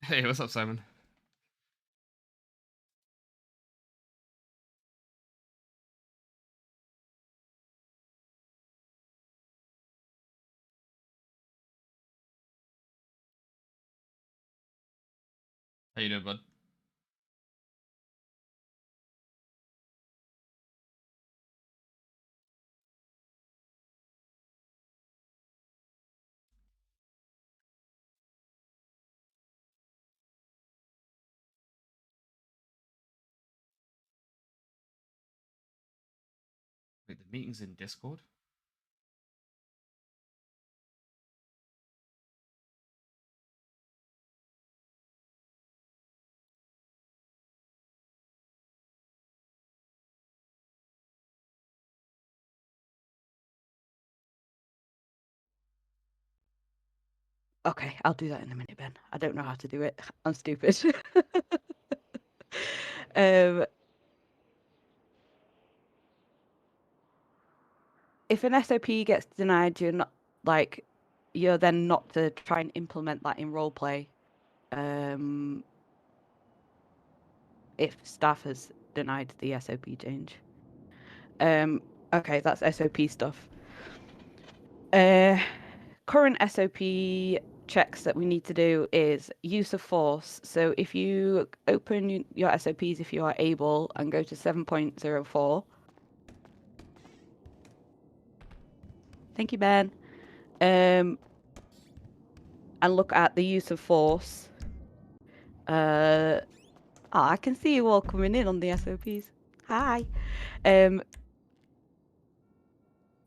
Hey, what's up, Simon? How you doing, bud? Wait, the meeting's in Discord? Okay, I'll do that in a minute, Ben. I don't know how to do it. I'm stupid. um, if an SOP gets denied, you're then not to try and implement that in roleplay. If staff has denied the SOP change. Okay, that's SOP stuff. Current SOP checks that we need to do is use of force. So if you open your SOPs, if you are able, and go to 7.04. Thank you, Ben. And look at the use of force. I can see you all coming in on the SOPs. Hi.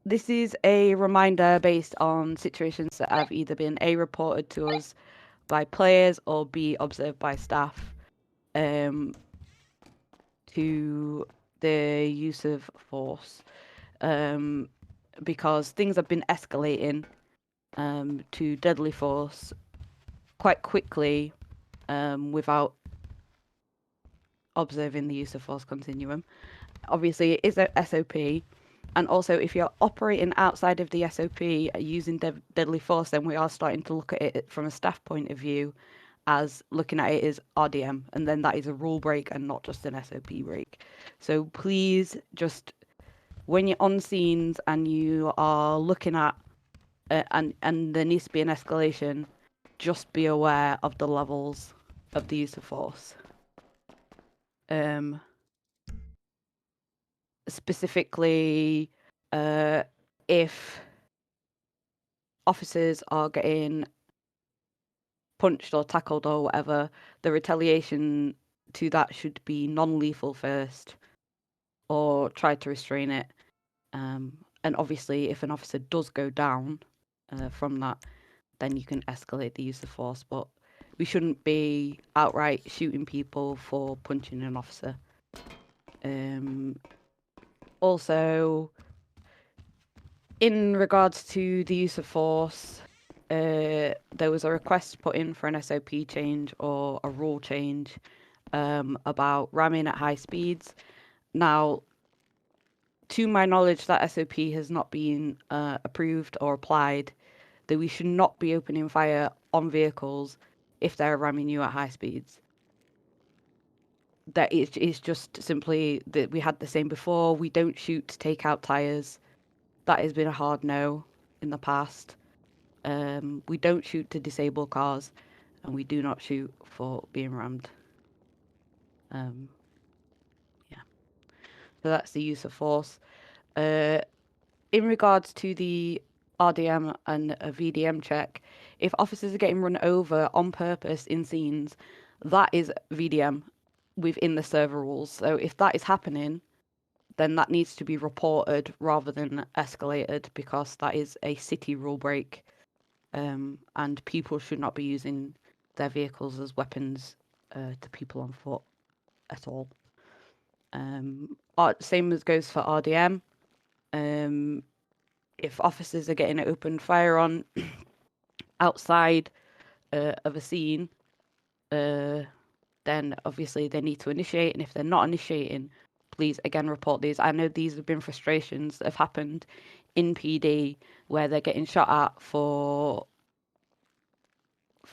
This is a reminder based on situations that have either been A, reported to us by players, or B, observed by staff, to the use of force. Because things have been escalating to deadly force quite quickly without observing the use of force continuum. Obviously, it is a SOP. And also, if you're operating outside of the SOP using deadly force, then we are starting to look at it from a staff point of view as looking at it as RDM. And then that is a rule break and not just an SOP break. So please just, when you're on scenes and you are looking at, and there needs to be an escalation, just be aware of the levels of the use of force. Specifically, if officers are getting punched or tackled or whatever, the retaliation to that should be non-lethal first, or try to restrain it. And obviously, if an officer does go down from that, then you can escalate the use of force. But we shouldn't be outright shooting people for punching an officer. Also, in regards to the use of force, there was a request put in for an SOP change or a rule change about ramming at high speeds. Now, to my knowledge, that SOP has not been approved or applied, that we should not be opening fire on vehicles if they're ramming you at high speeds. That is just simply that we had the same before. We don't shoot to take out tyres. That has been a hard no in the past. We don't shoot to disable cars, and we do not shoot for being rammed. Yeah. So that's the use of force. In regards to the RDM and a VDM check, if officers are getting run over on purpose in scenes, that is VDM within the server rules. So if that is happening, then that needs to be reported rather than escalated, because that is a city rule break, and people should not be using their vehicles as weapons to people on foot at all. Same as goes for RDM. If officers are getting open fire on outside of a scene, then obviously they need to initiate. And if they're not initiating, please again report these. I know these have been frustrations that have happened in PD where they're getting shot at for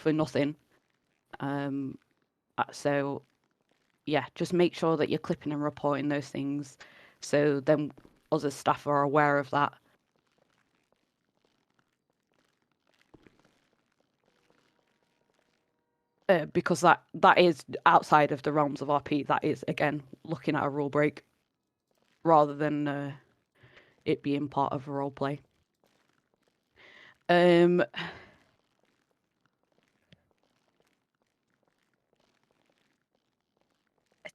nothing, So yeah, just make sure that you're clipping and reporting those things, so then other staff are aware of that. Because that is outside of the realms of RP. That is, again, looking at a rule break rather than it being part of a role play. I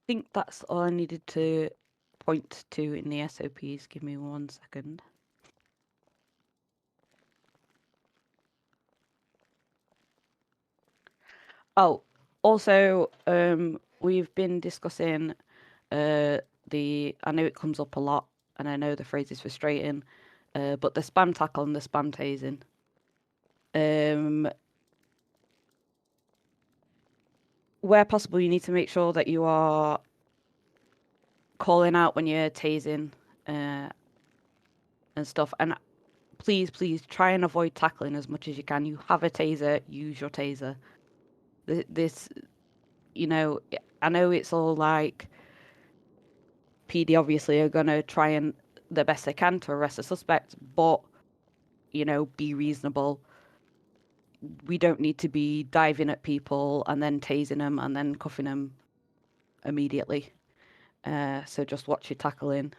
think that's all I needed to point to in the SOPs. Give me 1 second. Oh, also, we've been discussing I know it comes up a lot, and I know the phrase is frustrating, but the spam tackle and the spam tasing. Where possible, you need to make sure that you are calling out when you're tasing and stuff. And please try and avoid tackling as much as you can. You have a taser, use your taser. This, I know it's all like PD obviously are gonna try and the best they can to arrest a suspect, but be reasonable. We don't need to be diving at people and then tasing them and then cuffing them immediately. So just watch your tackling.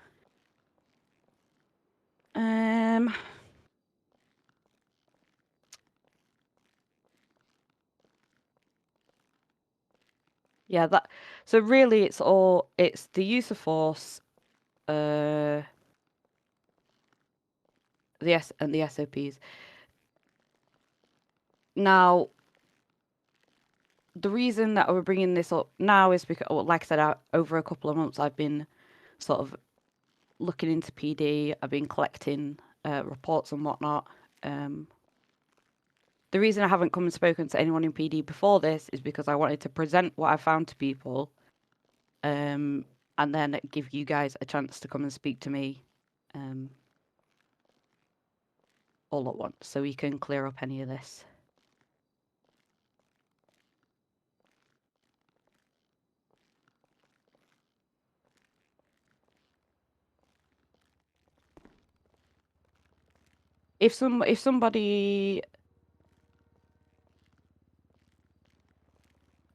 Yeah, so really it's the use of force, the SOPs. Now, the reason that we're bringing this up now is because, like I said, over a couple of months I've been sort of looking into PD. I've been collecting reports and whatnot. The reason I haven't come and spoken to anyone in PD before this is because I wanted to present what I found to people, and then give you guys a chance to come and speak to me all at once, so we can clear up any of this. If somebody,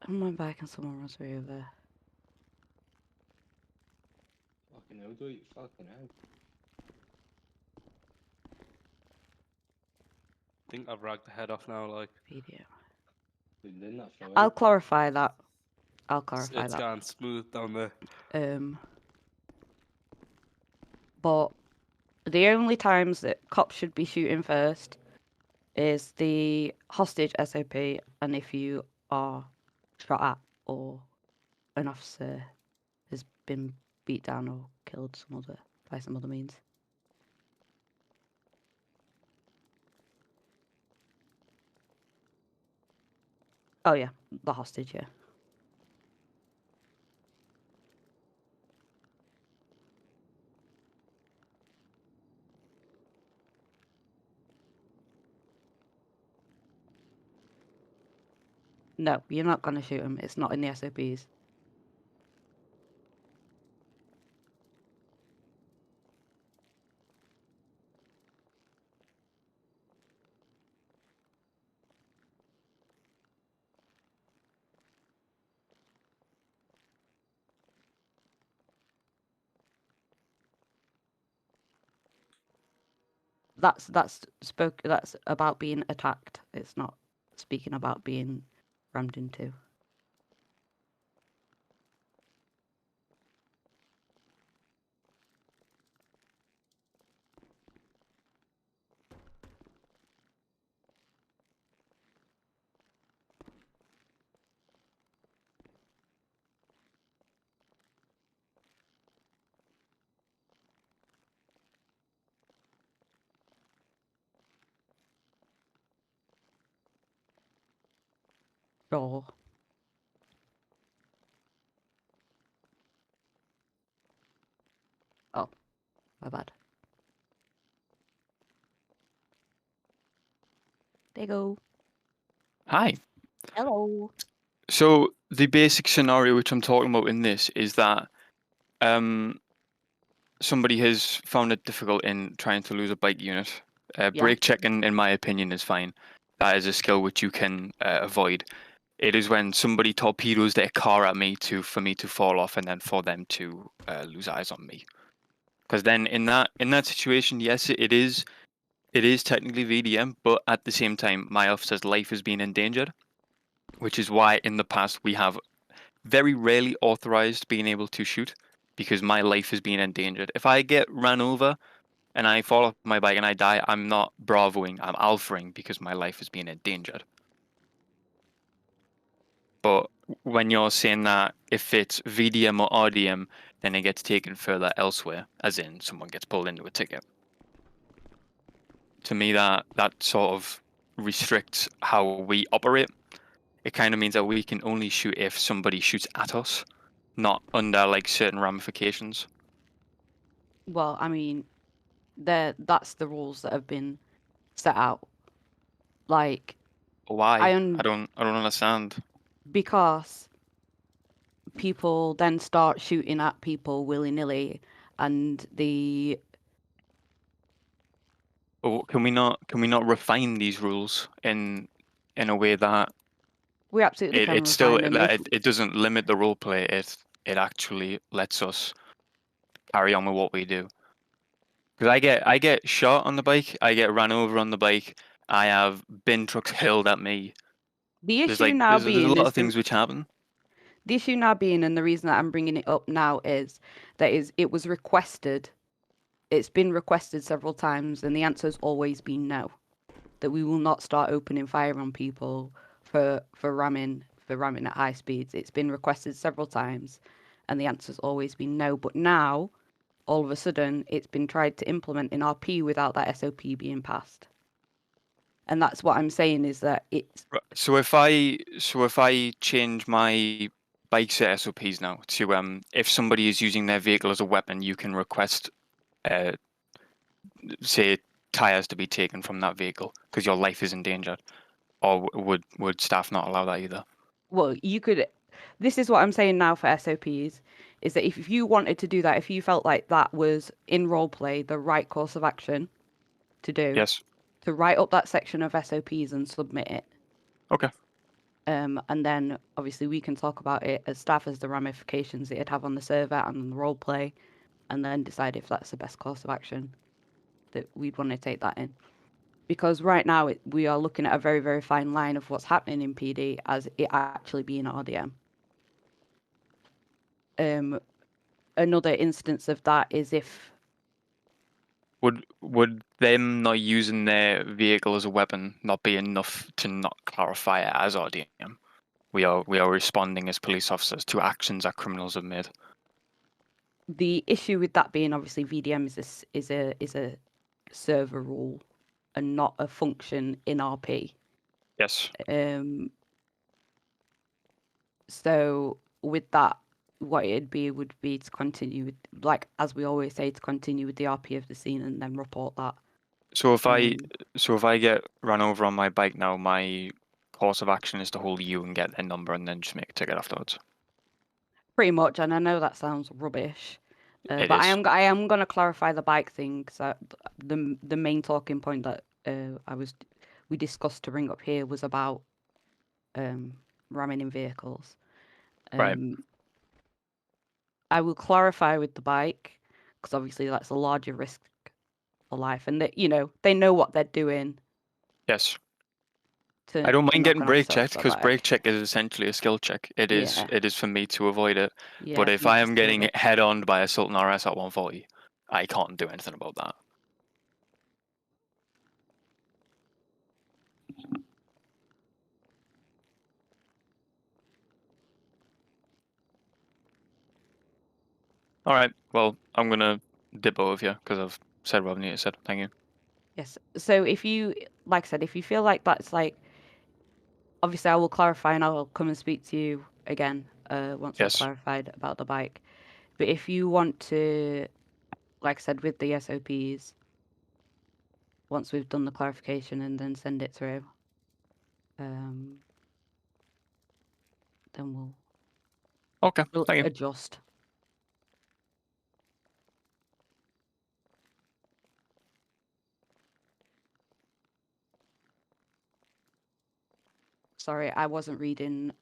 I'm on back and someone runs me over. Fucking hell, do you fucking hell. I think I've ragged the head off now, like. Video. Dude, didn't that fly? I'll clarify that. It's gone smooth down there. But the only times that cops should be shooting first is the hostage SOP, and if you are shot at or an officer has been beat down or killed by some other means. Oh yeah, the hostage, yeah. No, you're not going to shoot him. It's not in the SOPs. That's about being attacked. It's not speaking about being rammed into. Sure. Oh, my bad. There you go. Hi. Hello. So the basic scenario which I'm talking about in this is that somebody has found it difficult in trying to lose a bike unit. Yeah. Brake checking, in my opinion, is fine. That is a skill which you can avoid. It is when somebody torpedoes their car at me for me to fall off and then for them to lose eyes on me. Because then in that situation, yes, it is technically VDM, but at the same time, my officer's life is being endangered, which is why in the past we have very rarely authorized being able to shoot because my life is being endangered. If I get ran over and I fall off my bike and I die, I'm not bravoing, I'm alphaing because my life is being endangered. But when you're saying that if it's VDM or RDM, then it gets taken further elsewhere, as in someone gets pulled into a ticket. To me, that sort of restricts how we operate. It kind of means that we can only shoot if somebody shoots at us, not under like certain ramifications. Well, I mean, that's the rules that have been set out. Like, Why? I I don't understand. because people then start shooting at people willy-nilly, and Oh, can we not refine these rules in a way that we absolutely can it still refine them if it doesn't limit the role play. It actually lets us carry on with what we do. Because I get shot on the bike, I get ran over on the bike, I have bin trucks hurled at me. the There's issue like now there's a being lot is of things which happen. the issue now being, and the reason that I'm bringing it up now is that it was requested. It's been requested several times, and the answer's always been no. That we will not start opening fire on people for ramming at high speeds. It's been requested several times, and the answer's always been no. But now, all of a sudden, it's been tried to implement in RP without that SOP being passed. And that's what I'm saying is that it's So if I change my bike set SOPs now to if somebody is using their vehicle as a weapon, you can request say tires to be taken from that vehicle because your life is endangered, or would staff not allow that either? well, you could. This is what I'm saying now for SOPs is that if you wanted to do that, if you felt like that was in roleplay the right course of action to do, Yes. to write up that section of SOPs and submit it. Okay. And then obviously we can talk about it as staff as the ramifications it'd have on the server and on the roleplay, and then decide if that's the best course of action that we'd want to take that in. Because right now we are looking at a very, very fine line of what's happening in PD as it actually being RDM. Another instance of that is if would them not using their vehicle as a weapon not be enough to not clarify it as RDM? We are responding as police officers to actions that criminals have made. the issue with that being obviously VDM is a server rule and not a function in RP. Yes. So with that, what it'd be would be to continue with, like as we always say, to continue with the RP of the scene and then report that. So if I get run over on my bike now, my course of action is to hold you and get their number and then just make a ticket afterwards. Pretty much, and I know that sounds rubbish, It but is. I am going to clarify the bike thing. So the main talking point that we discussed to bring up here was about ramming in vehicles. Right. I will clarify with the bike because obviously that's a larger risk for life, and that they know what they're doing. Yes. To, I don't to mind knock getting an brake officer off checked the because bike. brake check is essentially a skill check. It is for me to avoid it. Yeah, But for if me I to am steal getting it. head on by a Sultan RS at 140, I can't do anything about that. All right. Well, I'm gonna dip over here because I've said what I need to say. Thank you. Yes. So if you, like I said, if you feel like that's like, obviously I will clarify and I will come and speak to you again once I've Yes. clarified about the bike. But if you want to, like I said, with the SOPs, once we've done the clarification and then send it through, then we'll Okay, thank you. adjust. Sorry, I wasn't reading.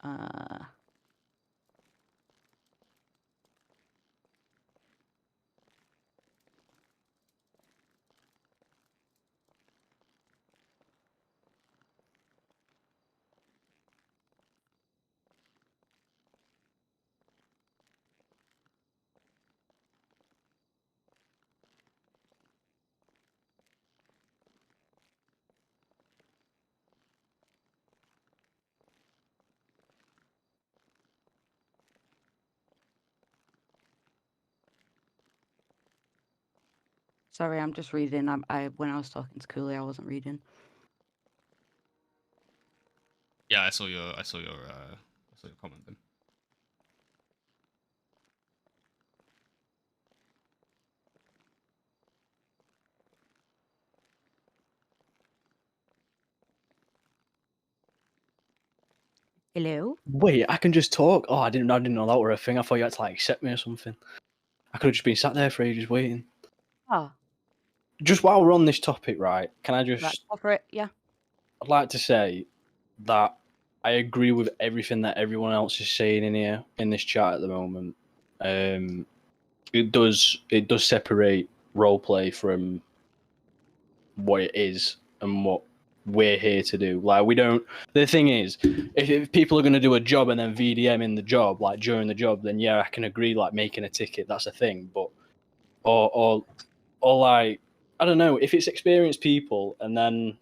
Sorry, I'm just reading. When I was talking to Cooley, I wasn't reading. Yeah, I saw your comment then. Hello? Wait, I can just talk? Oh, I didn't know that were a thing. I thought you had to like accept me or something. I could have just been sat there for ages waiting. Oh, Just while we're on this topic, right, can I right, just... go for it. Yeah. I'd like to say that I agree with everything that everyone else is saying in here, in this chat at the moment. It does separate roleplay from what it is and what we're here to do. Like, we don't... The thing is, if people are going to do a job and then VDM in the job, like during the job, then yeah, I can agree, like making a ticket, that's a thing. But or like, I don't know, if it's experienced people and then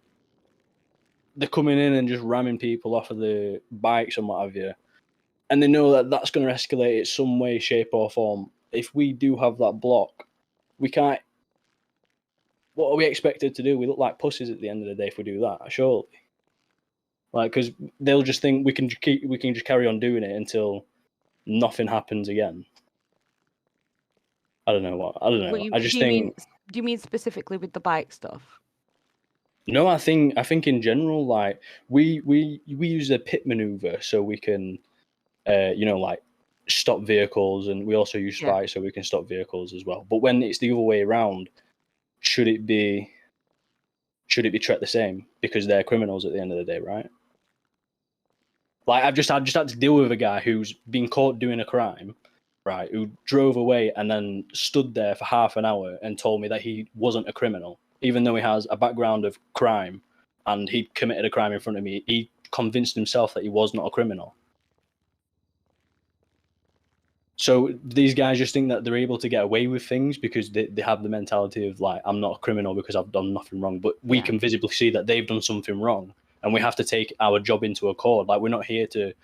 they're coming in and just ramming people off of the bikes and what have you, and they know that that's going to escalate it some way, shape or form. If we do have that block, we can't... What are we expected to do? We look like pussies at the end of the day if we do that, surely. Like, because they'll just think we can just carry on doing it until nothing happens again. I don't know. I just think... Do you mean specifically with the bike stuff? No, I think in general, like we use a pit maneuver so we can, like stop vehicles, and we also use spikes so we can stop vehicles as well. But when it's the other way around, should it be treated the same because they're criminals at the end of the day, right? Like I've just had to deal with a guy who's been caught doing a crime, right? Who drove away and then stood there for half an hour and told me that he wasn't a criminal, even though he has a background of crime and he committed a crime in front of me. He convinced himself that he was not a criminal. So these guys just think that they're able to get away with things because they have the mentality of like, I'm not a criminal because I've done nothing wrong. But we can visibly see that they've done something wrong, and we have to take our job into accord. Like, we're not here to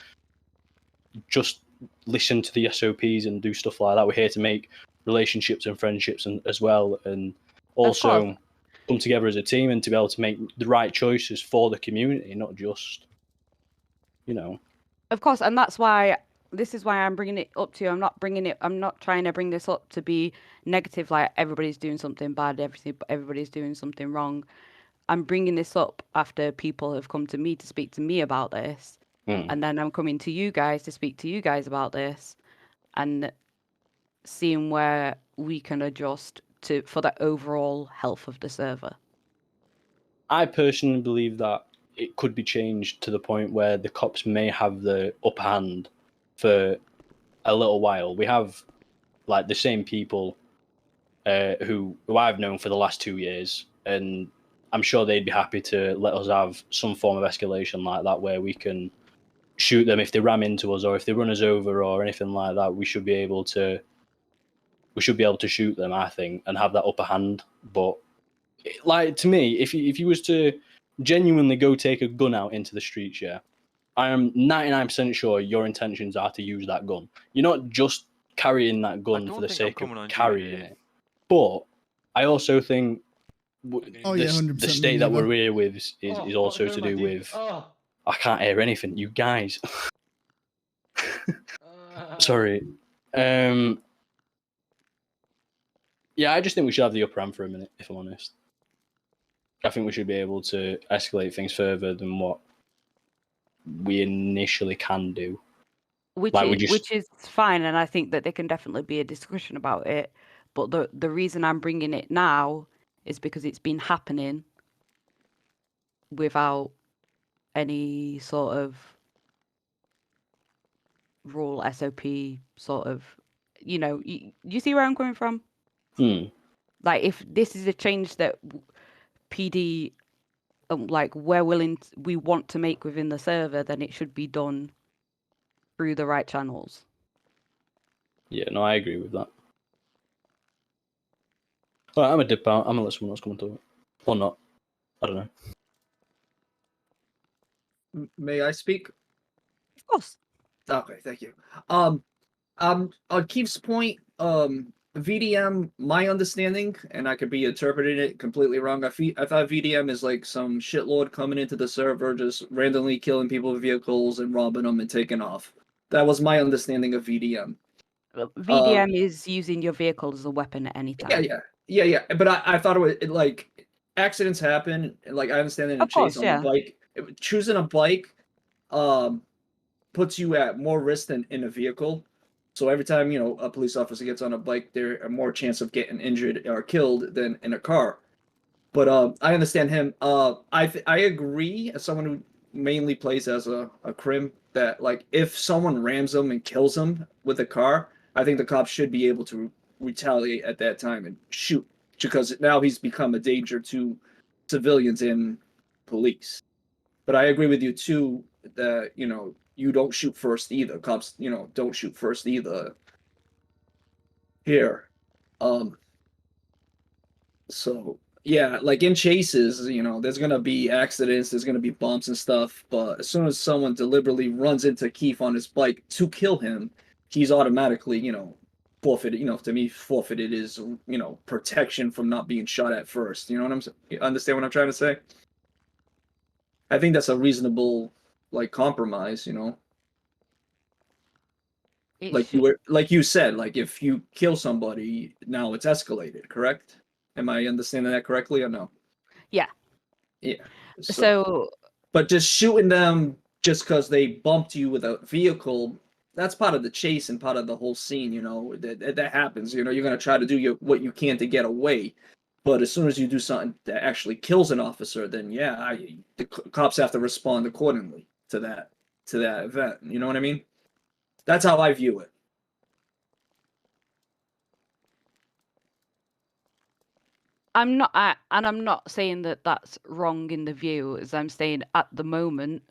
just listen to the SOPs and do stuff like that. We're here to make relationships and friendships as well, and also come together as a team and to be able to make the right choices for the community, not just, Of course, and that's why this is why I'm bringing it up to you. I'm not trying to bring this up to be negative, like everybody's doing something bad, everybody's doing something wrong. I'm bringing this up after people have come to me to speak to me about this. And then I'm coming to you guys to speak to you guys about this and seeing where we can adjust for the overall health of the server. I personally believe that it could be changed to the point where the cops may have the upper hand for a little while. We have like the same people who I've known for the last 2 years, and I'm sure they'd be happy to let us have some form of escalation like that where we can shoot them if they ram into us or if they run us over or anything like that. We should be able to shoot them, I think, and have that upper hand. But like, to me, if you was to genuinely go take a gun out into the streets, yeah, I am 99% sure your intentions are to use that gun. You're not just carrying that gun for the sake of carrying it. But I also think the state that we're here with is also to do with... I can't hear anything, you guys. Sorry. Yeah, I just think we should have the upper hand for a minute, if I'm honest. I think we should be able to escalate things further than what we initially can do. Which Like, is would you? which is fine, and I think that there can definitely be a discussion about it. But the reason I'm bringing it now is because it's been happening without any sort of rule, SOP, sort of, you see where I'm coming from? Like, if this is a change that PD, like, we want to make within the server, then it should be done through the right channels. Yeah, no, I agree with that. All right, I'm a dip out. I'm gonna let someone else come into it, or not. I don't know. May I speak? Of course. Okay, thank you. On Keith's point, VDM, my understanding, and I could be interpreting it completely wrong. I thought VDM is like some shitlord coming into the server, just randomly killing people with vehicles and robbing them and taking off. That was my understanding of VDM. VDM is using your vehicle as a weapon at any time. Yeah. But I thought like accidents happen. Like I understand that in Of course, chase on yeah. a bike, choosing a bike, puts you at more risk than in a vehicle. So every time a police officer gets on a bike, they're a more chance of getting injured or killed than in a car. But I understand him. I agree as someone who mainly plays as a crim that like if someone rams them and kills them with a car, I think the cops should be able to retaliate at that time and shoot because now he's become a danger to civilians and police. But I agree with you too that you don't shoot first either. Cops don't shoot first either. Here, so yeah, like in chases, there's gonna be accidents, there's gonna be bumps and stuff. But as soon as someone deliberately runs into Keith on his bike to kill him, he's automatically forfeited. To me, forfeited is protection from not being shot at first. You know what I'm saying? You understand what I'm trying to say? I think that's a reasonable compromise. Like you said, like if you kill somebody, now it's escalated, correct? Am I understanding that correctly or no? Yeah. Yeah. So but just shooting them just because they bumped you with a vehicle, that's part of the chase and part of the whole scene, that happens. You're gonna try to do what you can to get away. But as soon as you do something that actually kills an officer, then the cops have to respond accordingly to that event. You know what I mean? That's how I view it. I'm not saying that that's wrong in the view, as I'm saying at the moment,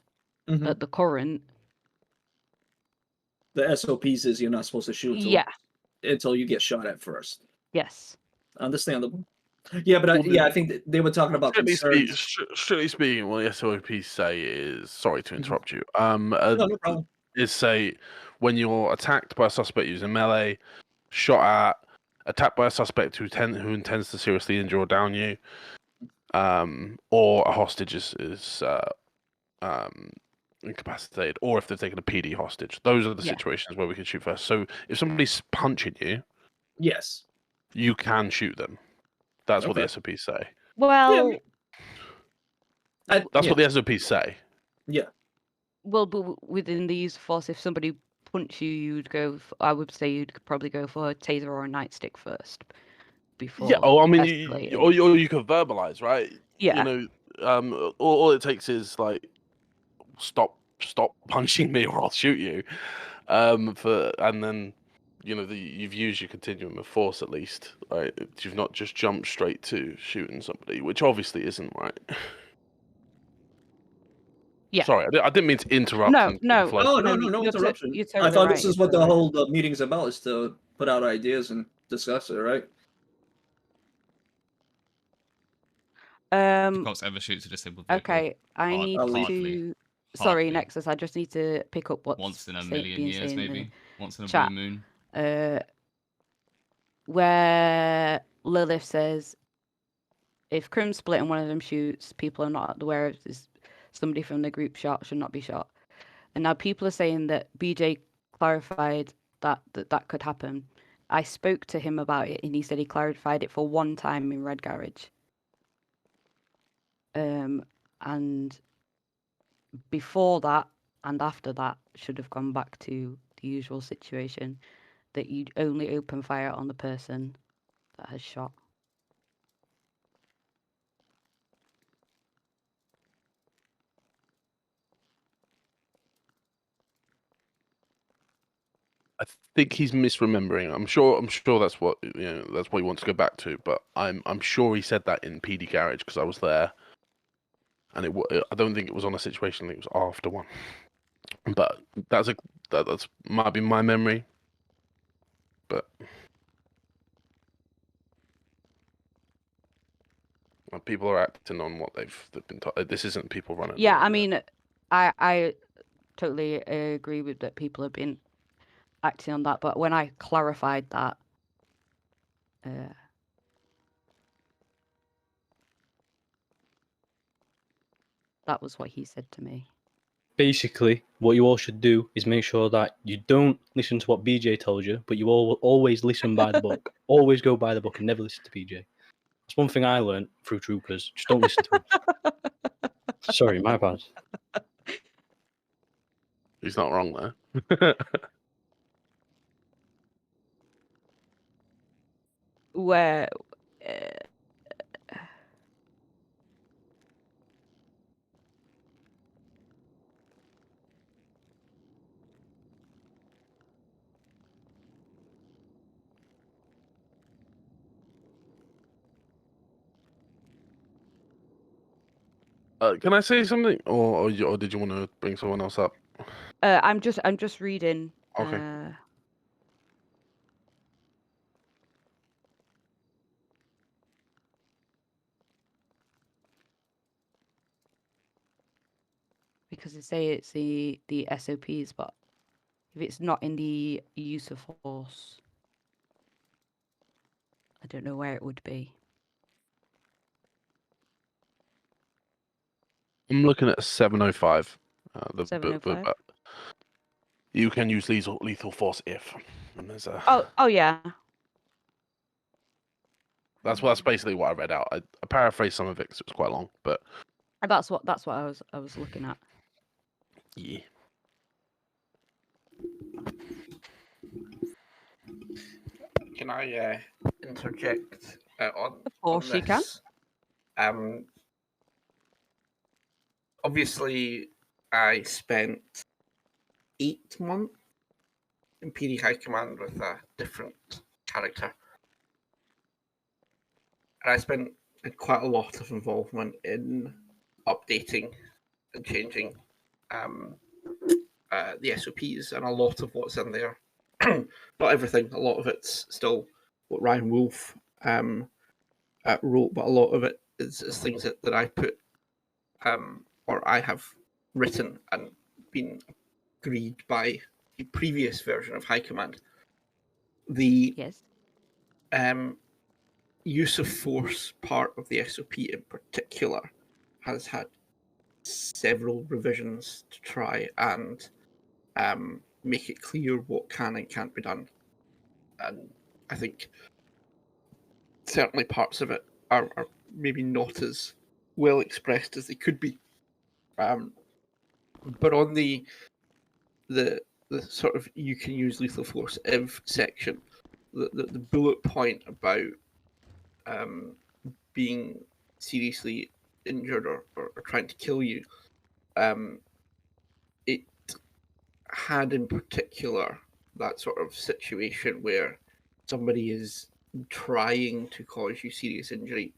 at the current. The SOPs is you're not supposed to shoot until you get shot at first. Yes. Understandable. Yeah, but I think they were talking about concerns. Strictly speaking, what the SOPs say is, sorry to interrupt you. No problem. Is say when you're attacked by a suspect using melee, shot at, attacked by a suspect who intends to seriously injure or down you, or a hostage is incapacitated, or if they've taken a PD hostage. Those are the situations where we can shoot first. So if somebody's punching you, yes, you can shoot them. That's what the SOPs say. Well, that's what the SOPs say. Yeah. Well, but within the use of force, if somebody punched you, I would say you'd probably go for a taser or a nightstick first. Before. Yeah. Oh, I mean, or you could verbalize, right? Yeah. All it takes is like, stop punching me, or I'll shoot you. And then, you've used your continuum of force at least, right? You've not just jumped straight to shooting somebody, which obviously isn't right. Yeah. Sorry, I didn't mean to interrupt. No interruption. Totally I thought right, this is what the whole meeting's about, is to put out ideas and discuss it, right? Cops ever shoot to disabled vehicle? Okay, I need to. Sorry, Nexus. I just need to pick up what's once in a million years, maybe once in a blue moon. Where Lilith says, if Crim's split and one of them shoots, people are not aware of this. Somebody from the group shot should not be shot. And now people are saying that BJ clarified that could happen. I spoke to him about it, and he said he clarified it for one time in Red Garage. And before that and after that should have gone back to usual situation that you'd only open fire on the person that has shot. I think he's misremembering. I'm sure that's what that's what he wants to go back to. But I'm sure he said that in PD Garage because I was there, and I don't think it was on a situation. I think it was after one. But that's might be my memory. But people are acting on what they've been told. This isn't people running. Yeah, I mean, I totally agree with that. People have been acting on that, but when I clarified that, that was what he said to me. Basically, what you all should do is make sure that you don't listen to what BJ told you, but you all always listen by the book. Always go by the book and never listen to BJ. That's one thing I learned through Troopers. Just don't listen to him. Sorry, my bad. He's not wrong there. Where Can I say something, or did you want to bring someone else up? I'm just reading. Okay. Because they say it's the SOPs, but if it's not in the use of force, I don't know where it would be. I'm looking at 705. 705? You can use lethal force if, and there's a. Oh yeah. That's basically what I read out. I paraphrased some of it because it was quite long, but That's what I was looking at. yeah. Can I interject on? Of course on you can. this? Obviously, I spent 8 months in PD High Command with a different character. And I spent quite a lot of involvement in updating and changing the SOPs, and a lot of what's in there. Not everything, a lot of it's still what Ryan Wolf wrote, but a lot of it is things that I put or I have written and been agreed by the previous version of High Command. The Yes. Use of force part of the SOP in particular has had several revisions to try and make it clear what can and can't be done. And I think certainly parts of it are maybe not as well expressed as they could be. But on the sort of you can use lethal force if section, the bullet point about being seriously injured or trying to kill you, it had in particular that sort of situation where somebody is trying to cause you serious injury,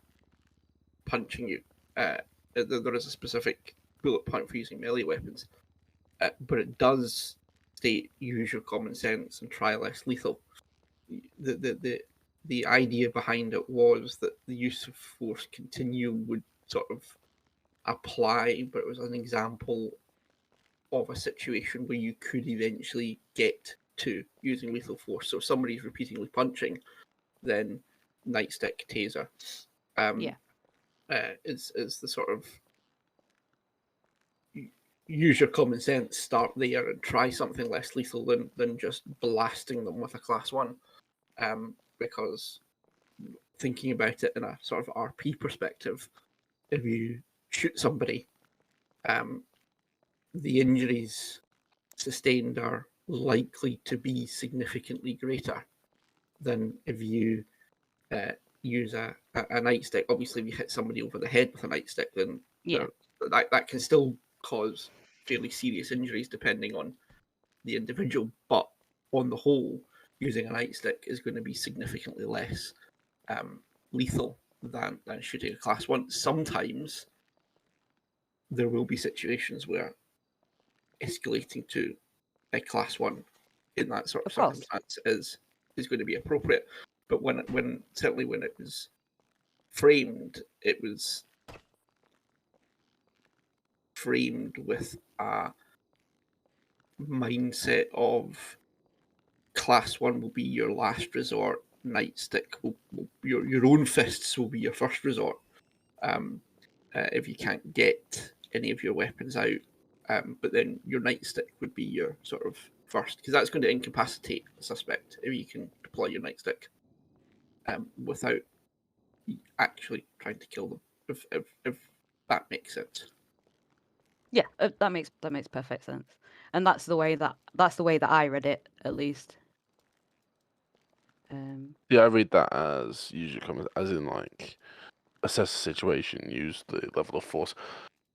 punching you. There is a specific bullet point for using melee weapons, but it does state use your common sense and try less lethal. The idea behind it was that the use of force continuum would sort of apply, but it was an example of a situation where you could eventually get to using lethal force. So if somebody's repeatedly punching, then nightstick, taser, is the sort of use your common sense, start there and try something less lethal than just blasting them with a class 1. Because thinking about it in a sort of RP perspective, if you shoot somebody, the injuries sustained are likely to be significantly greater than if you use a nightstick. Obviously, if you hit somebody over the head with a nightstick, then Yeah. that can still cause fairly serious injuries depending on the individual. But on the whole, using a nightstick is going to be significantly less lethal than shooting a class 1. Sometimes there will be situations where escalating to a class 1 in that sort of circumstance is going to be appropriate. But when certainly when it was framed, it was framed with a mindset of class 1 will be your last resort, nightstick your own fists will be your first resort. If you can't get any of your weapons out, but then your nightstick would be your sort of first, because that's going to incapacitate a suspect if you can deploy your nightstick without actually trying to kill them. If that makes sense. Yeah, that makes perfect sense, and that's the way that I read it, at least. Yeah, I read that as usually comments, as in like assess the situation, use the level of force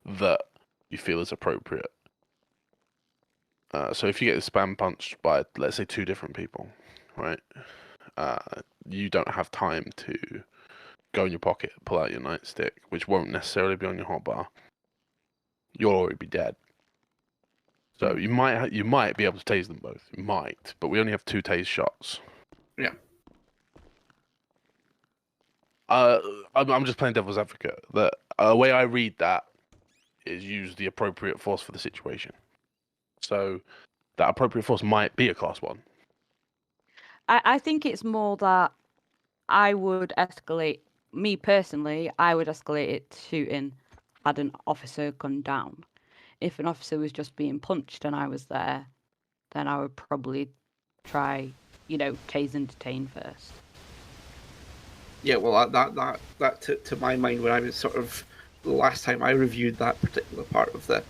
that you feel is appropriate. So if you get spam punched by, let's say, 2 different people, right? You don't have time to go in your pocket, pull out your nightstick, which won't necessarily be on your hotbar. You'll already be dead. So you might be able to tase them both. You might, but we only have 2 tase shots. Yeah. I'm just playing devil's advocate. The way I read that is use the appropriate force for the situation. So that appropriate force might be a class 1. I think it's more that I would escalate, me personally, I would escalate it to shooting had an officer gone down. If an officer was just being punched and I was there, then I would probably try, tase and detain first. Yeah, well, that to my mind, when I was sort of the last time I reviewed that particular part of the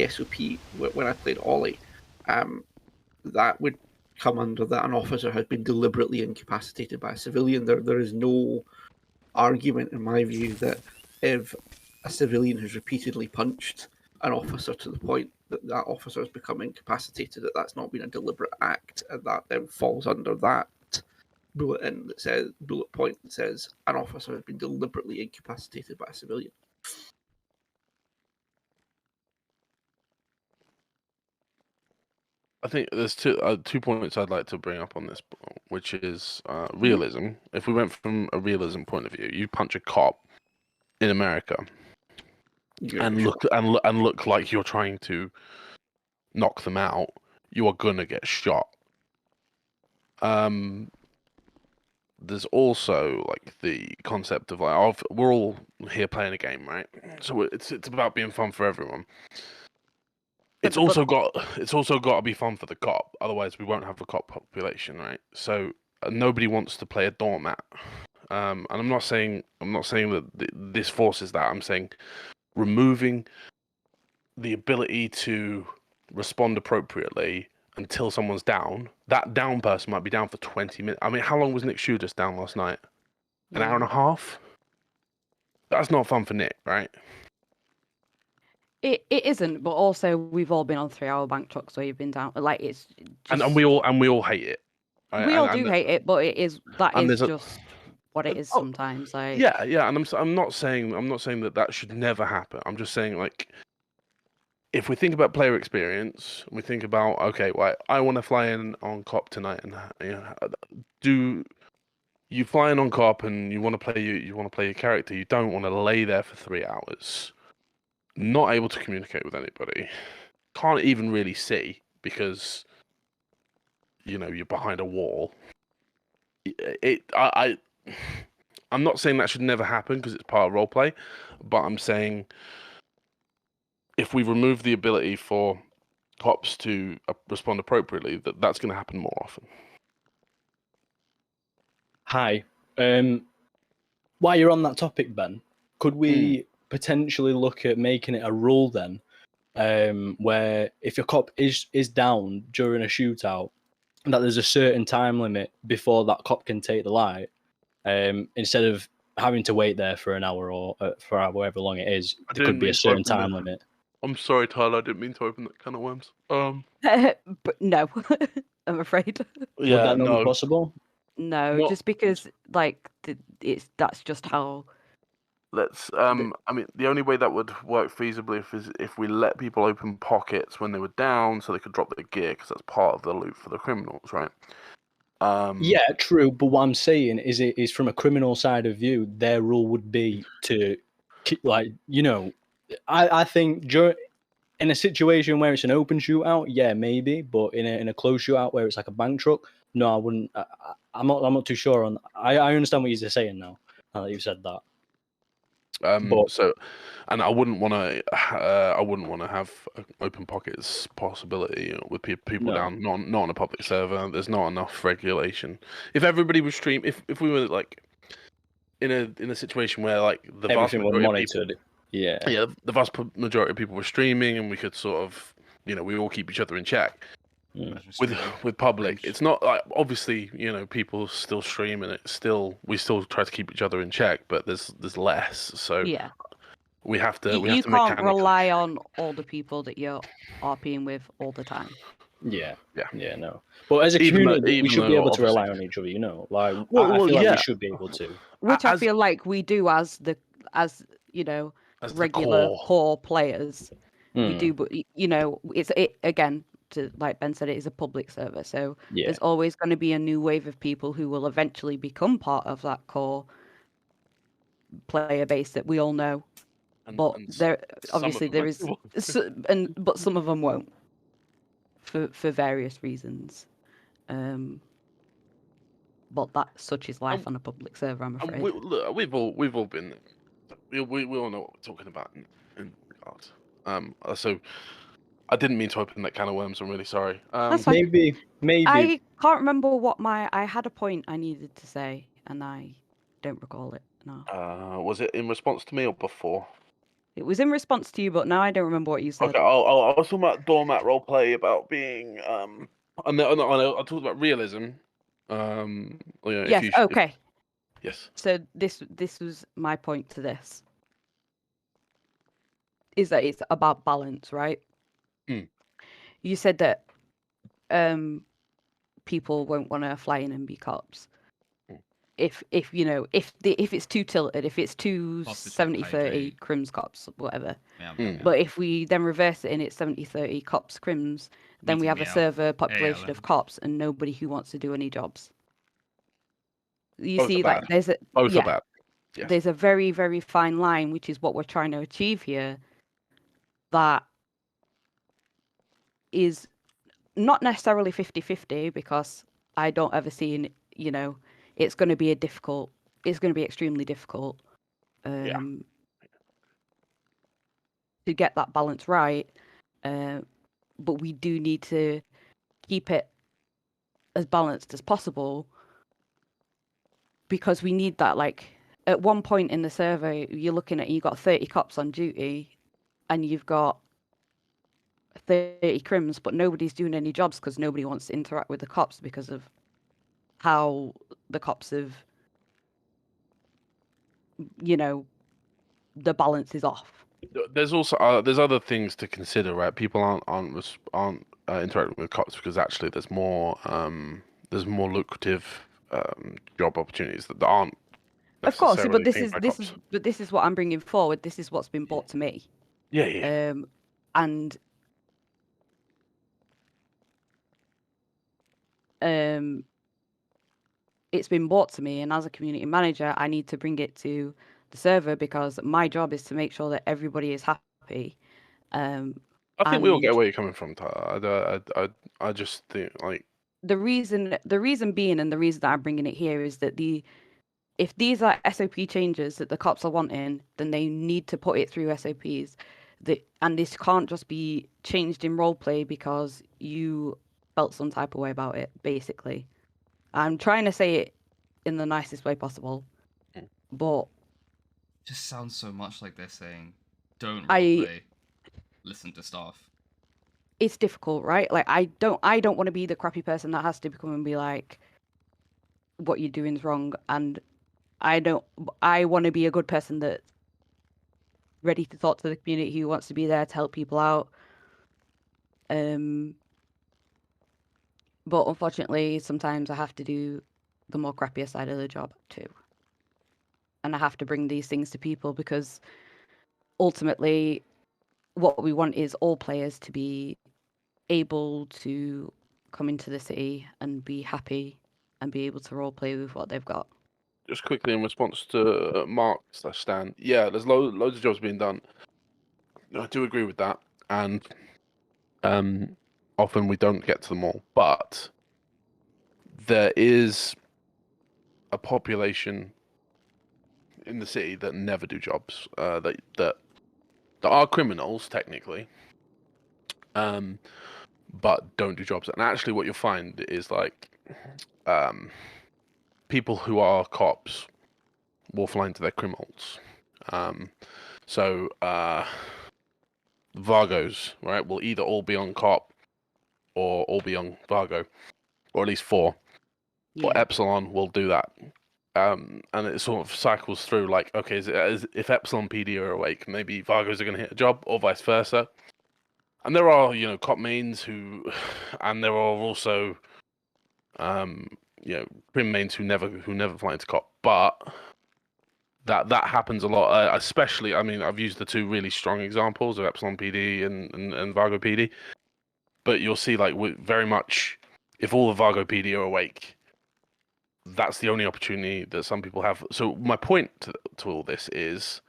SOP when I played Ollie, that would come under that an officer has been deliberately incapacitated by a civilian. There is no argument, in my view, that if a civilian has repeatedly punched an officer to the point that that officer has become incapacitated, that's not been a deliberate act, and that then falls under that bullet point that says an officer has been deliberately incapacitated by a civilian. I think there's 2 points I'd like to bring up on this, which is realism. If we went from a realism point of view, you punch a cop in America and look like you're trying to knock them out, you are gonna get shot. There's also like the concept of like we're all here playing a game, right? So it's about being fun for everyone. It's also got to be fun for the cop. Otherwise, we won't have a cop population, right? So nobody wants to play a doormat. And I'm not saying that this forces that. I'm saying removing the ability to respond appropriately until someone's down. That down person might be down for 20 minutes. I mean, how long was Nick Shootis down last night? An hour and a half? That's not fun for Nick, right? It isn't, but also we've all been on 3-hour bank trucks where you've been down. Like it's just... and we all hate it. Right? We all do hate it, but it is just what it is sometimes. Like yeah, and I'm not saying that should never happen. I'm just saying, like, if we think about player experience, we think about, okay, well, I want to fly in on cop tonight, and do you fly in on cop and you want to play your character? You don't want to lay there for 3 hours, not able to communicate with anybody, can't even really see because you're behind a wall. I'm not saying that should never happen because it's part of roleplay, but I'm saying if we remove the ability for cops to respond appropriately, that's going to happen more often. Hi. While you're on that topic, Ben, could we potentially look at making it a rule then where if a cop is down during a shootout, that there's a certain time limit before that cop can take the light, instead of having to wait there for an hour or for however long it is, I there didn't could be mean a to certain open time the- limit. I'm sorry, Tyler. I didn't mean to open that can of worms. But no, I'm afraid. Would Yeah, that not no. be possible? No, Not- just because like that's just how. Let's. I mean, the only way that would work feasibly is if we let people open pockets when they were down, so they could drop their gear, because that's part of the loot for the criminals, right? Yeah, true. But what I'm saying is from a criminal side of view, their rule would be to keep, like, you know, I think in a situation where it's an open shootout, yeah, maybe, but in a closed shootout where it's like a bank truck, no, I wouldn't. I'm not too sure on. I understand what you're saying now that you've said that. But- So, and I wouldn't want to have open pockets possibility with people No. down, not on a public server. There's not enough regulation. If everybody was if we were like in a situation where like the vast Everything was majority of people, monitored. Yeah. yeah, the vast majority of people were streaming, and we could sort of, we all keep each other in check. With public, it's not like, obviously, people still stream, and we still try to keep each other in check, but there's less, so Yeah, we have to you can't mechanically- rely on all the people that you're RPing with all the time. Yeah. Yeah. Yeah, no. But as a Even community, though- we should even be though able to obviously- rely on each other, you know. Like, I Well, feel like yeah. we should be able to. Which I As- feel like we do as as the regular core. core players. We Hmm. do, but it's again, to like Ben said, it is a public server, so Yeah. there's always going to be a new wave of people who will eventually become part of that core player base that we all know. But there, some of obviously, them there is, won't. but some of them won't, for various reasons. But such is life on a public server, I'm And afraid. we've all been. We all know what we're talking about in regards. So I didn't mean to open that can of worms. I'm really sorry. That's fine. Maybe. I can't remember what I had a point I needed to say, and I don't recall it now. Was it in response to me or before? It was in response to you, but now I don't remember what you said. Okay, I was talking about doormat roleplay, about being and I talked about realism. Yes. Okay. Yes. So this was my point to this. Is that it's about balance, right? You said that people won't want to fly in and be cops. If it's too tilted, if it's too Cops are too 70-30 high-grade. crims cops, whatever. Yeah. But if we then reverse it and it's 70-30 cops crims, then we have a Meeting me out. server population ALM. of cops and nobody who wants to do any jobs. You Both see, are like bad. there's a Both yeah, are bad. Yes. there's a very, very fine line, which is what we're trying to achieve here. That is not necessarily 50-50, because I don't ever see, it's going to be extremely difficult to get that balance right. But we do need to keep it as balanced as possible, because we need that. Like, at one point in the survey, you're looking at, you've got 30 cops on duty and you've got 30 crims, but nobody's doing any jobs because nobody wants to interact with the cops because of how the cops have, the balance is off. There's also there's other things to consider, right? People aren't interacting with cops because actually there's more lucrative job opportunities that aren't. Of course, but necessarily this is what I'm bringing forward. This is what's been brought to me. Yeah. And it's been brought to me, and as a community manager, I need to bring it to the server, because my job is to make sure that everybody is happy. I think we all get and where you're coming from, Tyler. I just think, like, the reason being, and the reason that I'm bringing it here, is that if these are SOP changes that the cops are wanting, then they need to put it through SOPs. And this can't just be changed in roleplay because you felt some type of way about it, basically. I'm trying to say it in the nicest way possible, but Just sounds so much like they're saying, don't I- roleplay. listen to staff. It's difficult, right? Like I don't want to be the crappy person that has to come and be like, what you're doing is wrong, and I want to be a good person that's ready to talk to the community, who wants to be there to help people out. But unfortunately, sometimes I have to do the more crappier side of the job too. And I have to bring these things to people because ultimately what we want is all players to be able to come into the city and be happy and be able to roleplay with what they've got. Just quickly in response to Mark/Stan, yeah, there's loads of jobs being done. I do agree with that, and often we don't get to them all. But there is a population in the city that never do jobs. That are criminals technically, but don't do jobs. And actually, what you'll find is like, people who are cops will fly into their criminals. So Vargos, right, will either all be on cop or all be on Vargo, or at least 4. Yeah. Or Epsilon will do that. And it sort of cycles through, like, okay, if Epsilon PD are awake, maybe Vargos are going to hit a job, or vice versa. And there are, cop mains and there are also, crim mains who never fly into cop. But that happens a lot, especially, I mean, I've used the 2 really strong examples of Epsilon PD and Vargo PD. But you'll see, like, very much, if all the Vargo PD are awake, that's the only opportunity that some people have. So my point to all this is,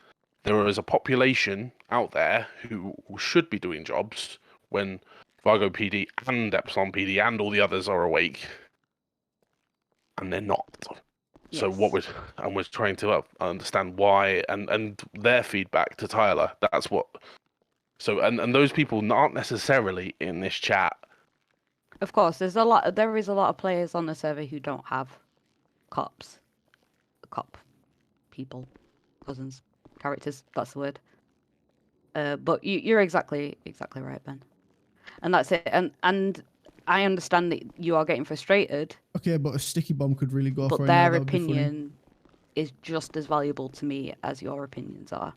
there is a population out there who should be doing jobs when Vargo PD and Epsilon PD and all the others are awake, and they're not. Yes. So we're trying to understand why, and their feedback to Tyler. That's what. So and those people aren't necessarily in this chat. Of course, there is a lot of players on the server who don't have cop people, cousins, characters. That's the word. But you're exactly right, Ben. And that's it. And I understand that you are getting frustrated. Okay, but a sticky bomb could really go But for their that would be funny. opinion is just as valuable to me as your opinions are.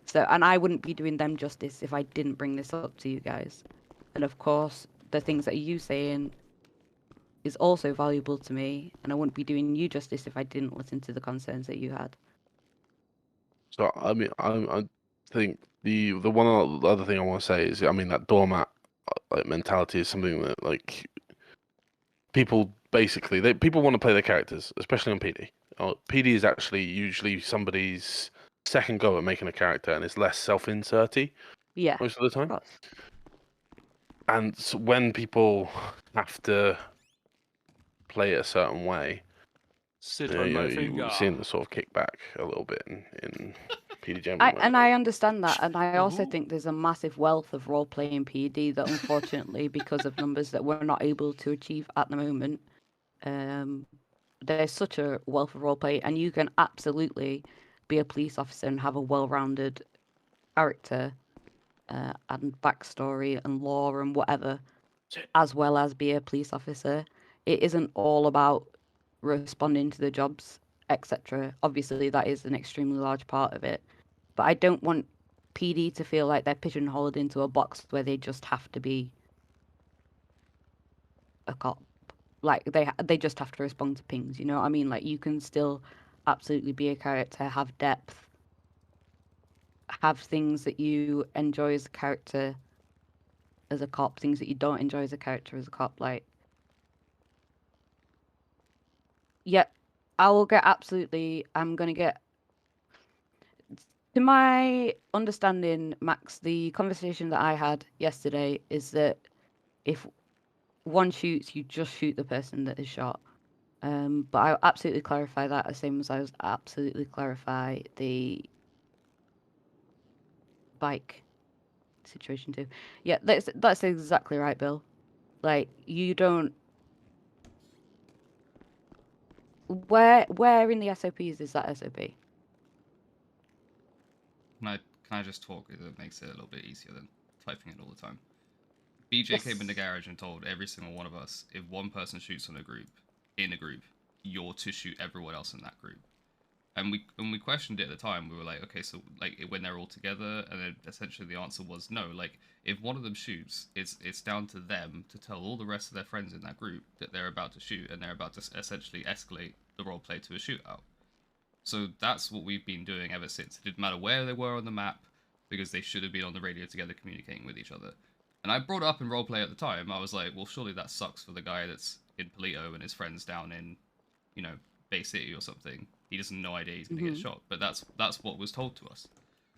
So, and I wouldn't be doing them justice if I didn't bring this up to you guys. And of course, the things that you saying is also valuable to me, and I wouldn't be doing you justice if I didn't listen to the concerns that you had. So I mean, I think the one other thing I want to say is, I mean, that doormat mentality is something that, like, people basically people want to play their characters, especially on PD. PD is actually usually somebody's second go at making a character, and it's less self-inserty. Yeah, most of the time. Of course. And so when people have to play it a certain way, we've seen the sort of kickback a little bit in PD General. I understand that, and I also think there's a massive wealth of role-play in PD that, unfortunately, because of numbers that we're not able to achieve at the moment, there's such a wealth of roleplay, and you can absolutely be a police officer and have a well-rounded character and backstory and lore and whatever, as well as be a police officer. It isn't all about responding to the jobs, etc. Obviously, that is an extremely large part of it. But I don't want PD to feel like they're pigeonholed into a box where they just have to be a cop. Like, they just have to respond to pings, you know what I mean? Like, you can still absolutely be a character, have depth, have things that you enjoy as a character as a cop, things that you don't enjoy as a character as a cop. Like, yeah, I'm gonna get, to my understanding, Max, the conversation that I had yesterday is that if one shoots, you just shoot the person that is shot. But I'll absolutely clarify that, the same as I was absolutely clarify the bike situation too. Yeah, that's exactly right, Bill. Like, you don't. Where in the SOPs is that SOP? Can I just talk? It makes it a little bit easier then. typing it all the time. BJ came in the Yes. garage and told every single one of us, if one person shoots in a group, you're to shoot everyone else in that group. And we questioned it at the time. We were like, okay, so like when they're all together, and then essentially the answer was no. Like if one of them shoots, it's down to them to tell all the rest of their friends in that group that they're about to shoot, and they're about to essentially escalate the roleplay to a shootout. So that's what we've been doing ever since. It didn't matter where they were on the map, because they should have been on the radio together communicating with each other. And I brought it up in roleplay at the time. I was like, well, surely that sucks for the guy that's in Polito and his friends down in, you know, Bay City or something. He doesn't know idea he's going to get shot. But that's what was told to us.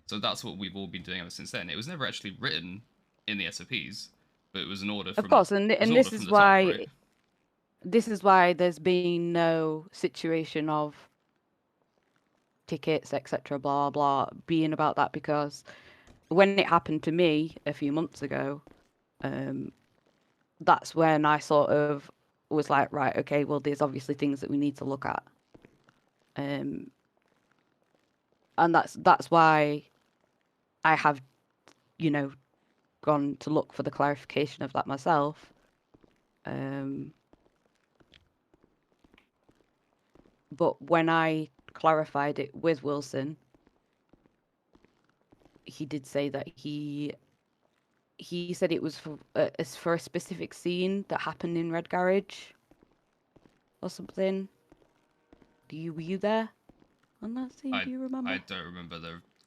So that's what we've all been doing ever since then. It was never actually written in the SOPs, but it was an order from... Of course, and this is why... Top, right? This is why there's been no situation of tickets, etc., blah, blah, being about that, because when it happened to me a few months ago, that's when I sort of was like, right, okay, well, there's obviously things that we need to look at. And that's why I have, you know, gone to look for the clarification of that myself. But when I clarified it with Wilson, he did say that he said it was for a specific scene that happened in Red Garage or something. Were you there on that scene? Do you remember? I don't remember.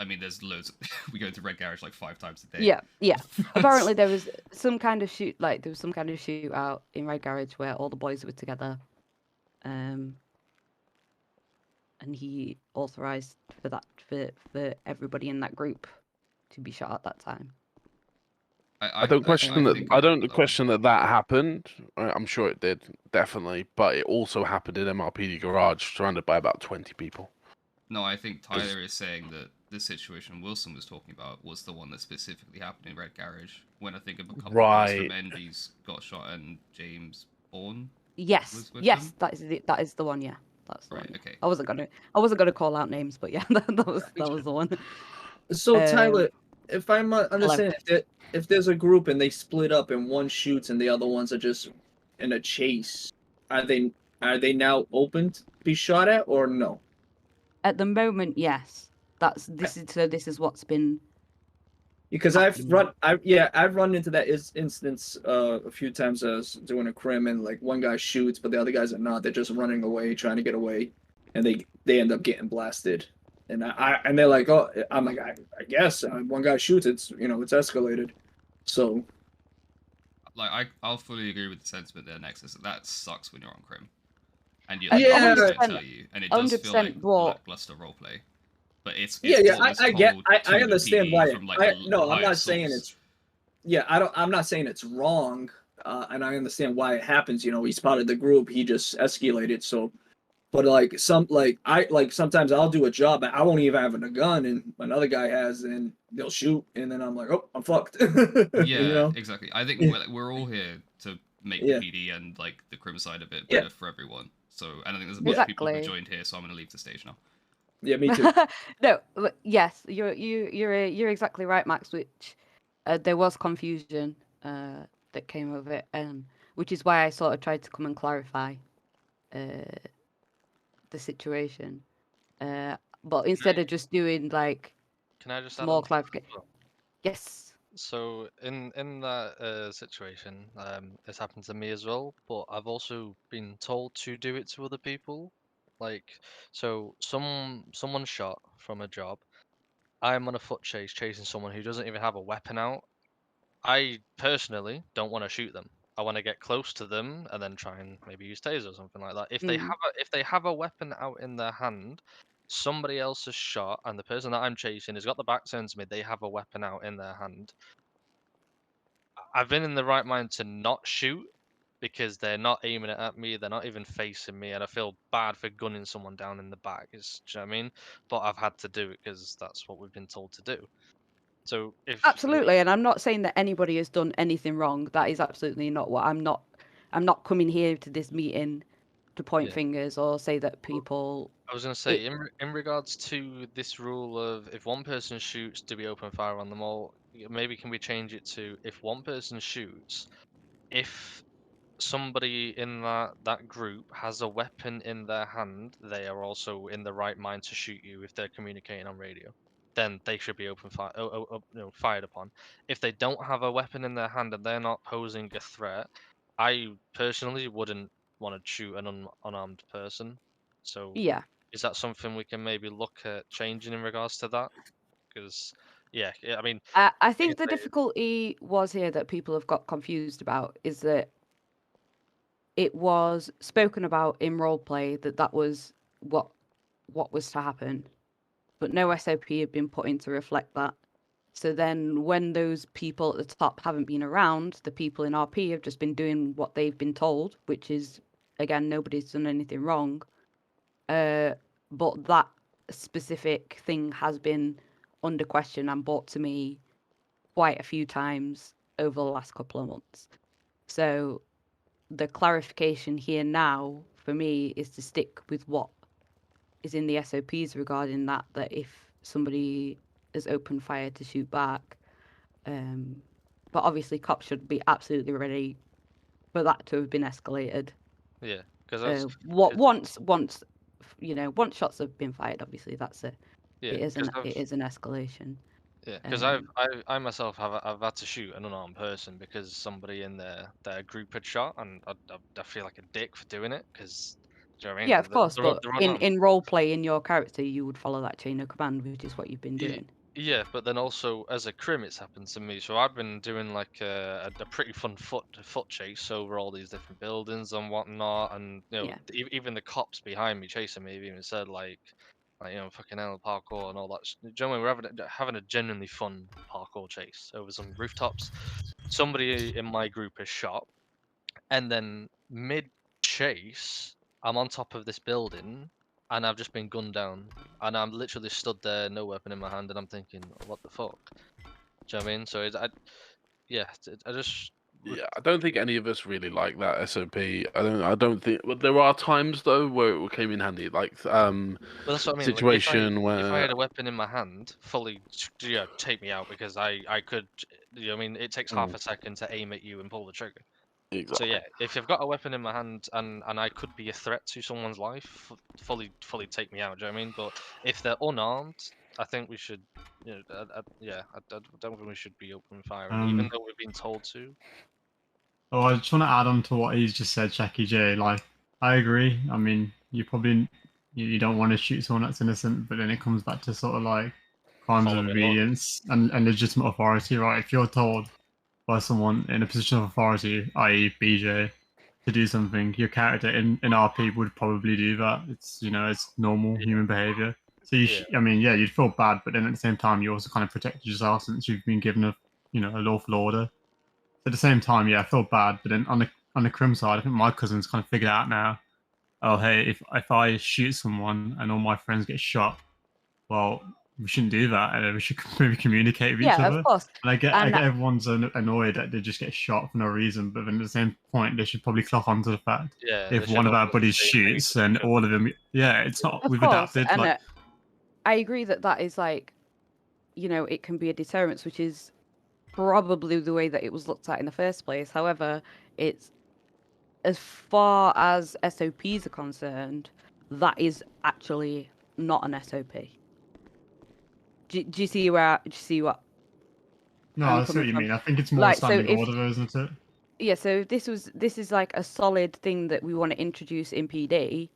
I mean, there's loads. We go to Red Garage like 5 times a day. Yeah. Apparently there was some kind of shootout in Red Garage where all the boys were together. And he authorized for that for everybody in that group to be shot at that time. I don't question that happened. I'm sure it did, definitely, but it also happened in MRPD Garage, surrounded by about 20 people. No, I think Tyler is saying that the situation Wilson was talking about was the one that specifically happened in Red Garage, when I think a couple of guys from Envy's got shot and James Bourne. Yes, them? that is the one. Yeah, that's the right. one. Okay. I wasn't gonna call out names, but yeah, that was the one. So Tyler, if I'm understanding, if there's a group and they split up and one shoots and the other ones are just in a chase, are they now open to be shot at or no? At the moment, yes. This is what's been. Because I've run into that instance a few times. I was doing a crim and like one guy shoots, but the other guys are not. They're just running away, trying to get away, and they end up getting blasted. And and they're like, oh, I'm like, I guess one guy shoots, it's it's escalated. So, like, I'll fully agree with the sentiment there, Nexus. That sucks when you're on crim, and you're yeah, I tell you, and it does feel like lackluster roleplay. But it's I understand why. From, like, I'm not saying it's. Yeah, I'm not saying it's wrong, and I understand why it happens. He spotted the group, he just escalated. So, but sometimes I'll do a job, I won't even have a gun, and another guy has, and they'll shoot, and then I'm like, oh, I'm fucked. Yeah, exactly. I think we're all here to make the PD and like the crim side of it better for everyone. So, and I think there's a bunch of people who joined here, so I'm gonna leave the stage now. Yeah, me too. No, yes, you're exactly right, Max. Which there was confusion that came of it, which is why I sort of tried to come and clarify the situation. But instead of just doing like, can I just more clarification? Yes. So in that situation, it's happened to me as well. But I've also been told to do it to other people. Like, so someone shot from a job. I'm on a foot chase chasing someone who doesn't even have a weapon out. I personally don't want to shoot them. I want to get close to them and then try and maybe use taser or something like that. If they have a weapon out in their hand, somebody else has shot, and the person that I'm chasing has got the back turned to me. They have a weapon out in their hand. I've been in the right mind to not shoot, because they're not aiming it at me, they're not even facing me, and I feel bad for gunning someone down in the back. Do you know what I mean? But I've had to do it because that's what we've been told to do. So Absolutely, and I'm not saying that anybody has done anything wrong. That is absolutely not what I'm not coming here to this meeting to point fingers or say that people I was going to say, in regards to this rule of if one person shoots, do we open fire on them all? Maybe can we change it to if one person shoots, if somebody in that group has a weapon in their hand, they are also in the right mind to shoot you if they're communicating on radio. Then they should be open fire, fired upon. If they don't have a weapon in their hand and they're not posing a threat, I personally wouldn't want to shoot an unarmed person. So Yeah. is that something we can maybe look at changing in regards to that? Because yeah, I mean, I think the difficulty was here that people have got confused about is that it was spoken about in roleplay that was what was to happen, but no SOP had been put in to reflect that. So then when those people at the top haven't been around, the people in RP have just been doing what they've been told, which is, again, nobody's done anything wrong. But that specific thing has been under question and brought to me quite a few times over the last couple of months. So the clarification here now for me is to stick with what is in the SOPs regarding that if somebody is open fire to shoot back, but obviously cops should be absolutely ready for that to have been escalated. Yeah, because once shots have been fired, obviously that's it. Yeah, It is an escalation. Yeah, because I myself I've had to shoot an unarmed person because somebody in their group had shot, and I feel like a dick for doing it because. Do you know what I mean? Yeah, of course, but they're in role play in your character, you would follow that chain of command, which is what you've been doing. Yeah, but then also as a crim, it's happened to me. So I've been doing like a pretty fun foot chase over all these different buildings and whatnot, and even the cops behind me chasing me have even said like fucking hell, parkour and all that. Do you know what I mean? We're having a genuinely fun parkour chase over some rooftops. Somebody in my group is shot, and then mid chase, I'm on top of this building, and I've just been gunned down, and I'm literally stood there, no weapon in my hand, and I'm thinking, what the fuck? Do you know what I mean? So I just. Yeah, I don't think any of us really like that SOP. I don't think. Well, there are times though where it came in handy, like Well, that's what I mean. situation Like, where if I had a weapon in my hand, fully, take me out because I could. I mean, it takes half a second to aim at you and pull the trigger. Exactly. So yeah, if I've got a weapon in my hand and I could be a threat to someone's life, fully take me out. Do you know what I mean? But if they're unarmed, I think we should. I don't think we should be open firing, even though we've been told to. Oh, I just want to add on to what he's just said, Jackie J. Like, I agree. I mean, you don't want to shoot someone that's innocent, but then it comes back to sort of like crimes of obedience and legitimate authority, right? If you're told by someone in a position of authority, i.e. BJ, to do something, your character in RP would probably do that. It's it's normal human behavior. So you'd feel bad, but then at the same time, you also kind of protected yourself since you've been given a lawful order. At the same time, I feel bad, but then on the crim side, I think my cousin's kind of figured out now. Oh, hey, if I shoot someone and all my friends get shot, well, we shouldn't do that, and we should maybe communicate with each other. Yeah, of course. And I get everyone's annoyed that they just get shot for no reason, but then at the same point, they should probably clock onto the fact if one of our buddies shoots, then all of them. Yeah, it's not. Of We've course, adapted. and I agree that is like, it can be a deterrent, which is probably the way that it was looked at in the first place. However, it's as far as SOPs are concerned, that is actually not an SOP. Do you see what? No, I see what you mean. I think it's more like, standing order, isn't it? Yeah. So this is like a solid thing that we want to introduce in PD.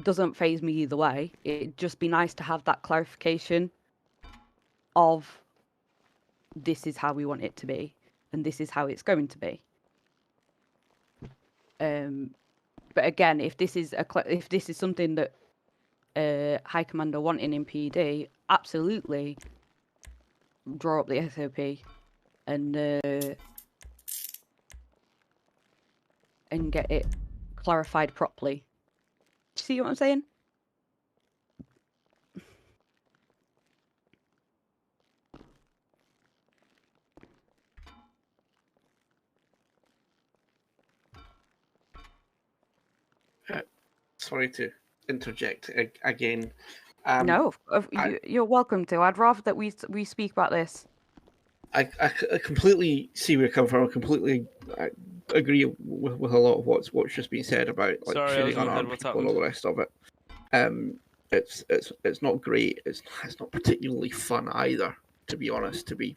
Doesn't faze me either way. It'd just be nice to have that clarification of this is how we want it to be, and this is how it's going to be. But again, if this is something that High Command are wanting in PD, absolutely draw up the SOP and get it clarified properly. See what I'm saying? sorry to interject again. No, I- you're welcome to. I'd rather that we speak about this. I completely see where you're coming from. I completely agree with a lot of what's just been said about like Sorry, I was shooting in my head. unarmed What's people and all the rest of it. It's not great. It's not particularly fun either, to be honest. To be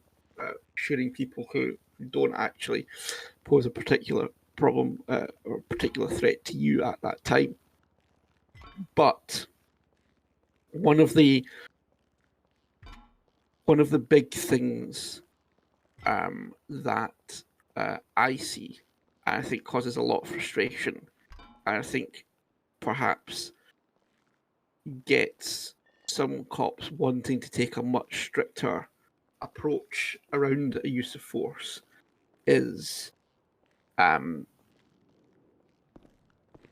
shooting people who don't actually pose a particular problem or particular threat to you at that time. But one of the big things that I see, and I think causes a lot of frustration, and I think perhaps gets some cops wanting to take a much stricter approach around a use of force, is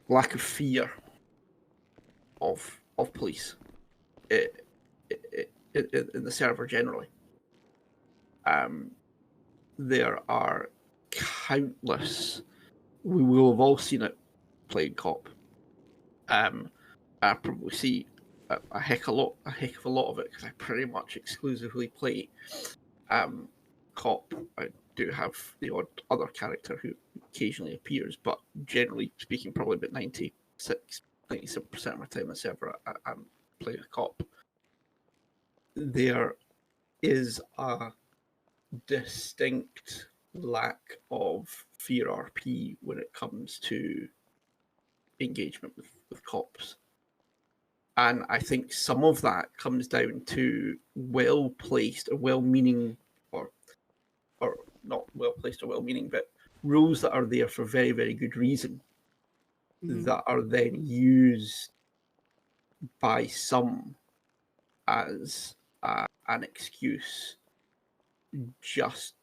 lack of fear of police in the server generally. There are countless. We will have all seen it playing cop. I probably see a heck of a lot of it because I pretty much exclusively play cop. I do have the odd other character who occasionally appears, but generally speaking, probably about 97% of my time on the server, I'm playing a cop. There is a distinct lack of fear RP when it comes to engagement with cops. And I think some of that comes down to well-placed or well-meaning, or not well-placed or well-meaning, but rules that are there for very, very good reason, that are then used by some as an excuse just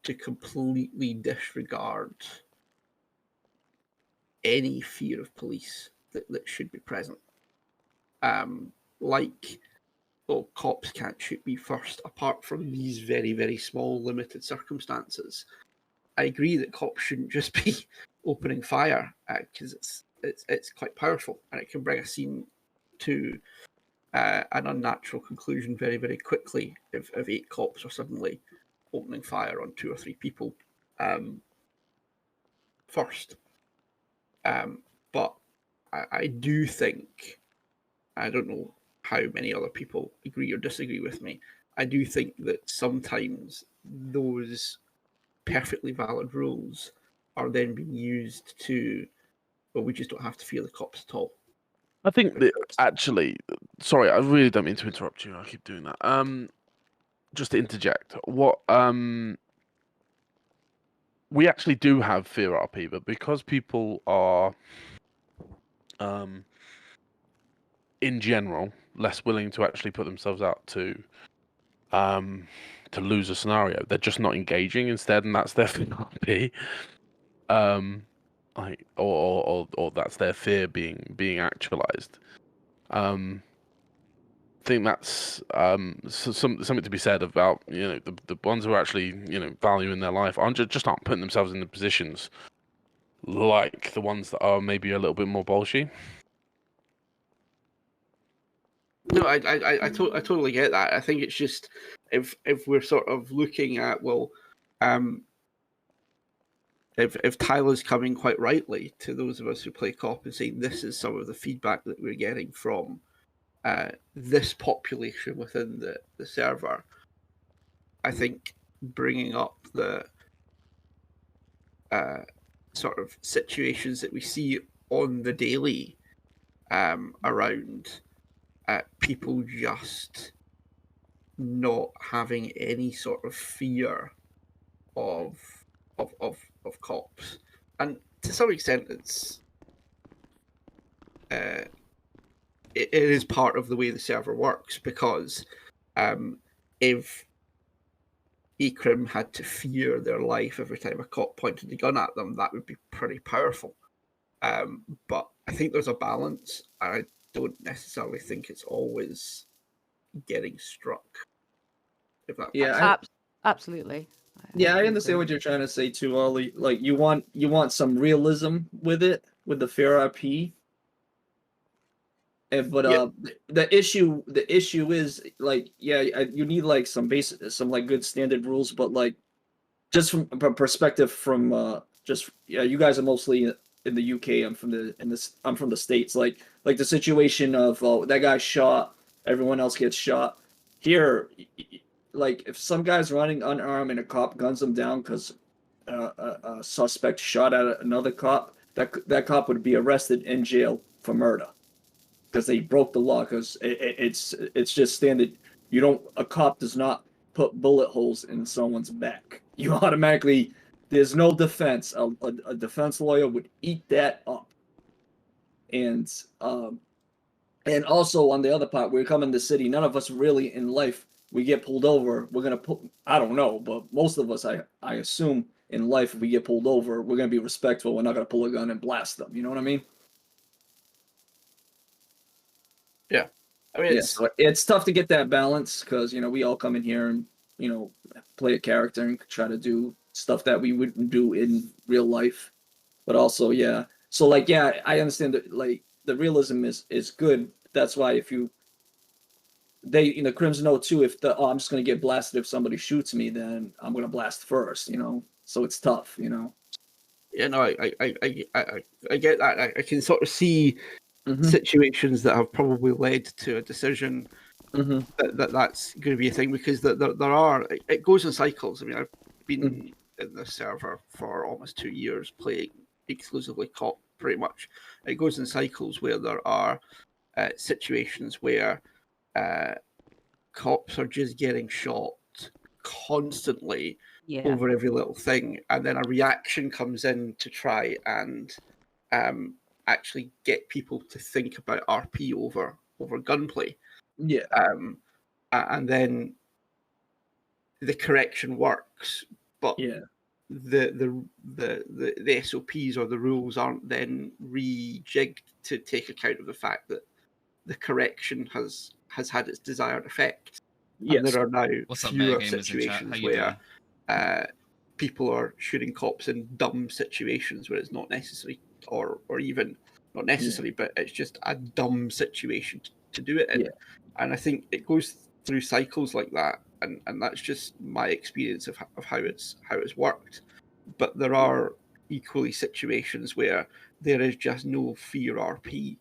to completely disregard any fear of police that should be present. Cops can't shoot me first, apart from these very, very small, limited circumstances. I agree that cops shouldn't just be opening fire, because it's quite powerful, and it can bring a scene to an unnatural conclusion very, very quickly if 8 cops are suddenly opening fire on 2 or 3 people first. But I do think, I don't know how many other people agree or disagree with me, I do think that sometimes those perfectly valid rules are then being used to, well, we just don't have to fear the cops at all. I think that actually, sorry, I really don't mean to interrupt you. I keep doing that. Just to interject, what we actually do have fear RP, but because people are, in general, less willing to actually put themselves out to lose a scenario, they're just not engaging instead, and that's their fear RP. Or that's their fear being actualized. I think that's something to be said about, the ones who are actually, valuing their life aren't putting themselves in the positions like the ones that are maybe a little bit more bolshy. No, I totally get that. I think it's just if we're sort of looking at, if Tyler's coming quite rightly to those of us who play cop and saying this is some of the feedback that we're getting from this population within the server, I think bringing up the sort of situations that we see on the daily around people just not having any sort of fear of cops, and to some extent it is part of the way the server works, because if Ekrim had to fear their life every time a cop pointed a gun at them, that would be pretty powerful. But I think there's a balance. I don't necessarily think it's always getting struck. If that absolutely. Yeah, I understand what you're trying to say too, Ollie. Like you want some realism with it, with the fair RP. But the issue is like, yeah, you need like some like good standard rules, but like just from a perspective from just you guys are mostly in the UK. I'm from the States. Like the situation of that guy shot, everyone else gets shot. Here, like if some guy's running unarmed and a cop guns him down because a suspect shot at another cop, that cop would be arrested in jail for murder because they broke the law. Because it's just standard. A cop does not put bullet holes in someone's back. You automatically, there's no defense. A defense lawyer would eat that up. And also on the other part, we come in the city. None of us really in life, we get pulled over. We're gonna put, I don't know, but most of us, I assume in life, if we get pulled over, we're gonna be respectful. We're not gonna pull a gun and blast them. You know what I mean? Yeah. I mean, it's tough to get that balance because we all come in here and play a character and try to do stuff that we wouldn't do in real life, but also so like I understand that like the realism is good. That's why if the Crimson know too, if I'm just gonna get blasted if somebody shoots me, then I'm gonna blast first. So it's tough. Yeah, no, I get that. I can sort of see situations that have probably led to a decision that's going to be a thing, because there are, it goes in cycles. I mean, I've been in this server for almost 2 years playing exclusively cop, pretty much. It goes in cycles where there are situations where cops are just getting shot constantly over every little thing, and then a reaction comes in to try and actually get people to think about RP over gunplay. Yeah. And then the correction works, but the SOPs or the rules aren't then rejigged to take account of the fact that the correction has had its desired effect. And there are now fewer situations where people are shooting cops in dumb situations where it's not necessary, or even not necessary, but it's just a dumb situation to do it in. And I think it goes through cycles like that, and that's just my experience of how it's worked. But there are equally situations where there is just no fear RP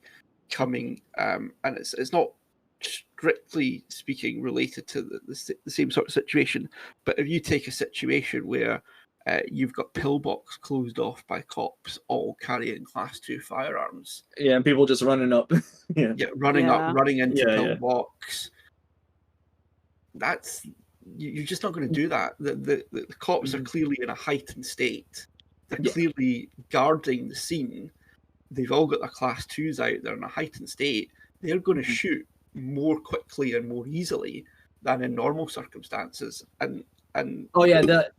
coming, and it's not strictly speaking related to the same sort of situation. But if you take a situation where you've got pillbox closed off by cops all carrying Class 2 firearms, and people just running up, running into pillbox, that's, you're just not going to do that. The cops are clearly in a heightened state. They're clearly guarding the scene. They've all got their Class 2s out. They're in a heightened state. They're going to shoot more quickly and more easily than in normal circumstances. And the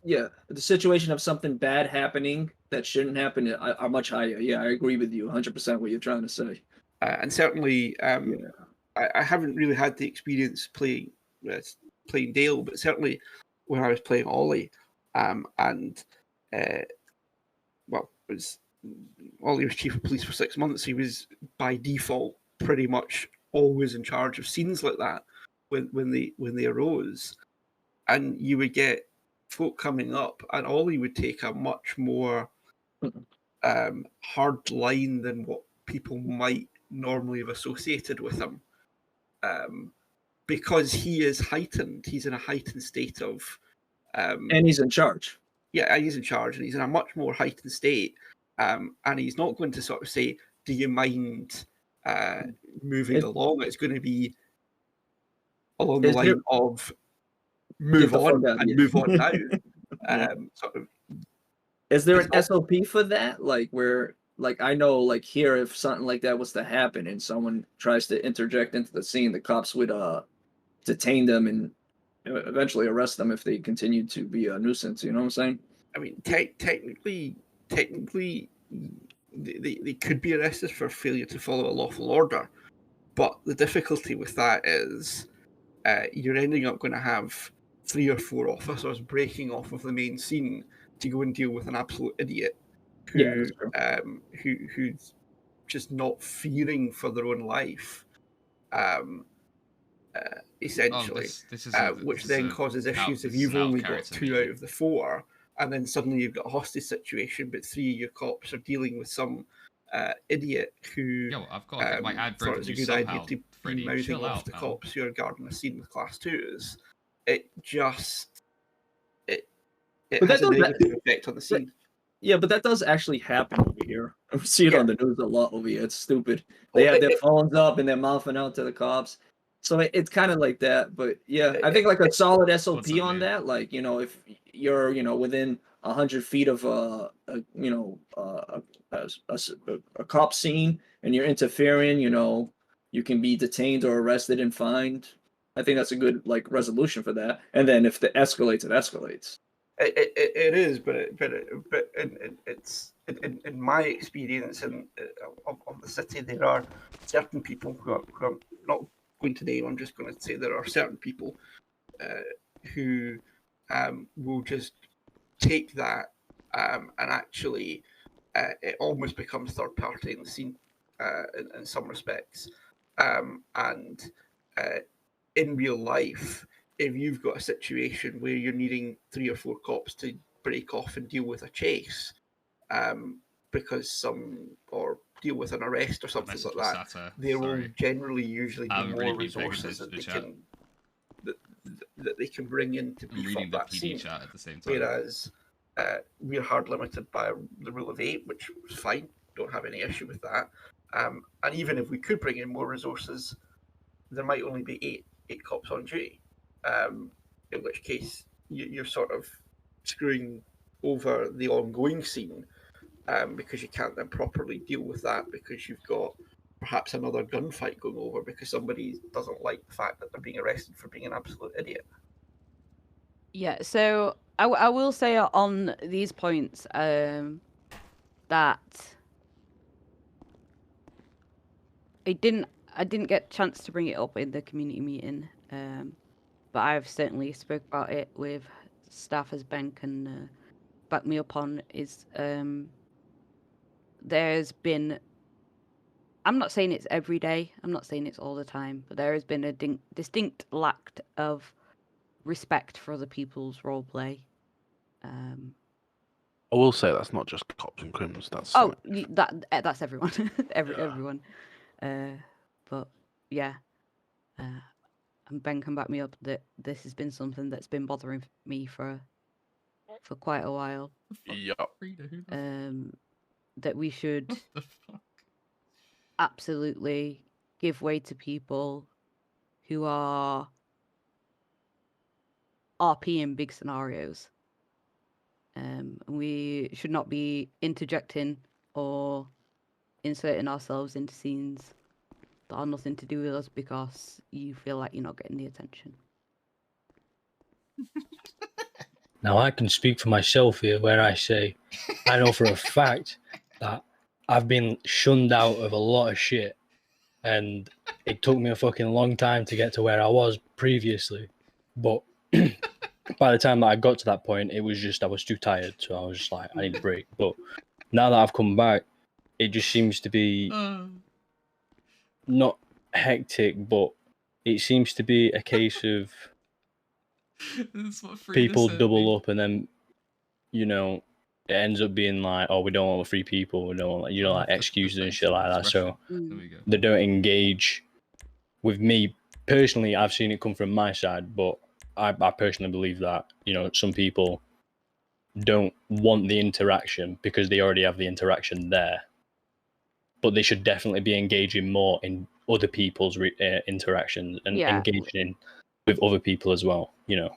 situation of something bad happening that shouldn't happen are much higher. I agree with you 100% what you're trying to say. And certainly, I haven't really had the experience playing Dale, but certainly when I was playing Ollie, Ollie was chief of police for 6 months. He was by default pretty much always in charge of scenes like that when they arose, and you would get folk coming up, and Ollie would take a much more hard line than what people might normally have associated with him, because he is heightened. He's in a heightened state of, and he's in charge. Yeah, he's in charge, and he's in a much more heightened state. And he's not going to sort of say, "Do you mind moving along?" It's going to be along the line of "Move on and move on now." Sort of. Is there an SOP for that? Like where, like I know, like here, if something like that was to happen and someone tries to interject into the scene, the cops would detain them and eventually arrest them if they continued to be a nuisance. You know what I'm saying? I mean, technically, they could be arrested for failure to follow a lawful order, but the difficulty with that is you're ending up going to have 3 or 4 officers breaking off of the main scene to go and deal with an absolute idiot who's just not fearing for their own life, essentially, this is which then causes issues if you've only got 2 out of the 4, and then suddenly you've got a hostage situation, but 3 of your cops are dealing with some idiot who I've got to get my ad thought it was a revenue good idea somehow. to be Freddie, mouthing chill off out, the man. cops who are guarding a scene with Class 2s. It just it But has that a does- negative effect on the scene. Yeah, but that does actually happen over here. We see it on the news a lot over here. It's stupid. They Well, have their phones up and they're mouthing out to the cops. So it's kind of like that. But yeah, I think like a solid SOP on that, like, you know, if you're, you know, within 100 feet of a cop scene and you're interfering, you know, you can be detained or arrested and fined. I think that's a good like resolution for that. And then if it escalates, it escalates. It is, but it's in my experience of the city, there are certain people who are not going to name. I'm just going to say there are certain people who will just take that and actually it almost becomes third party in the scene in some respects, and in real life, if you've got a situation where you're needing 3 or 4 cops to break off and deal with a chase, because or deal with an arrest or something like that, there will generally usually be more resources that they can bring in to beef up that scene. Chat at the same time. Whereas we're hard limited by the rule of 8, which is fine. Don't have any issue with that. And even if we could bring in more resources, there might only be 8 cops on duty. In which case you're sort of screwing over the ongoing scene, because you can't then properly deal with that because you've got perhaps another gunfight going over because somebody doesn't like the fact that they're being arrested for being an absolute idiot. Yeah, so I will say on these points that I didn't get a chance to bring it up in the community meeting, but I've certainly spoke about it with staff, as Ben can back me up on, is there's been, I'm not saying it's every day, I'm not saying it's all the time, but there has been a distinct lack of respect for other people's roleplay. I will say that's not just cops and criminals. That's that's everyone, everyone. But yeah, and Ben can back me up that this has been something that's been bothering me for quite a while. Yeah. That we should absolutely give way to people who are RP in big scenarios. We should not be interjecting or inserting ourselves into scenes that are nothing to do with us because you feel like you're not getting the attention. Now I can speak for myself here where I say I know for a fact that I've been shunned out of a lot of shit, and it took me a fucking long time to get to where I was previously. But by the time that I got to that point, it was just I was too tired, so I was just like, I need a break. But now that I've come back, it just seems to be not hectic, but it seems to be a case of people double up, and then, you know, it ends up being like, oh, we don't want the 3 people, we don't want, you know, like excuses and shit like that. So they don't engage with me personally. I've seen it come from my side, but I personally believe that, you know, some people don't want the interaction because they already have the interaction there, but they should definitely be engaging more in other people's interactions and engaging with other people as well, you know.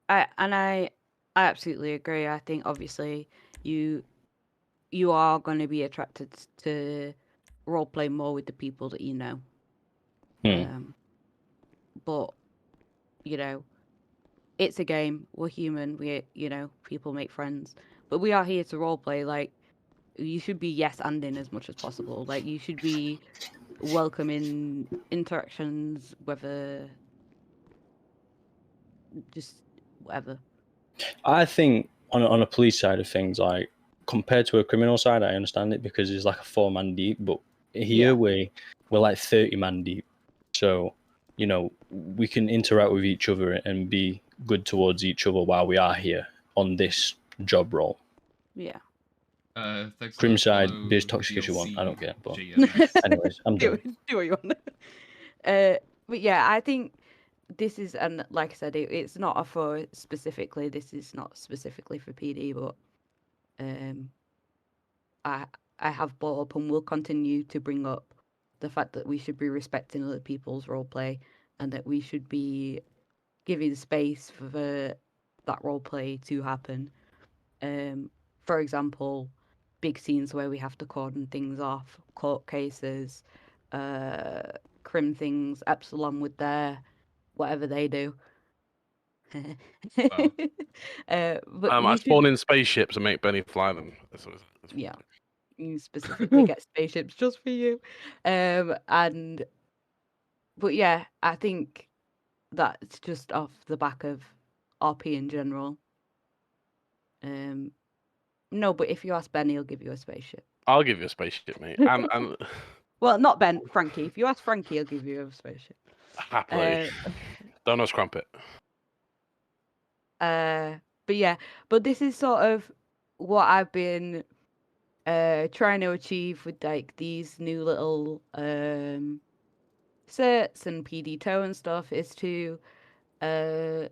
I absolutely agree. I think obviously you are going to be attracted to roleplay more with the people that you know. But you know, it's a game. We're human. You know, people make friends, but we are here to roleplay. Like, you should be yes anding as much as possible. Like, you should be welcoming interactions, whether just whatever. I think on a police side of things, like compared to a criminal side, I understand it because it's like a 4-man deep. But here we're like 30-man deep. So, you know, we can interact with each other and be good towards each other while we are here on this job role. Yeah. Thanks for Crim the side, follow, biz toxic if you want. I don't DLC care. But GMS. anyways, I'm do, done. do what you want. But yeah, I think this is, and like I said, it's not for specifically. This is not specifically for PD, but I have brought up and will continue to bring up the fact that we should be respecting other people's role play and that we should be giving space for that role play to happen. For example, big scenes where we have to cordon things off, court cases, crim things, Epsilon with their whatever they do. Wow. But I we spawn should, in spaceships and make Benny fly them. yeah, you specifically get spaceships just for you. But yeah, I think that's just off the back of RP in general. No, but if you ask Benny, he'll give you a spaceship. I'll give you a spaceship, mate. And Well, not Ben, Frankie. If you ask Frankie, he'll give you a spaceship. happily. Don't know Scrumpet. But yeah, but this is sort of what I've been trying to achieve with like these new little certs and PD toe and stuff is to sort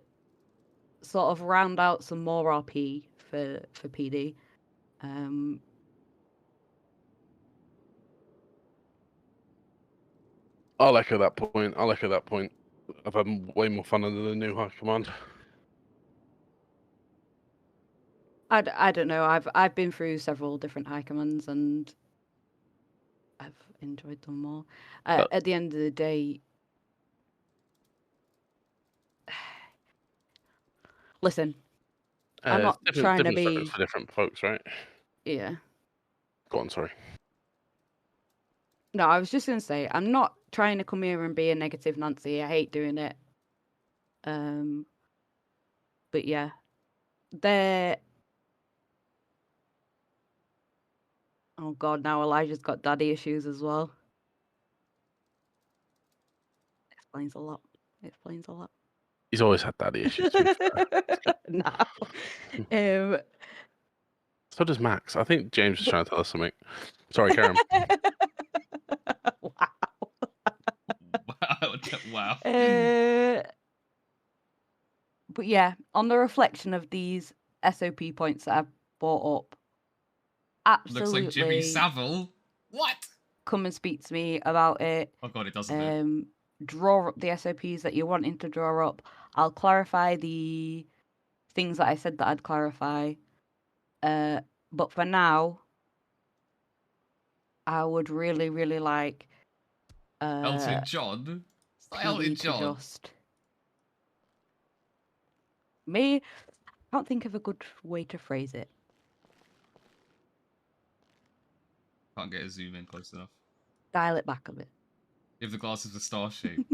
of round out some more RP for PD. I'll echo that point. I've had way more fun under the new high command. I don't know. I've been through several different high commands and I've enjoyed them all. At the end of the day, listen, I'm not trying to be for different folks, right? Yeah. Go on, sorry. No, I was just gonna say I'm not trying to come here and be a negative Nancy. I hate doing it. But yeah, they're. Oh God, now Elijah's got daddy issues as well. Explains a lot. Explains a lot. He's always had daddy issues. No. So does Max. I think James is trying to tell us something. Sorry, Karen. Wow. But yeah, on the reflection of these SOP points that I've brought up, absolutely. Looks like Jimmy Savile. What? Come and speak to me about it. Oh God, it doesn't. Draw up the SOPs that you're wanting to draw up. I'll clarify the things that I said that I'd clarify. But for now, I would really, really like Elton John. It's not Elton John. Me, I can't think of a good way to phrase it. Can't get a zoom in close enough. Dial it back a bit. If the glasses are star shaped.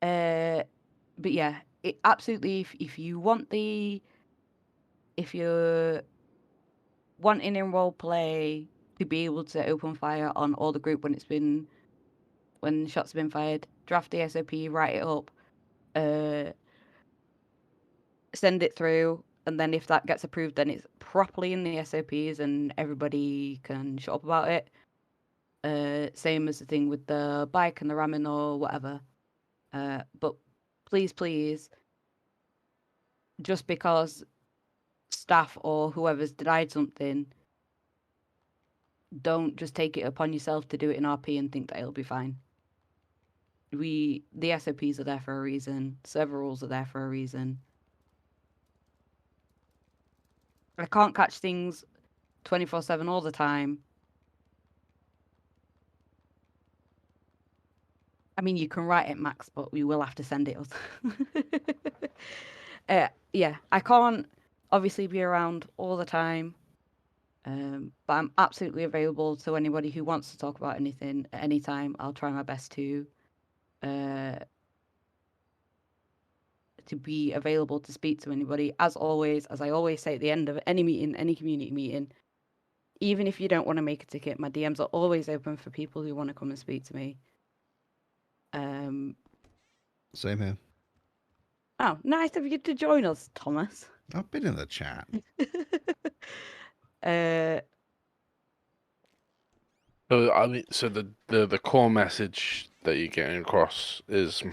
But yeah, it absolutely. If you're wanting in role play to be able to open fire on all the group when shots have been fired, draft the SOP, write it up, send it through, and then if that gets approved, then it's properly in the SOPs and everybody can shut up about it. Same as the thing with the bike and the ramming or whatever. But please, just because staff or whoever's denied something, don't just take it upon yourself to do it in RP and think that it'll be fine. The SOPs are there for a reason. Server rules are there for a reason. I can't catch things 24/7 all the time. I mean, you can write it, Max, but we will have to send it us. Yeah, I can't obviously be around all the time, but I'm absolutely available to anybody who wants to talk about anything at any time. I'll try my best to be available to speak to anybody. As always, as I always say at the end of any meeting, any community meeting, even if you don't want to make a ticket, my DMs are always open for people who want to come and speak to me. Same here. Oh, nice of you to join us, Thomas. I've been in the chat. So I mean, so the core message that you're getting across is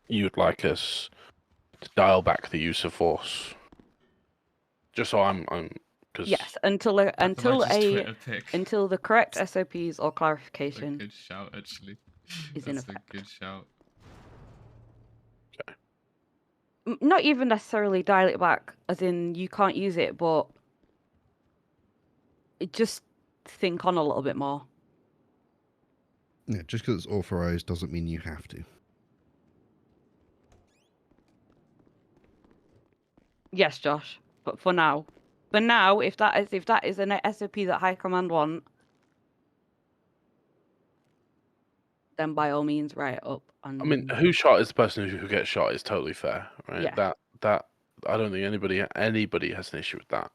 you'd like us to dial back the use of force. Just so I'm because yes, until the correct SOPs or clarification. Good shout, actually. Is in That's a effect. good shout. Not even necessarily dial it back, as in you can't use it, but just think on a little bit more. Yeah, just because it's authorized doesn't mean you have to. Yes, Josh. But for now, if that is an SOP that High Command want, then by all means write it up. And I mean, who shot is the person who gets shot is totally fair, right? Yeah. That I don't think anybody has an issue with that.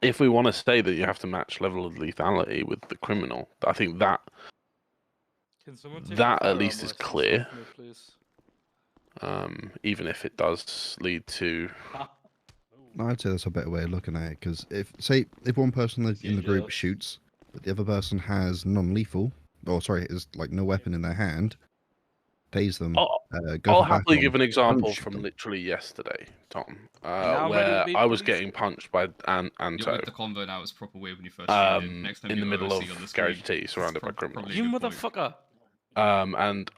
If we want to say that you have to match level of lethality with the criminal, I think that at least is clear. Even if it does lead to. I'd say that's a better way of looking at it, because if one person in the group shoots, but the other person has non-lethal, is like no weapon in their hand, tase them. I'll happily give an example from literally yesterday, Tom, where I was getting punched by Anto. You're with the convo now. It's proper weird when you first shoot him. Next time in you the middle of on the Garage T, surrounded by criminals. You motherfucker! And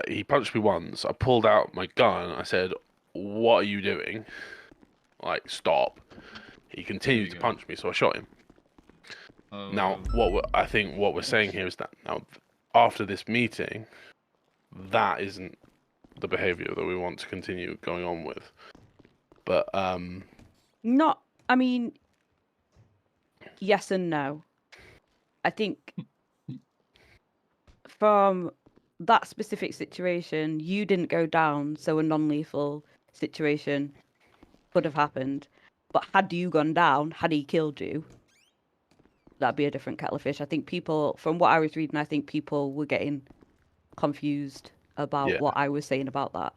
he punched me once. I pulled out my gun. I said, "What are you doing? Like, stop!" He continued to punch me, so I shot him. Now, I think what we're saying here is that now, after this meeting, that isn't the behavior that we want to continue going on with. But not. I mean, yes and no. I think from that specific situation, you didn't go down, so a non-lethal situation could have happened. But had you gone down, had he killed you, that'd be a different kettle of fish. I think people, from what I was reading, I think people were getting confused about what I was saying about that.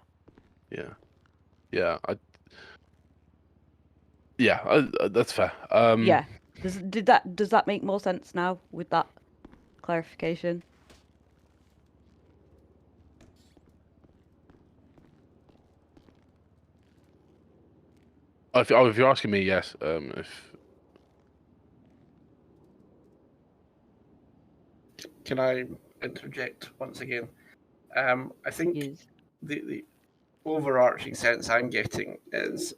That's fair. Yeah. Does that make more sense now with that clarification? If you're asking me, yes. Can I interject once again? I think the overarching sense I'm getting is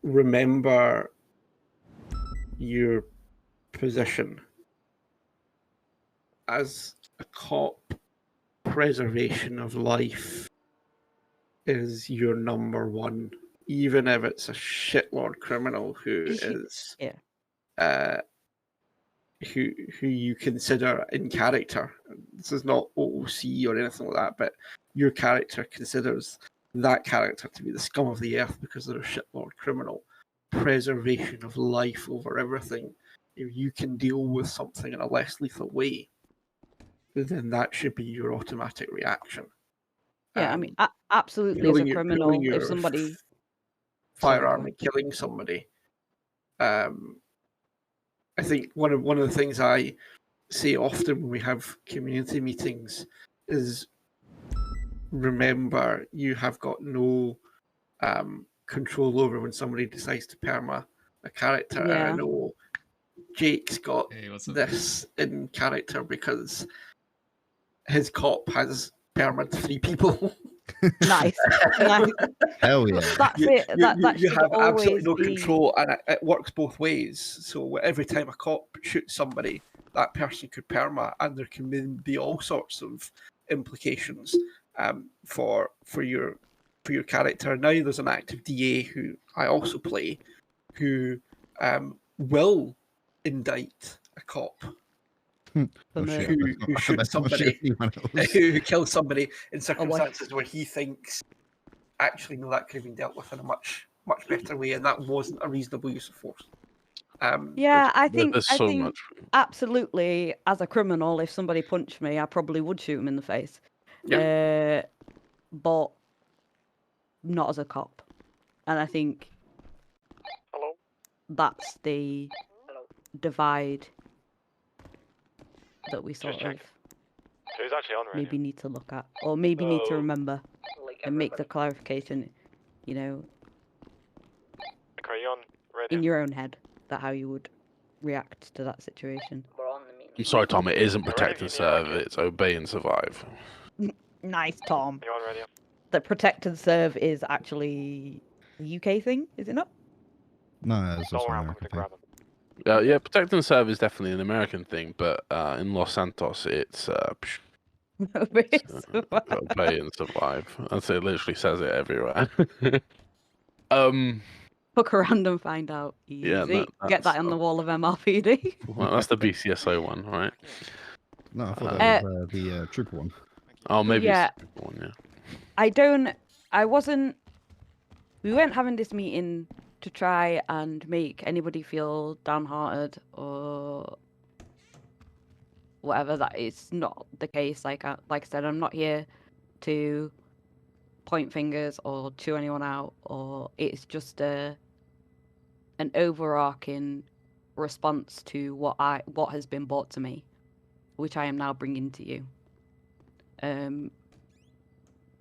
remember your position as a cop. Preservation of life is your number one, even if it's a shitlord criminal who is who you consider in character. This is not OOC or anything like that, but your character considers that character to be the scum of the earth because they're a shitlord criminal. Preservation of life over everything. If you can deal with something in a less lethal way, then that should be your automatic reaction. Yeah, I mean, absolutely. As a criminal, if somebody firearm and killing somebody, I think one of the things I say often when we have community meetings is remember you have got no control over when somebody decides to perma a character. And I know Jake's got this in character because his cop has permanent 3 people. Nice. Hell yeah. That's it. You have absolutely no control, and it works both ways. So every time a cop shoots somebody, that person could perma, and there can be all sorts of implications for your character. Now there's an active DA who I also play, who will indict a cop who shoots somebody, who kills somebody in circumstances where he thinks, actually, no, that could have been dealt with in a much better way, and that wasn't a reasonable use of force. Yeah, I think There's I so think much. absolutely. As a criminal, if somebody punched me, I probably would shoot him in the face. But not as a cop, and I think that's the divide that we sort of Who's actually on radio? maybe need to look at, or maybe need to remember and make the clarification. You know, Okay, you on radio? in your own head, that how you would react to that situation. I'm sorry, Tom. It isn't protect and serve. It's obey and survive. Nice, Tom. You on radio? The protect and serve is actually a UK thing, is it not? No, it's also an American thing. Yeah, protect and serve is definitely an American thing, but in Los Santos, it's Obey and survive. obey and survive. That's it. Literally says it everywhere. Hook around and find out. Easy. Yeah, Get that on the wall of MRPD. Well, that's the BCSO one, right? No, I thought that was the trooper one. Oh, maybe Yeah. it's the trooper one. Yeah. We weren't having this meeting to try and make anybody feel downhearted or whatever. That is not the case. Like I said, I'm not here to point fingers or chew anyone out, or it's just an overarching response to what has been brought to me, which I am now bringing to you.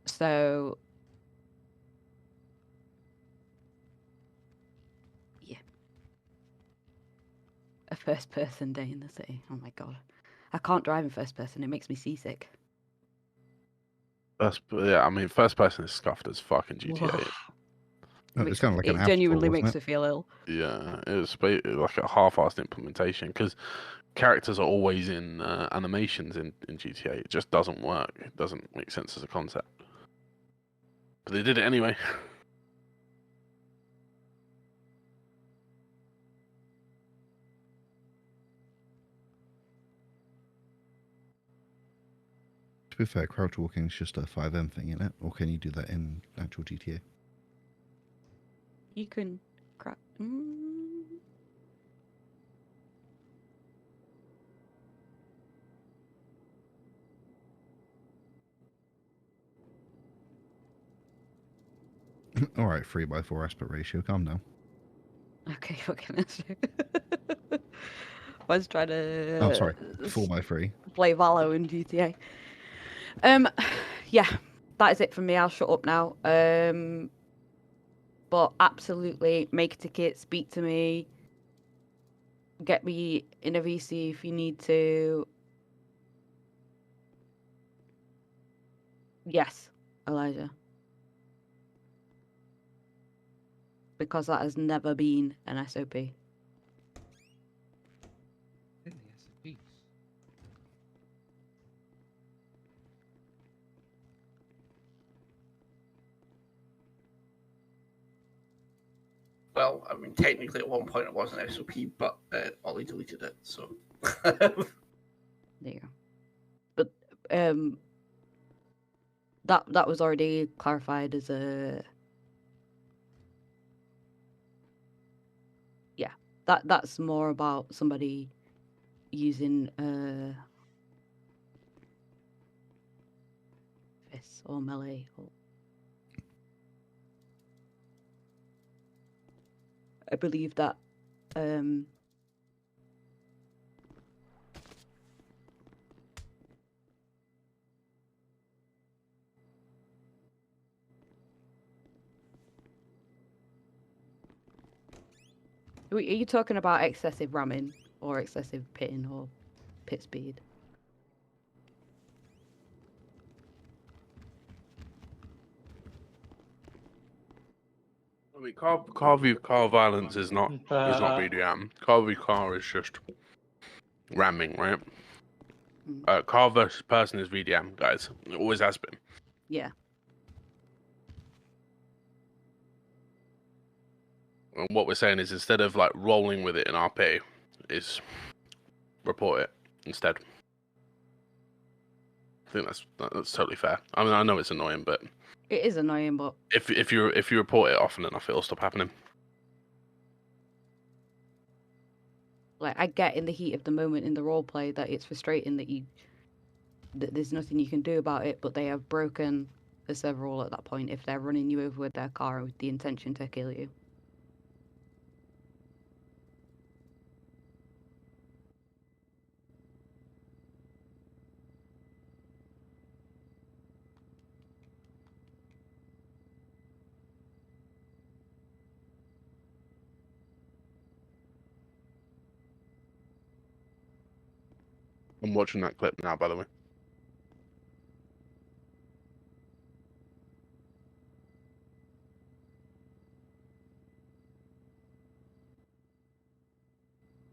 So yeah, a first person day in the city. Oh my god, I can't drive in first person. It makes me seasick. Yeah, I mean, first person is scuffed as fucking GTA. It's kind of like an It genuinely afterthought, makes wasn't me feel ill. Yeah, it was like a half-assed implementation because characters are always in animations in GTA. It just doesn't work. It doesn't make sense as a concept. But they did it anyway. To be fair, crouch walking is just a 5M thing, isn't it? Or can you do that in actual GTA? You can crack. All right, 3x4 aspect ratio. Calm down. Okay, fucking let's try to. Oh, sorry, 4x3. Play Valo in GTA. Yeah, that is it from me. I'll shut up now. But absolutely, make a ticket, speak to me, get me in a VC if you need to. Yes, Elijah. Because that has never been an SOP. Well, I mean, technically at one point it was an SOP, but Ollie deleted it, so. There you go. But that was already clarified as a. Yeah, that's more about somebody using fists or melee or. I believe that are you talking about excessive ramming or excessive pitting or pit speed? I mean, car violence is not BDM. Car v car is just ramming, right? Car versus person is VDM, guys. It always has been. Yeah. And what we're saying is instead of like rolling with it in RP, is report it instead. I think that's totally fair. I mean, I know it's annoying, but it is annoying, but if you report it often enough, it'll stop happening. Like, I get in the heat of the moment in the role play that it's frustrating that there's nothing you can do about it, but they have broken the server rule at that point if they're running you over with their car with the intention to kill you. I'm watching that clip now, by the way.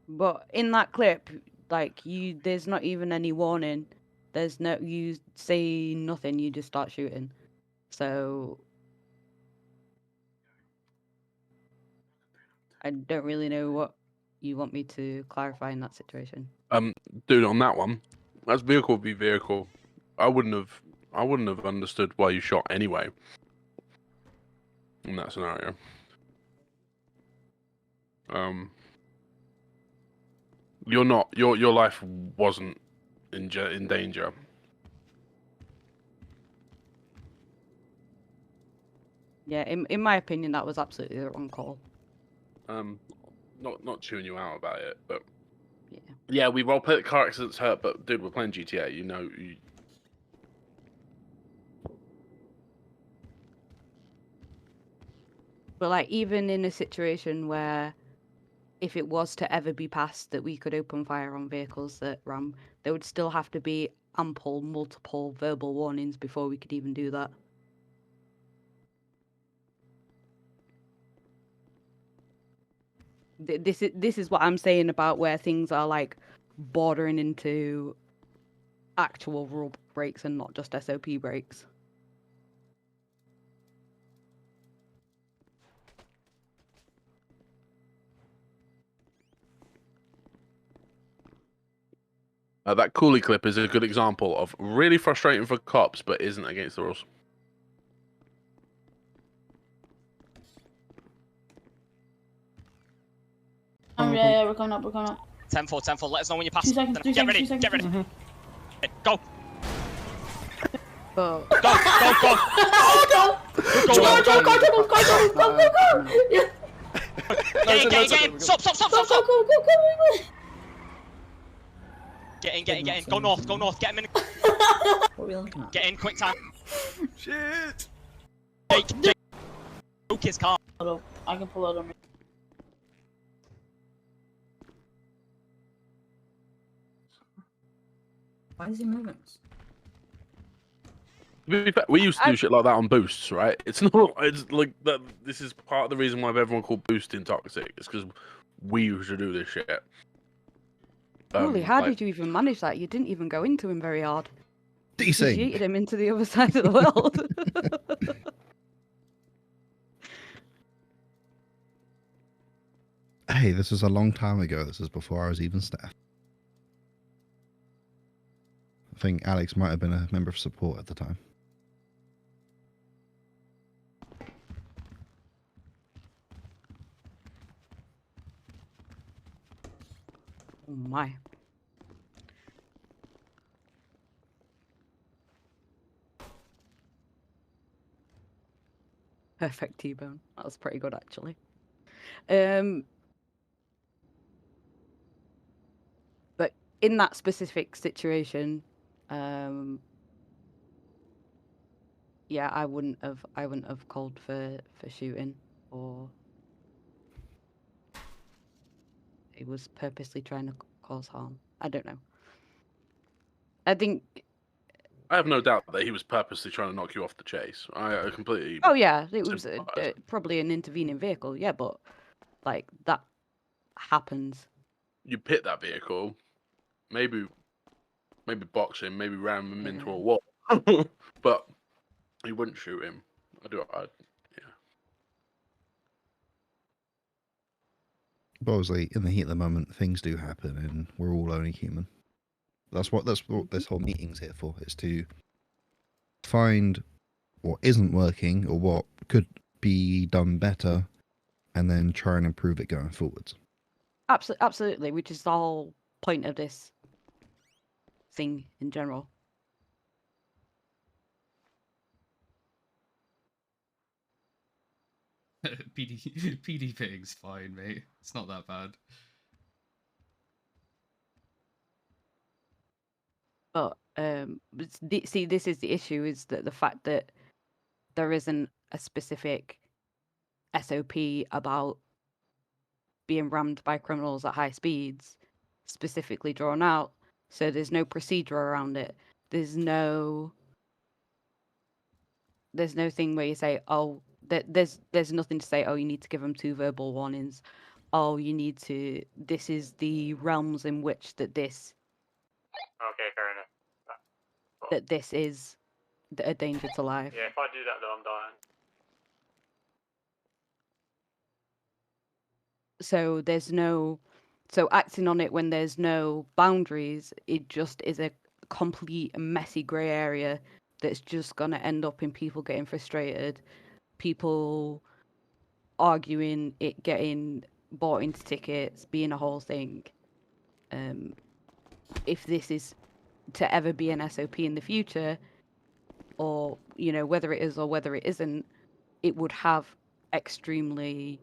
But in that clip, like, there's not even any warning. There's no, you say nothing, you just start shooting. So I don't really know what you want me to clarify in that situation. Dude, on that one, that's vehicle v vehicle. I wouldn't have understood why you shot anyway. In that scenario. Your life wasn't in danger. Yeah, in my opinion, that was absolutely the wrong call. Not chewing you out about it, but yeah, we roleplay that car accidents hurt, but dude, we're playing GTA. You know, But like, even in a situation where if it was to ever be passed that we could open fire on vehicles that ram, there would still have to be multiple verbal warnings before we could even do that. This is what I'm saying about where things are like bordering into actual rule breaks and not just SOP breaks. that Cooley clip is a good example of really frustrating for cops, but isn't against the rules. Yeah, we're coming up, 10-4, let us know when you pass. 2 seconds, 2 Get seconds, ready, 2 seconds. get ready. Go. Go. Go. Get in. Stop. Get in. Go north, get him in. What are we looking at? Get in, quick time. Shit! Jake, his car. Hold up, I can pull out on me. Why is he moving? To be fair, we used to do shit like that on boosts, right? It's not. It's like that. This is part of the reason why everyone called boosting toxic. It's because we used to do this shit. Holy, how did you even manage that? You didn't even go into him very hard. Decent. You yeeted him into the other side of the world. Hey, this was a long time ago. This is before I was even staff. I think Alex might have been a member of support at the time. Oh my. Perfect T-bone. That was pretty good, actually. But in that specific situation, yeah, I wouldn't have called for shooting, or he was purposely trying to cause harm. I don't know. I think. I have no doubt that he was purposely trying to knock you off the chase. I completely. Oh yeah, it was probably an intervening vehicle. Yeah, but like that happens. You pit that vehicle, maybe box him, maybe ram him into a wall, but you wouldn't shoot him. But obviously, in the heat of the moment, things do happen, and we're all only human. That's what this whole meeting's here for, is to find what isn't working or what could be done better, and then try and improve it going forwards. Absolutely, which is the whole point of this thing in general. PD pitting's fine, mate. It's not that bad. But see, this is the issue: is that the fact that there isn't a specific SOP about being rammed by criminals at high speeds, specifically drawn out. So there's no procedure around it. There's no thing where you say, oh, there's nothing to say, oh, you need to give them 2 verbal warnings. Oh, you need to. This is the realms in which that this. Okay, fair enough. That this is a danger to life. Yeah, if I do that, though, I'm dying. So there's no. So acting on it when there's no boundaries, it just is a complete messy grey area that's just gonna end up in people getting frustrated, people arguing, it getting bought into tickets, being a whole thing. If this is to ever be an SOP in the future, or whether it is or whether it isn't, it would have extremely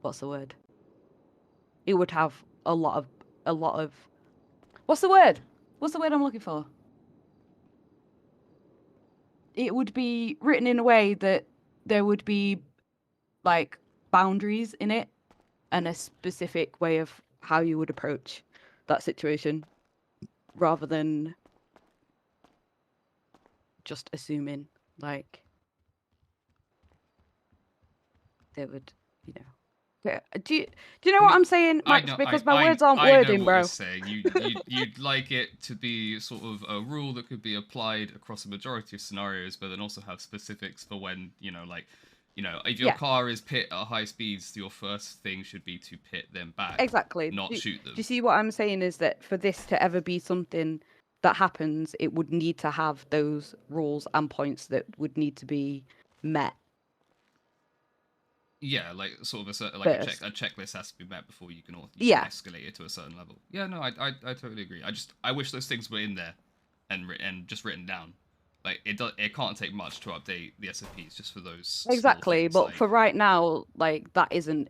what's the word? It would have a lot of what's the word? What's the word I'm looking for? It would be written in a way that there would be like boundaries in it and a specific way of how you would approach that situation rather than just assuming like they would, do you know what I'm saying, Max? Because my words aren't wording, bro. You're saying. You'd like it to be sort of a rule that could be applied across a majority of scenarios, but then also have specifics for when, if your car is pit at high speeds, your first thing should be to pit them back. Exactly. Not shoot them. Do you see what I'm saying? Is that for this to ever be something that happens, it would need to have those rules and points that would need to be met. Yeah, like sort of a checklist has to be met before you can escalate it to a certain level. Yeah, no, I totally agree. I wish those things were in there and just written down. Like it can't take much to update the SOPs just for those. Exactly, things, but for right now, like that isn't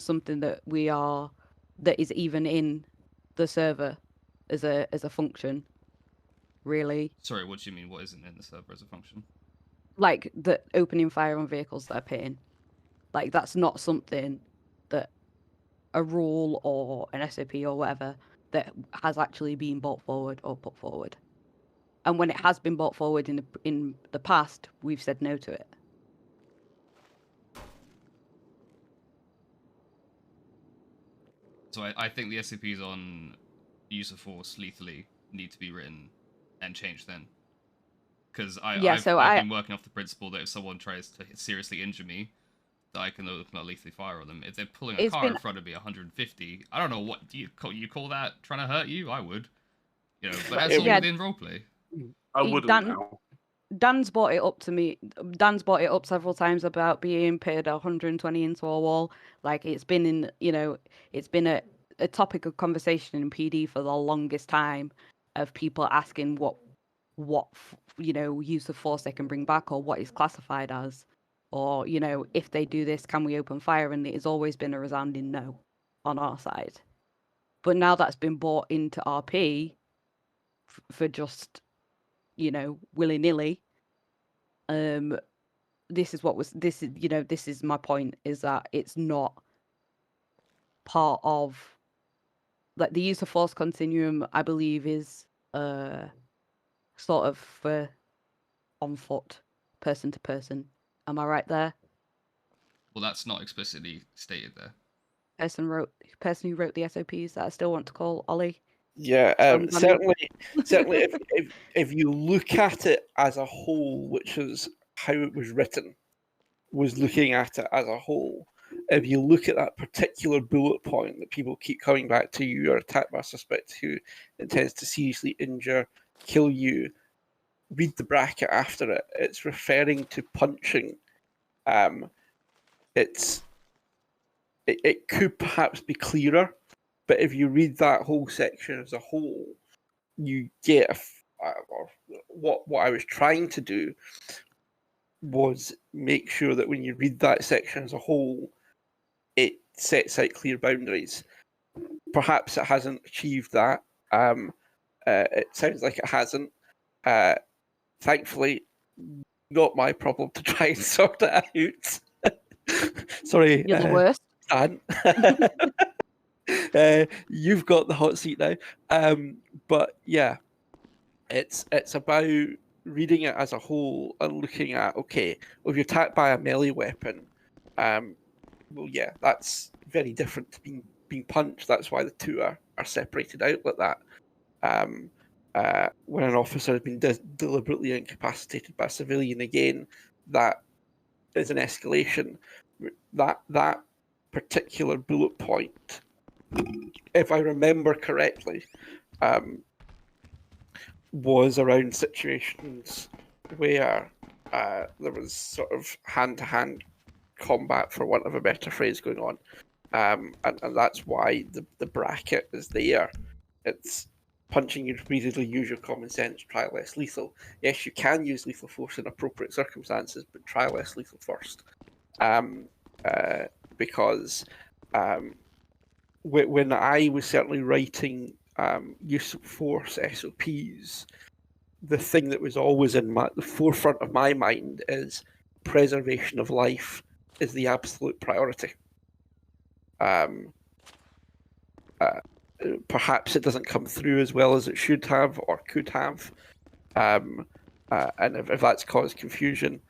something that is even in the server as a function, really. Sorry, what do you mean? What isn't in the server as a function? Like the opening fire on vehicles that are pitting. Like that's not something that a rule or an SOP or whatever that has actually been brought forward or put forward. And when it has been brought forward in the past, we've said no to it. So I think the SOPs on use of force lethally need to be written and changed then. Because I've been working off the principle that if someone tries to seriously injure me, that I can not lethally fire on them. If they're pulling a car in front of me 150, I don't know what do you call that trying to hurt you? I would, but that's all within roleplay. I wouldn't now. Dan's brought it up to me. Dan's brought it up several times about being pitted 120 into a wall. Like it's been it's been a topic of conversation in PD for the longest time, of people asking what use of force they can bring back or what is classified as. Or, if they do this, can we open fire? And it has always been a resounding no on our side. But now that's been brought into RP for just, willy-nilly. This is my point, is that it's not part of, like, the use of force continuum, I believe, is sort of for on foot, person to person. Am I right there? Well, that's not explicitly stated there. Person who wrote the SOPs that I still want to call Ollie. Yeah, certainly. If you look at it as a whole, which is how it was written, was looking at it as a whole. If you look at that particular bullet point that people keep coming back to, you are attacked by a suspect who intends to seriously injure, kill you. Read the bracket after it. It's referring to punching. It's it could perhaps be clearer, but if you read that whole section as a whole, you get or what I was trying to do was make sure that when you read that section as a whole, it sets out clear boundaries. Perhaps it hasn't achieved that. It sounds like it hasn't. Thankfully, not my problem to try and sort it out. Sorry, You're the worst. Dan. You've got the hot seat now. But yeah, it's about reading it as a whole and looking at, okay, well, if you're attacked by a melee weapon, well, yeah, that's very different to being punched. That's why the two are separated out like that. When an officer has been deliberately incapacitated by a civilian, again, that is an escalation. That particular bullet point, if I remember correctly, was around situations where there was sort of hand-to-hand combat, for want of a better phrase, going on. And that's why the bracket is there. It's punching you repeatedly, use your common sense, try less lethal. Yes, you can use lethal force in appropriate circumstances, but try less lethal first. Because when I was certainly writing use of force SOPs, the thing that was always in the forefront of my mind is preservation of life is the absolute priority. Perhaps it doesn't come through as well as it should have or could have, and if that's caused confusion,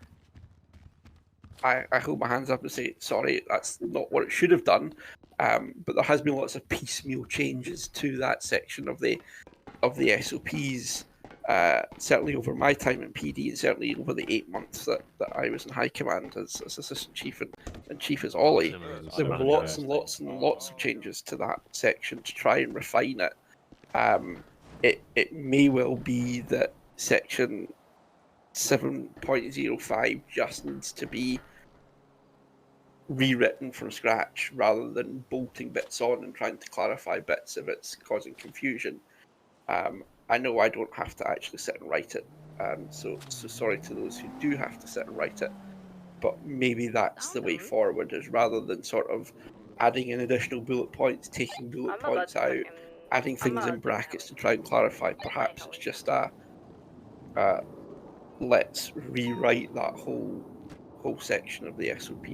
I hold my hands up and say, sorry, that's not what it should have done. But there has been lots of piecemeal changes to that section of the SOPs, certainly over my time in PD, and certainly over the 8 months that I was in high command as assistant chief and chief as Ollie. There were lots and lots and lots of changes to that section to try and refine it. It may well be that section 7.05 just needs to be rewritten from scratch rather than bolting bits on and trying to clarify bits if it's causing confusion. I know I don't have to actually sit and write it, so sorry to those who do have to sit and write it, but maybe that's the way forward, is rather than sort of adding in additional bullet points, taking bullet points out, adding things in brackets to try and clarify. Perhaps it's just let's rewrite that whole section of the SOP.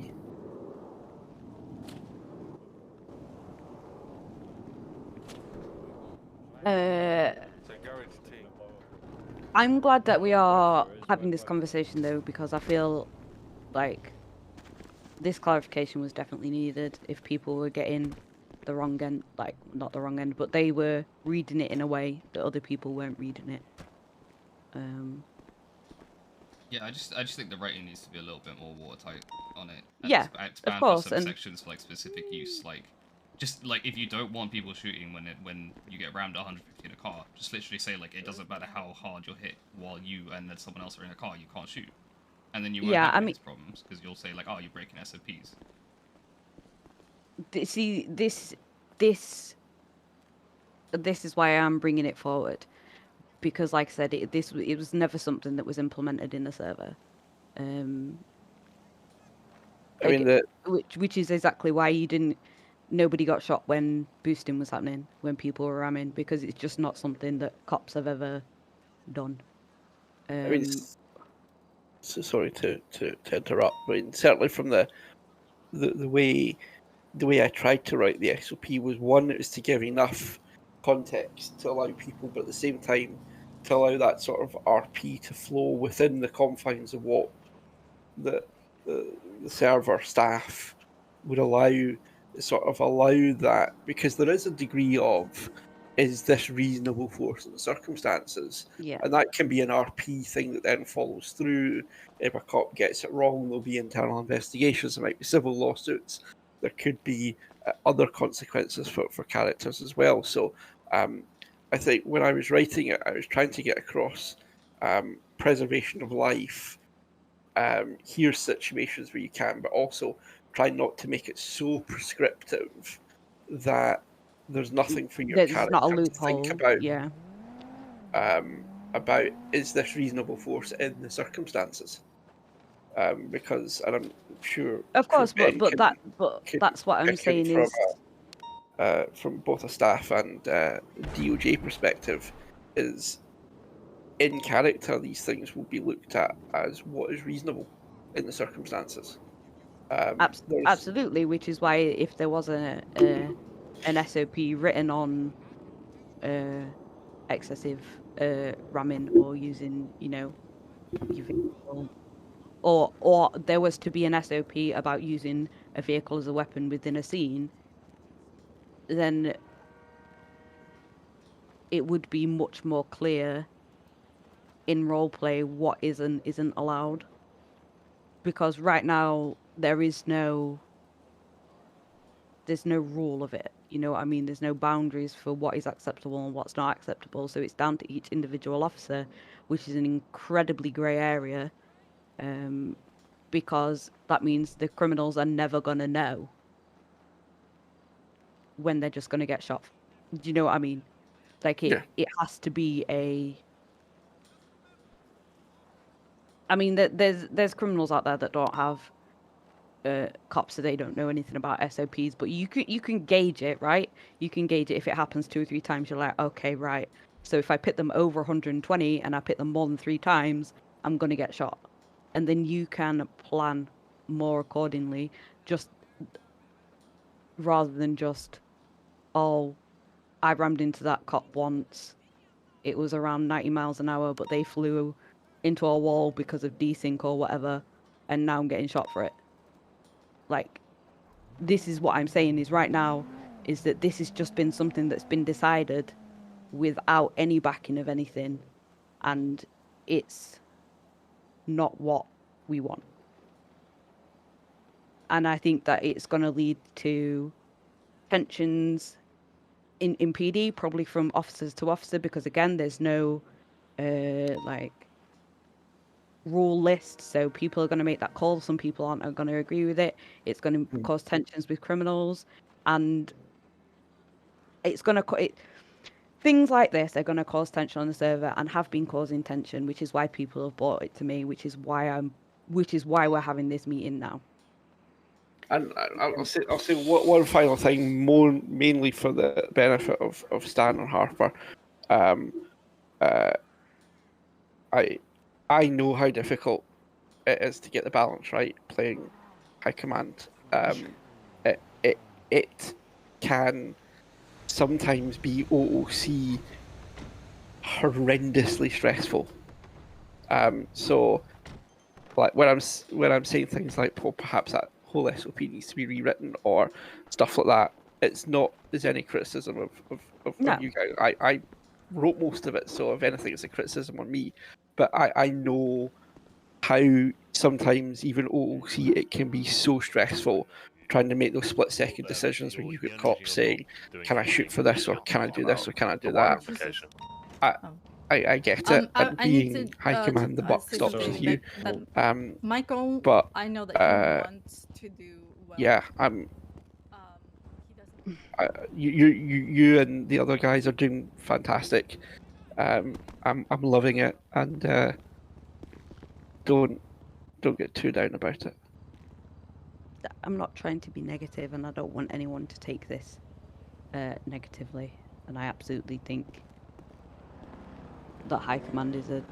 I'm glad that we are having this conversation though, because I feel like this clarification was definitely needed if people were getting the wrong end, like not the wrong end, but they were reading it in a way that other people weren't reading it. Yeah, I just think the rating needs to be a little bit more watertight on it. And Yeah, expand of course, for and subsections for like specific use, like just like if you don't want people shooting when you get rammed 150 in a car, just literally say like it doesn't matter how hard you're hit while you and then someone else are in a car, you can't shoot, and then you won't have these problems because you'll say like, oh, you're breaking SOPs. See, this is why I'm bringing it forward, because like I said, it was never something that was implemented in the server. I mean, which is exactly why nobody got shot when boosting was happening, when people were ramming, because it's just not something that cops have ever done. I mean, so sorry to interrupt, but certainly from the way I tried to write the SOP was, one, it was to give enough context to allow people, but at the same time to allow that sort of RP to flow within the confines of what the server staff would allow that, because there is a degree of, is this reasonable force in the circumstances? Yeah. And that can be an RP thing that then follows through. If a cop gets it wrong, there'll be internal investigations, there might be civil lawsuits, there could be other consequences for characters as well. So I think when I was writing it, I was trying to get across preservation of life. Here's situations where you can, but also try not to make it so prescriptive that there's nothing for your There's not a character to think loophole. about. Yeah. About is this reasonable force in the circumstances? Because, and I'm sure, Of course, Ben but can that's what I'm kick in saying from both a staff and DOJ perspective, is in character these things will be looked at as what is reasonable in the circumstances. Absolutely, which is why if there was an SOP written on excessive ramming or using, your vehicle, or there was to be an SOP about using a vehicle as a weapon within a scene, then it would be much more clear in roleplay what is and isn't allowed. Because right now there's no rule of it. You know what I mean? There's no boundaries for what is acceptable and what's not acceptable. So it's down to each individual officer, which is an incredibly grey area. Because that means the criminals are never going to know when they're just going to get shot. Do you know what I mean? Like it has to be a... I mean, there's criminals out there that don't have cops, so they don't know anything about SOPs, but you can gauge it, right? You can gauge it. If it happens 2 or 3 times, you're like, okay, right. So if I pit them over 120 and I pit them more than 3 times, I'm going to get shot. And then you can plan more accordingly, just rather than just, oh, I rammed into that cop once. It was around 90 miles an hour, but they flew into a wall because of desync or whatever, and now I'm getting shot for it. Like, this is what I'm saying is right now, is that this has just been something that's been decided without any backing of anything, and it's not what we want. And I think that it's going to lead to tensions in PD, probably from officers to officer, because again, there's no rule list, so people are going to make that call. Some people aren't going to agree with it. It's going to cause tensions with criminals, and it's going to things like this are going to cause tension on the server and have been causing tension, which is why people have brought it to me, which is why we're having this meeting now. And I'll say one final thing, mainly for the benefit of Stan and Harper. I know how difficult it is to get the balance right playing high command. It can sometimes be OOC horrendously stressful. So, like when I'm saying things like, well, perhaps that whole SOP needs to be rewritten or stuff like that, it's not there's any criticism of you guys. I wrote most of it, so if anything, it's a criticism on me. But I know how sometimes even OOC it can be so stressful trying to make those split-second decisions when you get cops saying, "Can I shoot for this?" or "Can I do this?" or "Can I do that?" I get it. And being high command, the buck stops with you. Michael, but I know that he wants to do well. Yeah, you and the other guys are doing fantastic. I'm loving it, and don't get too down about it. I'm not trying to be negative, and I don't want anyone to take this negatively. And I absolutely think that high command is a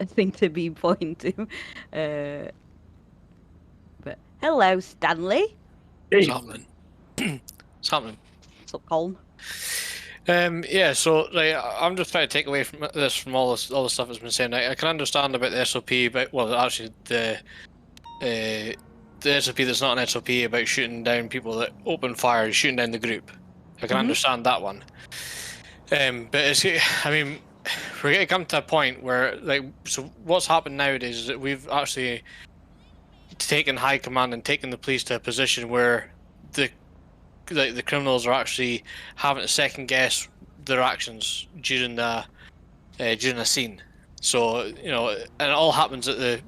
thing to be pointing to. But hello, Stanley. What's happening? What's happening? What's up, Colin? Yeah, so I'm just trying to take away from this from all the stuff that's been said. I can understand about the SOP, but actually the SOP that's not an SOP about shooting down people that open fire, shooting down the group. I can understand that one. But we're going to come to a point where so what's happened nowadays is that we've actually taken high command and taken the police to a position where the criminals are actually having to second guess their actions during a scene. So and it all happens at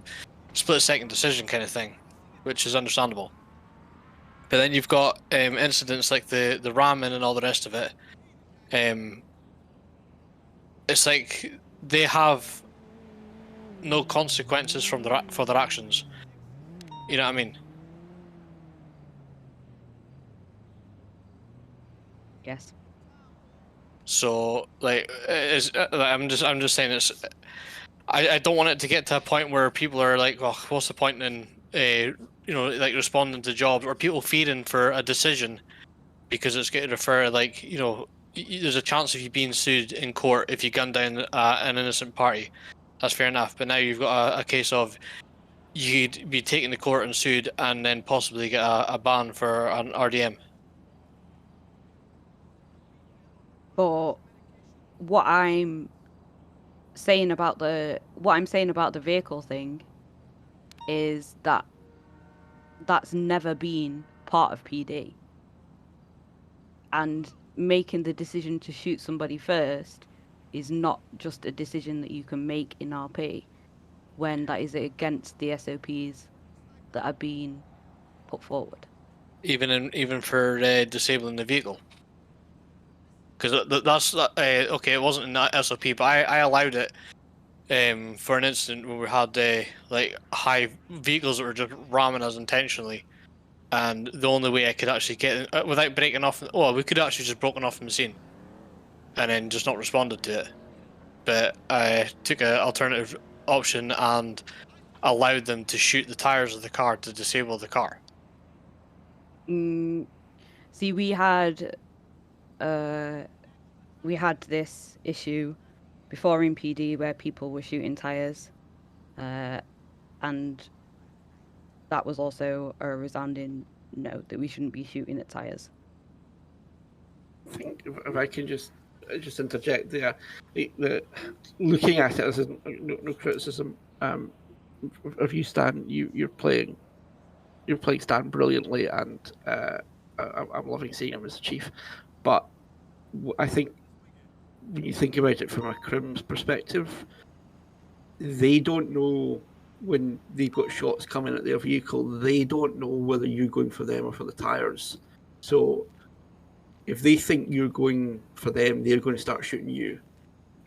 split-second decision kind of thing, which is understandable. But then you've got incidents like the ramming and all the rest of it. It's like they have no consequences for their actions. You know what I mean? Yes. So like, I'm just saying it's. I don't want it to get to a point where people are like, oh, what's the point in like responding to jobs, or people feeding for a decision because it's going to refer like, there's a chance of you being sued in court if you gun down an innocent party. That's fair enough. But now you've got a case of you'd be taken to court and sued, and then possibly get a ban for an RDM. But what I'm saying about the vehicle thing is that that's never been part of PD, and making the decision to shoot somebody first is not just a decision that you can make in RP when that is against the SOPs that are being put forward. Even for disabling the vehicle. Because that's okay. It wasn't in that SOP, but I allowed it for an incident when we had like high vehicles that were just ramming us intentionally, and the only way I could actually get without breaking off. Oh, we could actually just broken off from the scene, and then just not responded to it. But I took an alternative option and allowed them to shoot the tires of the car to disable the car. See, we had this issue before in PD where people were shooting tires, and that was also a resounding no, that we shouldn't be shooting at tires. I think if I can just interject there, the looking at it as no criticism of you, Stan. You're playing Stan brilliantly, and I'm loving seeing him as a chief. But I think when you think about it from a Crim's perspective, they don't know when they've got shots coming at their vehicle. They don't know whether you're going for them or for the tires. So if they think you're going for them, they're going to start shooting you,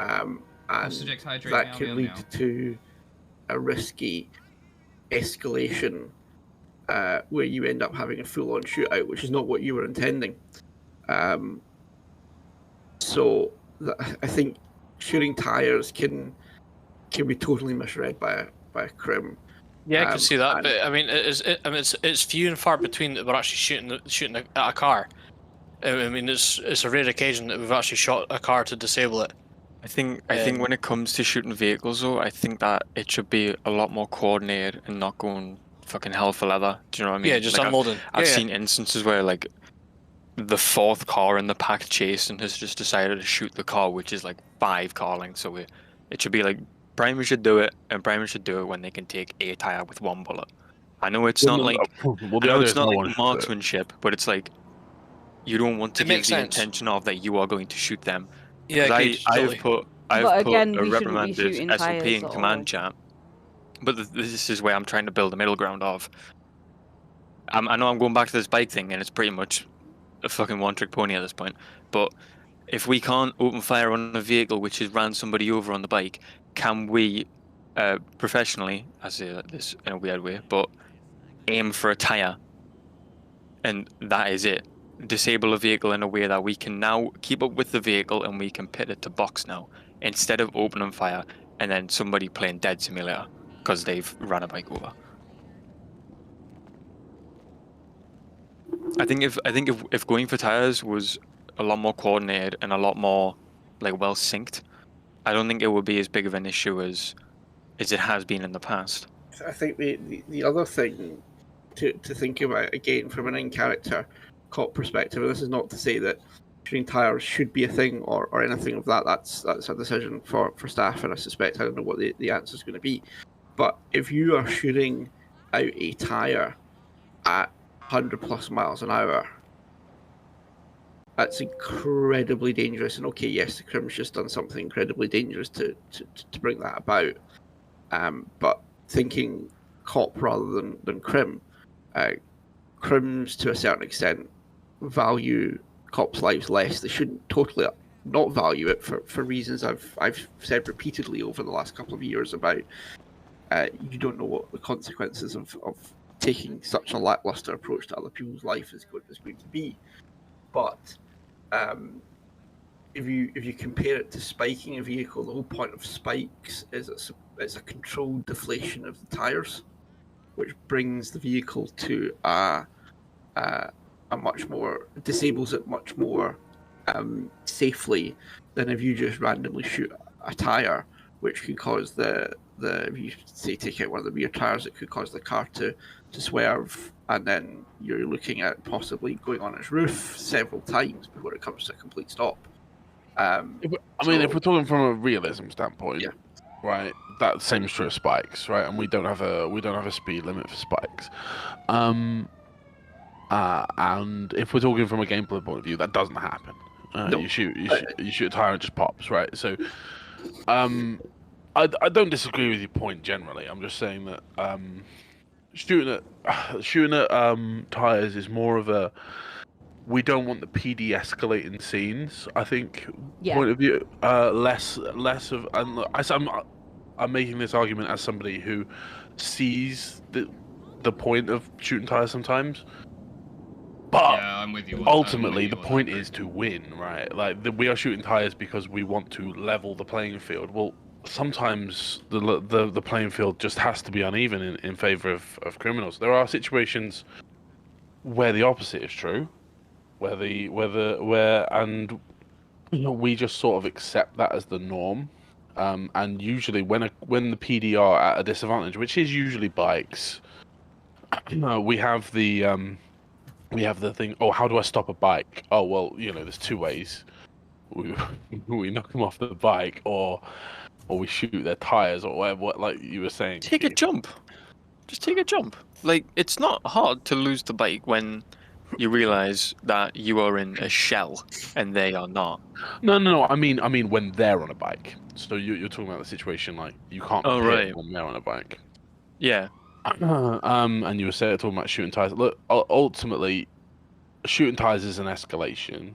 and that can lead to a risky escalation where you end up having a full-on shootout, which is not what you were intending. So I think shooting tires can be totally misread by a Crim. Yeah, I can see that, but I mean, it's few and far between that we're actually shooting at a car. I mean, it's a rare occasion that we've actually shot a car to disable it. I think when it comes to shooting vehicles, though, I think that it should be a lot more coordinated and not going fucking hell for leather. Do you know what I mean? Yeah, just unloading. I've seen instances where like the fourth car in the pack chasing has just decided to shoot the car, which is like 5 car lengths away. It should be like primary should do it, and primary should do it when they can take a tire with 1 bullet. I know it's not like marksmanship, but it's like you don't want to give the intention of that you are going to shoot them. Yeah, I've put again, a we shouldn't be reprimanded shooting SOP tires in at command all. chat, but this is where I'm trying to build a middle ground of. I know I'm going back to this bike thing, and it's pretty much a fucking one-trick pony at this point. But if we can't open fire on a vehicle which has ran somebody over on the bike, can we, professionally, I say this in a weird way, but aim for a tire, and that is it. Disable a vehicle in a way that we can now keep up with the vehicle and we can pit it to box now, instead of opening fire and then somebody playing Dead Simulator because they've run a bike over. I think if going for tires was a lot more coordinated and a lot more like well synced, I don't think it would be as big of an issue as it has been in the past. I think the other thing to think about, again, from an in-character cop perspective, and this is not to say that shooting tires should be a thing or anything of that. That's a decision for staff, and I suspect I don't know what the answer is going to be. But if you are shooting out a tire at 100+ miles an hour, that's incredibly dangerous. And okay, yes, the Crim's just done something incredibly dangerous to bring that about. But thinking cop rather than crim. Crims, to a certain extent, value cops' lives less. They shouldn't totally not value it for reasons I've said repeatedly over the last couple of years about you don't know what the consequences of taking such a lackluster approach to other people's life is going to be. But if you compare it to spiking a vehicle, the whole point of spikes is it's a controlled deflation of the tires, which brings the vehicle to a much more, disables it much more safely than if you just randomly shoot a tire, which could cause if you say take out one of the rear tires, it could cause the car to swerve, and then you're looking at possibly going on its roof several times before it comes to a complete stop. If we're talking from a realism standpoint, right, that same is true of spikes, right? And we don't have a speed limit for spikes. And if we're talking from a gameplay point of view, that doesn't happen. No. You shoot a tire and it just pops, right? So, I don't disagree with your point generally. I'm just saying that shooting at tires is more of a, we don't want the PD escalating scenes. I think point of view, less of, and I'm making this argument as somebody who sees the point of shooting tires sometimes. But yeah, I'm with you. Ultimately, the point is to win, right? Like we are shooting tires because we want to level the playing field. Well, sometimes the playing field just has to be uneven in favor of criminals. There are situations where the opposite is true, where we just sort of accept that as the norm. And usually when the PD are at a disadvantage, which is usually bikes, we have the thing, oh, how do I stop a bike? Oh, well, there's two ways. We knock them off the bike, or we shoot their tires, or whatever, like you were saying. Take a jump. Just take a jump. Like, it's not hard to lose the bike when you realize that you are in a shell and they are not. No. I mean when they're on a bike. So you're talking about the situation like you can't hit when they're on a bike. Yeah. And you were talking about shooting tires. Look, ultimately, shooting tires is an escalation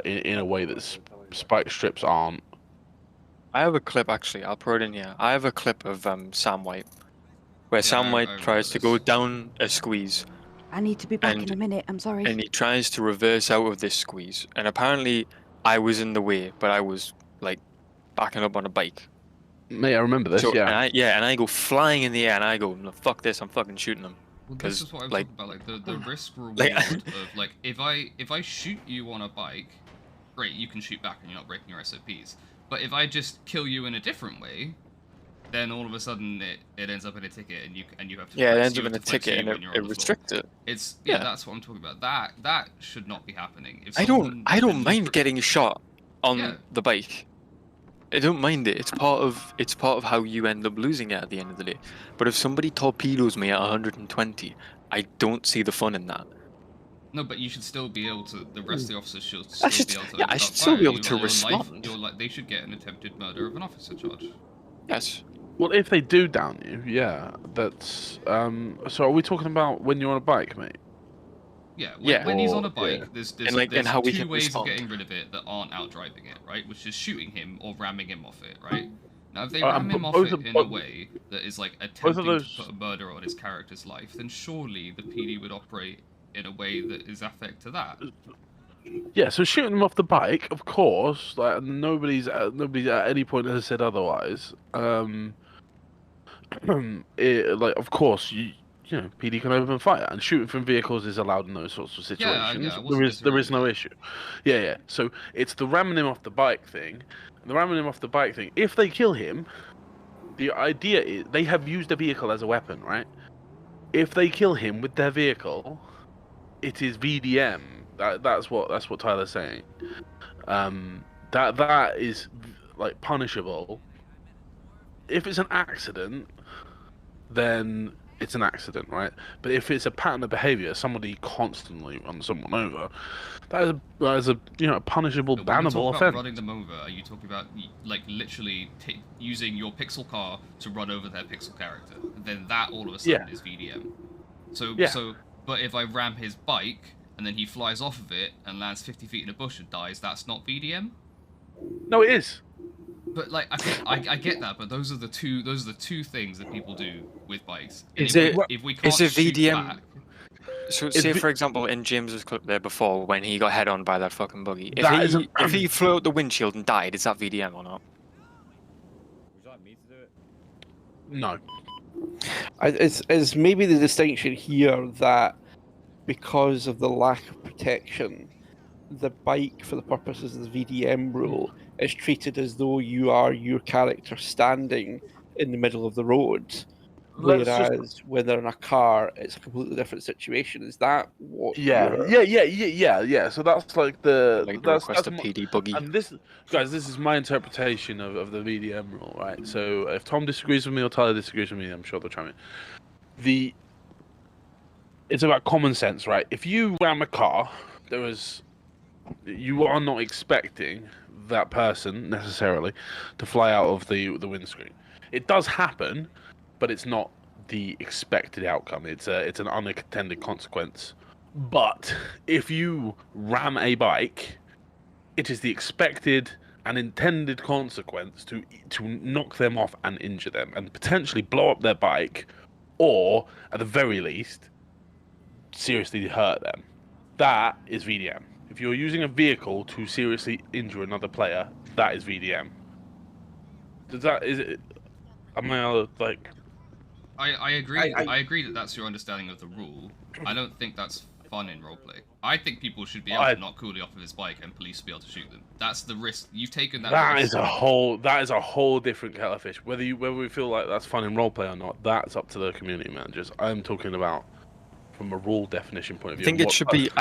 in a way that spike strips aren't. I have a clip, actually. I'll put it in here. I have a clip of Sam White, where Sam White tries to go down a squeeze. I need to be back in a minute. I'm sorry. And he tries to reverse out of this squeeze. And apparently, I was in the way, but I was, like, backing up on a bike. Mate, I remember this, yeah. And I go flying in the air, and I go, no, fuck this, I'm fucking shooting them. Well, this is what I'm talking about, like the risk reward of like if I shoot you on a bike, great, you can shoot back and you're not breaking your SOPs. But if I just kill you in a different way, then all of a sudden it ends up in a ticket and you have to it ends up in a ticket and it restricts it. It's that's what I'm talking about. That should not be happening. If I don't mind getting shot on the bike. I don't mind it. It's part of how you end up losing it at the end of the day. But if somebody torpedoes me at 120, I don't see the fun in that. No, but you should still be able to. The rest of the officers should still be able to. Yeah, I should still be able to respond. They should get an attempted murder of an officer charge. Yes. Well, if they do down you, yeah, that's. So are we talking about when you're on a bike, mate? Yeah, when he's on a bike, there's two ways of getting rid of it that aren't out driving it, right? Which is shooting him or ramming him off it, right? Now, if they ram him off it in a way that is like attempting to put a murder on his character's life, then surely the PD would operate in a way that is affect to that. Yeah, so shooting them off the bike, of course, like nobody's at any point has said otherwise. Like of course PD can open fire, and shooting from vehicles is allowed in those sorts of situations. There is no issue. Yeah. So it's the ramming him off the bike thing. If they kill him, the idea is they have used a vehicle as a weapon, right? If they kill him with their vehicle, it is VDM. That's what Tyler's saying. That is like punishable. If it's an accident, then it's an accident, right? But if it's a pattern of behaviour, somebody constantly runs someone over, that is a a punishable, But when you bannable talk about offence. running them over, are you talking about like literally using your pixel car to run over their pixel character? Then that all of a sudden is VDM. So but if I ram his bike and then he flies off of it and lands 50 feet in a bush and dies, that's not VDM? No, it is. But like I get that, but those are the two things that people do with bikes. And Is if we can't is it shoot VDM? back, So say for example in James's clip there before when he got head on by that fucking buggy. If That if he flew out the windshield and died, is that VDM or not? Would you like me to do it? No. It's maybe the distinction here that because of the lack of protection, the bike, for the purposes of the VDM rule, is treated as though you are your character standing in the middle of the road. Whereas when they're in a car, it's a completely different situation. Is that what? Yeah. So that's like the request a PD buggy. And this is my interpretation of the VDM rule, right? So if Tom disagrees with me or Tyler disagrees with me, I'm sure they'll chime in. It's about common sense, right? If you ram a car, you are not expecting that person necessarily to fly out of the windscreen. It does happen, but it's not the expected outcome. It's an unintended consequence. But if you ram a bike, it is the expected and intended consequence to knock them off and injure them and potentially blow up their bike, or at the very least, seriously hurt them. That is VDM. If you're using a vehicle to seriously injure another player, that is VDM. I agree. I agree that that's your understanding of the rule. I don't think that's fun in roleplay. I think people should be able to knock Cooley off of his bike and police be able to shoot them. That's the risk you've taken. That risk. is a whole different kettle of fish. Whether we feel like that's fun in roleplay or not, that's up to the community managers. I'm talking about from a rule definition point of view. I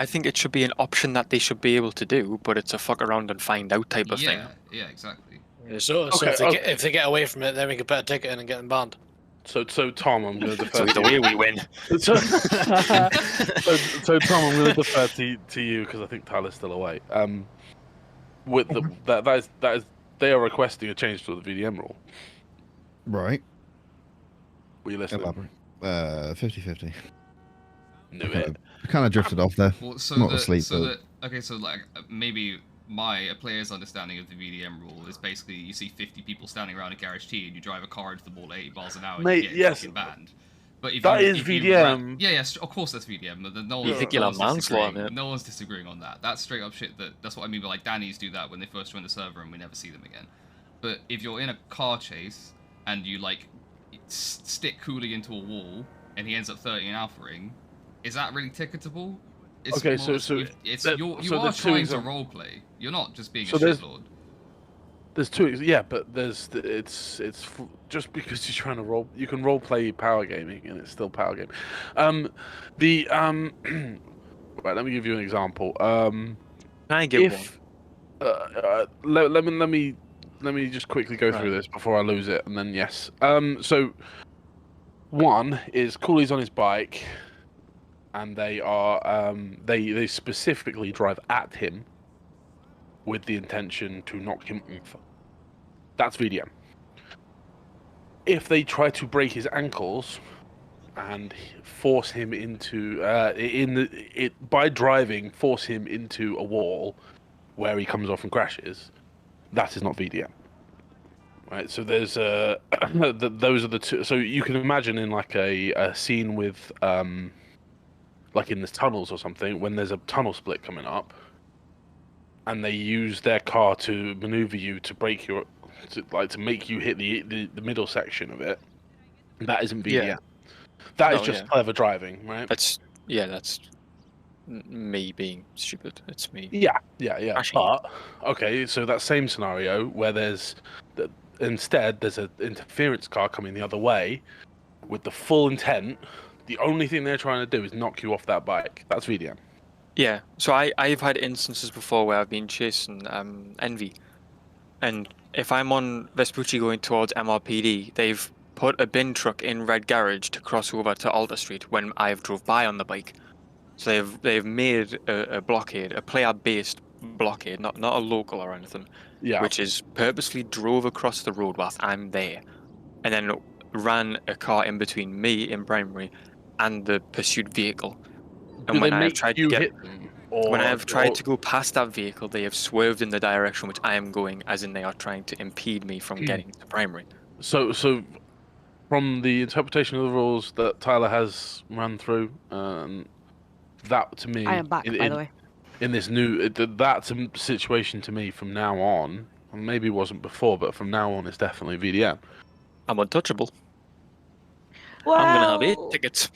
think it should be an option that they should be able to do, but it's a fuck around and find out type of thing. Yeah, exactly. Yeah, so if they get away from it, then we can put a ticket in and get them banned. So Tom, I'm going to defer. So either way, we win. So Tom, I'm going to defer to you because I think Tyler's still away. With that is they are requesting a change to the VDM rule. Right. Were you listening? Elaborate. 50-50. Knew it. Kind of drifted off there. Well, Not asleep. But... So maybe a player's understanding of the VDM rule is basically you see 50 people standing around a garage T and you drive a car into the wall at 80 miles an hour and you get fucking banned. But if that you, is if VDM. Yes, of course that's VDM. But no one's disagreeing on that. That's straight up shit. That's what I mean by like Danny's do that when they first join the server and we never see them again. But if you're in a car chase and you like stick Cooley into a wall and he ends up 30 in Alpha Ring, is that really ticketable? You are trying to roleplay. You're not just being a shitlord. There's two, yeah, but it's just because you're trying to you can role play power gaming and it's still power gaming. Right, let me give you an example. Can I give one? Let me just quickly go through this before I lose it, and then yes. So one is Cooley's on his bike, and they are they specifically drive at him with the intention to knock him off. That's VDM. If they try to break his ankles and force him into by driving, force him into a wall where he comes off and crashes, that is not VDM. Right, so there's those are the two. So you can imagine in like a scene with like in the tunnels or something, when there's a tunnel split coming up, and they use their car to maneuver you to break to make you hit the middle section of it. That isn't VDM. Yeah. That is just clever driving, right? That's me being stupid. It's me. Yeah. But okay, so that same scenario where instead there's an interference car coming the other way with the full intent. The only thing they're trying to do is knock you off that bike. That's VDM. Yeah, so I've had instances before where I've been chasing Envy, and if I'm on Vespucci going towards MRPD, they've put a bin truck in red garage to cross over to Alder Street when I've drove by on the bike. So they've made a blockade, a player-based blockade, not a local or anything, which is purposely drove across the road whilst I'm there, and then ran a car in between me in primary and the pursued vehicle. And Do when they I have make tried you to get, hit them, when I or have tried to go past that vehicle, they have swerved in the direction which I am going, as in they are trying to impede me from getting to primary. So from the interpretation of the rules that Tyler has run through, that to me, I am back, by the way. in this new, that's a situation to me from now on, and maybe it wasn't before, but from now on, it's definitely VDM. I'm untouchable. Well, I'm gonna have 8 tickets.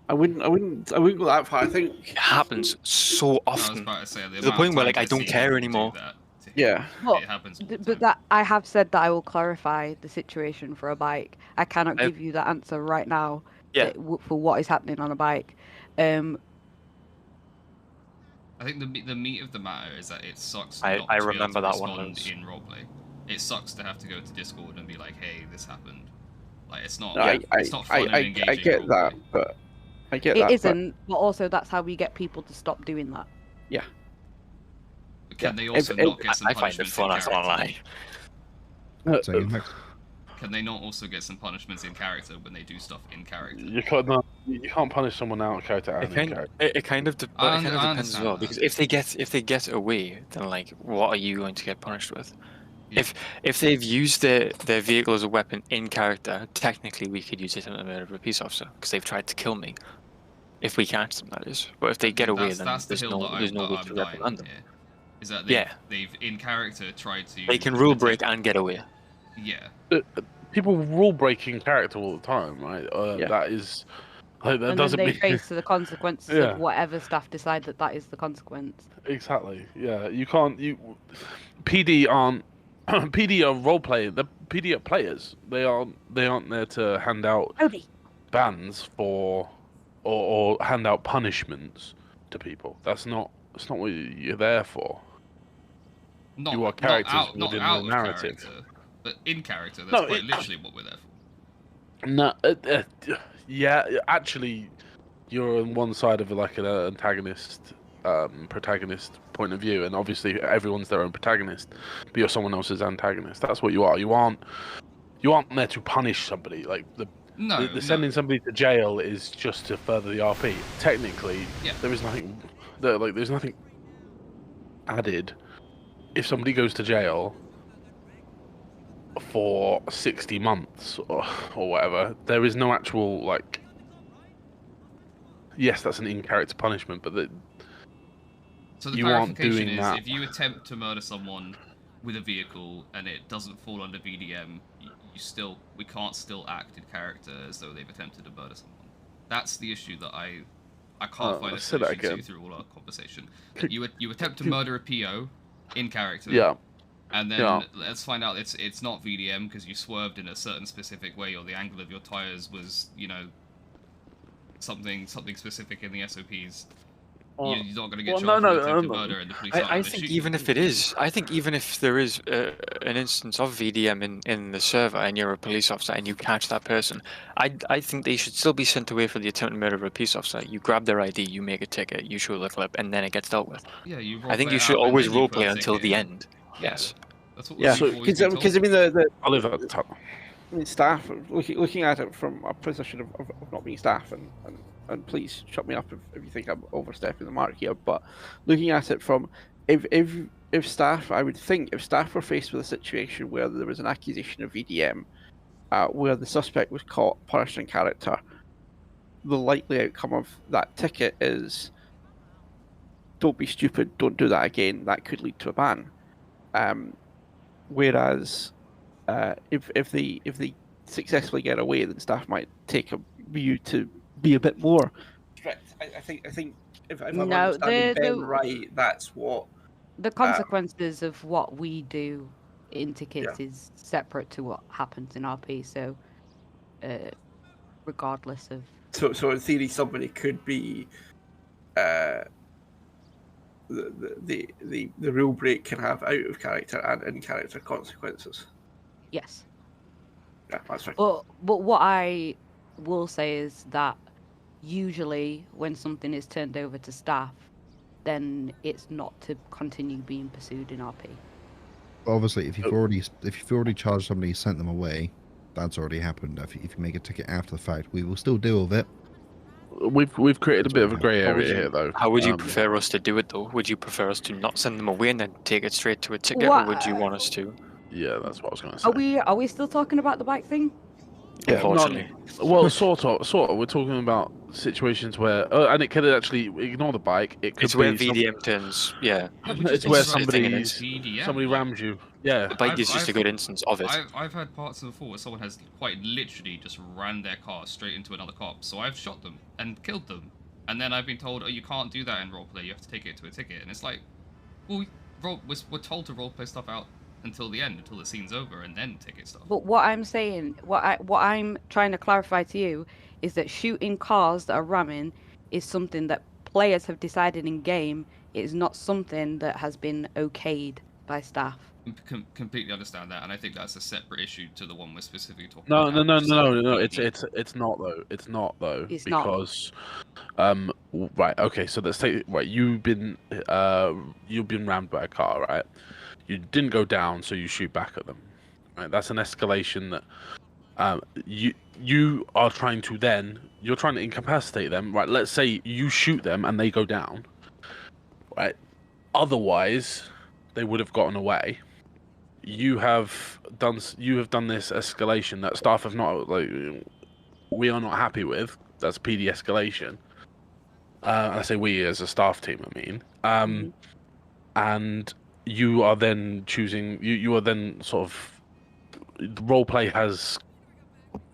I wouldn't go that far. I think it happens so often. I was about to say, to the point where like I don't care anymore. Yeah. But, it happens. but that I have said that I will clarify the situation for a bike. I cannot give you that answer right now. Yeah. For what is happening on a bike. I think the meat of the matter is that it sucks I not to be able remember to that one, respond Lewis. in roleplay. It sucks to have to go to Discord and be like, "Hey, this happened." Like it's not. No, it's not fun and engaging. I get that, but I get It that. isn't, but also that's how we get people to stop doing that. Yeah. Can they also not get some I find it punishments fun, in I can't lie. character? Can they not also get some punishments in character when they do stuff in character? You can't punish someone out of character and in character. It kind of I depends as understand well, that. because if they get away, then like what are you going to get punished with? If they've used their vehicle as a weapon in character, technically we could use it in the murder of a peace officer because they've tried to kill me. If we catch them, that is. But if they get away, then that's the there's hill no that there's no way I'm to dying reprimand them. here. Is that Yeah. they've in character tried to. They can rule break and get away. Yeah. People rule break in character all the time, right? That is. Like, that And then doesn't they mean face the consequences Yeah. of whatever staff decide that is the consequence. Exactly. Yeah, you can't. PD aren't. PD are role playing. The PD are players. They aren't there to hand out bans for, or hand out punishments to people. That's not what you're there for. You are characters not within out the of narrative. character, but in character. That's No, quite literally what we're there for. No, yeah, actually, you're on one side of like an antagonist, protagonist point of view, and obviously everyone's their own protagonist, but you're someone else's antagonist. That's what you are. You aren't there to punish somebody. Like the sending somebody to jail is just to further the RP. Technically, there is nothing. There's nothing added. If somebody goes to jail for 60 months or whatever, there is no actual like. Yes, that's an in-character punishment, but So the you aren't clarification doing is, that. if you attempt to murder someone with a vehicle and it doesn't fall under VDM, we can't still act in character as though they've attempted to murder someone. That's the issue that I can't find a say that solution to again. through all our conversation. You attempt to murder a PO in character. Yeah. And then Yeah. let's find out it's not VDM because you swerved in a certain specific way, or the angle of your tires was, something specific in the SOPs. You're not going to get charged with attempted murder, and the police aren't I gonna think shoot even you. if it is, I think even if there is an instance of VDM in the server and you're a police officer and you catch that person, I think they should still be sent away for the attempted murder of a police officer. You grab their ID, you make a ticket, you show the clip, and then it gets dealt with. Yeah, you I think roleplay you it should out, and always then you put a roleplay until ticket the in. end. Yes. That's what Yeah, we've always been because I told. mean the Oliver at the top. I mean, staff looking at it from a position of not being staff, and please shut me up if you think I'm overstepping the mark here. But looking at it from if staff, I would think if staff were faced with a situation where there was an accusation of VDM, where the suspect was caught punished in character, the likely outcome of that ticket is don't be stupid, don't do that again. That could lead to a ban. Whereas if they successfully get away, then staff might take a view to be a bit more strict. I think if I'm understanding Ben right, that's what the consequences of what we do in tickets is separate to what happens in RP. So, regardless of so in theory, somebody could be the rule break can have out of character and in character consequences. Yes. Yeah, that's fine. But what I will say is that usually when something is turned over to staff, then it's not to continue being pursued in RP. But obviously, if you've already charged somebody, sent them away, that's already happened. If you make a ticket after the fact, we will still deal with it. We've created a bit of a grey How would area you- here, though. How would you prefer us to do it, though? Would you prefer us to not send them away and then take it straight to a ticket, or would you want us to? Yeah, that's what I was going to say. Are we still talking about the bike thing? Yeah, Unfortunately. well, sort of. We're talking about situations where, and it could actually ignore the bike. It could It's where be some- VDM turns, yeah. It's where just a thing in it. somebody rams you. Yeah, A bike is just a good instance of it. I've had parts of before where someone has quite literally just ran their car straight into another cop, so I've shot them and killed them, and then I've been told, oh, you can't do that in roleplay. You have to take it to a ticket, and it's like, well, we're told to roleplay stuff out until the end, until the scene's over, and then ticket stuff. But what I'm saying, what I'm trying to clarify to you is that shooting cars that are ramming is something that players have decided in game. It is not something that has been okayed by staff. Completely understand that, and I think that's a separate issue to the one we're specifically talking No, about. no. It's not though. It's not though. It's not. Because, right. Okay. So let's take right. You've been rammed by a car, right? You didn't go down, so you shoot back at them. Right. That's an escalation that you are trying to you're trying to incapacitate them, right? Let's say you shoot them and they go down, right? Otherwise, they would have gotten away. You have done this escalation that staff have not we are not happy with. That's PD escalation. I say we as a staff team. I mean, and you are then choosing. You are then sort of roleplay has.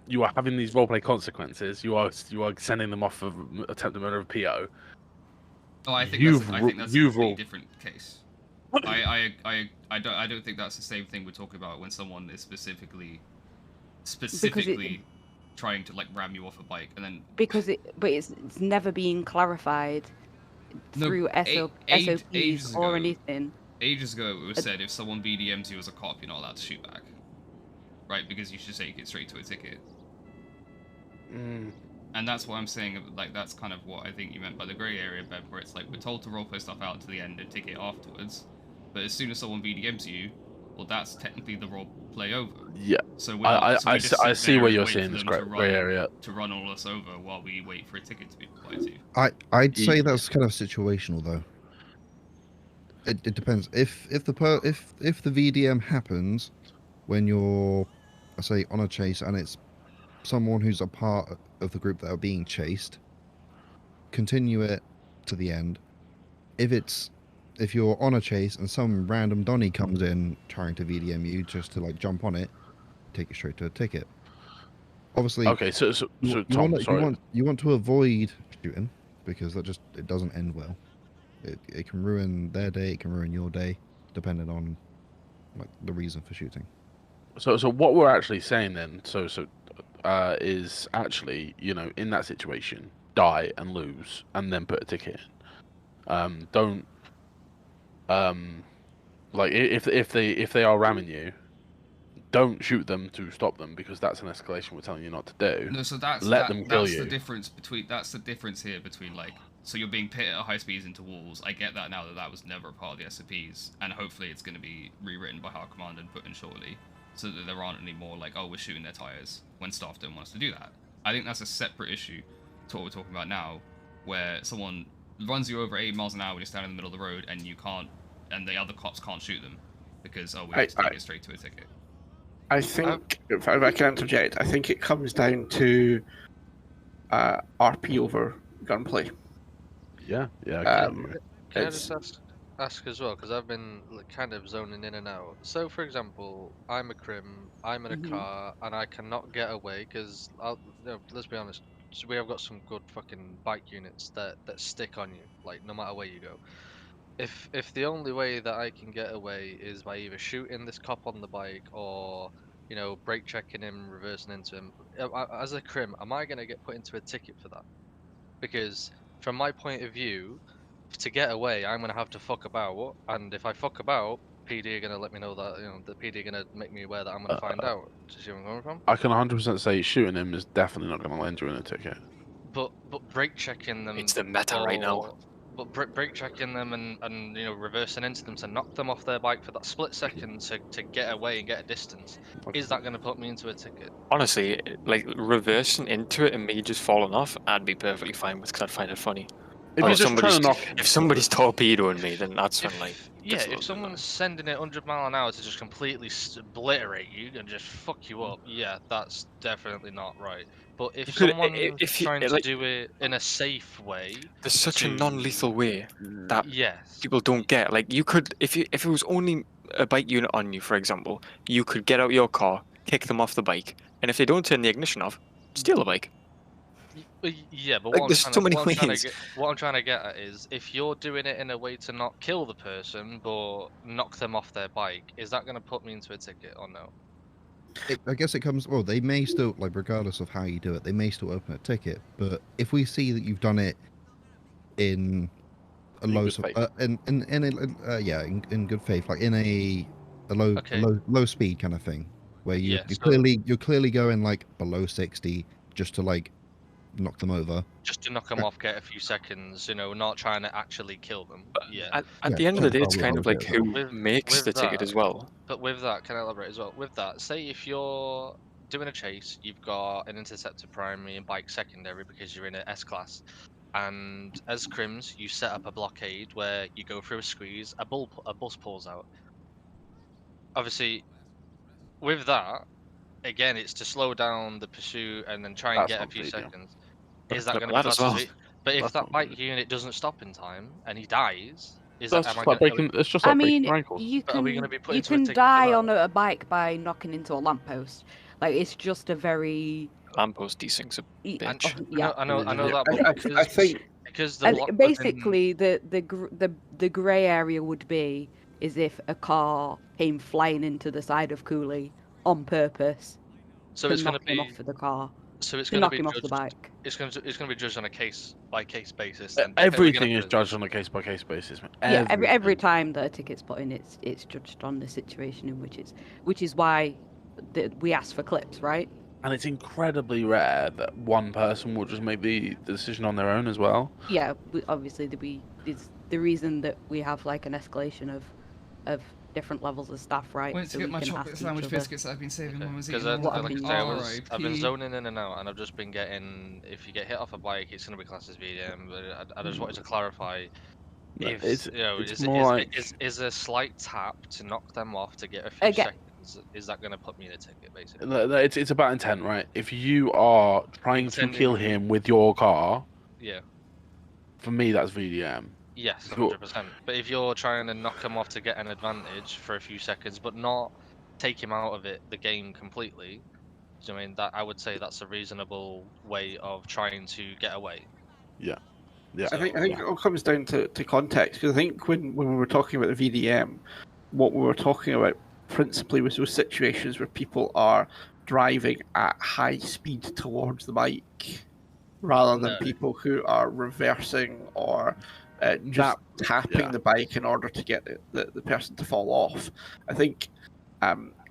You are having these roleplay consequences. You are sending them off for attempted murder of PO. Oh, I think that's a completely different case. I don't think that's the same thing we're talking about when someone is specifically trying to like ram you off a bike and then it's never been clarified through SOPs or anything. Ages ago it was said if someone BDMs you as a cop, you're not allowed to shoot back, right? Because you should take it straight to a ticket. And that's what I'm saying, like, that's kind of what I think you meant by the grey area, Bev, where it's like, we're told to roleplay stuff out to the end and ticket afterwards, but as soon as someone VDMs you, well, that's technically the roleplay over. Yeah. So I see where you're seeing this grey area. To run all us over while we wait for a ticket to be applied to. I'd say that's kind of situational, though. It depends. If the VDM happens when you're, say, on a chase and it's someone who's a part of the group that are being chased, continue it to the end. If you're on a chase and some random Donny comes in trying to VDM you just to like jump on it, take it straight to a ticket. Obviously, okay. So Tom, you want to avoid shooting because it doesn't end well. It can ruin their day. It can ruin your day, depending on like the reason for shooting. So what we're actually saying then, is actually, in that situation, die and lose, and then put a ticket in. Don't like if they are ramming you, don't shoot them to stop them because that's an escalation we're telling you not to do. No, so that's the difference here between like, so you're being pitted at high speeds into walls. I get that now that was never a part of the SOPs, and hopefully it's going to be rewritten by Hard Command and put in shortly, so that there aren't any more like, oh, we're shooting their tires when staff don't want us to do that. I think that's a separate issue to what we're talking about now, where someone runs you over 80 miles an hour when you're standing in the middle of the road and you can't, and the other cops can't shoot them because we have to take it straight to a ticket. I think, if I can interject, I think it comes down to RP over gunplay. Yeah. Can I just ask as well, because I've been kind of zoning in and out. So, for example, I'm a crim, I'm in a car, and I cannot get away because, let's be honest, we have got some good fucking bike units that stick on you, like no matter where you go. If the only way that I can get away is by either shooting this cop on the bike or, brake checking him, reversing into him, as a crim, am I gonna get put into a ticket for that? Because from my point of view, to get away, I'm gonna have to fuck about, and if I fuck about, PD are gonna let me know that the PD are gonna make me aware that I'm gonna find out. Do you see where I'm coming from? I can 100% say shooting him is definitely not going to land you in a ticket. But brake checking them. It's the meta right now. But brake checking them and reversing into them to knock them off their bike for that split second to get away and get a distance. Is that going to put me into a ticket? Honestly, like reversing into it and me just falling off, I'd be perfectly fine with, because I'd find it funny. If you're just trying to knock, if somebody's torpedoing me, then that's when like. Yeah, if someone's sending it 100 mile an hour to just completely obliterate you and just fuck you up, yeah, that's definitely not right. But if someone's trying to do it in a safe way, there's such a non-lethal way that yes, people don't get. Like you could, if it was only a bike unit on you, for example, you could get out your car, kick them off the bike, and if they don't turn the ignition off, steal the bike. yeah, but Like, what, there's so many ways. What I'm trying to get at is, if you're doing it in a way to not kill the person but knock them off their bike, is that going to put me into a ticket or no? I guess it comes. Well, they may still, like, regardless of how you do it, they may still open a ticket. But if we see that you've done it in a low, in good faith, like in a low speed kind of thing, where you're clearly going like below 60 just to like knock them over. Just to knock them off, get a few seconds, not trying to actually kill them. Yeah. At the end of the day, it's kind of like who makes the ticket as well. But with that, can I elaborate as well? With that, say if you're doing a chase, you've got an interceptor primary and bike secondary because you're in an S-class, and as crims, you set up a blockade where you go through a squeeze, a bus pulls out. Obviously, with that, again, it's to slow down the pursuit and then try and get a few seconds. Is that going to be classed as But if that bike unit doesn't stop in time and he dies, is that it's just like breaking ankles. You can die on a bike by knocking into a lamppost. Like, it's just a very lamppost desyncs a bitch. Yeah, I know that. I think because basically the grey area would be is if a car came flying into the side of Cooley on purpose. So to it's going to knock be him off of the car. So it's to going to knock be him judged, off the bike. It's going to be judged on a case by case basis. Everything is judged on a case by case basis. Yeah, every time that a ticket's put in, it's judged on the situation in which is why we ask for clips, right? And it's incredibly rare that one person will just make the decision on their own as well. Yeah, obviously it's the reason that we have like an escalation of different levels of staff, right? Went to get my chocolate sandwich biscuits that I've been saving when I was eating. I've been zoning in and out, and I've just been getting. If you get hit off a bike, it's going to be classed as VDM. But I just wanted to clarify. If is a slight tap to knock them off to get a few seconds, is that going to put me in a ticket, basically? It's about intent, right? If you are trying to kill him with your car, yeah, for me that's VDM. Yes, 100%. But if you're trying to knock him off to get an advantage for a few seconds, but not take him out of the game completely, I mean, that I would say that's a reasonable way of trying to get away. Yeah. I think it all comes down to context, because I think when we were talking about the VDM, what we were talking about principally was those situations where people are driving at high speed towards the bike, rather than people who are reversing or just tapping the bike in order to get the person to fall off. I think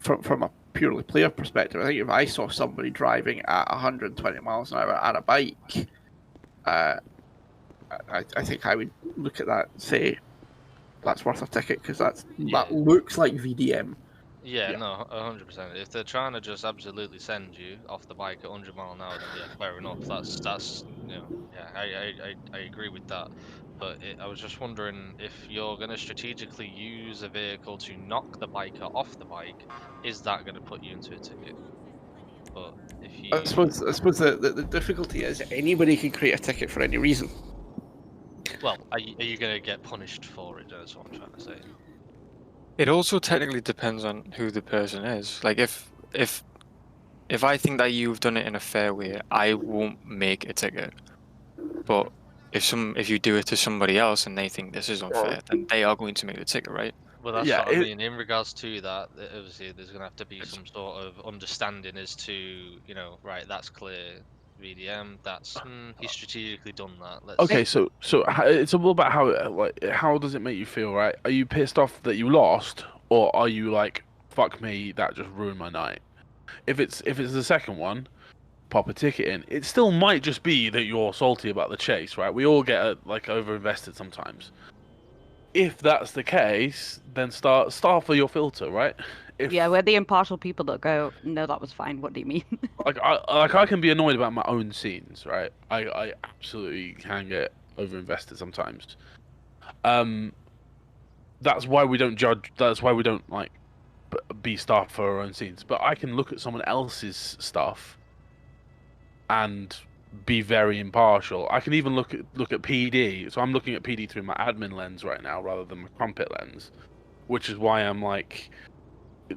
from a purely player perspective, I think if I saw somebody driving at 120 miles an hour at a bike, I think I would look at that and say that's worth a ticket, because that looks like VDM. Yeah, no, 100%. If they're trying to just absolutely send you off the bike at 100 mile an hour, then yeah, fair enough. That's I agree with that. But I was just wondering, if you're going to strategically use a vehicle to knock the biker off the bike, is that going to put you into a ticket? But if you... I suppose the difficulty is anybody can create a ticket for any reason. Well, are you going to get punished for it? That's what I'm trying to say. It also technically depends on who the person is. Like if I think that you've done it in a fair way, I won't make a ticket. But if you do it to somebody else and they think this is unfair, then they are going to make the ticket, right? Well, that's what I mean. In regards to that, obviously there's going to have to be some sort of understanding as to, right, that's clear. VDM, that's he's strategically done that. Okay, so it's all about how does it make you feel, right? Are you pissed off that you lost, or are you like, fuck me, that just ruined my night? If it's the second one, pop a ticket in. It still might just be that you're salty about the chase, right? We all get like over-invested sometimes. If that's the case, then start for your filter, right? Yeah, we're the impartial people that go, no, that was fine. What do you mean? I can be annoyed about my own scenes, right? I absolutely can get over-invested sometimes. That's why we don't judge. That's why we don't like be staff for our own scenes. But I can look at someone else's stuff and be very impartial. I can even look at PD. So I'm looking at PD through my admin lens right now rather than my crumpet lens, which is why I'm like,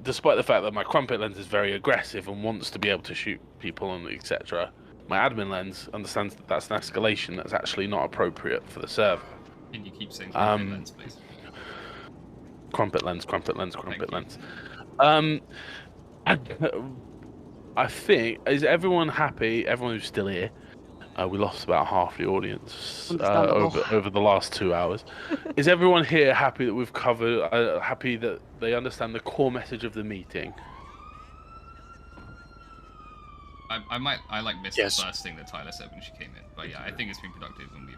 despite the fact that my crumpet lens is very aggressive and wants to be able to shoot people and etc., my admin lens understands that that's an escalation that's actually not appropriate for the server. Can you keep saying crumpet lens, please? Crumpet lens, crumpet lens, crumpet lens. I think, is everyone happy? Everyone who's still here. We lost about half the audience over the last 2 hours. Is everyone here happy that we've covered? Happy that they understand the core message of the meeting? I missed the first thing that Tyler said when she came in, but yeah, I think it's been productive and we've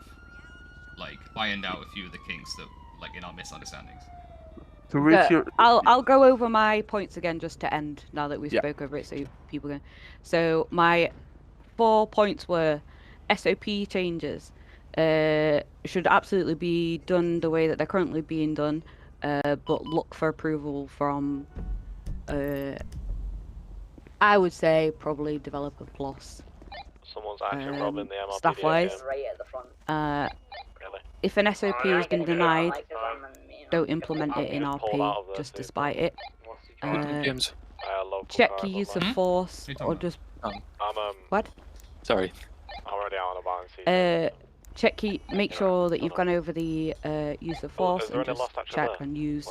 like ironed out a few of the kinks that like in our misunderstandings. I'll go over my points again just to end now that we spoke over it, so people can. So my 4 points were SOP changes should absolutely be done the way that they're currently being done, but look for approval from I would say probably developer plus. Someone's actually robbing the MRPD staff wise. right at the front. If an SOP has been denied, don't implement it in RP just despite it. Check your use of force or just what? Sorry. I'm already out on a balance. Make sure that you've gone over the use of force and just check and use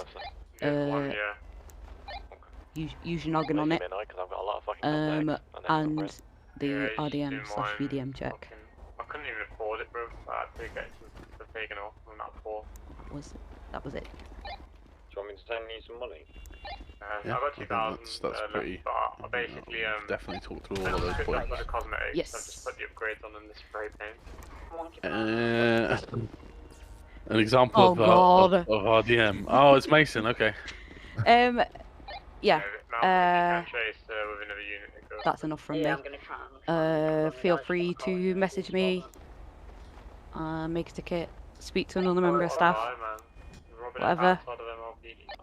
use your noggin on it, and the RDM/VDM check. I couldn't even afford it, bro. I had to get some taken off from that before. That was it. Do you want me to send you some money? Yeah, I got 2,000. That's pretty. I basically definitely talk through all of those points. For the cosmetics, yes. I've just put the upgrades on in the spray paint. An example of RDM. Oh, it's Mason. Okay. Yeah. Chase with another unit. That's enough from me. Feel free to message me, make a ticket, speak to another member of staff, whatever.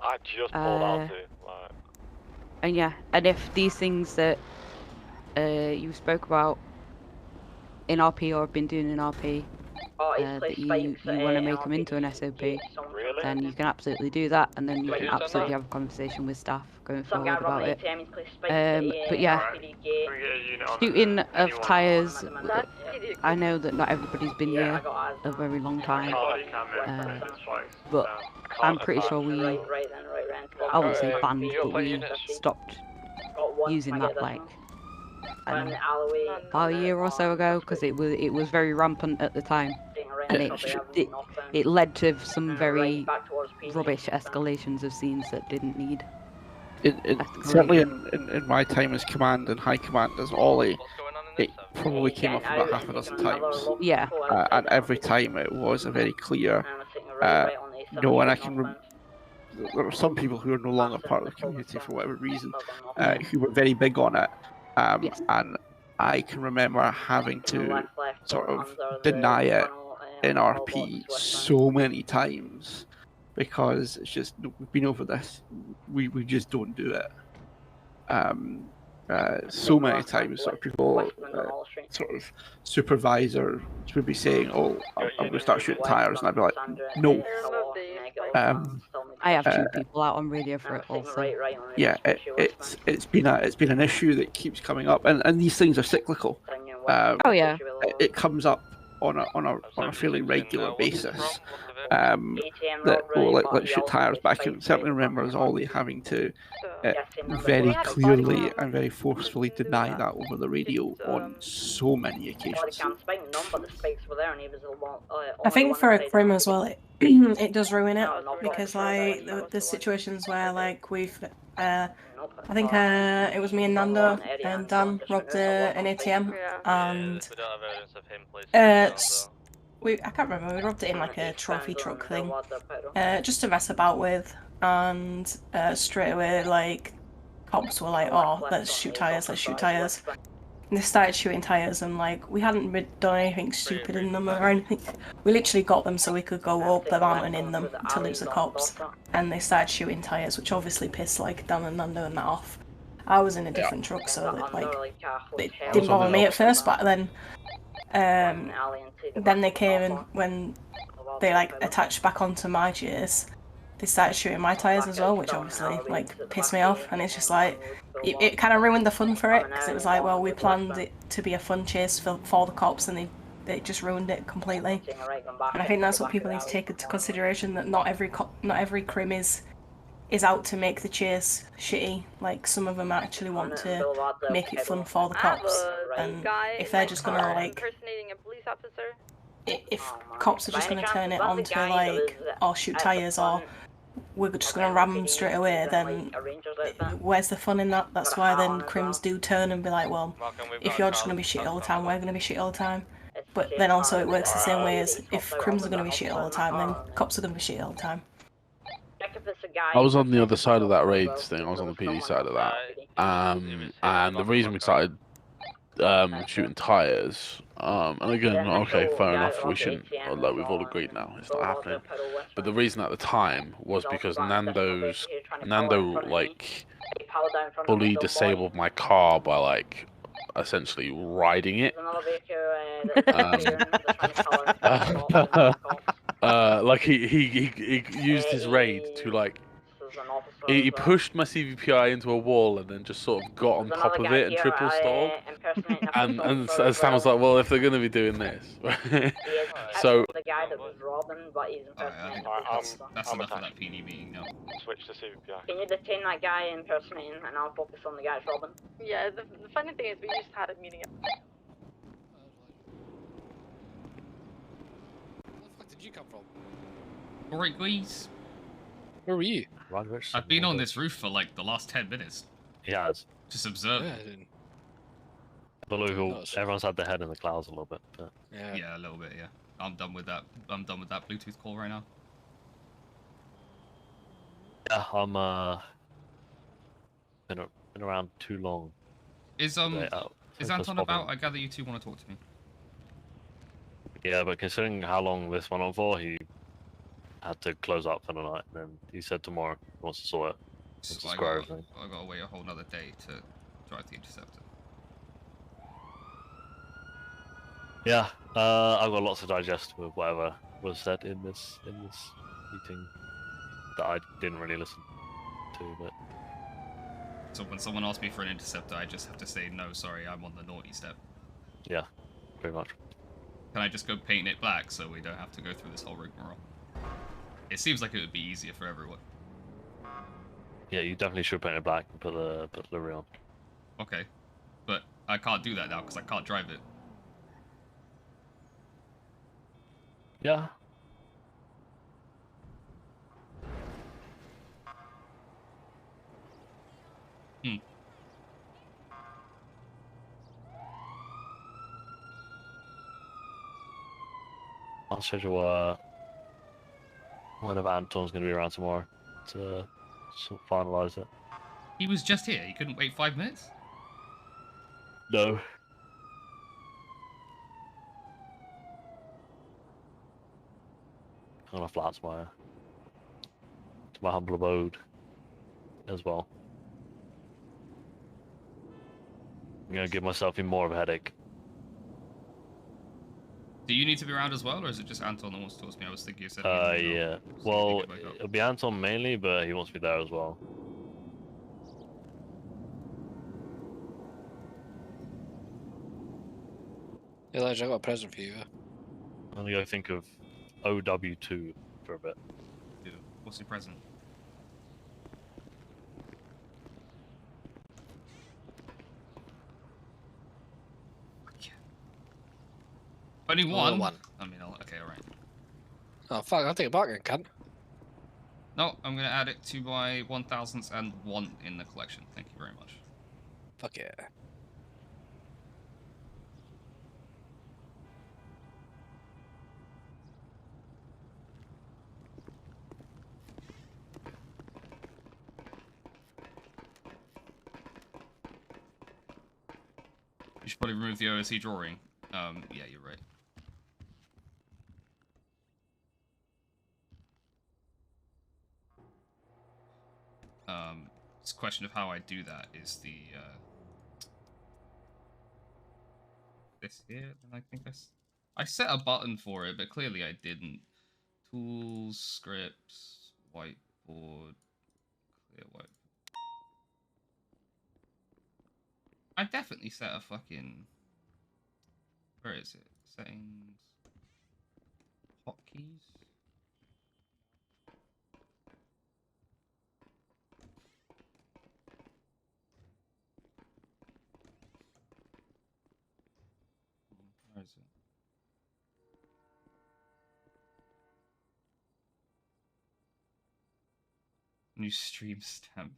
I just pulled out too. And yeah, and if these things that you spoke about in RP or have been doing in RP, that you want to make them into an SOP, then you can absolutely do that, and then you can absolutely have a conversation with staff going forward about it. But yeah, shooting of tyres, I know that not everybody's been here a very long time, but I'm pretty sure I wouldn't say banned, but we stopped using that like about a year or so ago, because it was very rampant at the time, and it led to some very rubbish escalations of scenes that didn't need. Certainly in my time as command and high command as Ollie, it probably came up about half a dozen times. Yeah. And every time it was a very clear no, and I can. There were some people who are no longer part of the community for whatever reason, who were very big on it. And I can remember having to sort of deny it in RP so many times, because it's just, we've been over this, we just don't do it. So many times sort of people, sort of supervisors would be saying, oh, I'm going to start shooting tires, and I'd be like, no. I have two people out on radio for it also. Yeah, it's been an issue that keeps coming up, and these things are cyclical. Oh yeah. It comes up on a fairly regular basis. That let's shoot tires, but I can certainly remember as Ollie having to very clearly and very forcefully deny that over the radio on so many occasions. I think for a crim as well, it does ruin it because like there's situations where like we've I think it was me and Nando and Dan robbed an ATM and I can't remember, we robbed it in like a trophy truck thing just to mess about with, and straight away like cops were like, oh, let's shoot tyres. And they started shooting tyres, and like we hadn't done anything stupid in them or anything. We literally got them so we could go up the mountain in them to lose the cops, and they started shooting tyres, which obviously pissed like Dan and Nando and that off. I was in a different truck, so like it didn't bother me at first, but then they came, and when they like attached back onto my chase, they started shooting my tyres as well, which obviously like pissed me off, and it's just like it kind of ruined the fun for it, because it was like, well, we planned it to be a fun chase for the cops, and they just ruined it completely. And I think that's what people need to take into consideration, that not every crim is out to make the chase shitty. Like some of them actually want to make it fun for the cops, and if they're just gonna like if cops are just going to turn it onto like, or shoot tyres, or we're just going to ram them straight away, then where's the fun in that? That's why then crims do turn and be like, well, if you're just going to be shit all the time, we're going to be shit all the time. But then also it works the same way as if crims are going to be shit all the time, then cops are going to be shit all the time. I was on the other side of that raids thing. I was on the PD side of that. And the reason we started shooting tyres, and again, okay, fair enough, we shouldn't, like we've all agreed now, it's not happening. But the reason at the time was because Nando like fully disabled my car by like essentially riding it. Like he used his raid to like he pushed my CVPI into a wall and then just sort of got on top of it and triple stalled. And Stan was like, well, if they're gonna be doing this, so. That's enough of that PD meeting now. Switch to CPI. Can you detain that guy impersonating, and I'll focus on the guy that's robbing? Yeah, the funny thing is we just had a meeting. Where the fuck did you come from? Alright, guys. Where were you? I've been on this roof for like the last 10 minutes. He has. Just observing. Everyone's had their head in the clouds a little bit. But... Yeah, a little bit. Yeah, I'm done with that. I'm done with that Bluetooth call right now. Yeah, I'm been around too long. Is Anton about? I gather you two want to talk to me. Yeah, but considering how long this went on for, he had to close up for the night, and then he said tomorrow he wants to sort it. So I gotta wait a whole nother day to drive the Interceptor. Yeah, I've got lots to digest with whatever was said in this meeting that I didn't really listen to. But so when someone asks me for an Interceptor, I just have to say no, sorry, I'm on the naughty step. Yeah, pretty much. Can I just go paint it black so we don't have to go through this whole rigmarole? It seems like it would be easier for everyone. Yeah, you definitely should paint it black and put the livery on. Okay, but I can't do that now because I can't drive it. Yeah. I'll schedule whenever Anton's going to be around tomorrow to sort of finalise it. He was just here. He couldn't wait 5 minutes? No. I'm going to fly out to my humble abode as well. I'm going to give myself even more of a headache. Do you need to be around as well, or is it just Anton that wants to talk to me? I was thinking you said... Yeah. Well, it'll be Anton mainly, but he wants to be there as well. Elijah, I got a present for you. I'm going to go think of OW2 for a bit. Yeah. What's your present? Only one? I mean, okay, alright. Oh fuck! I'll take it back then, cunt. No, I'm gonna add it to my 1001 in the collection. Thank you very much. Fuck yeah. You should probably remove the OSC drawing. Yeah, you're right. It's a question of how I do that is the, this here, and I think I set a button for it, but clearly I didn't. Tools, scripts, whiteboard, clear whiteboard. I definitely set a fucking, where is it? Settings, hotkeys. Where is it? New stream stamp.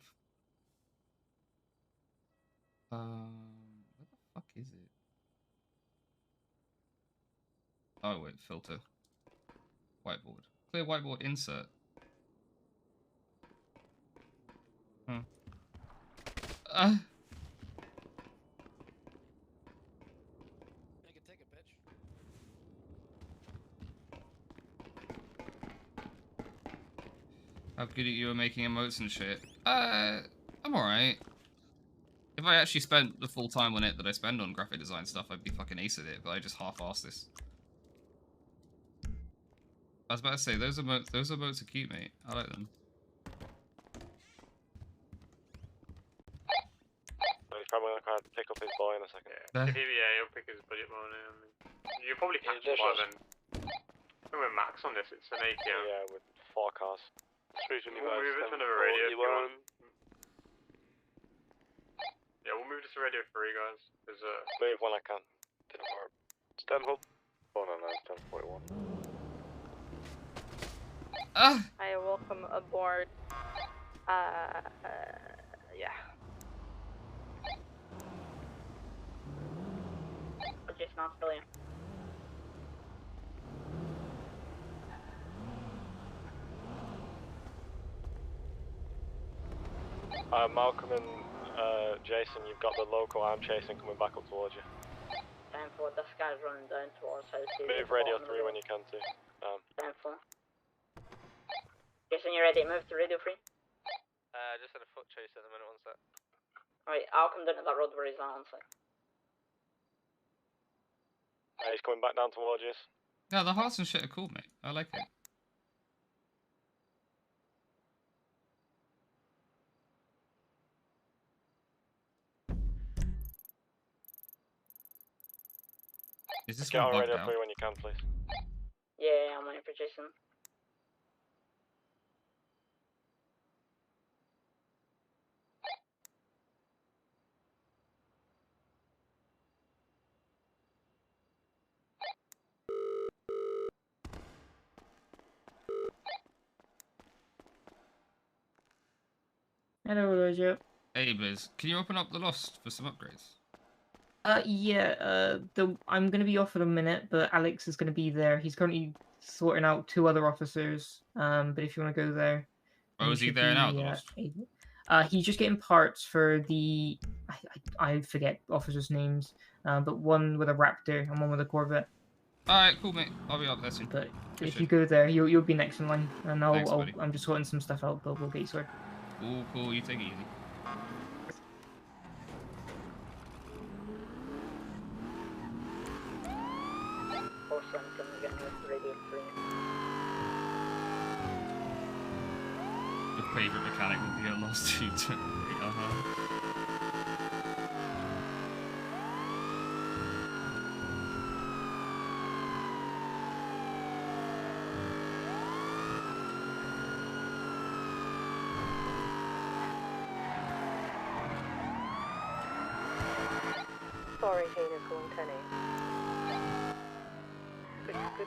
Where the fuck is it? Oh wait, filter. Whiteboard. Clear whiteboard insert. Hmm. How good at you at making emotes and shit? I'm alright. If I actually spent the full time on it that I spend on graphic design stuff, I'd be fucking ace at it, but I just half-assed this. I was about to say, those emotes are cute, mate. I like them. He's probably gonna pick up his boy in a second. Yeah, he'll pick his budget money. You probably catch him by then. I think we're max on this, it's an 8 Yeah, with 4 cars. We'll move it to another radio if you want. Yeah, we'll move this to radio 3, guys. There's Move when I can. Didn't work. Stand hold. Oh no, it's 10:41. Hi, welcome aboard. Yeah. Jason Australia. Malcolm and Jason, you've got the local arm chasing coming back up towards you. Time for this guy's running down towards South Sea. Move radio 3 when you can too. Time for. Jason, you ready? Move to radio 3. Just had a foot chase at the minute, one sec. Alright, I'll come down to that road where he's on sec. He's coming back down towards you. Yeah, the hearts and shit are cool, mate. I like it. Is this Get one on bugged radio out? 3 when you can, please. Yeah, I'm waiting for Jason. Hello, Elijah. Hey, Biz, can you open up the Lost for some upgrades? Yeah, I'm gonna be off for a minute, but Alex is gonna be there. He's currently sorting out 2 other officers. But if you want to go there. Oh, is he there now, the Lost? He's just getting parts for the I forget officers' names, but one with a Raptor and one with a Corvette. Alright, cool, mate. I'll be up there soon. But if you go there, you'll be next in line, and Thanks, buddy. I'm just sorting some stuff out, but we'll get you sorted. Cool, you take it easy. Your favourite mechanic will be a Lost 2 Sorry, Hayden, going 10-8.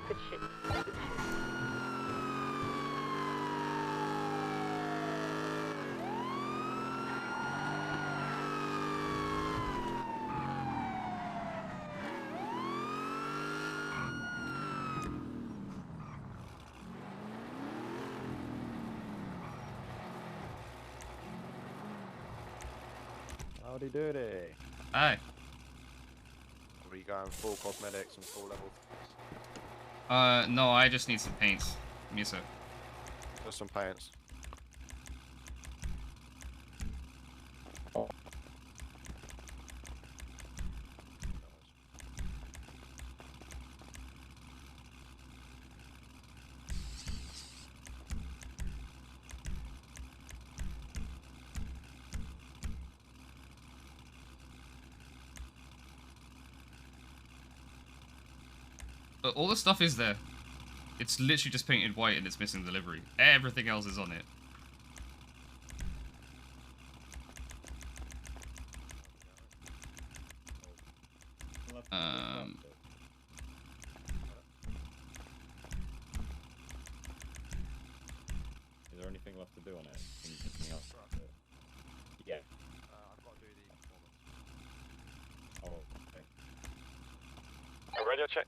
Good shit. Good shit. Howdy doody. Hi. Are you going full cosmetics and full level? No, I just need some paints. Me so. Just some paints. But all the stuff is there. It's literally just painted white and it's missing the livery. Everything else is on it. Is there anything left to do on it? Can you pick me up? Yeah. I've got to do the performance. Oh, okay. A radio check.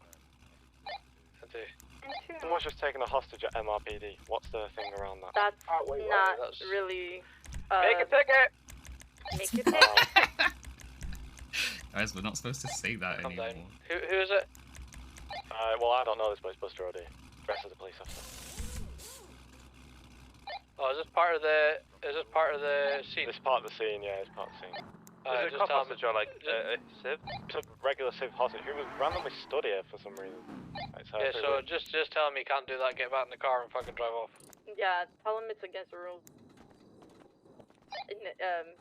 Someone's just taken a hostage at MRPD. What's the thing around that? That's not really. Make a ticket! Make a ticket. Guys, we're not supposed to say that Calm anymore. down. Who is it? Well, I don't know this place, Buster Odie. Rest of the police officer. Oh, is this part of the? Is this part of the scene? It's part of the scene, yeah, it's part of the scene. Is it a cop hostage or like civ? It's a regular civ hostage who was randomly stood here for some reason. Yeah, so just tell him he can't do that. Get back in the car and fucking drive off. Yeah, tell him it's against the rules.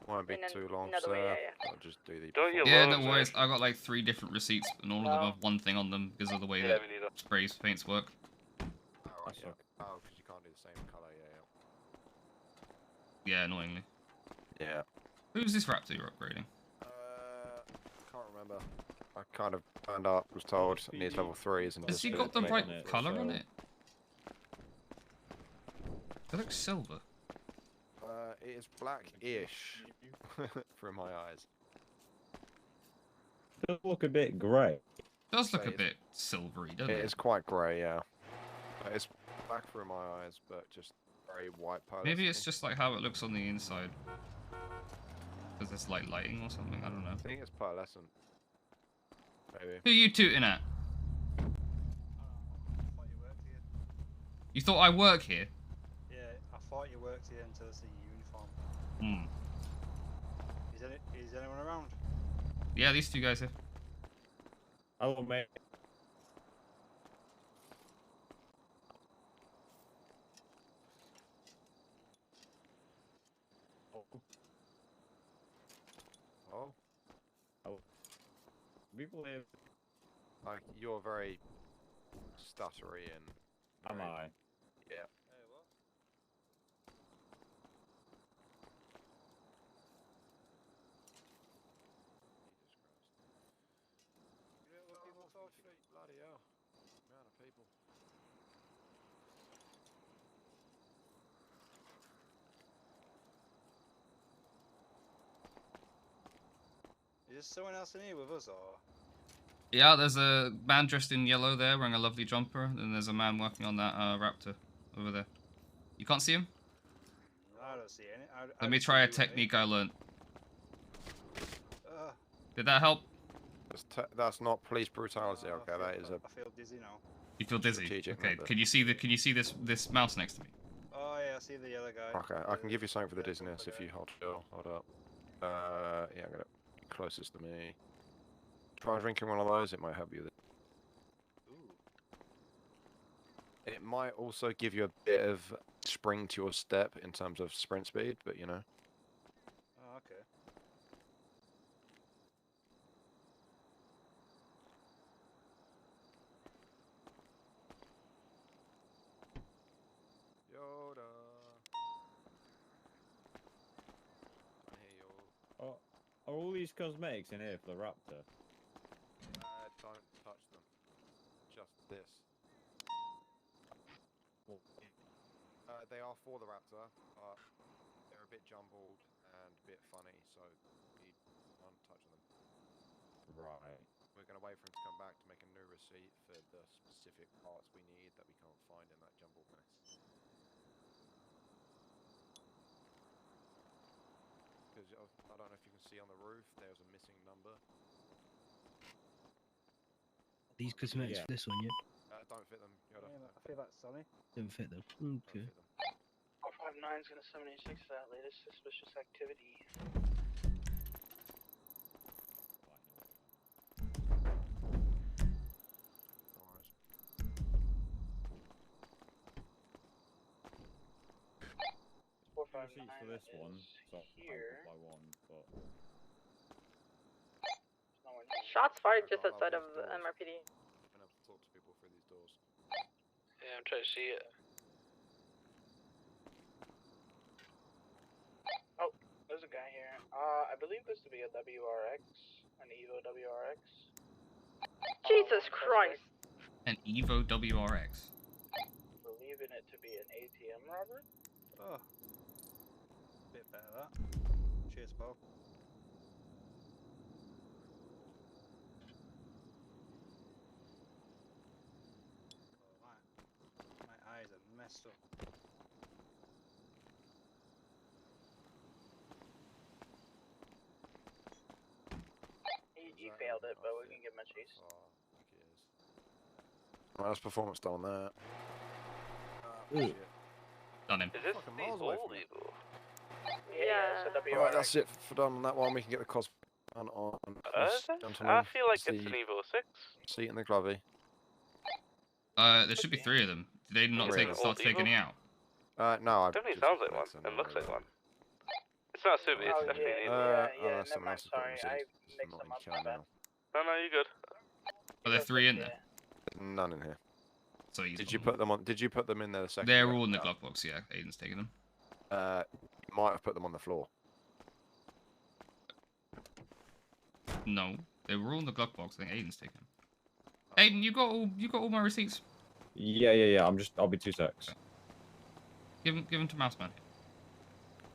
Won't be too long, another sir. way, yeah. I'll just do the. Yeah, no worries. I got like 3 different receipts, and all of them have one thing on them because of the way that sprays paints work. Oh, right, yeah. Oh, because you can't do the same colour, yeah. Yeah, annoyingly. Yeah. Who's this Raptor you're upgrading? Can't remember. I kind of turned up, was told it needs level 3s and Has just he got the right colour on it? It looks silver. It is black-ish from my eyes. Does look a bit grey. Does look a bit silvery, doesn't it? It is quite grey, yeah. It's black through my eyes, but just very white pearl. Maybe it's just like how it looks on the inside. Because it's like lighting or something, I don't know. I think it's pearlescent. Maybe. Who are you tooting at? You thought I work here? Yeah, I thought you worked here until I see your uniform. Hmm. Is anyone around? Yeah, these 2 guys here. Oh, mate. Oh. Oh. People here. Like, you're very stuttery and. Am I? Yeah. Bloody hell. Amount of people. Is someone else in here with us, or? Yeah, there's a man dressed in yellow there wearing a lovely jumper, and there's a man working on that Raptor over there. You can't see him? I don't see any. Let me try a technique I learned. Did that help? That's not police brutality, okay? That is a. I feel dizzy now. You feel dizzy? Strategic Okay. method. Can you see this mouse next to me? Oh yeah, I see the yellow guy. Okay, I can give you something for the dizziness if you hold still. Hold up. Yeah, I'm gonna closest to me. Try drinking one of those. It might help you. It might also give you a bit of spring to your step in terms of sprint speed, but you know. Oh, okay. Yoda. I hear you all. Are all these cosmetics in here for the Raptor? Don't touch them. Just this. They are for the Raptor, but they're a bit jumbled and a bit funny, so you don't touch them. Right. We're going to wait for him to come back to make a new receipt for the specific parts we need that we can't find in that jumbled mess. Because I don't know if you can see on the roof. There's a missing number. These cosmetics Yeah. for this one, yeah? Don't fit them. You gotta, I feel that, Sonny. Don't fit them. Okay. 459 is going to 76 for that latest suspicious activity. Receipts for this one, so here. by one, but Shots fired just outside of the MRPD. I've been able to talk to people through these doors. Yeah, I'm trying to see it. Oh, there's a guy here. I believe this to be a WRX, an Evo WRX. Jesus Christ! An Evo WRX. Believing it to be an ATM robber. Oh. Bit better that. Cheers, Bo. My eyes are messed up. He failed it, but we can give him a chase. Right, that's performance done on that. Done him. Is this Fucking the miles away old from it. Evo? Yeah, it's a WRX. Alright, that's it for done on that one. We can get the cost on this gentleman. I feel like it's the an Evo 6. seat in the glovey. There should be 3 of them. Did they not Really? start taking it out? No, I Definitely sounds like one. It looks like one. It's not super, it's definitely an Evo. someone else has got them receipts. mixed them up, my bad. No, you're good. Are there 3 in there? None in here. So he's Did you put them on? Did you put them in there the second? They're all in the glove box, yeah. Aiden's taking them. You might have put them on the floor. No, they were all in the glove box. I think Aiden's taking them. Aiden, you got all my receipts. yeah. I'll be 2 secs. Give them to Mouseman.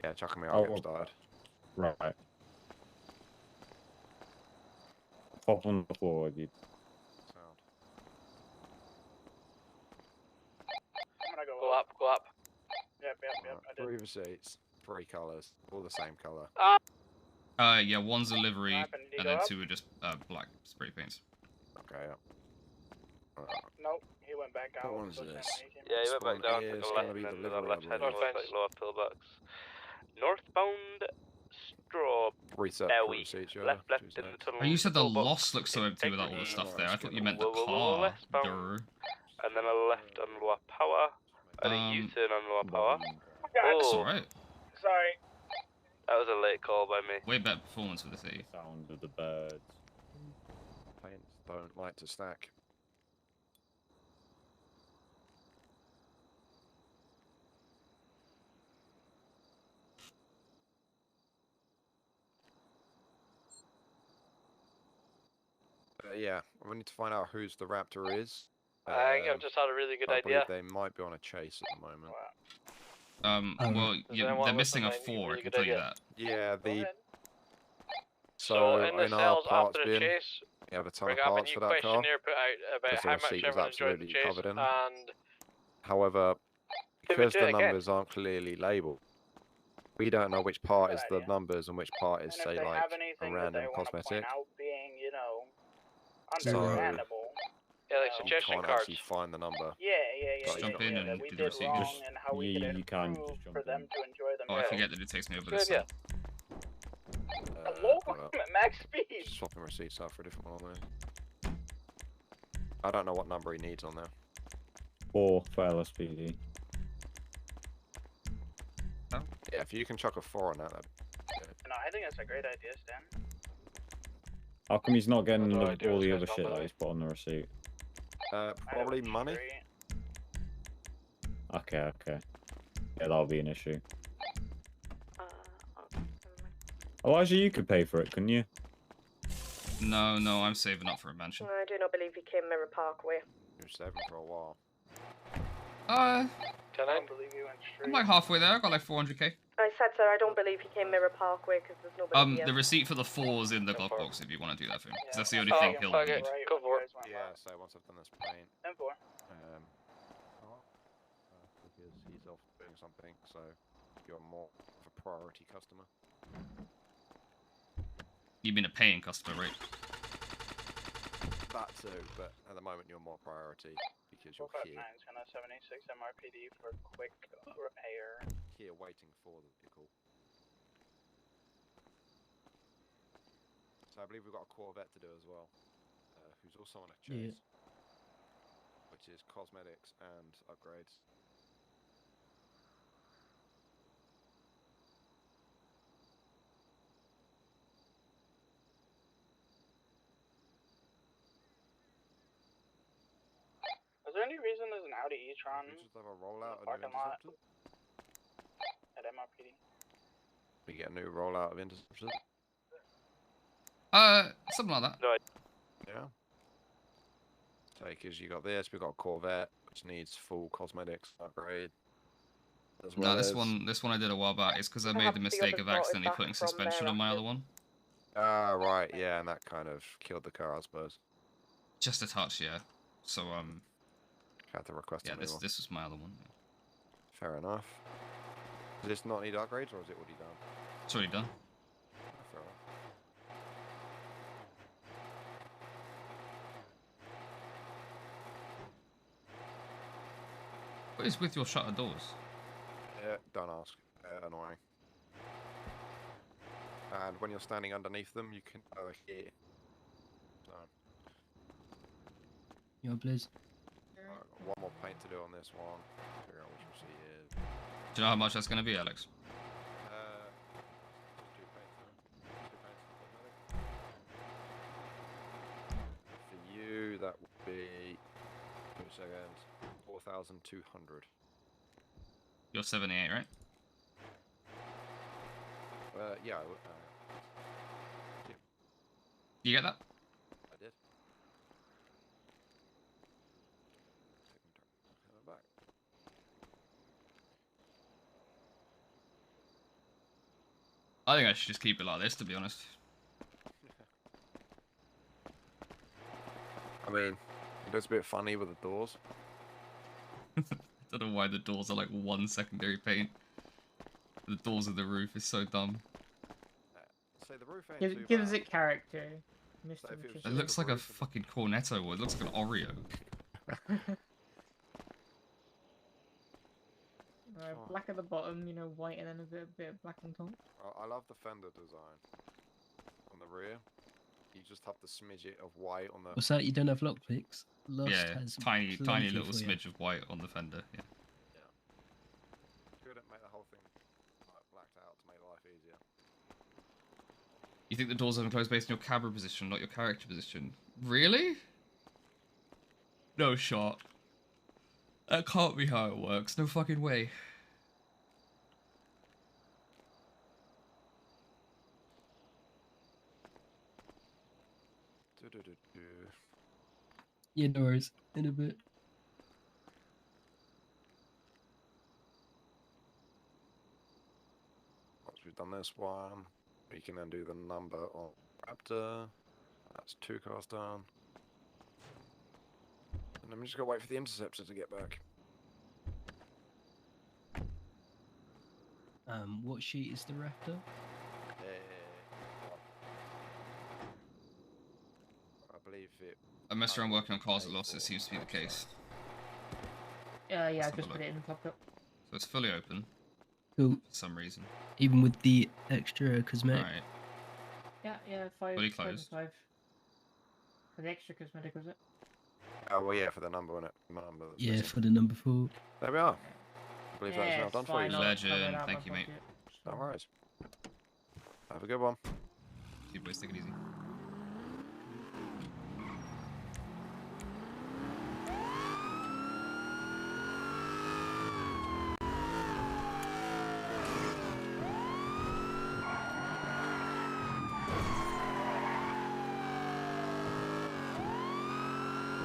Yeah, chuck them out. Oh, Get started. Right. Pop on the floor, dude. I'm gonna Go up, go up. Yep, I did. 3 receipts, 3 colours, all the same colour. Yeah, one's a livery, happened? Did he and go then up? 2 are just black spray paints. Okay, yeah. Nope, he went back out. What one's so this? Yeah, he went back down to Is the gonna left be and the then to the livery, left I hand believe. was like lower pillbox. Northbound straw. Reset There for we receipts, yeah. left in the tunnel. Oh, you said the pillbox. loss looks so empty without all the stuff there. I thought you meant the Whoa, car. westbound. Durr. And then a left on lower power. And a U-turn on lower power. That's Oh, alright. Sorry. that was a late call by me. Way better performance for the city. Sound of the birds. Paints don't like to stack. Yeah, we need to find out whose the Raptor is. I think I've just had a really good I idea. believe they might be on a chase at the moment. Well, yeah, anyone they're missing a listen? I think 4, I really can good tell you idea. that. Yeah, the So in the in our cells parts after the bin, chase, we have a ton we're of gonna have a parts new for that car. questionnaire put out about because the how much receipt was everyone enjoyed the absolutely chase covered in. and However, Can we because do the it again? numbers aren't clearly labelled, we don't know which part is the numbers and which part is, And if say, they like have anything a that they random want to point cosmetic. out being, you know, So understandable. yeah, like you suggestion can't cards. actually find the number. Yeah. Just jump in that and we do the did receipt. wrong and how we Yeah, could you can improve just for jump them in. to enjoy them. Oh, I forget that it takes me over Good this idea. stuff. Low hold up. max speed. Swapping receipts out for a different one on there. I don't know what number he needs on there. 4 for LSPD. Yeah, if you can chuck a 4 on that, that'd be good. No, I think that's a great idea, Stan. How come he's not getting What do I do all with the this other shit number? that he's put on the receipt? Probably money. Okay. Yeah, that'll be an issue. Elijah, you could pay for it, couldn't you? No, I'm saving up for a mansion. I do not believe he came Mirror Parkway. You're saving for a while. Can I? believe you went straight. I'm like halfway there. I got like 400k. I said, sir, I don't believe he came Mirror Parkway because there's nobody here. The receipt for the 4's in the glove box if you want to do that for him. 'Cause that's the only Oh, thing he'll fuck it. need. Go for it. Yeah, so once I've done this paint, M4. because he's off doing something, so you're more of a priority customer. You mean a paying customer, right? That too, but at the moment you're more priority because you're here. 76 MRPD for quick repair. Here waiting for the vehicle. So I believe we've got a Corvette to do as well, who's also on a chase, which is cosmetics and upgrades. Is there any reason there's an Audi e-tron We just have a rollout in the parking lot at MRPD? We get a new rollout of interceptors. Something like that. Yeah. So, because you got this, we got a Corvette, which needs full cosmetics upgrade. As well No, this as... one I did a while back. It's because I made Perhaps the the mistake other of slot is accidentally back putting from suspension there on my after. other one. Ah, right, yeah, and that kind of killed the car, I suppose. Just a touch, yeah. So had to request yeah, a new one. this was my other one. Yeah. Fair enough. Does this not need upgrades, or is it already done? It's already done. Fair enough. What is with your shutter doors? Yeah, don't ask. Annoying. And when you're standing underneath them, you can hear. So, Yo, Blizz. one more paint to do on this one. Figure out what you'll see here. Do you know how much that's going to be, Alex? Just 2 paints then. 2 paints for cosmetic. For you, that would be 2 seconds. 4,200. You're 78, right? Yeah. You get that? I did. Back. I think I should just keep it like this, to be honest. I mean, it looks a bit funny with the doors. I don't know why the doors are like one secondary paint. The doors of the roof is so dumb. So the roof ain't too Gives bad. it character. Mr. So if it was It looks like a fucking cornetto, or it looks like an Oreo. Black at the bottom, you know, white and then a bit of black on top. I love the fender design on the rear. You just have the smidget of white on the. What's that? You don't have lockpicks? Lost Yeah, has tiny plenty little for you. smidge of white on the fender. Yeah. Couldn't make the whole thing blacked out to make life easier. You think the doors are closed based on your camera position, not your character position? Really? No shot. That can't be how it works. No fucking way. Yeah, no worries. In a bit. Once we've done this one, we can then do the number on Raptor. That's 2 cars down. And then we just gotta wait for the interceptor to get back. What sheet is the Raptor? I believe it. Unless you're working on cars at loss, it seems to be the case. Yeah, Let's I have a just put look. it in top up. So it's fully open. Cool. For some reason. Even with the extra cosmetic. Alright. Yeah, 5. Fully 5 and closed. 5. For the extra cosmetic, was it? Oh well, yeah, for the number, wasn't it? Number that's Yeah, missing. for the number 4. There we are. I believe that's now done for you. fine, I'll Legend, cover it out thank my you, mate. pocket. No worries. Have a good one. You boys take it easy.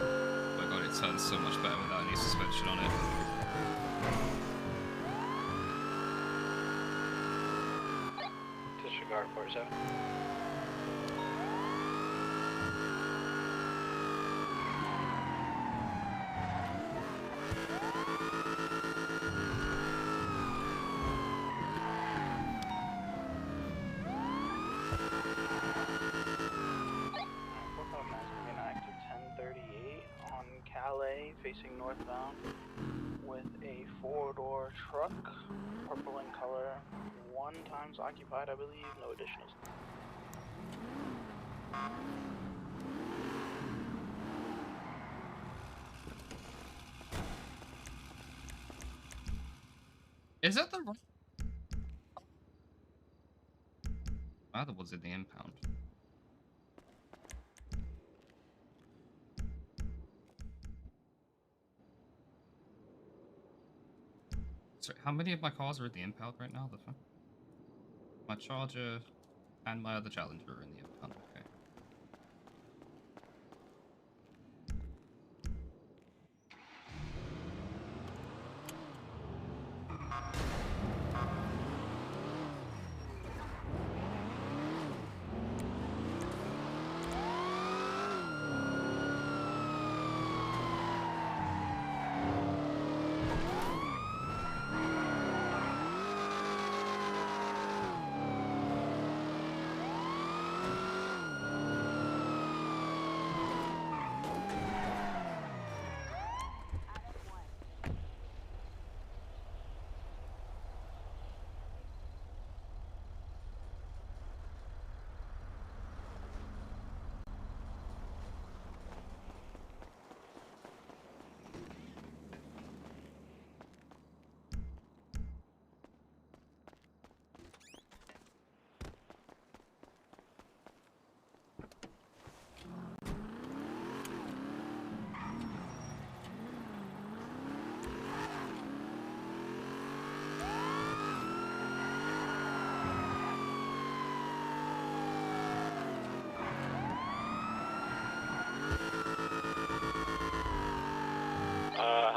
Oh my god, it turns so much better without any suspension on it. Disregard 47. facing northbound with a 4-door truck, purple in color, 1 times occupied, I believe, no additionals. Is that the right? Other was in the impound. Sorry, how many of my cars are in the impound right now? The fuck? My Charger and my other Challenger are in the impound. Okay.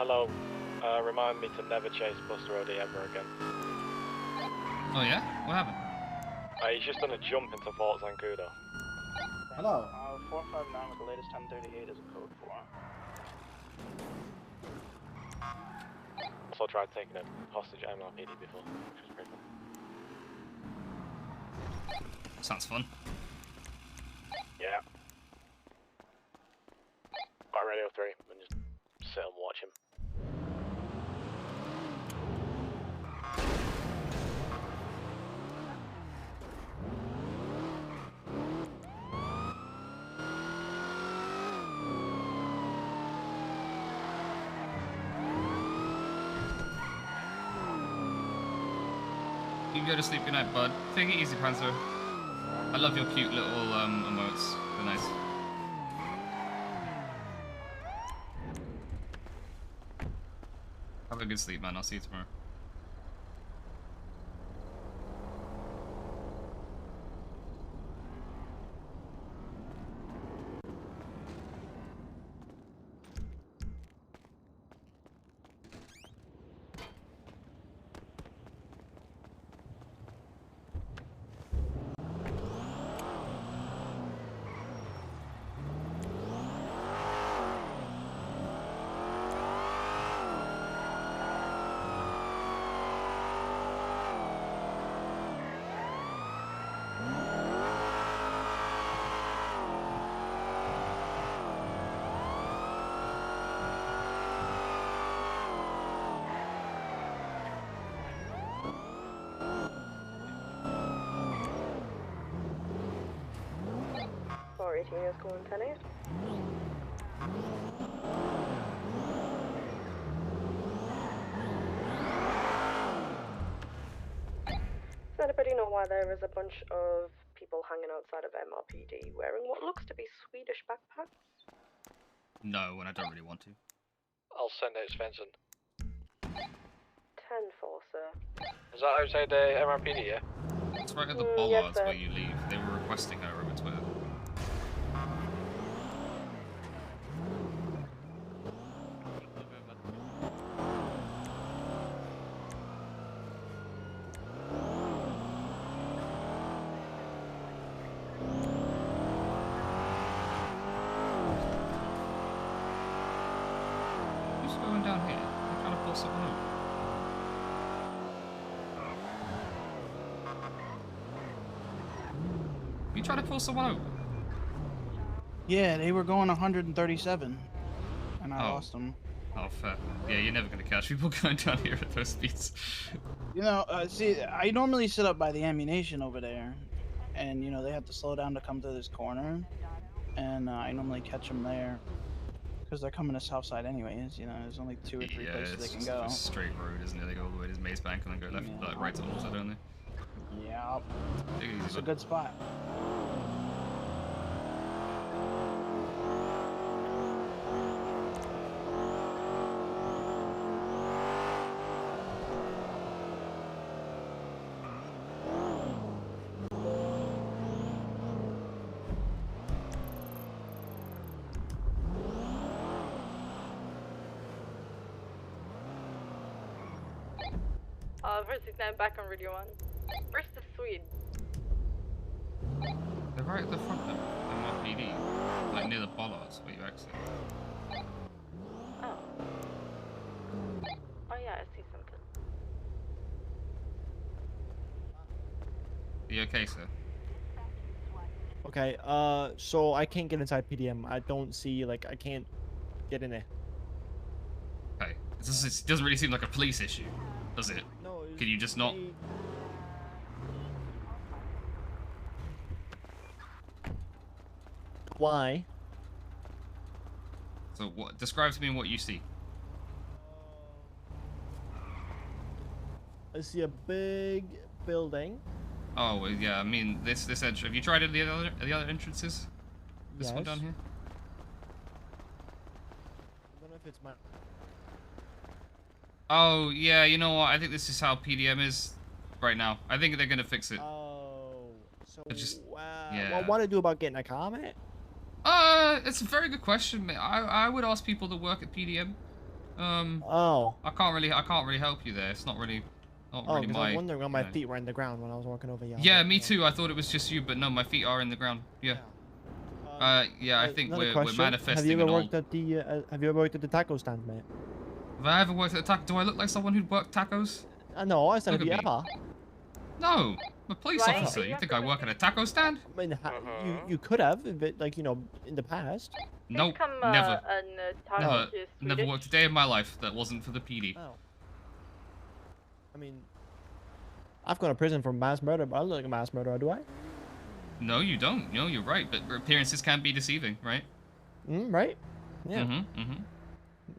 Hello. Remind me to never chase Buster OD ever again. Oh yeah? What happened? He's just done a jump into Fort Zancudo. Hello. 459 with the latest 1038 is a code for. Also tried taking a hostage at MLPD before, which was pretty fun. Sounds fun. Yeah. Got Radio 3 and just sit and watch him. You can go to sleep. Good night, bud. Take it easy, Panzer. I love your cute little emotes. They're nice. Have a good sleep, man. I'll see you tomorrow. Is going 10-8. Does anybody know why there is a bunch of people hanging outside of MRPD wearing what looks to be Swedish backpacks? No, when I don't really want to. I'll send it, Svensson. 10-4, sir. Is that outside the MRPD, yeah? It's right at the bollards where you leave. They were requesting her over Twitter. Down here. I'm trying to pull someone over. You trying to pull someone over? Yeah, they were going 137, and I lost them. Oh, fair. Yeah, you're never gonna catch people going down here at those speeds. You know, see, I normally sit up by the ammunition over there, and you know they have to slow down to come to this corner, and I normally catch them there, because they're coming to south side anyways. You know, there's only 2 or 3 places they it's can just go. a straight road, isn't it? They go all the way to Maze Bank and then go left, like right to Ulster, don't they? Yeah, Take it easy, it's a bud. good spot. Versus 9 back on Radio 1. Where's the Swede? They're right at the front of MRPD, like near the bollards where you exit. Oh. Oh yeah, I see something. Are you okay, sir? Okay, so I can't get inside PDM. I don't see, like, I can't get in there. Okay. It doesn't really seem like a police issue, does it? No, Can you just not? Why? So what? Describe to me what you see. I see a big building. Oh well, yeah. I mean, this entrance. Have you tried the other entrances? This one Yes. down here. I don't know if it's my. Oh yeah. You know what? I think this is how PDM is right now. I think they're gonna fix it. Oh, so just yeah. What do I do about getting a car, mate? It's a very good question, mate. I would ask people that work at PDM. Oh. I can't really help you there. It's not really Oh, really because I my. was wondering why you my know. feet were in the ground when I was walking over here. Yeah, me too. I thought it was just you, but no, my feet are in the ground. Yeah. Yeah, I think Another we're question. manifesting Have you an ever old. worked at the? Have you ever worked at the taco stand, mate? Have I ever worked at a taco? Do I look like someone who'd worked tacos? No, I said Look have you at me. ever. No, I'm a police Right, officer. are You you think I work at a taco stand? I mean, you could have, but like you know, in the past. Nope, Come, never. talk Never, to never Swedish. worked a day in my life that wasn't for the PD. Oh. I mean, I've gone to prison for mass murder, but I look like a mass murderer, do I? No, you don't. No, you're right. But appearances can be deceiving, right? Right? Yeah.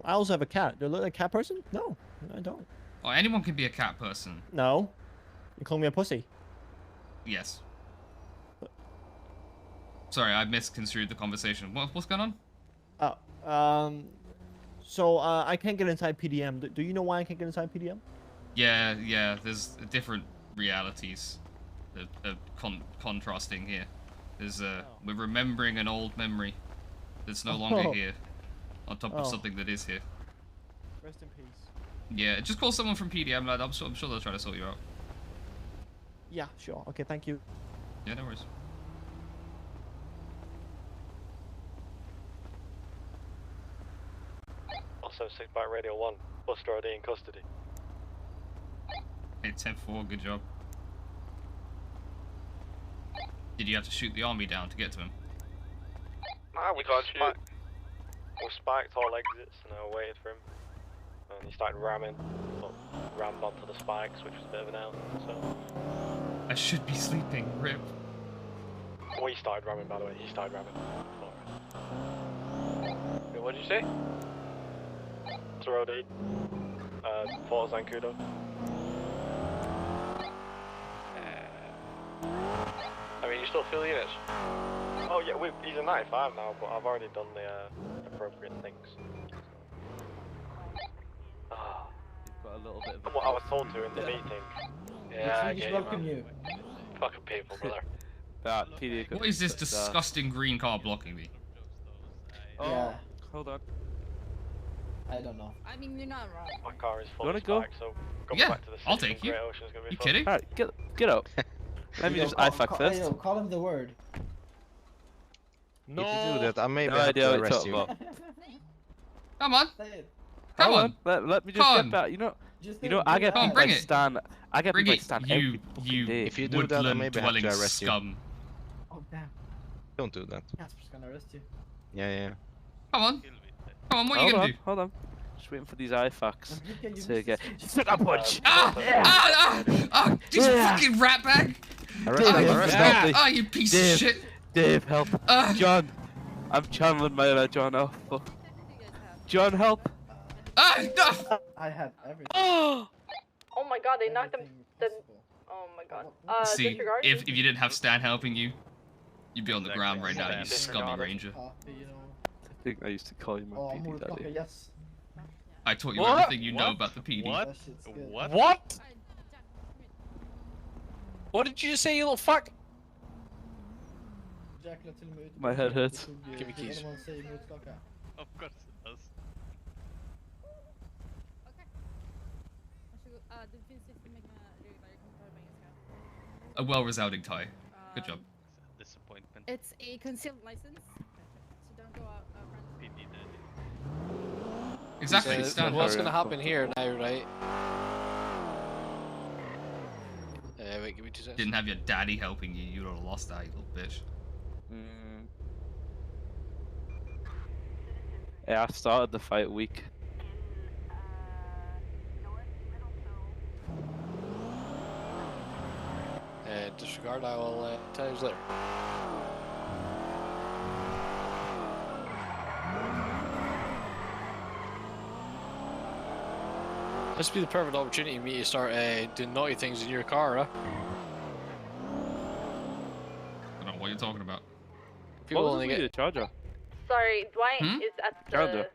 I also have a cat. Do I look like a cat person? No, I don't. Well, anyone can be a cat person. No. You call me a pussy. Yes. Sorry, I misconstrued the conversation. What's going on? Oh, so I can't get inside PDM. Do you know why I can't get inside PDM? Yeah. There's different realities contrasting here. There's we're remembering an old memory that's no longer here, on top of something that is here. Rest in peace. Yeah, just call someone from PDM, lad. I'm sure they'll try to sort you out. Yeah, sure. Okay, thank you. Yeah, no worries. Also, 6 by Radio 1. Buster ID in custody. Hey, 10-4, good job. Did you have to shoot the army down to get to him? Ah, we can't shoot. We spiked all exits and I waited for him. And he started ramming. Well, rammed onto the spikes, which was a bit of an L. So. I should be sleeping, rip. Well, he started ramming, by the way. He started ramming. Wait, what did you say? Road 8. Fort Zancudo. I mean, you still feel units? Oh yeah, he's a 95 now, but I've already done the appropriate things. Ah. Got a little bit of What I was told to in the meeting. Yeah, I get you, welcome man. you. Fucking people, brother. What is this disgusting green car blocking me? Oh, Yeah. hold on. I don't know. I mean, you're not wrong. My car is full wanna of go? spikes, so going Yeah, back to the I'll system, take you. Great Ocean's gonna be You fun. kidding? Alright, get up. Let me just IFAC first. Yo, call him the word. No. If you do that, I may no have idea to what arrest you're you. talking about. Come on. Say it. Come Hold on. Let me just Come get on. back. You know, Just I get Come on, people bring like it. Stan. I get Bring people like it, Stan you every fucking day. If you do that, I woodland maybe have to dwelling arrest you. scum. Oh damn. Don't do that. Casper's gonna arrest you. Yeah. Come on. Come on, what are you gonna do? Hold on. Just waiting for these IFACs to get. Sucker punch! You fucking ratbag! Oh, you piece of shit! Dave, help! John! I'm channeling my inner John. Oh, fuck. John, help! No! I had everything. Oh my god, they knocked him. Oh my god. See, disregard. if you didn't have Stan helping you, you'd be on the ground right now, you Disregard. scummy ranger. I think I used to call you my PD daddy. Yes. I taught you everything you know about the PD. What? What did you just say, you little fuck? My head hurts. Give me keys. Of course it does. A well-resounding tie. Good job. Disappointment. It's a concealed license, so don't go out front. PD daddy. Exactly. So, Stan, what's gonna happen here now, right? Wait, give me 2 seconds. Didn't have your daddy helping you, you'd have lost that, you little bitch. Yeah, I started the fight weak. Disregard, I will tell you later. This would be the perfect opportunity for me to start doing naughty things in your car, huh? I don't know what you're talking about. People What was only with get your charger? Sorry, Dwight is at the. Charger.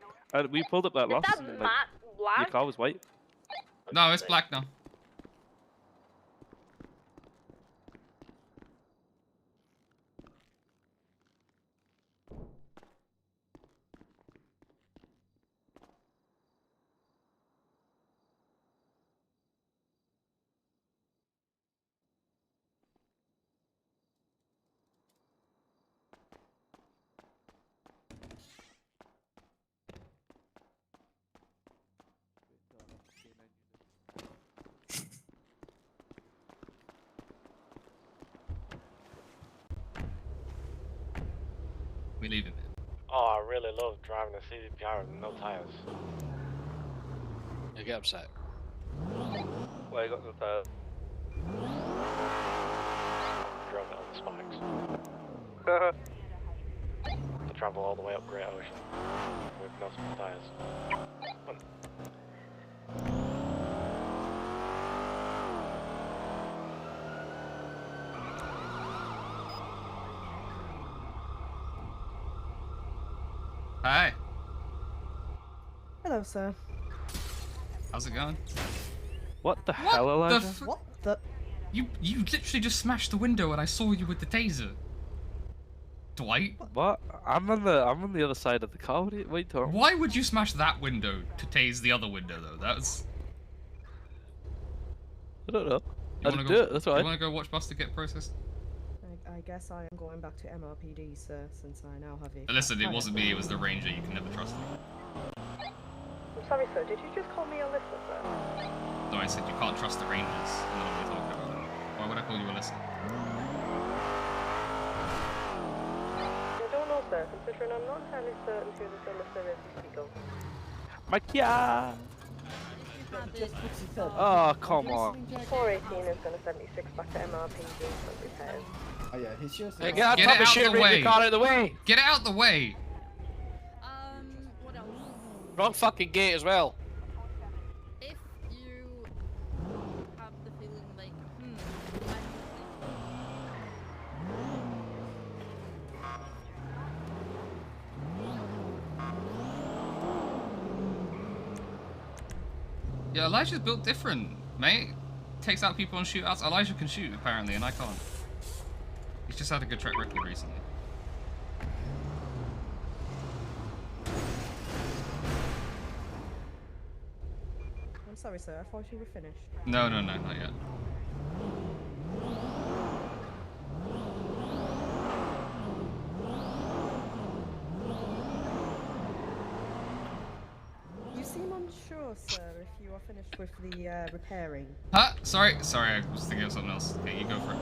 We pulled up that Is last that and, like, matte your black? car was white. No, it's black now. We leave him. Oh, I really love driving a CDPR with no tires. You get upset. Well, you got no tires. Drove it on the spikes. To travel all the way up Great Ocean with no tires. Hi. Hello, sir. How's it going? What the hell, Elijah? What the? You literally just smashed the window and I saw you with the taser. Dwight? What? I'm on the other side of the car. What are you talking? Why would you smash that window to tase the other window though? That's. I don't know. I wanna didn't go, do it. That's why. You wanna go watch Buster get processed? I guess I am going back to MRPD, sir, since I now have a. Listen, it wasn't me. It was the ranger. You can never trust him. I'm sorry, sir. Did you just call me Alyssa, sir? No, I said you can't trust the rangers. I don't know what you're talking about. Why would I call you Alyssa? I don't know, sir. Considering I'm not entirely certain who this Alyssa is you speak of. Makia! Oh, come on. 418 is going to 76 back to MRPD for repairs. Oh yeah, he's just. Hey, get out Get top of out shit, the move way. your car out of the way! Get out the way! What else? Wrong fucking gate as well. If you have the feeling like, Yeah, Elijah's built different, mate. Takes out people on shootouts. Elijah can shoot, apparently, and I can't. He's just had a good track record recently. I'm sorry, sir. I thought you were finished. No, not yet. You seem unsure, sir, if you are finished with the repairing. Huh? Sorry, I was thinking of something else. Okay, you go for it.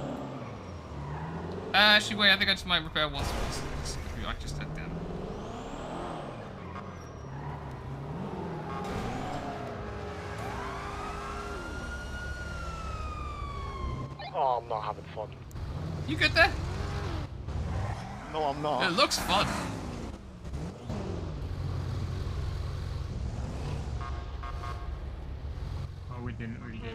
Actually, wait, I think I just might repair once. I just head down. Oh, I'm not having fun. You good there? No, I'm not. It looks fun. Oh, we didn't really get.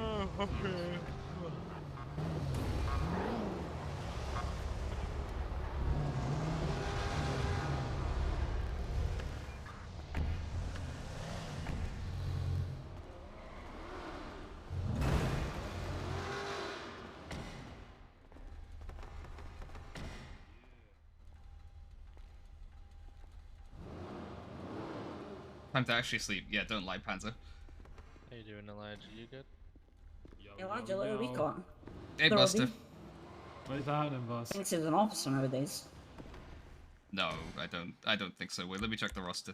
Time to actually sleep. Yeah, don't lie, Panzer. How you doing, Elijah? You good? yo, Elijah, what have we yo. got? Hey, The Buster. Robbie What is happening, boss? thinks he's an officer nowadays. No, I don't. I don't think so. Wait, let me check the roster.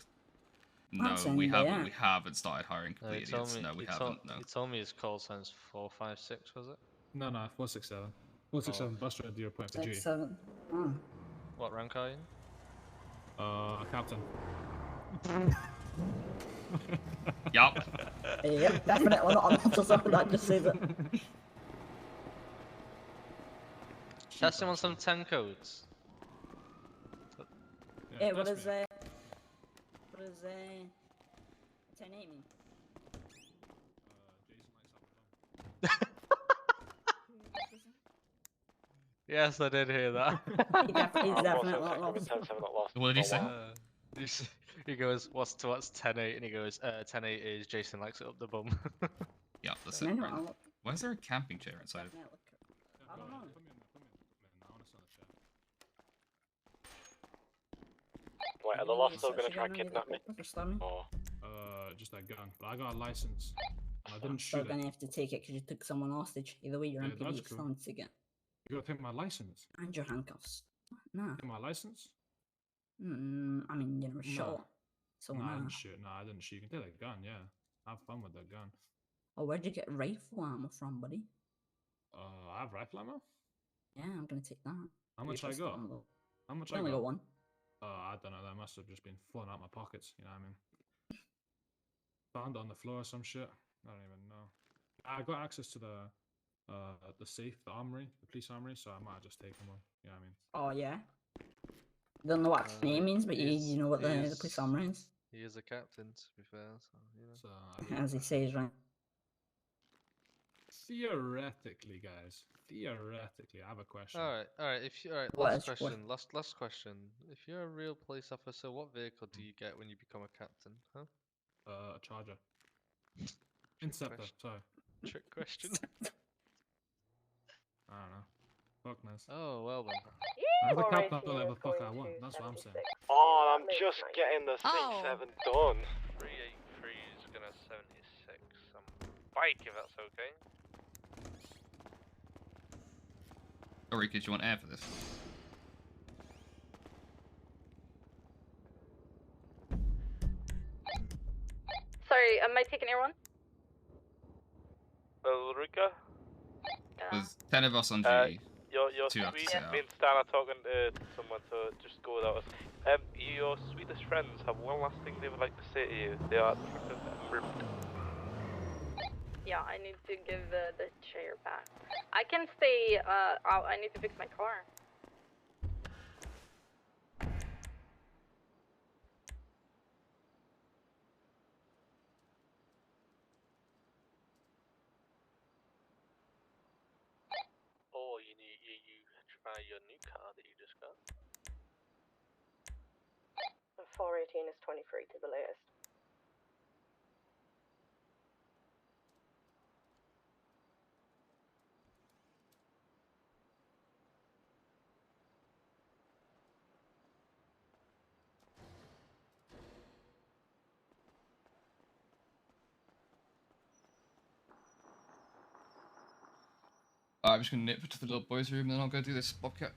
No, That's in we there. haven't started hiring No, complete he told idiots. me. No, we he haven't. No. He told me his call signs 456. Was it? No, 467. 467. Buster at 0.3 G. 6-7. Oh. What rank are you in? Captain. Yup. Yep, definitely not an officer. That just says it. Test him on some 10 codes. Hey, what is 10-8 mean? Yes, I did hear that. He's definitely not an officer. What did he say? He goes, what's 10-8? And he goes, 10-8 is Jason likes it up the bum. Yeah, that's it. Right. Why is there a camping chair inside of? I don't know. Wait, are the lost still gonna try and kidnap me? Or... Just that gun. But I got a license. And I didn't Still shoot gonna it. have to take it because you took someone hostage. Either way, you're Yeah, MPD. that's It's cool. not to get. You gotta take my license. And your handcuffs. Nah. Take my license? I mean, you never shot. So no, I nah. didn't shoot. No, I didn't shoot. You can take that gun, yeah. Have fun with that gun. Oh, where'd you get rifle ammo from, buddy? I have rifle ammo? Yeah, I'm gonna take that. How much I got? How much I only got one. I don't know. That must have just been falling out my pockets. You know what I mean? Found it on the floor or some shit. I don't even know. I got access to the safe, the armory, the police armory, so I might have just taken one. You know what I mean? Oh yeah. Don't know what name means, but you know what the police armory is. He is a captain, to be fair. So, you know. As he says, right? Theoretically, guys. Theoretically, I have a question. All right. If you, What last is- question. Last question. If you're a real police officer, what vehicle do you get when you become a captain? Huh? A charger. Inceptor. Sorry. Trick question. I don't know. Fuck knows. Oh well then. As a captain, I'll do whatever the fuck I want. That's what I'm saying. Oh, I'm just getting the C7 done. 383 is gonna 76. Bike, if that's okay. Or Ricky, do you want air for this? Sorry, am I taking air one? Ulrika? There's 10 of us on G. Your Two Swede, after me and Stan are talking to someone to just go without us. Your Swedish friends have one last thing they would like to say to you. They are at the front of the room. Yeah, I need to give the chair back. I can stay. I need to fix my car. Or you try your new car that you just got. 418 is 23 to the latest. I'm just gonna nip to the little boys' room, then I'll go do this bobcat.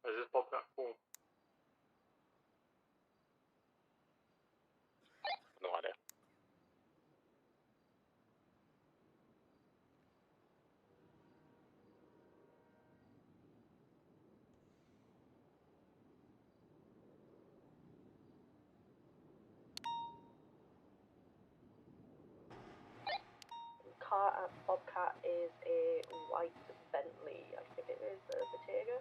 Is this Bobcat full? No idea. Car at Bobcat is a white Bentley. I think it is a Bottega.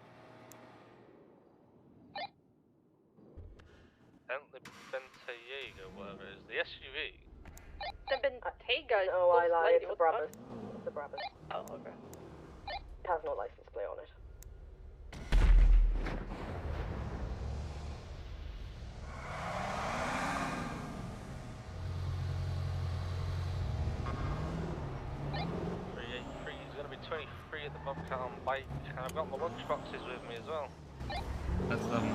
Bentley Bentayga, whatever it is. The SUV. The Bottega is No, I so lied. slightly It's a what Brabus. It's a Brabus. Oh, okay. It has no license plate on it. He's going to be 23 at the Bobcat on bike, and I've got my lunch boxes with me as well.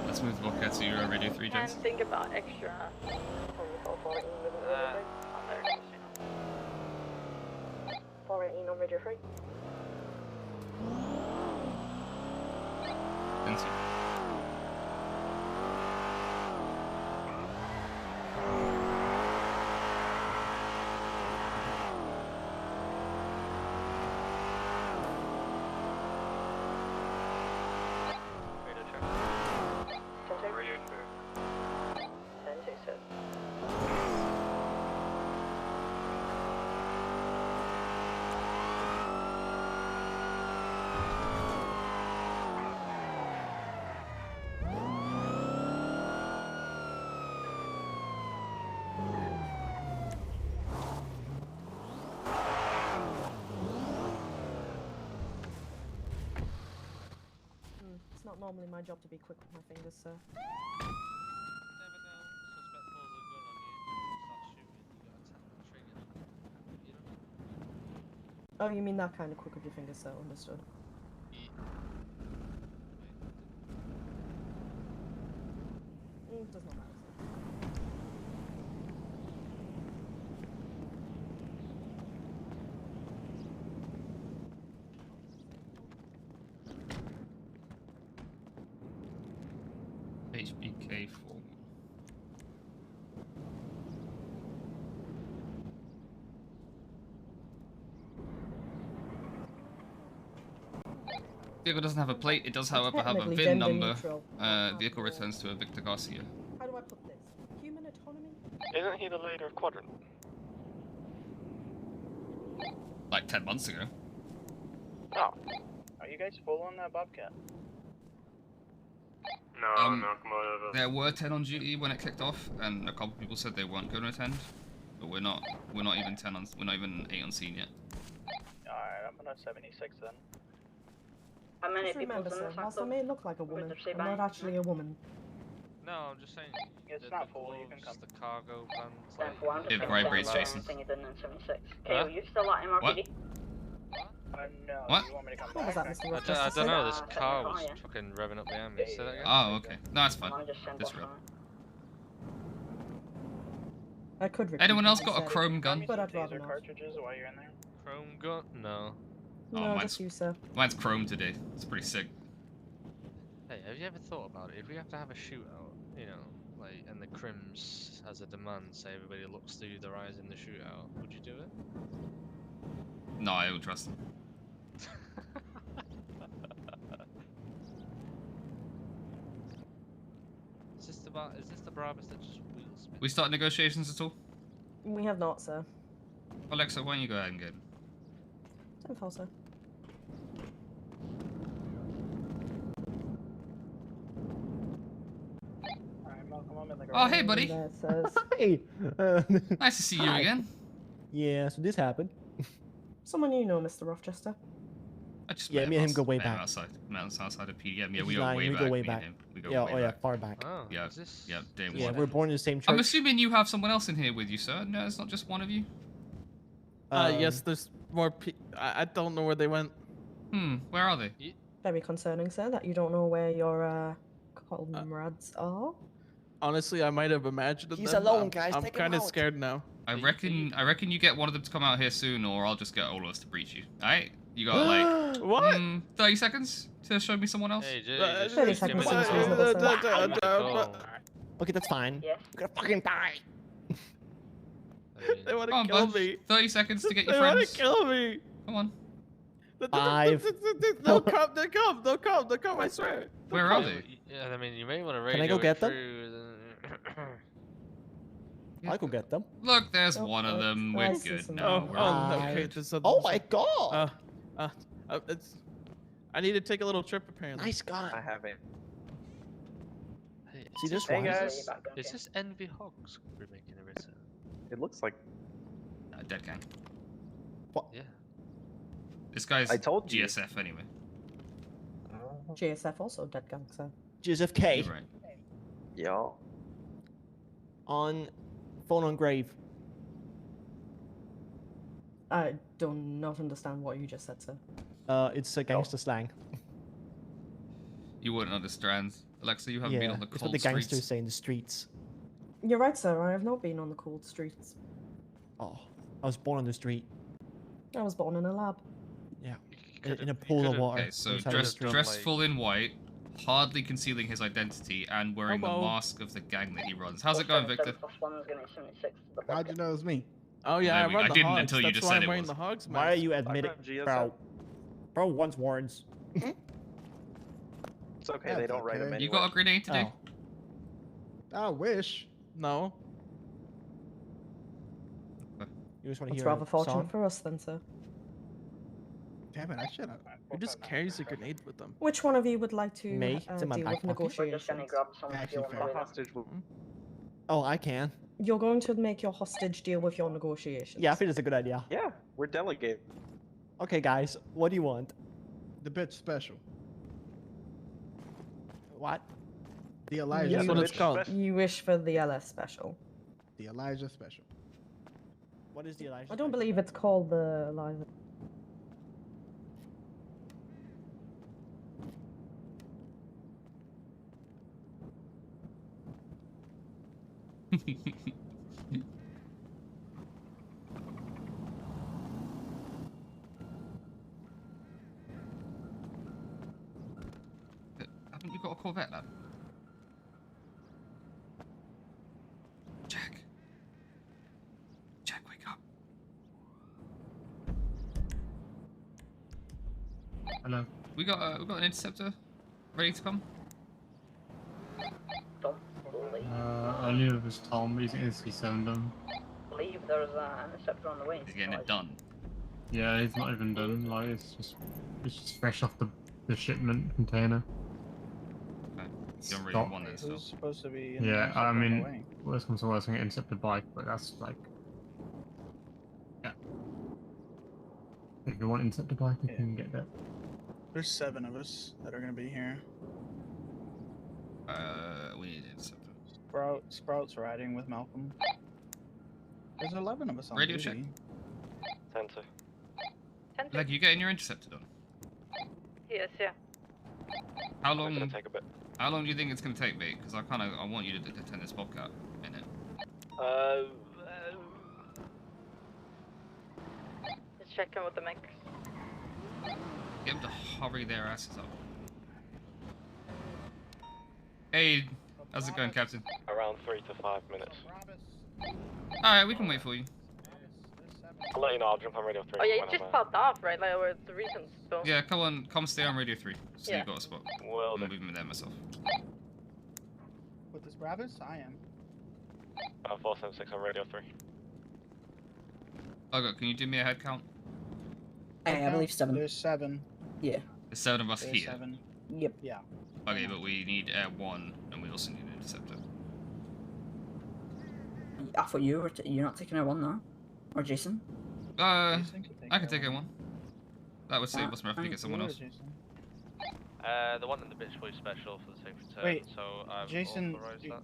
Let's move the Bobcat to your Radio 3, And gents. think about extra. On 418 on Radio 3. Into. It's not normally my job to be quick with my fingers, sir. Oh, you mean that kind of quick with your fingers, sir? Understood. Does not matter, sir. HBK 4. Vehicle doesn't have a plate. It does, however, have a Technically VIN gender number. neutral. Vehicle returns to a Victor Garcia. How do I put this? Human autonomy? Isn't he the leader of Quadrant? Like 10 months ago. Oh. Are you guys full on that Bobcat? No, no, come on. There were 10 on duty when it kicked off, and a couple people said they weren't going to attend. But we're not even 10 on. We're not even 8 on scene yet. Alright, I'm gonna 76 then. How many Just people remember, in sir, the whilst I may look like a woman, I'm not actually a woman. No, I'm just saying. It's not full, you can come. The cargo vans. Then for one, It vibrates, Jason. thing you did in 76. Huh? Okay, are you still at MRPD? What? No, What? you want me to come What was back? that, Mr. I Rothchester? don't know. This Set car the was fire. fucking revving up behind me. Say that again. Oh, okay. No, that's fine. I just sent That's off real. on I could repeat Anyone what else you got a said, chrome gun? but I'd rather Taser not. cartridges while you're in there? Chrome gun? No. No, mine's- just you, sir. Mine's chrome today. It's pretty sick. Hey, have you ever thought about it? If we have to have a shootout, you know, like, and the Crims has a demand, say everybody looks through their eyes in the shootout, would you do it? No, I don't trust them. Is this the Brabus that just wheel spin? We start negotiations at all? We have not, sir. Alexa, why don't you go ahead and get him? 10-4, sir. Alright, Malcolm, I'm in the Oh, hey, buddy. That says... Hey! Nice to see you Hi. again. Yeah, so this happened. Someone you know, Mr. Rothchester. I just Yeah, met me him and him go way met him back. outside of PDM. Yeah, He's we go lying, way we back. go way me and back. him. We go Yeah, way oh yeah, back. far back. Oh, Yeah, is this... yeah, day Yeah, one. we're born in the same church. I'm assuming you have someone else in here with you, sir. No, it's not just one of you. Yes, there's more. I don't know where they went. Where are they? Very concerning, sir, that you don't know where your comrades are. Honestly, I might have imagined He's them. alone, guys. I'm Take him kind of out. scared now. I reckon you get one of them to come out here soon, or I'll just get all of us to breach you. Alright? You got like What? 30 seconds to show me someone else. Hey, 30 seconds seems reasonable, sir. Okay, that's fine. Yes. I'm gonna fucking die. They want Come to on, kill bud. me. 30 seconds to get your They want friends. to kill me. Come on. 5. They'll come. They'll come. They'll come. They'll come. I swear. Where are they? Yeah, I mean, you may want to Can I radio go get it them? through. I could get them. Look, there's one of them. We're good now. We're all okay. good. Oh my god. It's. I need to take a little trip apparently. Nice gun. I have it. Hey, See this hey one? guys, is this Envy Hogs we're making a return? It looks like. Dead gang. What? Yeah. This guy's I told you. GSF anyway. GSF also dead gang, sir. GSFK. You're right. Yeah. On phone on grave. I do not understand what you just said, sir. It's a gangster slang. You wouldn't understand. Alexa, you haven't been on the it's what cold the gangsters streets. say in the streets. You're right, sir. I have not been on the cold streets. Oh, I was born on the street. I was born in a lab. Yeah, in a pool of water. Okay, so inside the dressed street. full in white, hardly concealing his identity, and wearing Hello. the mask of the gang that he runs. How's it going, Victor? How'd you know it was me? Oh yeah, Maybe. I run I the didn't hogs. until you That's just why said I'm it wearing was. the hogs Why are mask. you admitting, bro? Bro wants warrants. It's okay. That's They don't write them okay. anyway. You got a grenade today? I wish. No. You just want to It's hear rather a fortunate song? for us, then, sir. Damn it! I should have. Who just carries a grenade with them? Which one of you would like to Me? It's in my deal back with pocket. negotiations? Actually, fair. The hostage woman. Oh, I can. You're going to make your hostage deal with your negotiations. Yeah, I think it's a good idea. Yeah, we're delegated. Okay, guys, what do you want? The bitch special. What? The Elijah. That's what it's called. You wish for the LS special. The Elijah special. What is the Elijah? I don't believe it's called the Elijah. Haven't you got a Corvette, lad? Jack. Jack, wake up. Hello. We got an interceptor ready to come. Only it was Tom. He's getting his C7 done. I believe there's an interceptor on the way. He's getting it done. Yeah, he's not even done. Like it's just fresh off the shipment container. Okay. You don't really Stop. want it, so. Who's supposed to be in the Yeah, interceptor I on the mean, way? worst comes to worst, I can intercept the bike, but that's like, yeah. If you want to intercept the bike, you can get that. There's 7 of us that are gonna be here. We need an interceptor. Sprout's riding with Malcolm. There's 11 of us on Radio duty. check. 10 Like, you getting your interceptor done? Yes, yeah. How long? gonna take a bit. How long do you think it's gonna take, mate? Because I want you to attend this Bobcat in it. Just checking with the mix. Get them to hurry their asses up. Hey, how's it going, Captain? Around 3 to 5 minutes. Alright, we can wait for you. I'll let you know. I'll jump on radio 3. Oh yeah, when it just I'm, popped off, right? Like, or the reasons. So. Yeah, come stay on Radio 3. So Yeah. you got a spot. Well, I'm moving there myself. With this Brabus? I am. 476 on radio 3. Okay, can you do me a head count? I believe 7. There's 7. Yeah. There's 7 of us There's here. 7. Yep. Yeah. Okay, but we need 1, and we also need an interceptor. I thought you were you're not taking A1 now, or Jason. I can take A1. That would save us from having to get someone else. The one in the bitch boy special for the safe return. Wait, so I've Jason, authorized that.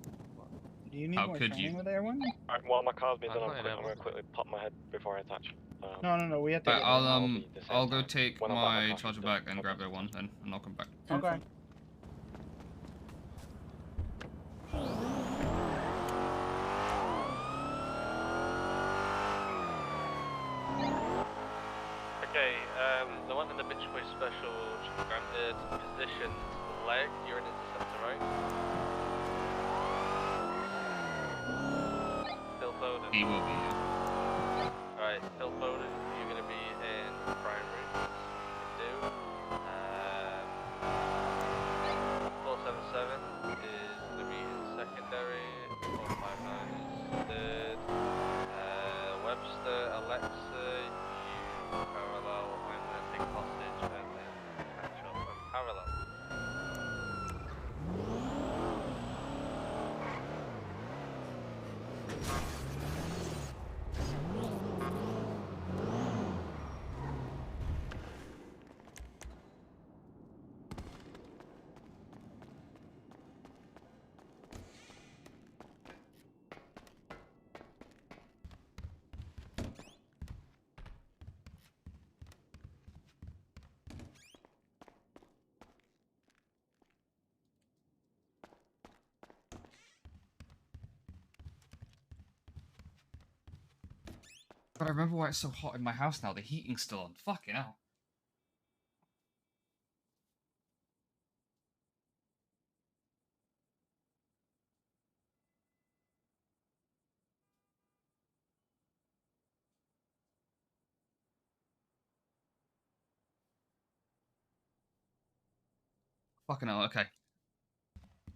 Do you need How more could training you? with everyone? Alright, while my car's being I'm done, not I'm gonna able. quickly pop my head before I attach. No, we have to. Right, get I'll it. go take When I'm my back, I'll charger back and grab A1, and I'll come back. Okay. Okay, The one in the bitch boy special granted position leg. You're an interceptor, right? Phil Foden. He will be. Yeah. Alright, Phil Foden, you're gonna be in primary. You do. 477 is gonna be in secondary. 459 is third. Webster, Alexa, you parallel. I'm gonna take hostage and then catch up on parallel. But I remember why it's so hot in my house now. The heating's still on. Fucking hell. Fucking hell, okay.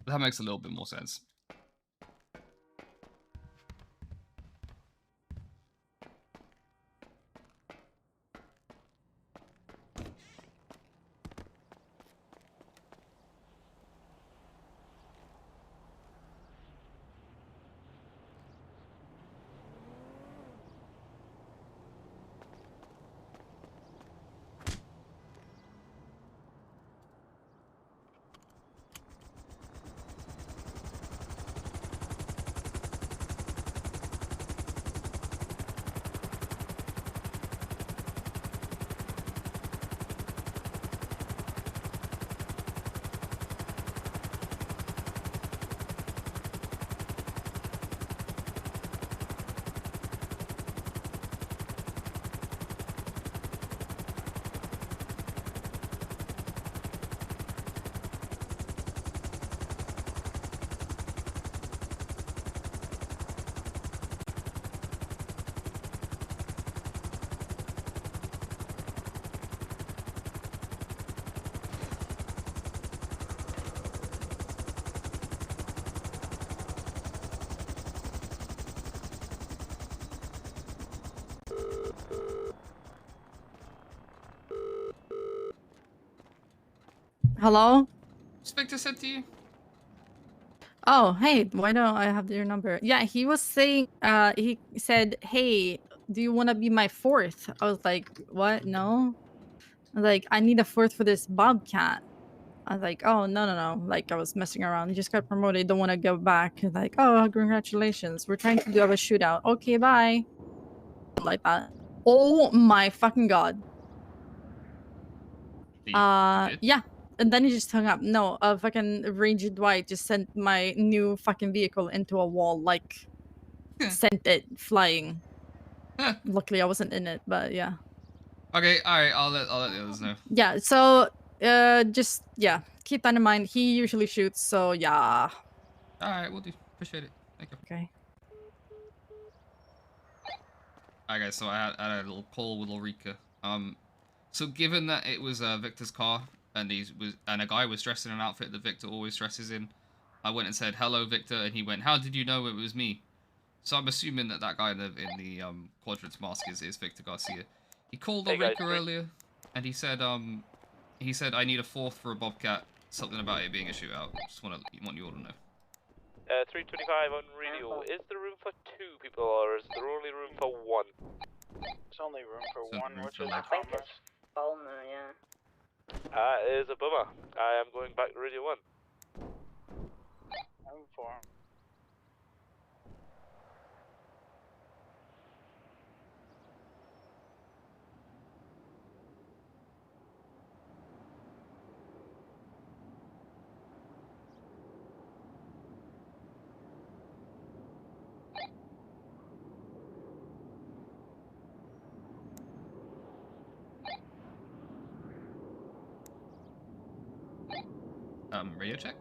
That makes a little bit more sense. Hello? Spectre said to you? Oh, hey, why don't I have your number? Yeah, he was saying, he said, hey, do you want to be my fourth? I was like, what? No? I was like, I need a fourth for this Bobcat. I was like, oh, no. Like, I was messing around. He just got promoted. Don't want to go back. Like, oh, congratulations. We're trying to do a shootout. Okay, bye. Like that. Oh my fucking god. Yeah. And then he just hung up. No, fucking Ranger Dwight just sent my new fucking vehicle into a wall. Like, sent it flying. Luckily, I wasn't in it, but yeah. Okay, alright, I'll let the others know. Yeah, so, just, yeah. Keep that in mind. He usually shoots, so yeah. Alright, we'll do. Appreciate it. Thank you. Okay. Alright guys, so I had a little call with Ulrika. So given that it was Victor's car and a guy was dressed in an outfit that Victor always dresses in, I went and said, hello Victor, and he went, how did you know it was me? So I'm assuming that guy in the Quadrants mask is Victor Garcia. He called Ulrika earlier, and he said I need a fourth for a Bobcat, something about it being a shootout. Just want you all to know. 325 on radio. Is there room for 2 people, or is there only room for 1? There's only room for So one, room which for is one. Thomas. Balmer, yeah. That is a bummer. I am going back to radio 1. I'm for him. Radio check.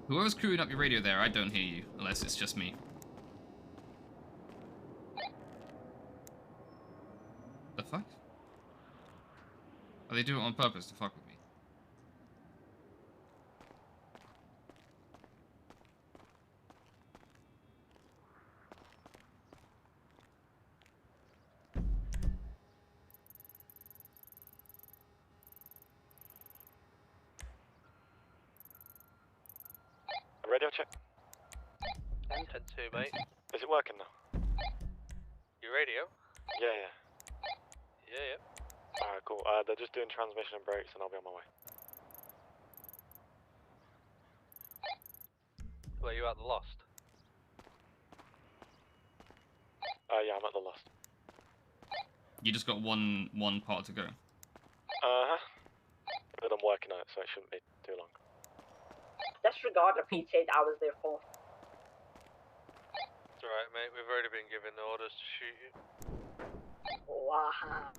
Whoever's crewing up your radio there, I don't hear you, unless it's just me. The fuck? Are they doing it on purpose to fuck with me? Radio check. 10-2, mate. Is it working now? Your radio? Yeah, yeah. Yeah. Alright, cool. They're just doing transmission and brakes and I'll be on my way. Where you at the Lost? Yeah, I'm at the Lost. You just got one part to go. Uh-huh. But I'm working on it, so it shouldn't be too long. Disregard if he said I was there for. It's alright, mate. We've already been given orders to shoot you. Wow.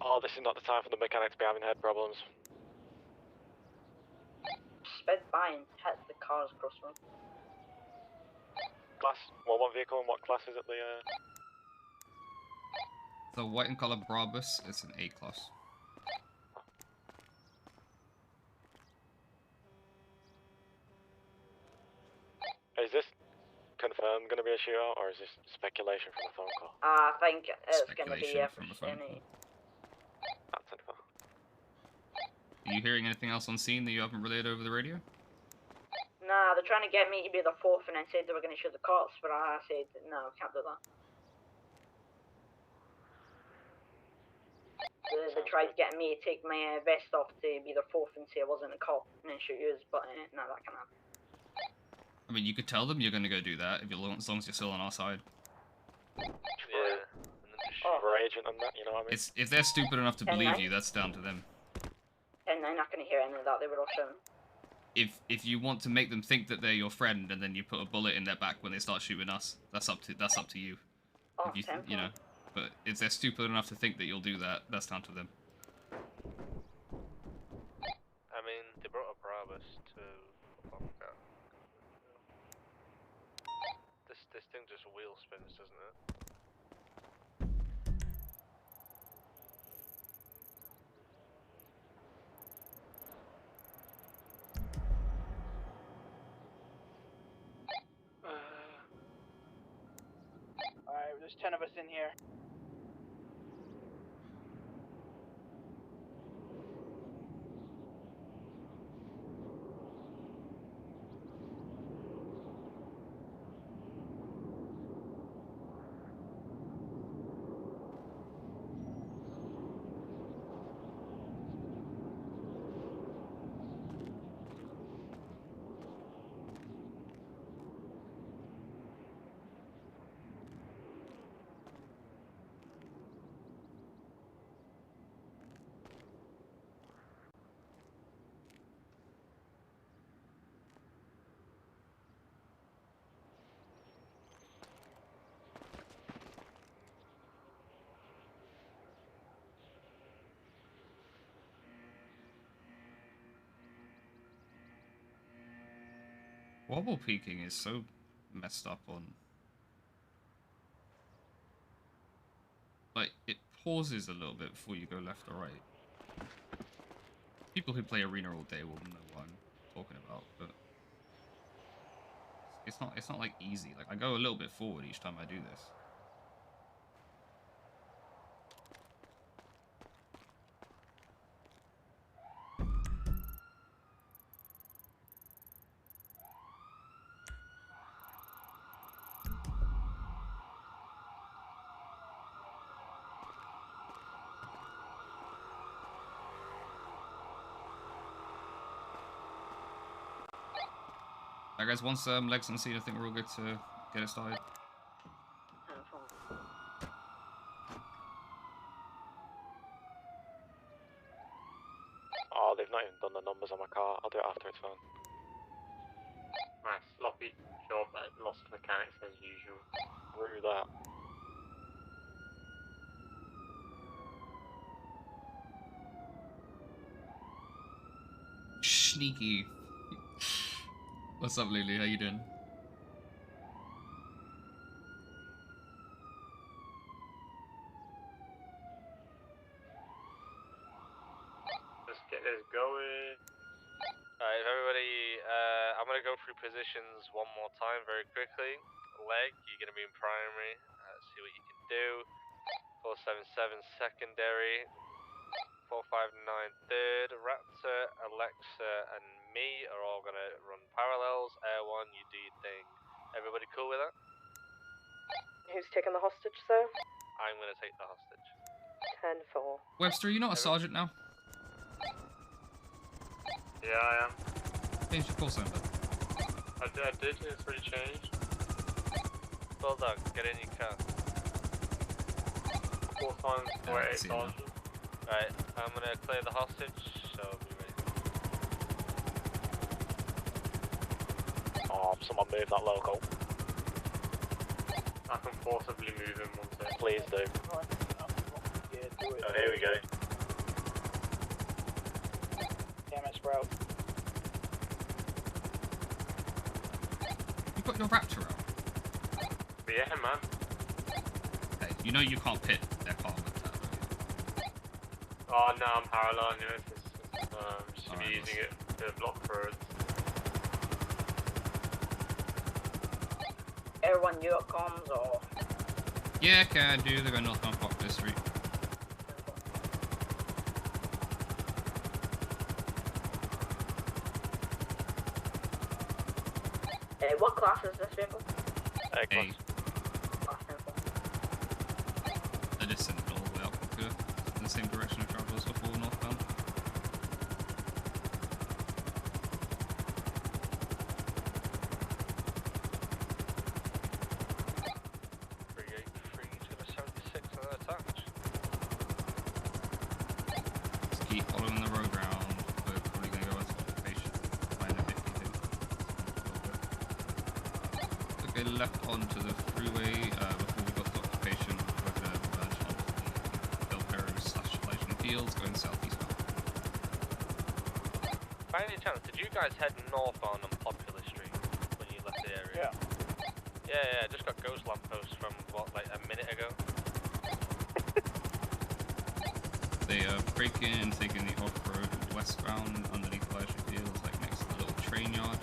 Oh, this is not the time for the mechanics to be having head problems. Sped by and hit the cars across me. Class? Well, what vehicle and what class is it? The white and color Brabus, it's an A class. Is this confirmed going to be a shootout, or is this speculation from a phone call? I think it's going to be Speculation from the phone any. That's it. Are you hearing anything else on scene that you haven't relayed over the radio? Nah, they're trying to get me to be the fourth, and then said they were going to shoot the cops, but I said no, can't do that. They tried getting me to take my vest off to be the fourth and say I wasn't a cop and then shoot you, but no, that can't happen. I mean, you could tell them you're going to go do that if you're, as long as you're still on our side. Yeah. For agent and that, you know what I mean? If they're stupid enough to And believe I- you, that's down to them. And they're not going to hear any of that, they were all shouting. If you want to make them think that they're your friend and then you put a bullet in their back when they start shooting us, that's up to you. Oh, If you know, but if they're stupid enough to think that you'll do that, that's down to them. I mean, they brought a Brabus to Bobcat. This thing just wheel spins, doesn't it? Alright, there's 10 of us in here. Wobble peaking is so messed up on... Like, it pauses a little bit before you go left or right. People who play Arena all day will know what I'm talking about, but it's not like easy. Like I go a little bit forward each time I do this. Alright guys, once Legs and Scene, I think we're all good to get it started. Oh, they've not even done the numbers on my car. I'll do it after, it's fine. Nice, sloppy job at lost mechanics as usual. Through that. Sneaky. What's up, Lily? How you doing? Let's get this going. Alright, everybody, I'm gonna go through positions one more time very quickly. Leg, you're gonna be in primary. See what you can do. 477 secondary. 459 third. Raptor, Alexa, and me are all gonna run parallels. Air 1, you do your thing. Everybody cool with that? Who's taking the hostage, sir? I'm gonna take the hostage. 10-4. Webster, you're not a sergeant now? Yeah, I am. Change your call sign, bud. I did, it's pretty changed. Well done, get in your car. 4 times, 48 sergeant. Right, I'm gonna clear the hostage, so be ready. Oh, someone move that local. I can forcibly move him one second. Please do. Yeah, do it. Oh, here we go. Damn it, Sprout. You got your Raptor out? Yeah, man. Hey, you know you can't pit their car with that, right? Oh, no, I'm parallel anyway. Just gonna be using it to block roads. Everyone, you got comms or? Yeah, can do. They're going northbound Poplar Street. What class is this vehicle? A. Class 10-4. I just sent it all the way up Poplar in the same direction of travel as before, northbound. Just keep following the road round. We're probably going to go into occupation. Find the 50. Okay, left onto the freeway before we got to occupation. We're going to merge onto the Del Perro/Elijah Fields going southeast. By any chance, did you guys head northbound on Popular Street when you left the area? Yeah, just got ghost lampposts from, what, like a minute ago? They break in, taking the off-road westbound underneath Elijah Fields, like next to the little train yard.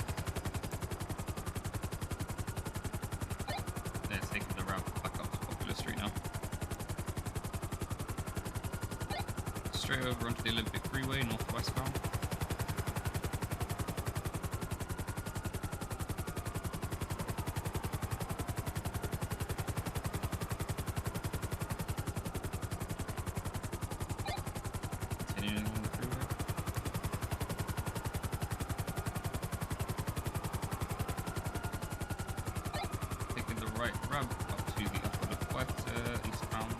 They're taking the route back up to Popular Street now. Straight over onto the Olympic Freeway, northwestbound. Continuing along the freeway. Taking the right ramp up to the upper left eastbound.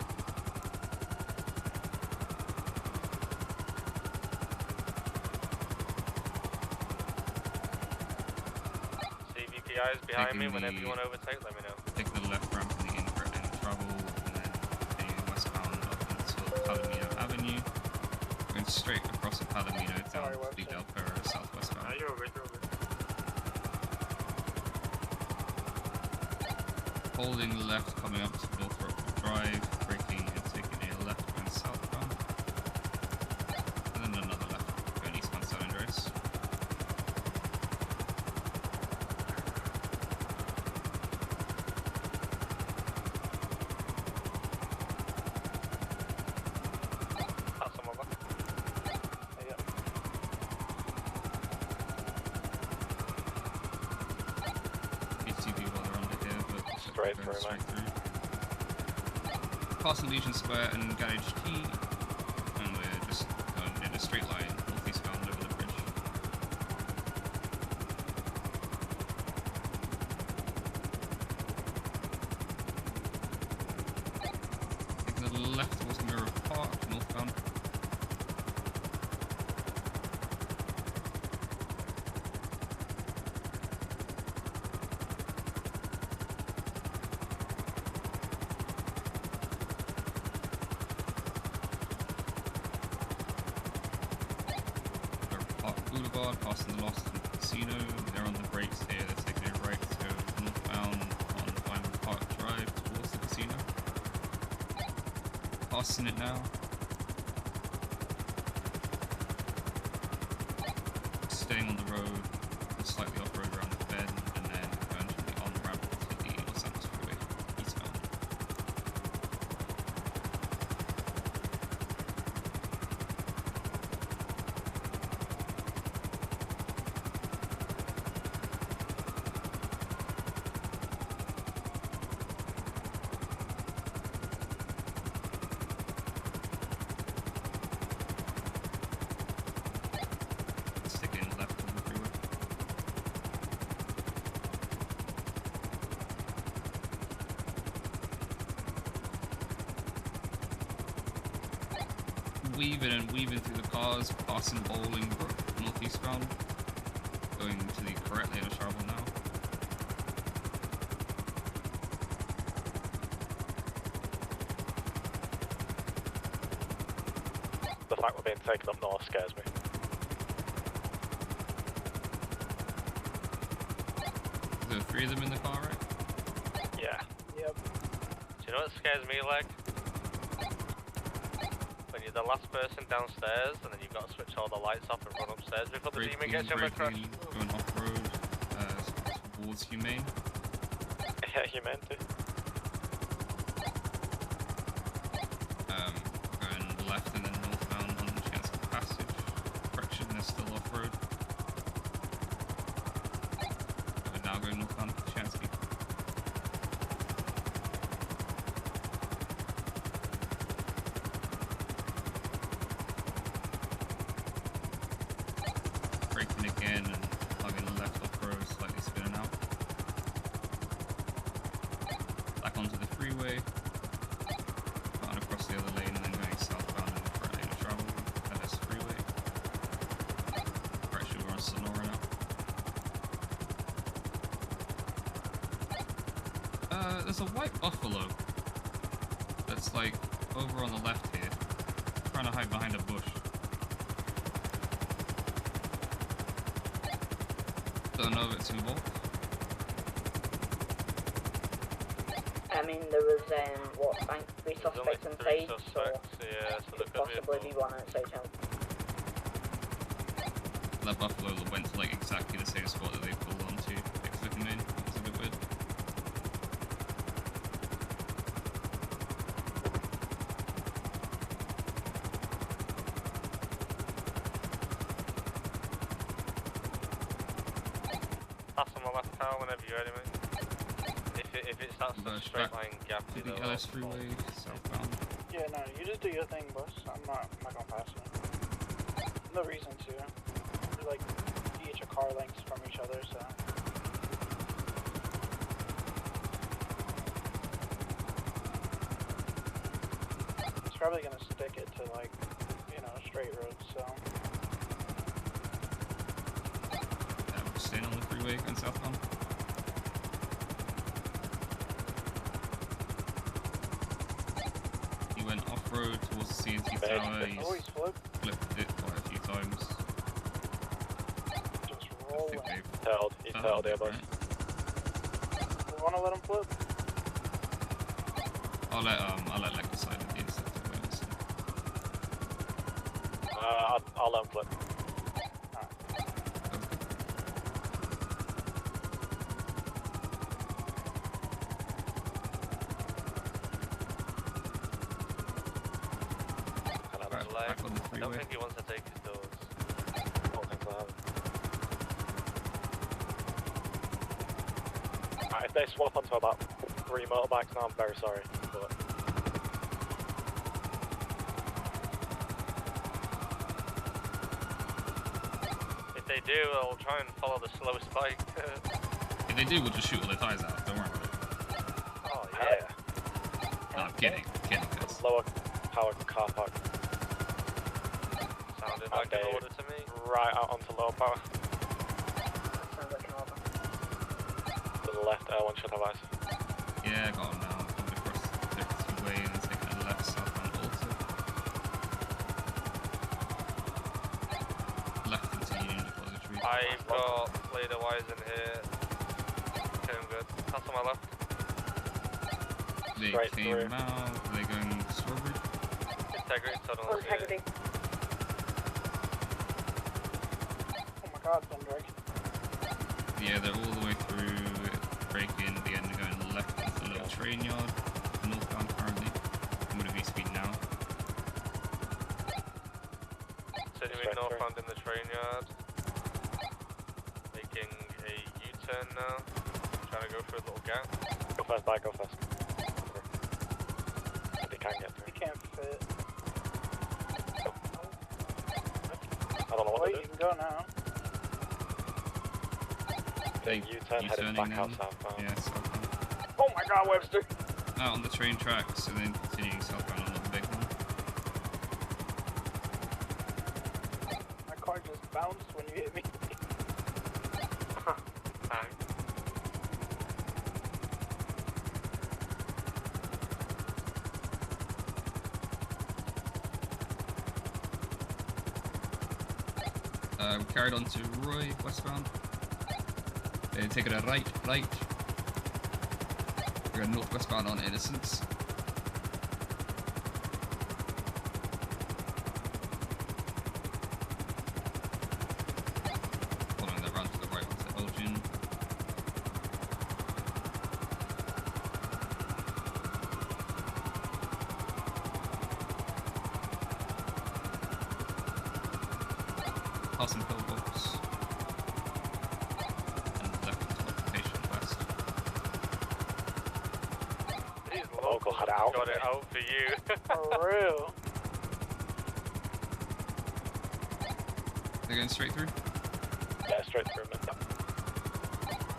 CVPI is behind me. Whenever you want to overtake, let me know. Taking the left ramp in the incorrect lane of travel, and then continuing westbound up until Palomino Avenue. Going straight across the Palomino down to the Del Perro southwestbound. You're good, you're good. Holding left coming up to Northrop Drive, braking and taking a left going southbound. And then another left going eastbound Straight through, straight mate. through. Passing Legion Square and Garage T, and we're just going in a straight line northeastbound over the bridge. Taking the left towards Mirror Park, northbound. Boulevard, passing the Lost Casino. They're on the brakes here. They're taking a right to northbound on Vinewood Park Drive towards the casino. Passing it now. Staying on the road, slightly off road around the bend, and then eventually on the ramp to the Los Santos Freeway eastbound. Sticking left on the freeway. Weaving through the cars, passing Bowling Brook northeastbound, going to the correct lane of travel now. The fact we're being taken up north scares me. There are 3 of them in the car, right? Yeah. Yep. Do you know what scares me like? When you're the last person downstairs and then you've got to switch all the lights off and run upstairs before the demon gets you on the crash. Going off-road towards Humane. Yeah, you meant to. Going left and then northbound on the Chancellor Passage. Correction, they're still off-road. We're now going northbound to Chansky. Braking again and plugging left off-road, slightly spinning out. Back onto the freeway. Going across the other lane and then going southbound in the front lane of travel. LS freeway. Actually, we're on Sonora now. There's a white buffalo that's like over on the left here, trying to hide behind a bush. Don't know if it's involved. I mean, there was, what, 3 suspects inside, so yeah, so could possibly be one outside town. That buffalo went to like exactly the same spot that they pulled onto, like flipping in. It was a bit weird. Pass on the left tower whenever you're ready, mate. If it's that straight line gap, To the LS freeway, southbound. Yeah, no, you just do your thing, boss. I'm not gonna pass you. No reason to. You're like each a car lengths from each other, so. It's probably gonna stick it to like, straight roads, so. We're staying on the freeway going southbound. He went off-road towards the CNT tower. He's flipped it quite a few times. Just rolling. He's tailed there, boys. We wanna let him flip? I'll let Lek decide if the interceptor wins. I'll let him flip. Back on the I don't freeway. think he wants to take his doors. I don't think so. If they swap onto about green motorbikes now, I'm very sorry. But... If they do, I'll try and follow the slowest bike. If they do, we'll just shoot all their tires out. Don't worry about it. Oh yeah. No, I'm kidding. Cuz. Lower power car park. Sounded like an order to me. Right out onto lower power. Sounds like an order. To the left, one should have eyes. Yeah, I got him now. Coming across the way and then taking a left southbound also. Left into Union Depository. I've got later wires in here. Okay, I'm good. Pass on my left. They Straight came through. out. They're going strawberry. Integrity, so I don't see it. Integrity. Oh my god, Vendrick. Yeah, they're all the way through. Breaking at the end, they're going left into the little train yard. Northbound currently. I'm going to V-speed now. Continuing northbound in the train yard. Making a U-turn now. Trying to go through a little gap. Go first, bike, go first. If they can get through. You can't fit. I don't know what Well, to you do. can go now. Big U-turn heading back out southbound. Yeah, southbound. Oh my god, Webster! Out on the train tracks and then continuing southbound on the big one. My car just bounced when you hit me. We carried on to Roy, westbound. Taking a right. We're going northwestbound on Innocence. Following that round to the right onto Elgin. Passing pillbox. And left into occupation west. These Local had out. got it out for you. For real. They're going straight through. Yeah, straight through, man.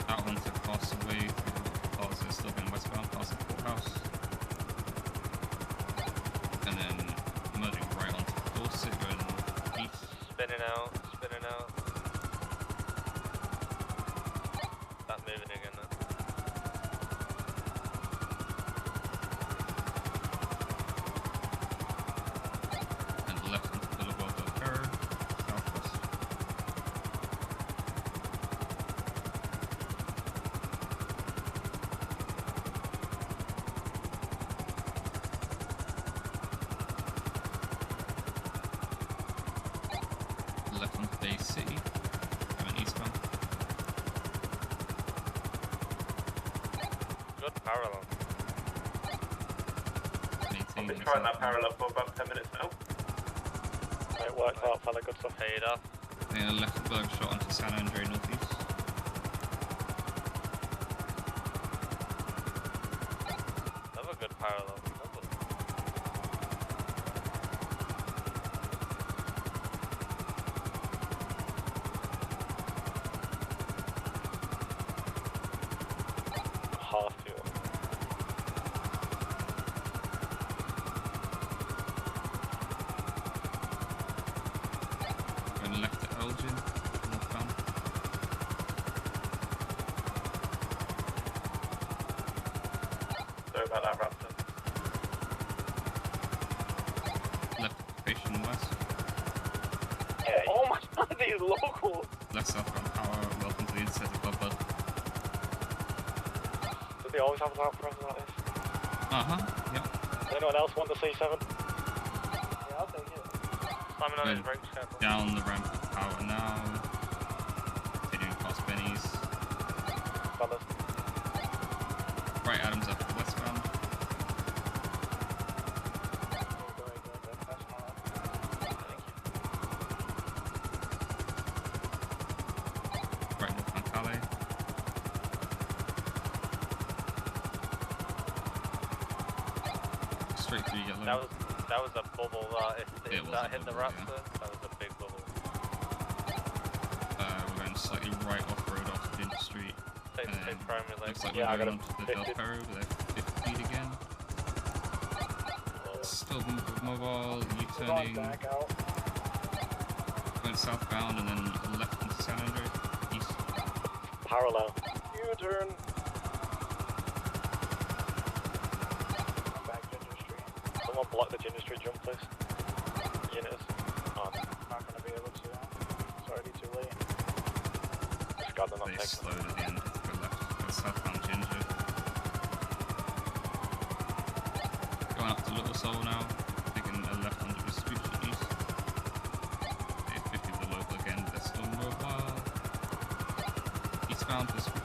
Out onto Castaway through the plaza, still going westbound, past the courthouse. And then merging right onto Dorset, going east. Spinning out. That moving again. And left onto Boulevard del Carro, southwest. Left onto Bay City, going eastbound. Good parallel. Maintaining I've been trying that parallel for about 10 minutes now. It worked out, fella, good stuff. Paid off. Then a left berg shot onto San Andre northeast. Another good parallel. Half fuel. Going left to Elgin, northbound. Sorry about that, Raptor. Left occupation west. Yeah. Oh my god, these locals! Left southbound power, welcome to the intercept of Bud. Do they always have that friends like this? Yeah. Does anyone else want the C7? Yeah, I'll take it. Slamming on his Then brakes, careful. down the ramp of power now. Continuing past Benny's. Fellas. Right, Adams up westbound. Right, northbound Calais. straight through yellow. That was a bubble. If was that a hit the bubble, Raptor, that was a big bubble. We're going slightly right off road off Ginger Street. Take And then primary lane. looks like Yeah, I we're got going him. onto the Del Perro with their 50 feet again. Still mobile, U-turning. Going southbound and then left into San Andre. East. Parallel. U-turn. Someone block the Ginger Street jump, please. Units. Oh, Not gonna be able to. It's already too late. God, they're not They taking slowed at the end to go left, go southbound Ginger. Going up to Little Soul now, taking a left onto the street east. Okay, 50 with the local again, they're still mobile. Eastbound to Street.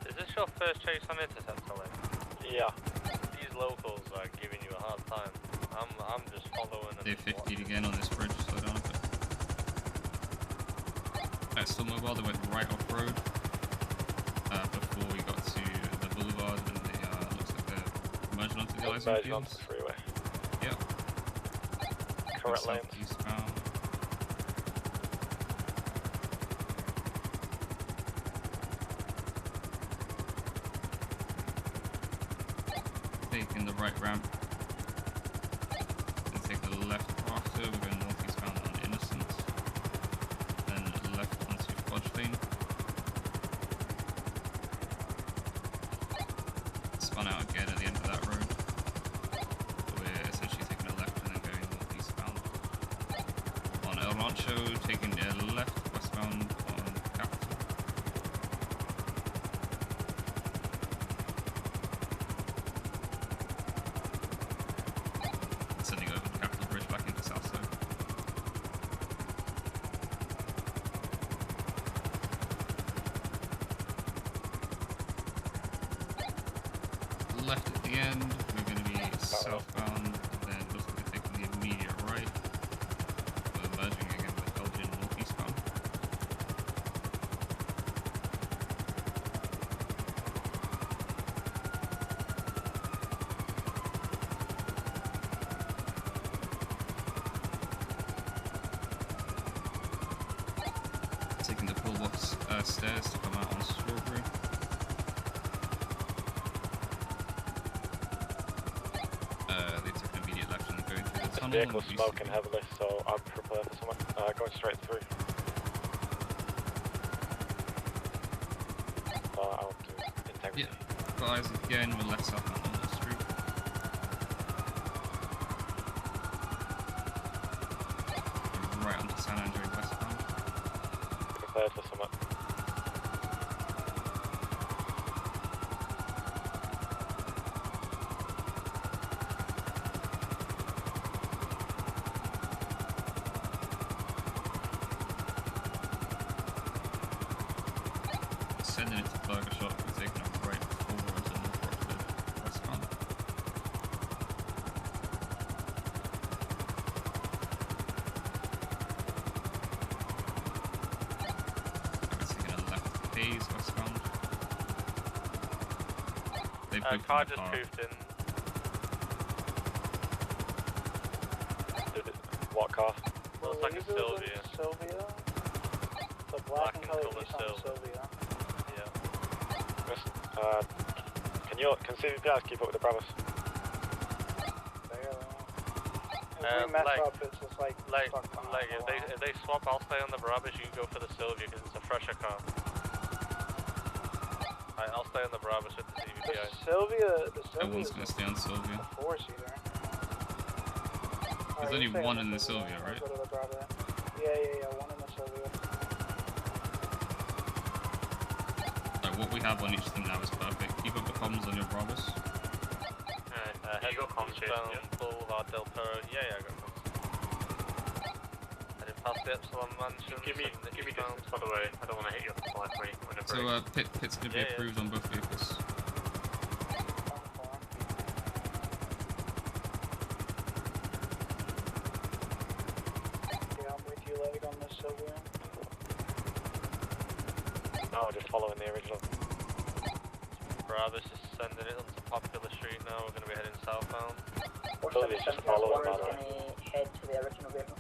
Is this your first chase on Interceptor lane? Yeah. These locals are giving you a hard time. I'm just following and They 50 again on this bridge, slow down a bit. That's still mobile, they went right off road before we got to the boulevard and they looks like they're merging onto the Elysian Merging onto Fields. the freeway. Yep. Correct lanes. Southeastbound. Taking the right ramp. Then take the left after, we're going northeastbound on Innocence. Then left onto Fudge Lane. Spun out again at the end of that road. So we're essentially taking a left and then going northeastbound. On El Rancho, taking a left westbound on Capital. Sending over the Capital Bridge back into Southside. Left at the end, we're going to be southbound, then looks like we're taking the immediate right. We're merging again with Elgin northeastbound. Taking the pillbox stairs to come out on Strawberry. They took an immediate left and going through the This tunnel. vehicle's and smoking heavily, so I'm prepared for someone going straight through. I'll do integrity. Yeah, guys, again, we're left southbound on the street. We're right onto San Andre westbound. Prepared for someone. Sending it to Burger Shop, we're taking it right forward onto North Rockford westbound. We're taking a left Hayes westbound. They've booked car in the just car. poofed in. What car? Looks like a Sylvia. Sylvia. The Black and and colored colored Nissan Sylvia. Yeah. Can CVPs keep up with the Bravos? If we mess like- up, it's just like stuck behind Like the if line. they swap, I'll stay on the Brabus. You can go for the Sylvia because it's a fresher car. I'll stay on the Brabus with the The CVPI. Sylvia Everyone's gonna stay on Sylvia. four-seater. There's only one in the Sylvia, right? Go to the Bravo. Yeah, one in the Sylvia. Like, what we have on each team now is perfect. Keep up the comms on your Bravos. Head you got comms, eastbound yeah. Boulevard Del Perro. Yeah, I got comms. Heading past the Epsilon Mansion. Give me distance, by the way. I don't want to hit you off the fly free whenever. So pit's going to be approved on both vehicles. Yeah, I'm with you, leg on this Sylvia. No, just following the original. Bravo's just sending it onto Popular Street now. We're going to be heading southbound. Sylvia's just following, by the way. Head to the original vehicle.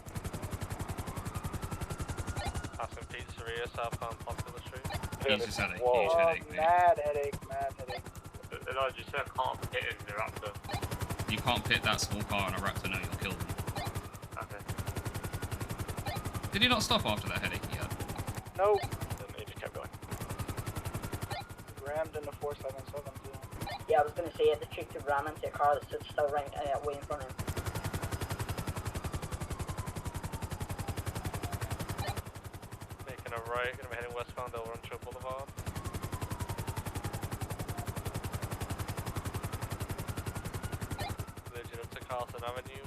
Passing Pizzeria, southbound Popular Street. He's just had a Whoa. huge headache, mate. Mad headache, mad headache. Elijah, you said I can't hit in the Raptor. You can't pit that small car on a Raptor, no, you'll kill them. Okay. Did he not stop after that headache he had? Nope. Then he just kept going. Rammed into 477 too. Yeah, I was gonna say the chick to ram into a car that stood still right way in front of him. Making a right, going to be heading westbound El Rancho Boulevard. Collision up to Carlton Avenue.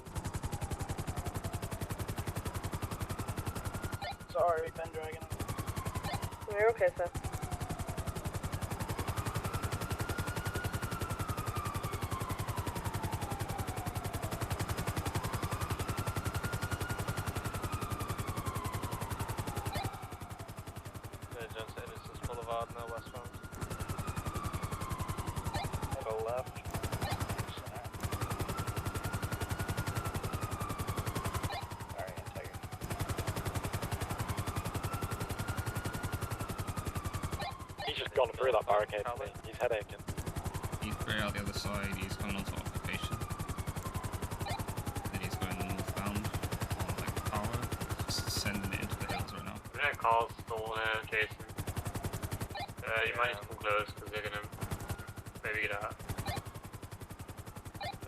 Sorry, Pendragon. You're okay, sir. Johnson Innocence Boulevard now westbound. Go left. Alright, Tiger. He's just gone through that barricade. He's headaching. He's straight out the other side, he's coming onto occupation. Then he's going northbound on like power, just sending it into the hills right now. Yeah, Carl's still Jason. You might need to come close because they're gonna maybe get out.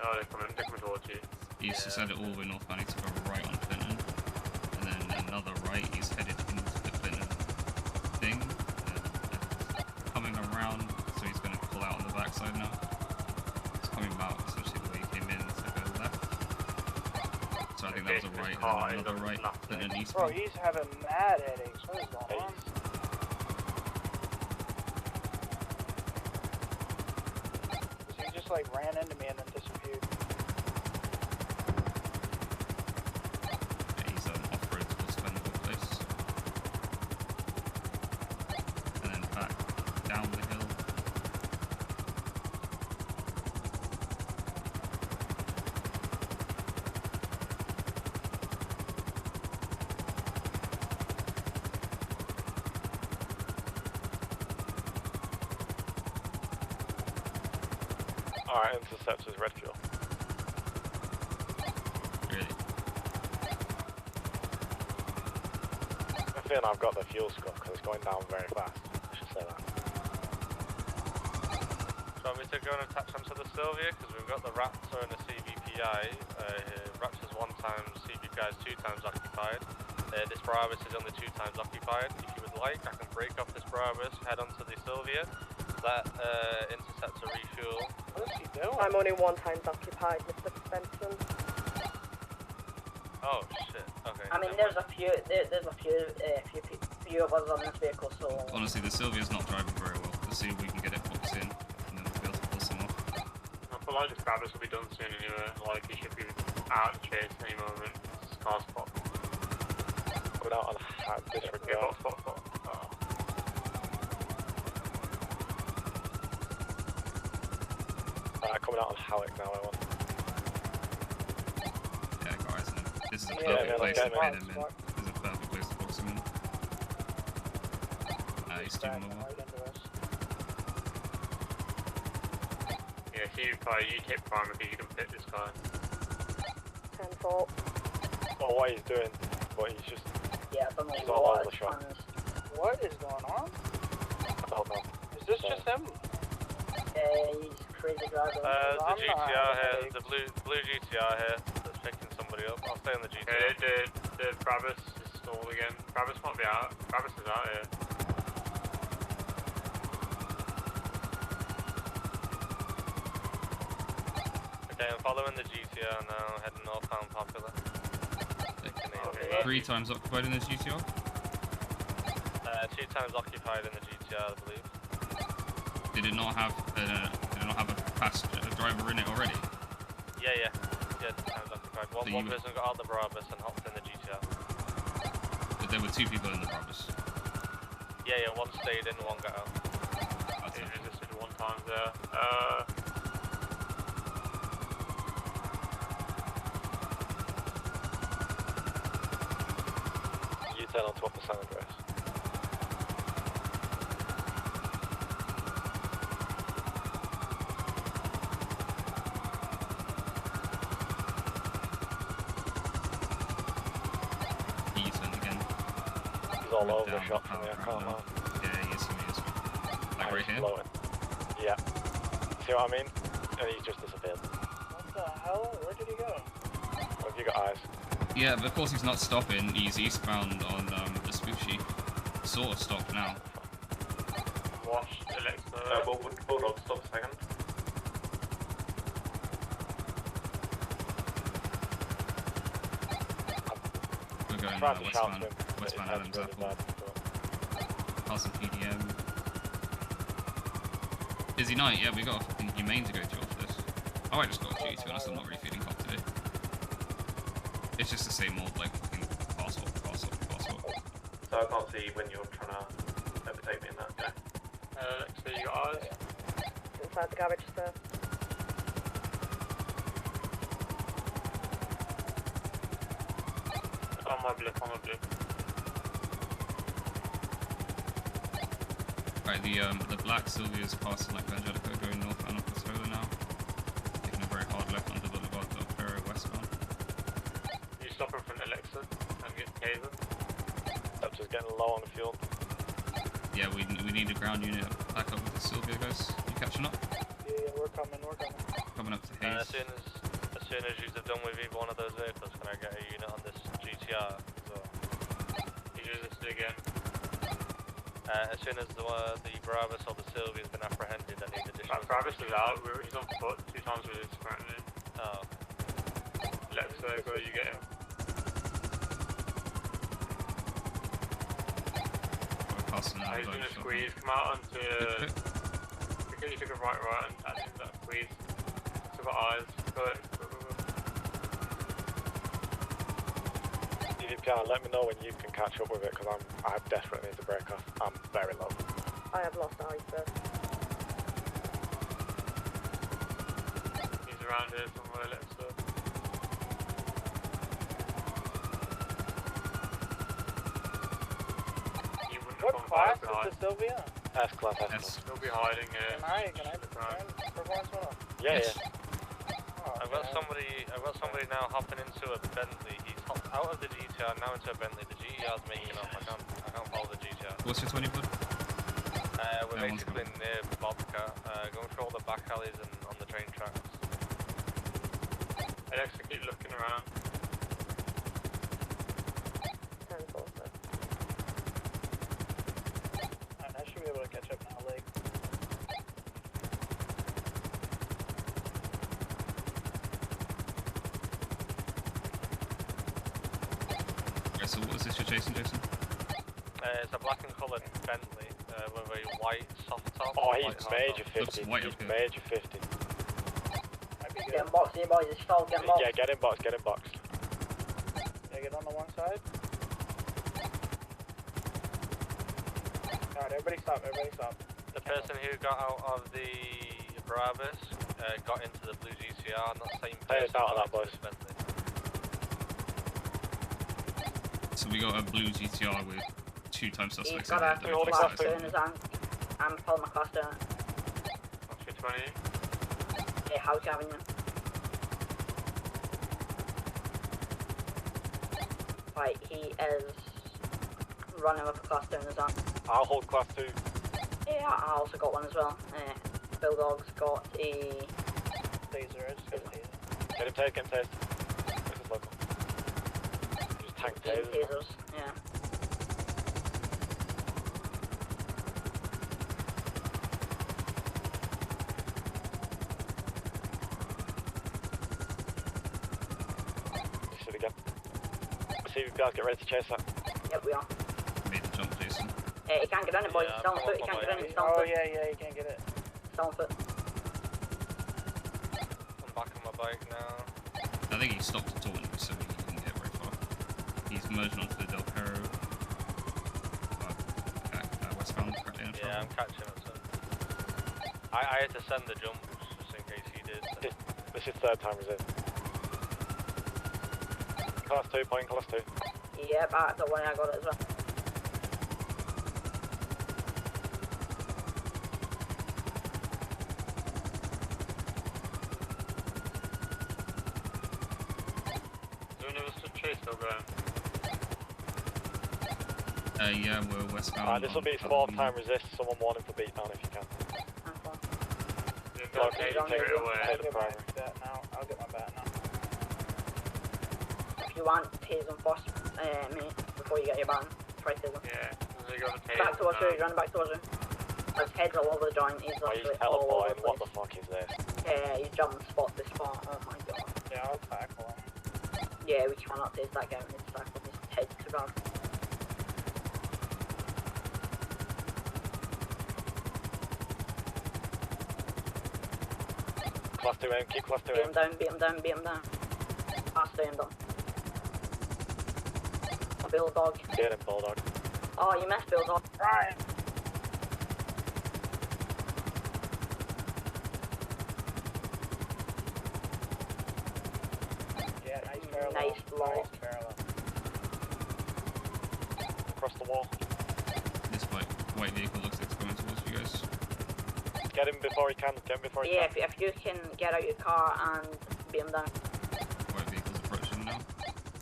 Oh, they're coming towards you. He's just headed all the way northbound, he took a right on Clinton. And then another right, he's headed into the Clinton thing. Coming around, so he's going to pull out on the backside now. He's coming out essentially the way he came in, so go left. So I think that was a right, and then another right, Clinton east. Bro, he's having mad headaches. What is going on? He just like ran into me and then disappeared. Yeah, he's off-road towards Glenville Place. And then back down the hill. Alright, intercepts with red fuel. Really? I feel I've got the fuel score because it's going down very fast. I should say that. Do you want me to go and attach them to the Sylvia? Because we've got the Raptor and the CVPI. Raptor's 1 times, CVPI is 2 times occupied. This Brabus is only 2 times occupied. If you would like, I can break off this Brabus, head onto the Sylvia. That intercepts a refuel. What is he doing? I'm only 1 times occupied, Mr. Benson. Oh shit. Okay. I mean, there's a few of us on this vehicle, so. Honestly, the Sylvia's not driving very well. Let's see if we can get it boxed in, and then we'll be able to pull some off. I feel like this Brabus will be done soon anyway. Like, he should be out of the chase any moment. This car's spot. Coming out on disregard. Yeah, spot. Oh. Coming out on Halleck now, I want. Yeah, guys, this is a Yeah, perfect yeah, place okay, to pit man. him in. This is a perfect place to box him in. He's too mobile. Yeah, you take prime if you can pit this guy. 10-4. Oh, what he's doing, but he's just. Yeah, I don't know he's all what over the shop. What is going on? Oh no. Is this just him? He's crazy driving. The GTR here, the blue GTR here, that's picking somebody up. I'll stay on the GTR. Okay, the Brabus is stalled again. Brabus might be out. Brabus is out here. Okay, I'm following the GTR now, heading northbound Popular. Taking 10-8. 3 times occupied in the GTR. 2 times occupied in the GTR, I believe. Did it not have a driver in it already? Yeah, 2 times occupied. One person got out the Brabus and hopped in the GTR. But there were 2 people in the Brabus. Yeah, one stayed in, one got out. He resisted 1 time there. You turn onto upper San Andreas. All over the shop from the aircraft now. Yeah, he is. Like right here? Floating. Yeah. See what I mean? And he's just disappeared. What the hell? Where did he go? What have you got eyes? Yeah, but of course he's not stopping. He's eastbound on the Spoochie. Sort of stopped now. Wash, Alexa. Bulldog, stop a second. We're going westbound Adams Apple. Past some PDM. Busy night, yeah, we got a fucking humane to go to after this. Oh, I just got a G, to be honest, I'm not really feeling hot today. It's just the same old, like, fucking pass swap. So I can't see when you're trying to overtake me in that, yeah. Alexa, you got eyes? Inside the garbage, sir. On my blip. Right, the black Sylvia's passing like Angelica going north and up the solar now. Taking a very hard left under the Boulevard del Ferro westbound. You stop in front of Alexa and get taser. That's just getting low on the fuel. Yeah, we need a ground unit back up with the Sylvia, guys. You catching up? Yeah, we're coming. Coming up to Hayes. As soon as you've done with either one of those vehicles, can I get a unit on this GTR? So, He's resisted again. as soon as the Brabus or the Sylvia's been apprehended, I need additional. Brabus is out. He's on foot. 2 times with his threatening. Oh. Alexa, go. You get him. He's gonna squeeze. Come out onto. Because you took a right, and into that squeeze. Still got eyes. Go. EDPR, let me know when you can catch up with it, because I desperately need to break off. I'm very low. I have lost eyes, sir. He's around here somewhere, let's go. What class is the Sylvia? S class, S class. He'll be hiding here. Can I perform one? Yeah. I've got somebody now hopping into a Bentley. He's hopped out of the GTR now into a Bentley. The GTR's making up. I can't follow the GTR. What's your 20 foot? We're basically near Bobcat, going through all the back alleys and on the train tracks. Alexa, keep looking around. 10-4, sir. I should be able to catch up now, Lake. Okay, so what is this you're chasing, Jason? It's a black and coloured Bentley with a white soft top. Oh, he's major 50. He's major 50. Get in box, you boys, it's stalled, get in box. Yeah, get in box, get in box. Can I get on the one side? Alright, everybody stop. The person who got out of the Brabus got into the blue GTR, and that same person out of that, boys. Bentley. So we got a blue GTR with 2 times suspects. He's got a class 2 in his hand. I'm pulling my class down. What's your 20? Hey, how's you having you? Right, he is running with a class 2 in his hand. I'll hold class 2. Yeah, I also got one as well. Bulldog's got a taser. I just got a taser. Get him taken, tase. This is local. Just tank tasers. Yeah. CVPRs, get ready to chase that. Yep, we are. Made the jump, Jason. He can't get in it, boys. He's still on foot. He can't get in it. He's still on foot. yeah, you can't get it. Still on foot. I'm back on my bike now. I think he stopped at all, so he didn't get very far. He's merging onto the Del Perro. Westbound, correctly in front. Yeah, I'm catching up soon. I had to send the jumps just in case he did. So. This is third time resist. Class 2, point class 2. Yep, don't worry, I got it as well. Still going. Yeah, we're westbound. This will be his fourth time resist. Someone warn him for beatdown if you can. Okay, take it away. Take the primary. I'll get my bat now. If you want, tase him first, mate, before you get your ban. Try tase him. Yeah, they got the tase. Back towards you, he's running back towards you. His head's all over the joint, he's literally all over the place. What the fuck is this? Yeah, he's jumping spot to spot, oh my god. Yeah, I'll tackle him. Yeah, we cannot tase that guy when he's tackling his head to ground. Class 2 aim, keep class 2 Beat aim. him down, beat him down, beat him down. Pass him down. Bulldog. Get him, Bulldog. Oh, you missed Bulldog. Ryan! Yeah, nice parallel. Nice block. Nice parallel. Across the wall. This white vehicle looks like it's coming towards you guys. Get him before he can, get him before he Yeah, can. if you can get out your car and beat him down. White vehicle's approaching now.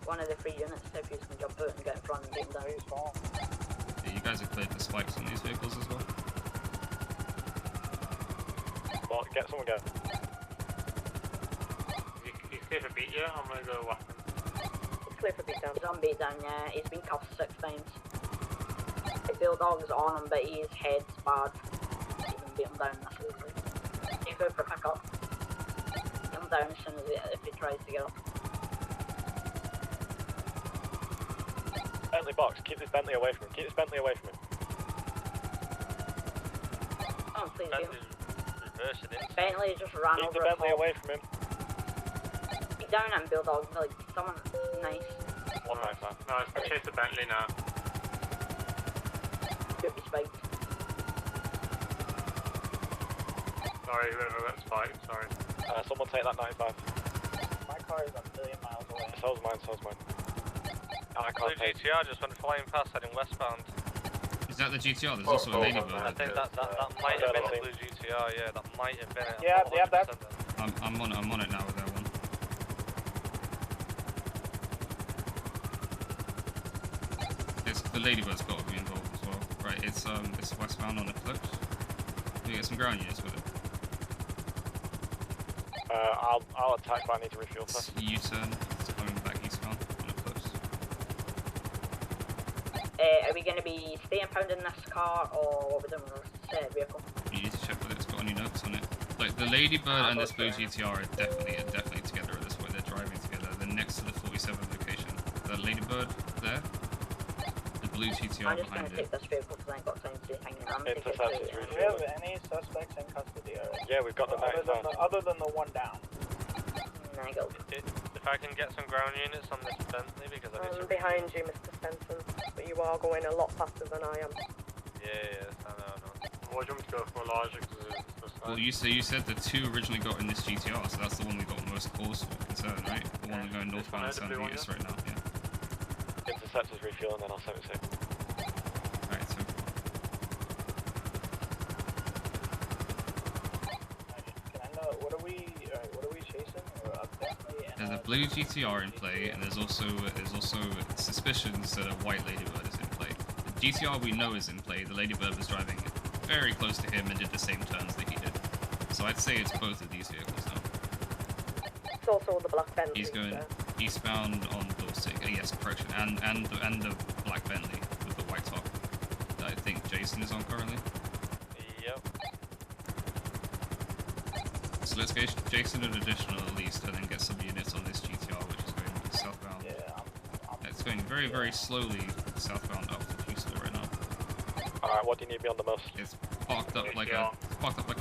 One of the 3 units, if you can jump out and get in front and beat him down. Yeah, you guys have cleared the spikes on these vehicles as well. Well, get someone go. He's clear for beat, yeah? I'm gonna go weapon. He's clear for beatdown. He's on beatdown, yeah. He's been cuffed 6 times. The Bulldog's on him, but his head's bad. Even beat him down, that's what he's like. He's going for pick up. Get him down as soon as if he tries to get up. Bentley box, keep this Bentley away from him. Keep this Bentley away from him. Oh, please beat him. Reversing it. Bentley just ran Keep over the a Bentley cop. away from him. Beat down and Bulldog, like, someone nice. 195. Nice, we chase the Bentley now. Could be spiked. Sorry, whoever got spiked, sorry. Someone take that 95. My car is a million miles away. So's mine, so's mine. I Blue can't take. GTR just went flying past heading westbound. Is that the GTR? There's also a ladybird. I think that might have been a blue GTR, yeah, that might have been it. Yeah, yeah, that's... I'm on it now with that one. The ladybirds got to be involved as well. Right, it's westbound on Eclipse. Can we get some ground units with it? I'll attack, but I need to refuel first. U-turn. It's coming back eastbound on Eclipse. Are we going to be staying pounding this car or what we're doing with this vehicle? You need to check whether it's got any notes on it. Like the ladybird and this blue GTR are definitely together at this point. They're driving together. They're next to the 47 location. The ladybird there. The blue GTR I'm just going behind to it. take this vehicle because I ain't got time to hang around. Intercept is Do we have any suspects in custody already? Yeah, we've got the 95. Other than the one down. If I can get some ground units on this Bentley because I need to... I'm behind you, Mr. Stenson, but you are going a lot faster than I am. Yeah, I know. What do you want me to go for Elijah? Well, you said the 2 originally got in this GTR, so that's the one we got most cause for concern, right? The one going northbound and San Diego right now, yeah. Intercept is refueling, then I'll 76. Alright, so. Can I know, what are we chasing? There's a blue GTR in play, and there's also suspicions that a white ladybird is in play. The GTR we know is in play. The ladybird was driving very close to him and did the same turns that he did. So I'd say it's both of these vehicles now. It's also the black Bentley. He's going eastbound on Dorset. Yes, correction, and the black Bentley with the white top that I think Jason is on currently. Yep. So let's get Jason an additional at least, and then get some units on this GTR, which is going southbound. Yeah, It's going very, very slowly southbound up to Peaceful right now. Alright, what do you need me on the most? It's parked up like a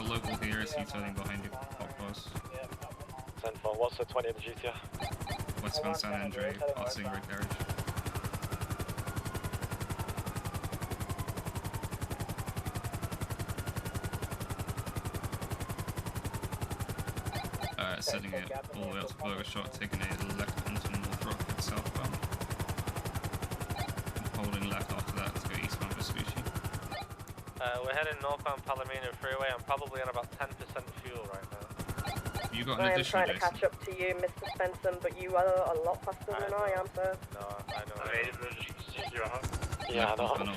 local here. It's U-turning behind you, clockwise. 10-4, what's the 20 of the GTR? Westbound San Andre, passing Red Garage. Setting it all the way up to Burger Shot, taking a left onto North Rockford southbound. And holding left after that to go eastbound Vespucci. We're heading northbound Palomino Freeway. I'm probably on about 10% fuel right now. You got an I am additional, trying to catch up to you, Mr. Spencer, but you are a lot faster than I am, sir. No, I know. Yeah, I know.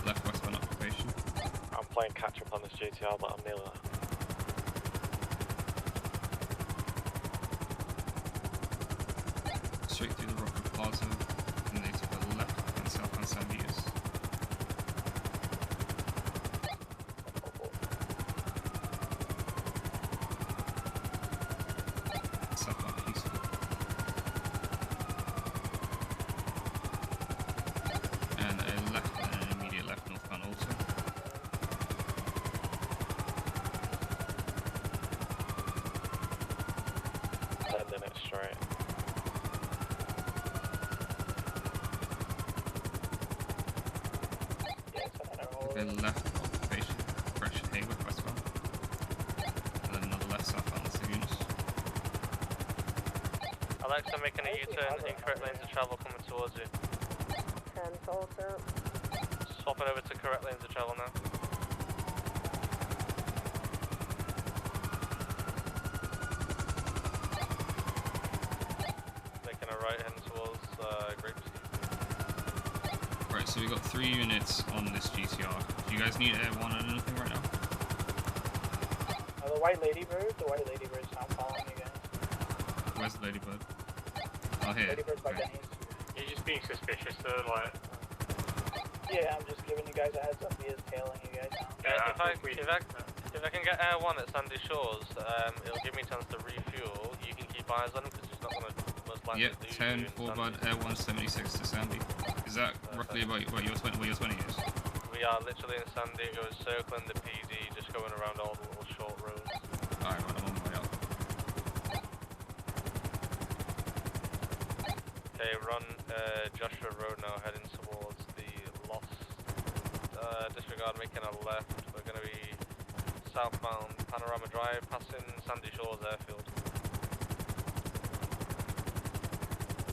Left westbound occupation. I'm playing catch up on this GTR, but I'm nearly there. Straight through the Rockford Plaza, and they took a left and southbound San Diego. Southbound Peaceful. And a left and an immediate left northbound also. Sending it straight. Okay, left occupation, fresh Haywood westbound. And then another left southbound Lagunas. Alexa making a U-turn, incorrect lanes of travel coming towards you. 10-4, sir. Swapping over to correct lanes of travel now. Making a right heading towards Grapes. Right, so we got 3 units on this GTR. Do you guys need air 1 or anything right now? The white ladybird's not following you guys. Where's the Ladybird? Oh, here. Ladybird's by Okay. Denny's. You're just being suspicious, though, like. Yeah, I'm just giving you guys a heads up. He is tailing you guys now. If I can get Air 1 at Sandy Shores, it'll give me a chance to refuel. You can keep eyes on him because he's not going to most likely Yep, 10 forward, Air 176 to Sandy. Is that roughly about where your 20 is? We are literally in San Diego, circling the PD, just going around all the little short roads. Alright, right, I'm on my way up. Okay, run Joshua Road now, heading towards the Lost. Disregard, making a left. We're going to be southbound Panorama Drive, passing Sandy Shores Airfield.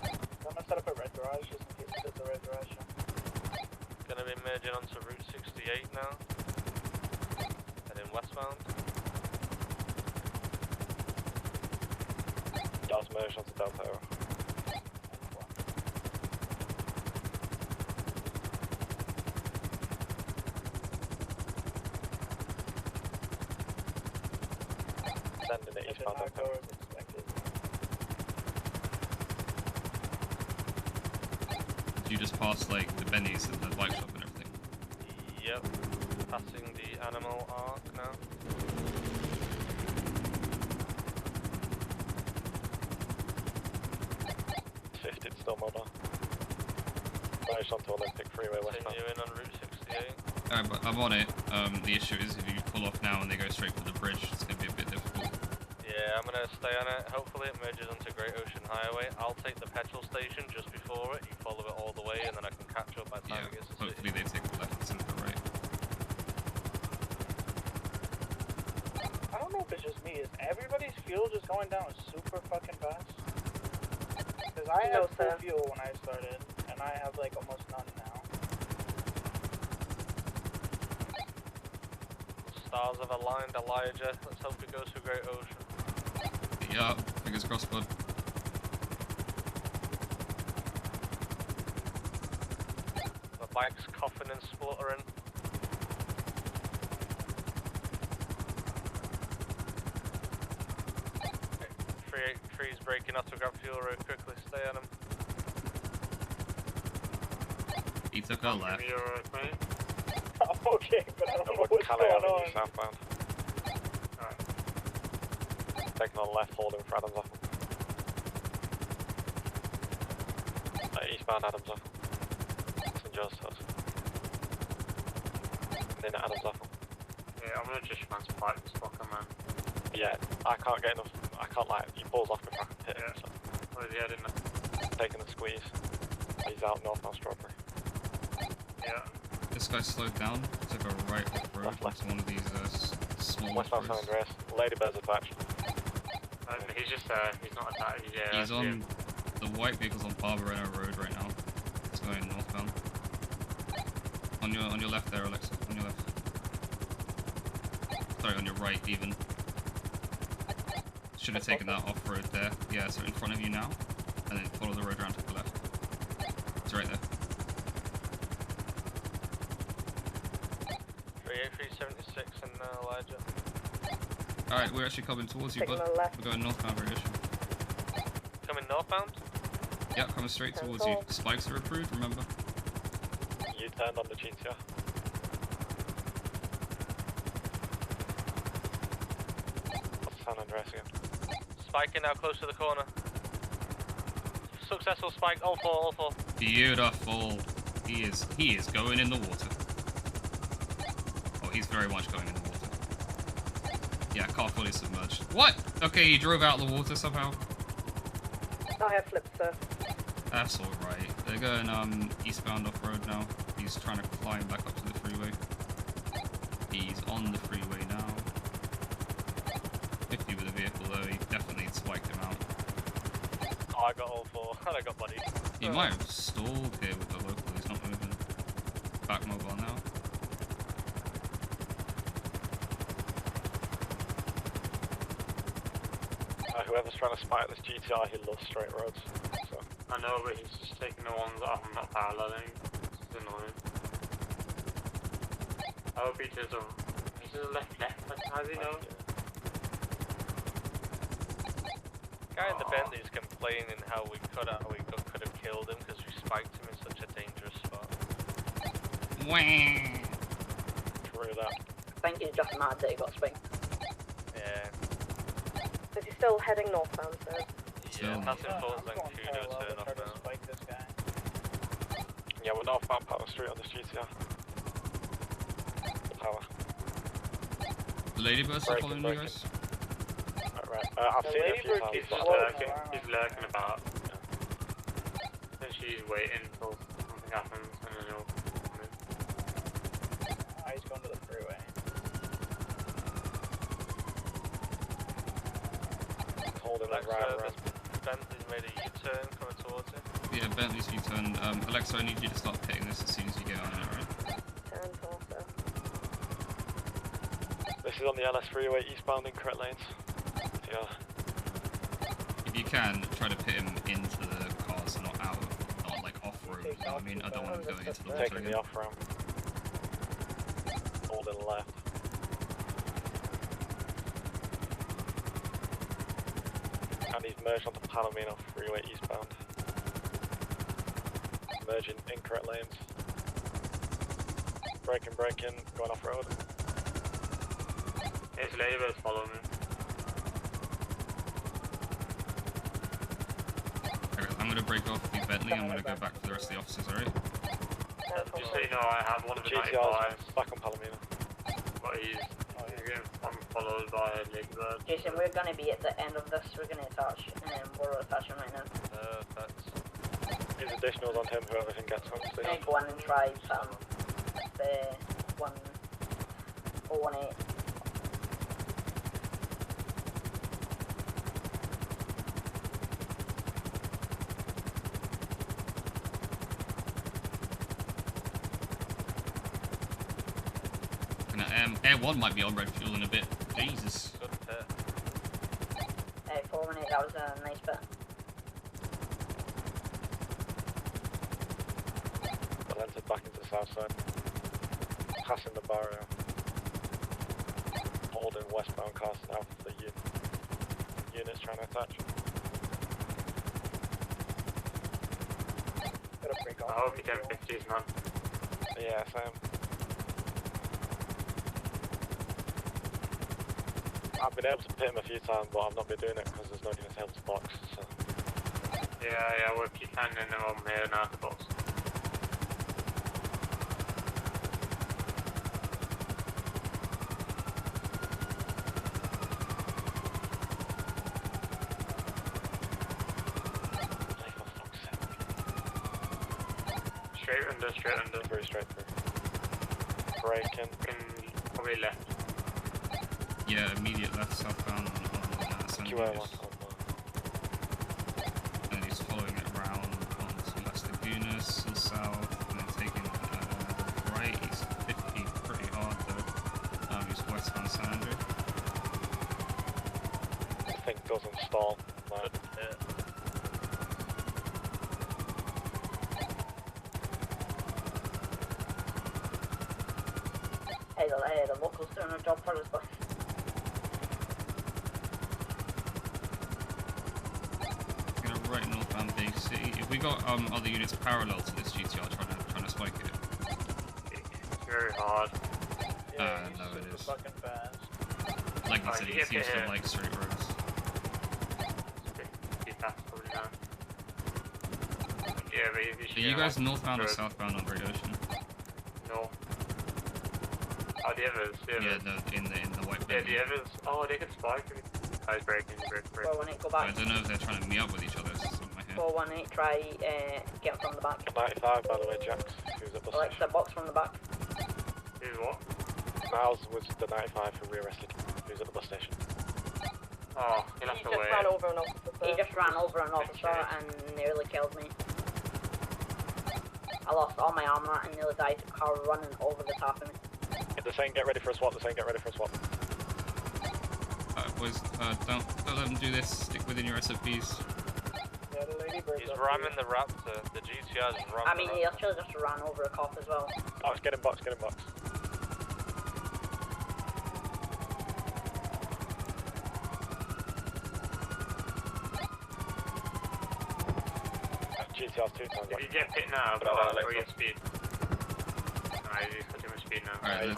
I'm gonna set up a red garage just in case it's a red garage. Going to be merging onto Route 68 now. Heading westbound. Does merge onto Delta Arrow. Sending it eastbound Delta Arrow. You just passed like the Benny's and the bike shop and everything. Yep. Passing the animal arc now. It's still mobile. Merged onto Olympic Freeway westbound. Continuing on Route 68. Alright, but I'm on it. The issue is if you pull off now and they go straight for the bridge, it's going to be a bit difficult. Yeah, I'm gonna stay on it. Hopefully it merges onto Great Ocean Highway. I'll take the petrol station just before it. You follow it all the way, and then I can catch up by the time it gets to the Hopefully they take the left instead of the right. I don't know if it's just me. Is everybody's fuel just going down super fucking fast? Because I No, had full sir. fuel when I started, and I have like almost none now. Stars have aligned, Elijah. Let's hope it goes to Great Ocean. Yeah, fingers crossed, bud. The bike's coughing and spluttering. Okay, Free's breaking up to grab fuel real quickly. Stay on him. He took a left. okay, but I don't know what's going on. Southbound. Alright. Taking on left, holding for Adams off. Eastbound Adams off. St. Joe's house. Then Adams off. Yeah, I'm gonna just run some bikes, fuck him, man. Yeah, I can't get enough. I can't like. He pulls off before I can hit him. So. Where's he heading? Taking a squeeze. He's out north now, Strawberry. Yeah. This guy slowed down. Took a right off road to one of these small Westbound San Andreas. Ladybird's attached. He's just he's not attached. Yeah. He's on the white vehicle's on Barbarella Road right now. It's going northbound. On your left there, Alexa. On your left. Sorry, on your right even. Should have taken that off road there. Yeah, so in front of you now, and then follow the road around to the left. It's right there. 38376 and Elijah. Alright, we're actually coming towards you, bud. We're going northbound very issue. Coming northbound? Yeah, coming straight towards you. Spikes are approved, remember? You turned on the GTR. San Andreas again. Spiking now close to the corner. Successful spike, all four. Beautiful. He is going in the water. Oh, he's very much going in the water. Yeah, car fully submerged. What? Okay, he drove out of the water somehow. I have flipped, sir. That's alright. They're going eastbound off road now. He's trying to climb back up to the freeway. He's on the freeway now. 50 with the vehicle though, he definitely spiked him out. Oh, I got all four, and I got body. He might have stalled here with the local, he's not moving. Back mobile now. Whoever's trying to spike this GTR, he loves straight roads. So. I know, but he's just taking the ones that I'm not paralleling. It's annoying. I hope he does a left, how does he know? Guy in the Bentley's complaining how we could have killed him because we spiked him in such a dangerous spot. True that. I think he's just mad that he got spiked. Yeah. Is he still heading northbound, sir? Yeah, that's important than Kudo turn off now. Yeah, we're northbound Power Street on this GTR. Power. The Ladybirds are following you guys? Right. I've seen it a few times. He's lurking about. Yeah. Then she's waiting until something happens and then he'll come in. Oh, he's going to the freeway. Holding that right around. Bentley's made a U-turn coming towards him. Yeah, Bentley's U-turn. Alexa, I need you to start hitting this as soon as you get on it, alright? Turn faster. This is on the LS freeway, eastbound in correct lanes. Yeah. If you can, try to pit him into the cars, not out of, not like off-road, you know what I mean? I don't want him going into the water Taking again. the off ramp. Holding left. And he's merged onto Palomino freeway eastbound. Merging incorrect lanes. Braking, going off road. His labour's following me. I'm gonna break off the Bentley, I'm gonna go back to the rest of the officers, alright? Just so you know, I have one of the GTR's 95s, back on Palomino. but he's getting followed by a Ladybird. Jason, we're gonna be at the end of this. We're gonna attach, we're attaching right now. His additionals on him, whoever can get to him. I'm gonna go in and try the 1018. Air 1 might be on red fuel in a bit. Jesus. Good pit. 418, that was a nice bit. They'll enter back into the south side. Passing the barrier. Holding westbound cars now for the units trying to attach. I hope you get 50s, man. Yeah, same. I've been able to pit him a few times, but I've not been doing it because there's nobody in the box. So. Yeah, we'll keep handing them on here now, the box. Straight under. Very straight through. Braking. Probably left. Yeah, immediate left southbound on San Diego. And he's following it around onto Las Lagunas, still south, and then taking right. He's 50 pretty hard though. He's westbound San Andreas. I think doesn't stall. Like, Hey, the locals doing a job for us, but Right northbound Big City. If we got other units parallel to this GTR trying to spike it. It's very hard. No, it is. Fucking fast. Like I said, he seems to like straight roads. Be fast probably now. Yeah, but Are you guys northbound or southbound on Great Ocean? No. Oh, the others. Yeah, in the white Yeah, building. the others. Oh, they can spike me. I was breaking. 418, go back. I don't know if they're trying to meet up with each other. It's on my head. 418, try get from the back. 95, by the way, Jax. Who's at the Alexa, box from the back. Who's what? Miles was the 95 who we arrested. Who's at the bus station. Oh, he'll have to wait. He just ran over an officer and nearly killed me. I lost all my armor and nearly died to a car running over the top of me. They're saying get ready for a swap. Boys, don't let them do this. Stick within your SOPs. Yeah, the lady bird. He's ramming the Raptor. The GTR's ramming. I mean, he actually just ran over a cop as well. Oh, get in box. GTR's 2 times. If you get hit now, or your speed. He's got too much speed now. Alright,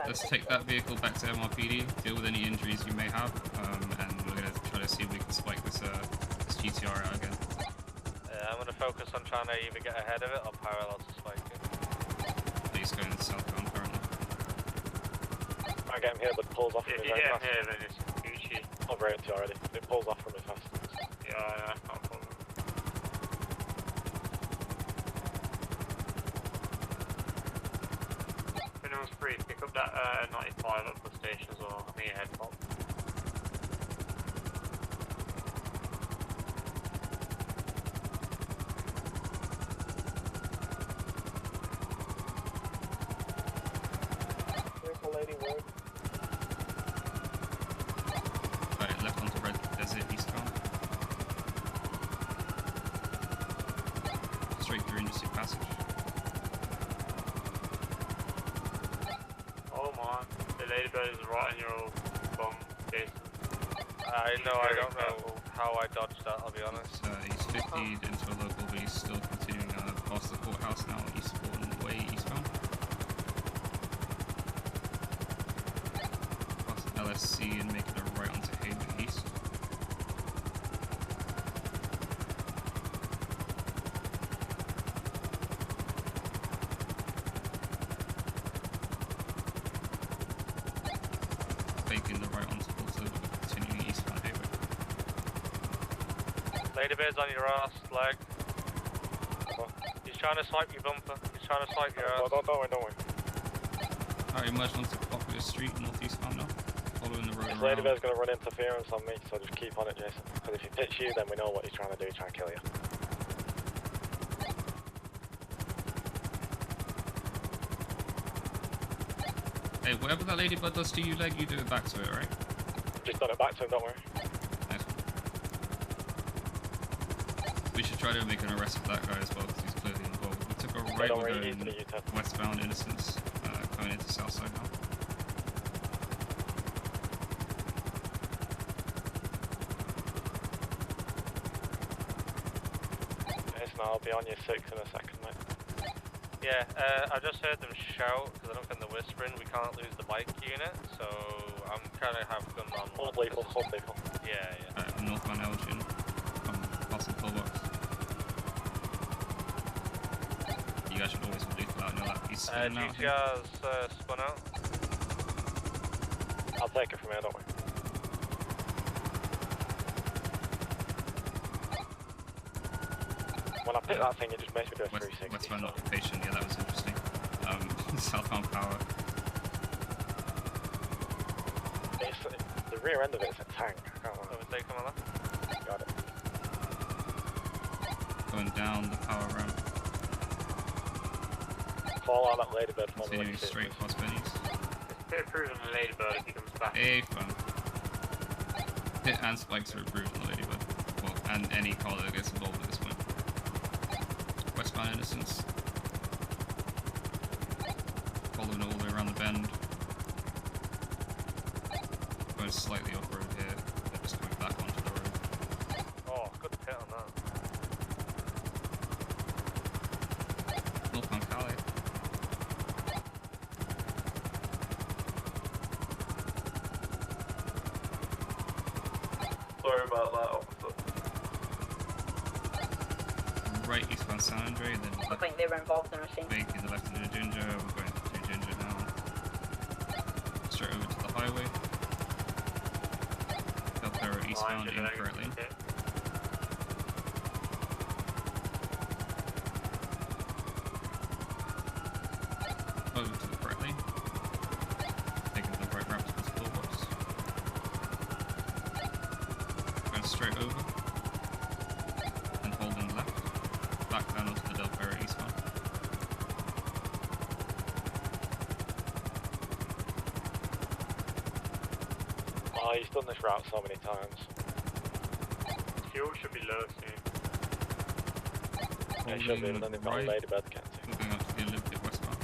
let's take that vehicle back to MRPD, deal with any injuries you may have, and we're going to try to see if we can spike this GTR out again. I'm going to focus on trying to either get ahead of it or parallel to spike it. He's going southbound currently. I get him here, but pulls off from me very fast. If you get him here, then it's Gucci. I've rated you already. It pulls off from me fast. Yeah, not a problem. If anyone's free, pick up that 95 up the station as well. I think your head pop. Where's the lady bird? Right, left onto Red Desert, eastbound. Straight through Interstate Passage. Oh man, the ladybird is right in your bum, Jason. I don't know how I dodged that, I'll be honest. He's 50'd into a local, but he's still continuing past the courthouse now, Eastbourne Way, eastbound. Past LSC and making a right onto Haven East. Making the right onto Porto, but continuing eastbound Haven. Ladybird's on your ass, leg. He's trying to swipe your bumper. He's trying to swipe your ass. Don't worry. Alright, emerged onto Popular Street, northeastbound now. Following the road This around. ladybird's going to run interference on me, so just keep on it, Jason. Because if he pits you, then we know what he's trying to do, trying to kill you. Hey, whatever that ladybird does to you, leg, you do it back to it, right? Just done it back to him, don't worry. Nice. We should try to make an arrest of that guy as well, because he's clearly involved. We took a right, don't we're worry, going easily, you tell. westbound Innocence, coming into Southside now. Jason, I'll be on your 6 in a second, mate. Yeah, I just heard them shout because I don't think they're whispering. We can't lose the bike unit, so I'm trying to have them on. Hold lethal, hold lethal. Yeah, yeah. Northbound Elgin. I'm passing toolbox. You guys should always be lethal out in your lap. He's spinning out. GTR's spun out. I'll take it from here, don't worry. When I pick that thing, it just makes me do a 360. Westbound occupation, yeah, that was interesting. Southbound power. It's, the rear end of it is a tank. I can't remember. Overtake on my left. Got it. Going down the power ramp. Fall out that ladybird for me. Continuing straight past Benny's. It's pretty approved on the ladybird if he comes back. Hey, fun. Hit and spikes are approved on the ladybird. Well, and any car that gets involved at this point. Westbound Innocence. Following all the way around the bend. Going slightly off road here. They're just coming back onto the road. Oh, good hit on that. Northbound Cali. Sorry about that, officer. Right eastbound San Andre, then I think they were involved in a scene. big in the left into Ginger. We're going through Ginger now. Straight over to the highway. Del Perro eastbound incorrectly. Over to the correct lane. Taking the right ramp towards the toolbox. Going straight over. And holding left. Back down onto the Del Perro eastbound. Oh, he's done this route so many times. Fuel should be low soon. Yeah, he should be, but then they've got a ladybird can't see. Moving up to the Olympic westbound.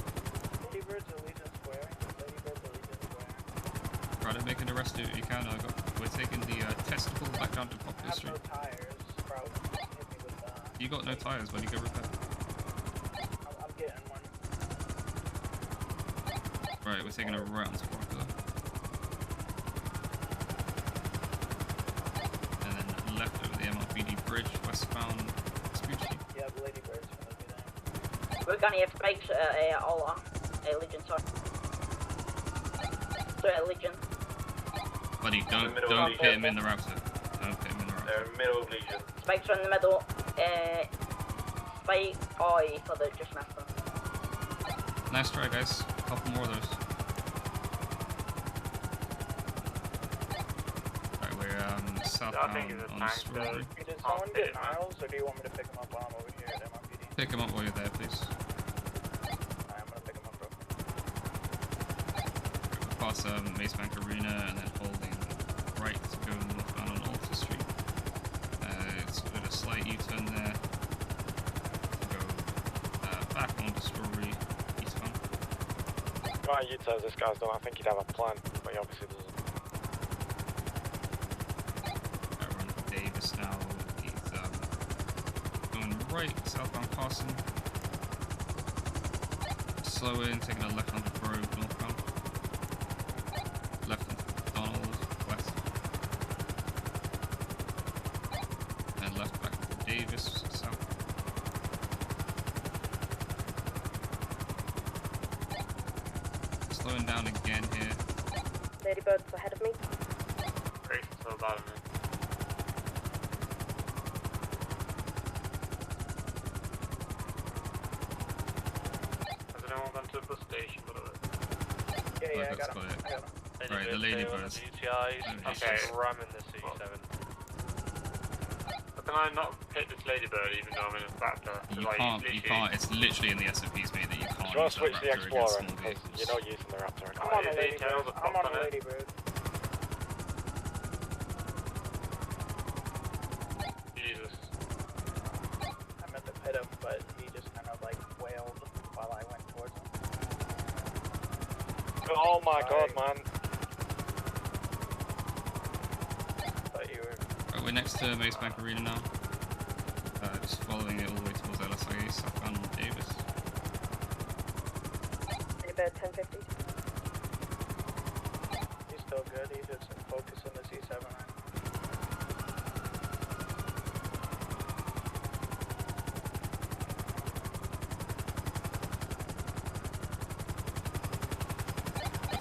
Ladybirds Allegiant Square. Ladybirds Allegiant Square. Try to make an arrest if you can. We're taking the testicle back down to Poplar Street. No tires, bro. Hit me with You got no tires when you go repair. I'm getting one. Right, we're taking a right onto Poplar. And then left over the MRPD bridge, westbound Spoochie. Yeah, the Ladybirds gonna be there. We're gonna have spikes at all on Legion, sorry. Sorry, Legion. Buddy, don't hit him in the router. Don't hit him in the router. They're in the middle of Legion. Spikes are in the middle. Spike I so they just missed them. Nice try, guys. A couple more of those. Right, we're southbound on Strawberry. Did someone get Niles, or do you want me to pick him up while I'm over here at MRPD? Pick him up while you're there, please. I'm gonna pick him up, bro. Past Mace Bank Arena and then holding right to go northbound on Alta Street. It's with a slight U-turn there to go back onto Strawberry eastbound. Right, U-turns this guy's done. I think he'd have a plan, but he obviously doesn't. We're on Davis now. He's going right, southbound Carson. Slow in, taking a left onto Grove northbound. Left onto Donald, west. And left back to Davis, south. Slowing down again here. Ladybirds ahead of me. Great, so bad of me. Has anyone gone to the bus station? Yeah, I got him. Right, the Ladybirds. Okay. Ramming the C7. But can I not hit this ladybird even though I'm in a factor? You can't, it's literally in the SOPs, mate, that you can't. Do you want to switch the Raptor Explorer? against small Because vehicles. you're not using the Raptor. I'm on a Ladybird. I'm on a Ladybird. Jesus. I meant to hit him, but he just kind of like wailed while I went towards him. Oh my god, man. Thought you were. Right, we're next to Mace Bank Arena now. Just following it all the way towards LSIA, southbound Davis. Bird 1050. He's still good. He did some focus on the C7.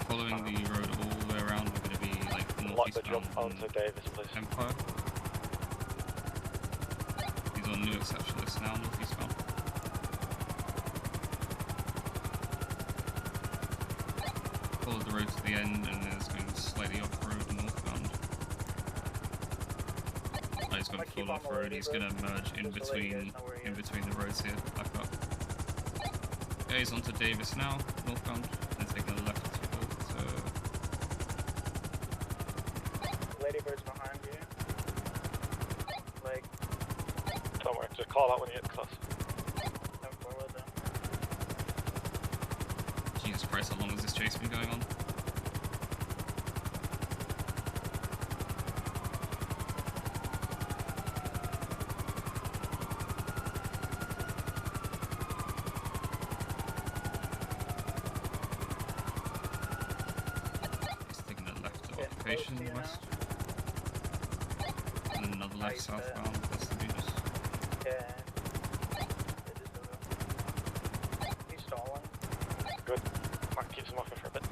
Following the road all the way around, we're going to be like northeastbound on Davis, please. Empire. He's on new exception list now, northeastbound. Followed the road to the end and then it's going slightly off-road northbound. Oh, he's gone full off-road, he's going to merge in between the roads here, back up. Yeah, he's onto Davis now, northbound, and taking a left. Ladybird's behind you. Like, don't worry, just call out when you get close. I'm forward then. Jesus Christ, how long has this chase been going on? He's taking a left to occupation west. And another left southbound, that's the Venus. Yeah. He's stalling. Good. Mark keeps him off for a bit.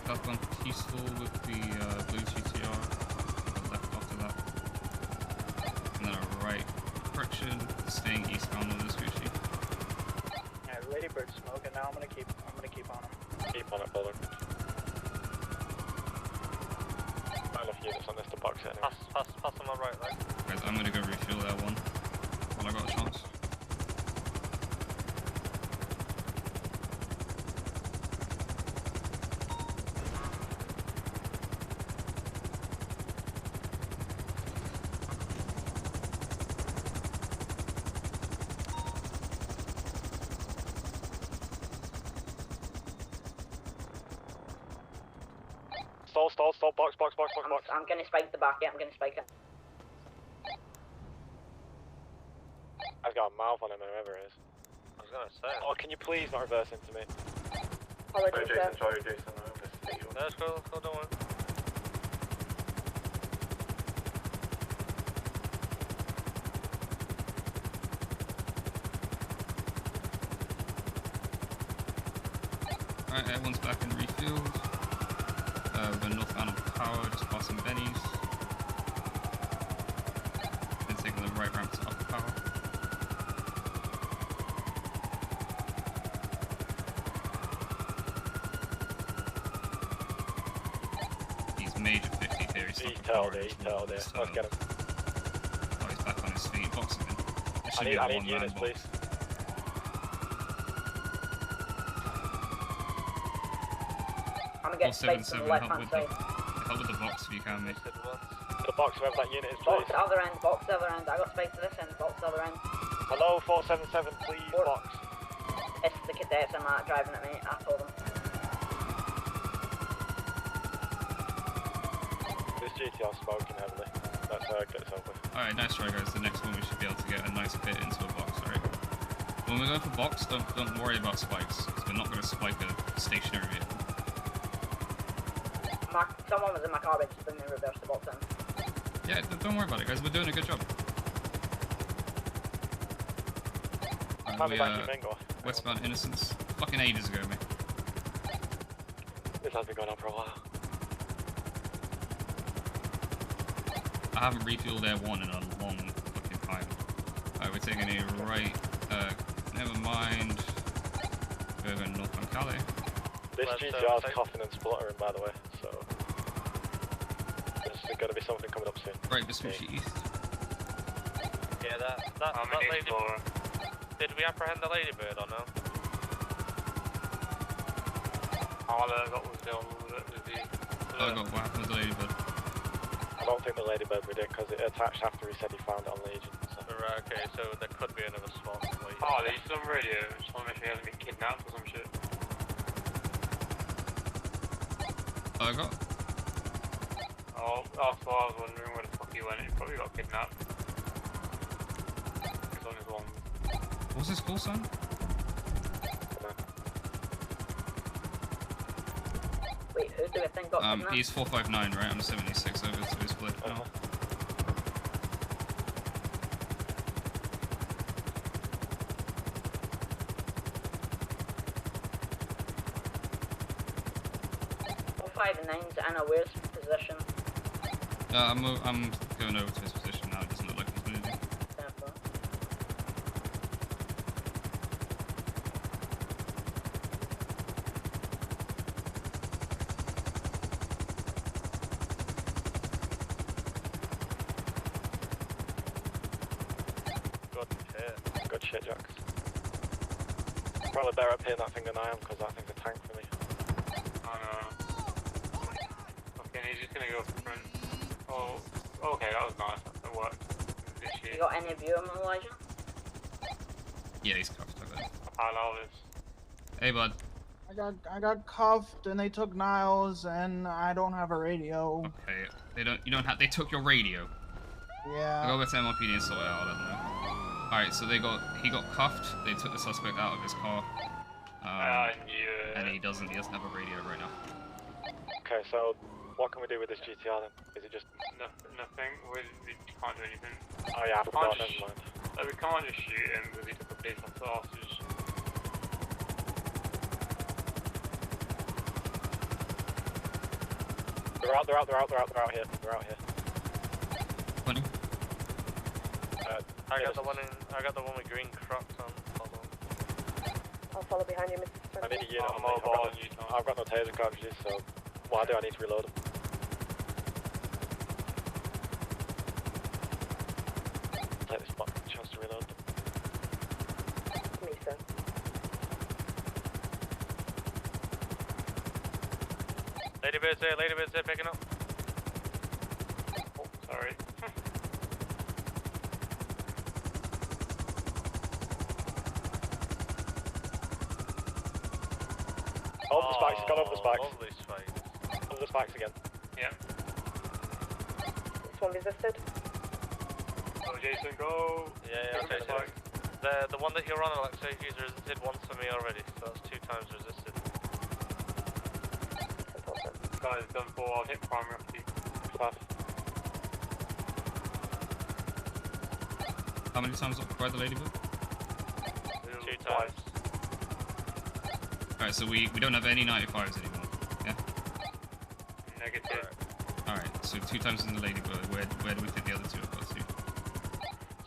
Southbound peaceful with the blue GTR. Left after that. And then a right correction, staying eastbound on this Gucci. Yeah, Ladybird's smoking now. I'm gonna keep on him. Keep on it, Bullard. Not enough units on this to box it anyway. Pass on my right leg. Guys, I'm gonna go refuel that one while I got a chance. Stall, box. I'm gonna spike the back, yeah, I'm gonna spike it. I've got a mouth on him, whoever it is. I was gonna say. Oh, can you please not reverse into me? Apologies, sir. Sorry, Jason. No, let's go, don't worry. Alright, everyone's back in refueled. We're northbound of Power, just passing Benny's. Then taking the right ramp to Upper Power. He's major 50 here, he's tailed it. Let's get him. Oh, he's back on his feet, boxing him. There should be a I need one-man units, box. please. I'm gonna get space on the left hand side. Help with the box if you can, mate. The box, wherever that unit is, please. Box other end, box other end. I got space to this end, box other end. Hello, 477, please, box. It's the cadets I'm driving at me, I told them. This GTR smoking heavily. Let's get this over. Alright, nice try guys. The next one we should be able to get a nice pit into a box, alright? When we go for box, don't worry about spikes, because we're not going to spike a stationary vehicle. Someone was in my car, but just didn't reverse the box in. Yeah, don't worry about it guys, we're doing a good job. Westbound Innocence. Fucking ages ago, mate. This has been going on for a while. I haven't refueled Air 1 in a long fucking time. Alright, we're taking a right, never mind. We're going north on Calais. This GTR's coughing and spluttering, by the way, so there's going to be something coming up soon. Right, Vespucci East. Yeah, that lady. Did we apprehend the ladybird or no? All I got was the Oh god, what happened with the ladybird? I don't think the ladybird we did, because it attached after he said he found it on Legion. So. Right, okay, so there could be another spot. Oh, there's some radio. Just want to make sure he hasn't been kidnapped or some shit. I got. Oh, that's what I was wondering where the fuck he went. He probably got kidnapped. He's on his one. What's his call sign? Wait, who do we think got kidnapped? He's 459, right? I'm 76 over, so he's split now. Five and nine's in a worse position. I'm going over to his position now. It doesn't look like he's moving. Good shit, Jax. Probably better up here that thing than I am, because that thing's a tank for me. Oh no. Okay, he's just gonna go for front. Oh, okay, that was nice. That worked. You got any view of him, Elijah? Yeah, he's cuffed. This. Hey, bud. I got cuffed and they took Niles and I don't have a radio. Okay, they took your radio. Yeah. I'll go back to MLPD and sort it out, I don't know. Alright, so he got cuffed, they took the suspect out of his car. And he doesn't have a radio right now. Okay, so what can we do with this GTR then? Is it just... Nothing, we can't do anything. Oh yeah, I forgot, never mind. We can't just shoot him because he took a police officer hostage. They're out here. 20. I got the one with green crocs on. Hold on. I'll follow behind you, Mr. I need a unit on me. I've got no taser cartridges, so what I do, I need to reload them. Take this chance to reload them. Me, sir. Ladybird's there picking up. Oh, sorry. Over the spikes, got over the spikes. Over the spikes again. Yeah. This one resisted. Go, Jason, go. Yeah, okay. The one that you're on, Alexa, he's resisted once for me already, so that's 2 times resisted. Guys, done 4, I'll hit primary off you. How many times occupied the Ladybird? 2 times. Alright, so we don't have any 95s anymore. Yeah? Negative. Alright, so 2 times in the Ladybird. Where do we think the other 2 have got to?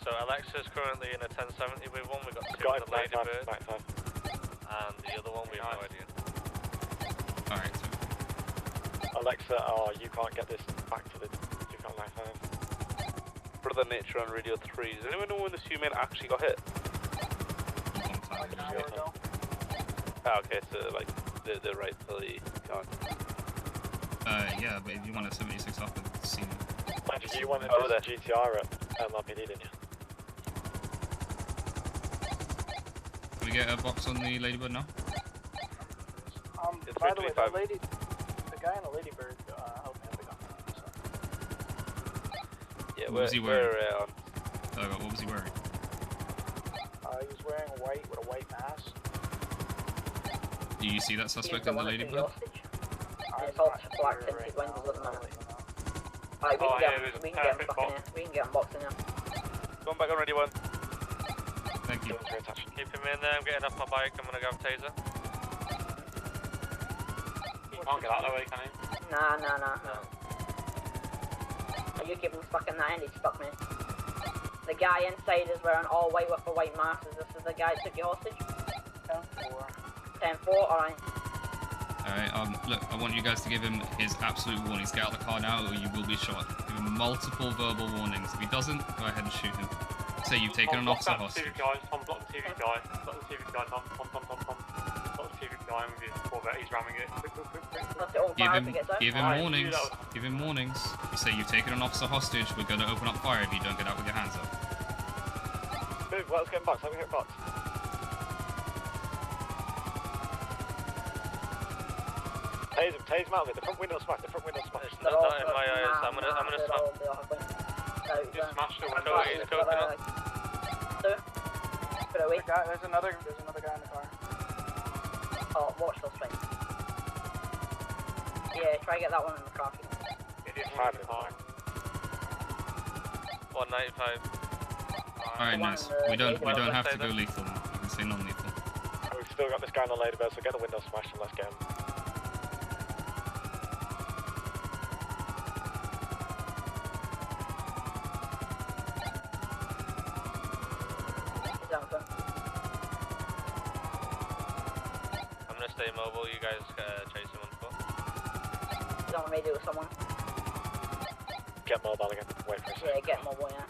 So Alexa's currently in a 1070 with one, we've got 2 Got in the Ladybird. 95. And the other one we have no idea. Alright, so Alexa, you can't get this back to the 2.95. Brother Nature on Radio 3. Does anyone know when the female actually got hit? Like an hour ago. Ah, okay, so like the rightfully gone. yeah, but if you want a 76 off the scene. You wanted this GTR at MLPD, didn't you? Can we get a box on the Ladybird now? By the way, the guy in the Ladybird helped me pick up. So. Yeah, what was he wearing? What was he wearing? He was wearing white with a white mask. Do you see that suspect in the Ladybird? It's all black tinted windows at the minute. Alright, we can get him back in here. We can get him boxed in here. Going back on ready one. Thank you. Keep him in there, I'm getting off my bike, I'm gonna go taser. You can't get out of the way, can you? Nah. Are you keeping him stuck in that end? He stuck me. The guy inside is wearing all white with a white mask. Is this the guy that took you hostage? 10-4. 10-4, alright. Alright, look, I want you guys to give him his absolute warnings. Get out of the car now or you will be shot. Give him multiple verbal warnings. If he doesn't, go ahead and shoot him. Say you've taken an officer hostage. Block the TV guy. Block the TV guy, Tom. Block the TV guy with his Corvette, he's ramming it. Quick. Give him warnings. Give him warnings. You say you've taken an officer hostage, we're going to open up fire if you don't get out with your hands up. Move, let's get in box, let me hit box. Tase him out of it, the front window smashed, Not in my eyes, I'm gonna smash. Just smash the window. He's cooking up. There's another guy in the car. Oh, watch those things. Yeah, try to get that one in the car. Idiot 5 in the car. 195. Alright, nice. We don't have to go lethal. We can stay non-lethal. We've still got this guy on the ladybird, so get the window smashed and let's get him. I'm gonna stay mobile, you guys chase him on foot. You don't want me to do it with someone? Get mobile again. Wait for a second. Yeah, get mobile, yeah.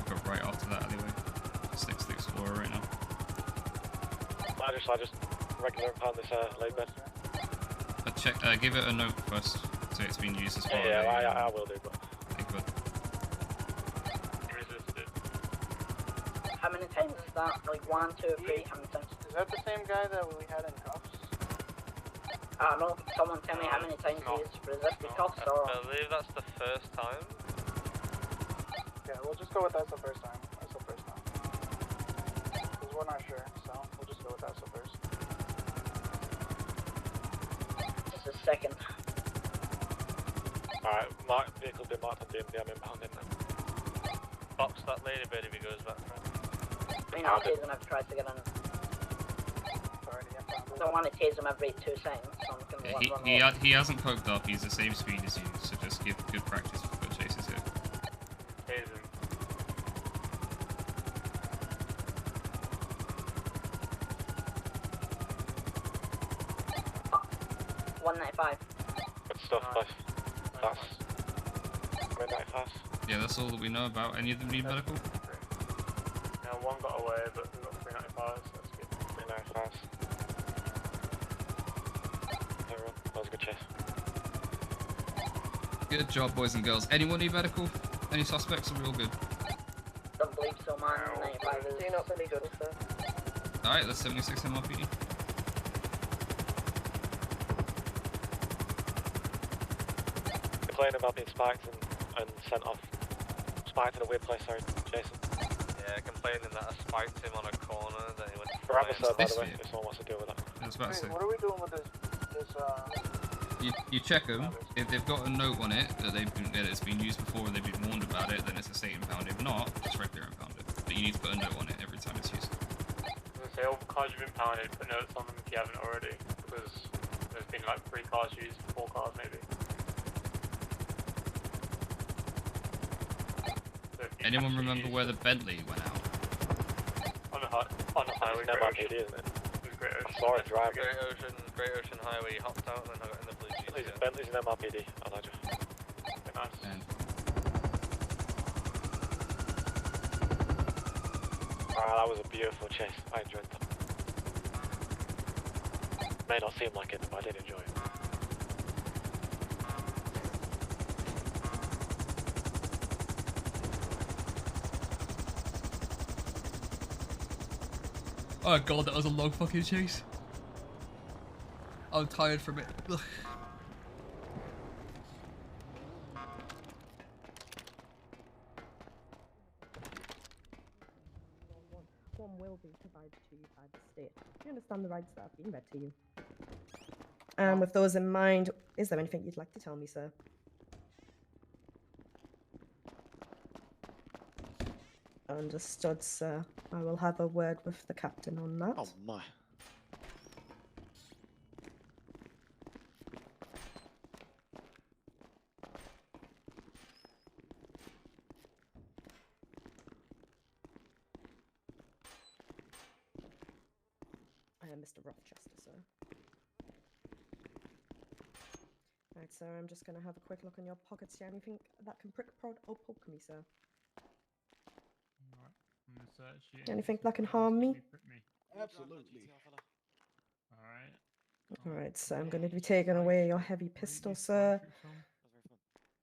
Go right after that anyway. Just next to the Explorer right now. I just regular impound this ladybird. Check. Give it a note first, so it's been used as well. Yeah, I will do, but. How many times is that? Like 1, 2, 3, how many times? Is that the same guy that we had in cuffs? I don't know, someone tell me how many times he's resisted cuffs or... I believe that's the first time. Yeah, we'll just go with that's the first time. That's the first time. Because we're not sure, so we'll just go with that's the first. Just a second. Alright, vehicle's been marked on DMD, I'm impounding now. Box that ladybird if he goes back for it. I mean, I'll tase him every try to get in. I don't want to tase him every 2 seconds, so I'm gonna He hasn't poked up, he's the same speed as you, so just give good practice for foot chases here. Tase him. Oh, 195. Good stuff, boys. That's... 195. Yeah, that's all that we know about. Any of them need medical? Now one got away, but we've got 395, so that's good. 395. Everyone, that was a good chase. Good job, boys and girls. Anyone need medical? Any suspects? Are we all good? Don't believe so, man. 95 is... Do not really good, sir. Alright, that's 76 MRPD. Complaining about being spiked and sent off. Spiked in a weird place, sorry, Jason. Yeah, complaining that I spiked him on a corner, then he went to Grab us, by This the way, vehicle. if someone wants to deal with that. I was about to say. What are we doing with this You check them. If they've got a note on it that that it's been used before and they've been warned about it, then it's a state impound. If not, just regular impound it. But you need to put a note on it every time it's used. Say all the cars you've impounded, put notes on them if you haven't already, because there's been like 3 cars used, 4 cars maybe. So Anyone remember where the Bentley went out? on the highway, It's an MRPD, isn't it? Great Ocean. I saw it driving. Great Ocean Highway, he hopped out and then I got in the blue Jeep. Bentley's an MRPD, Elijah. Nice. That was a beautiful chase. I enjoyed that. May not seem like it, but I did enjoy it. Oh god, that was a long fucking chase. I'm tired from it. Ugh. One will be provided to you by the state. You understand the rights that have been read to you. And with those in mind, is there anything you'd like to tell me, sir? Understood, sir. I will have a word with the captain on that. Oh my. I am Mr. Rothchester, sir. Right, sir, I'm just going to have a quick look in your pockets. Do you have anything that can prick, prod, or poke me, sir? Anything that can harm me? Absolutely. Alright, so I'm going to be taking away your heavy pistol, sir.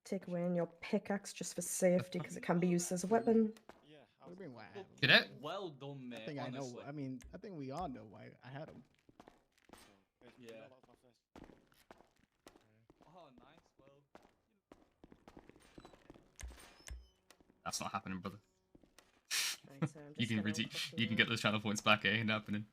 Take away your pickaxe just for safety, because it can be used as a weapon. Cadet? Well done, mate. I think I know. honestly. I mean, I think we all know why I had him. Yeah. Oh, nice. Well. That's not happening, brother. Right, so I'm You just can gonna you can get those channel points back, eh? Ain't happening.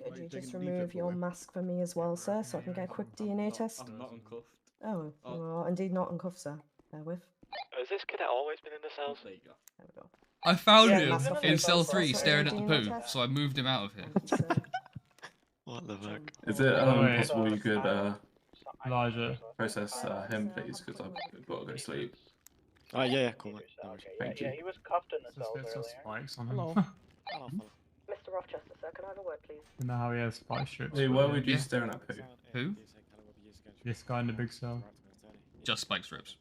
Could you just remove your mask for me as well, sir, so I can get a quick DNA test? I'm not uncuffed. Oh, well, indeed not uncuffed, sir. Bear with. Has this cadet always been in the cells? There you go. There we go. I found Yeah, him mask off in as cell well, sir. 3 So staring at the DNA poo, test? so I moved him out of here. Thank you, sir. What the fuck? Is it Wait. possible you could Elijah. process him, please? Because I've got to go sleep. Oh, yeah, cool. Man. No worries. Thank you. Yeah, he was cuffed in the Let's cells get some earlier. spikes on him. Hello. Hello, fella. Mr. Rothchester, sir, can I have a word, please? You know how he has spike strips? Hey, but why yeah. would you Yeah. staring at poo? Who? This guy in the big cell. Just spike strips.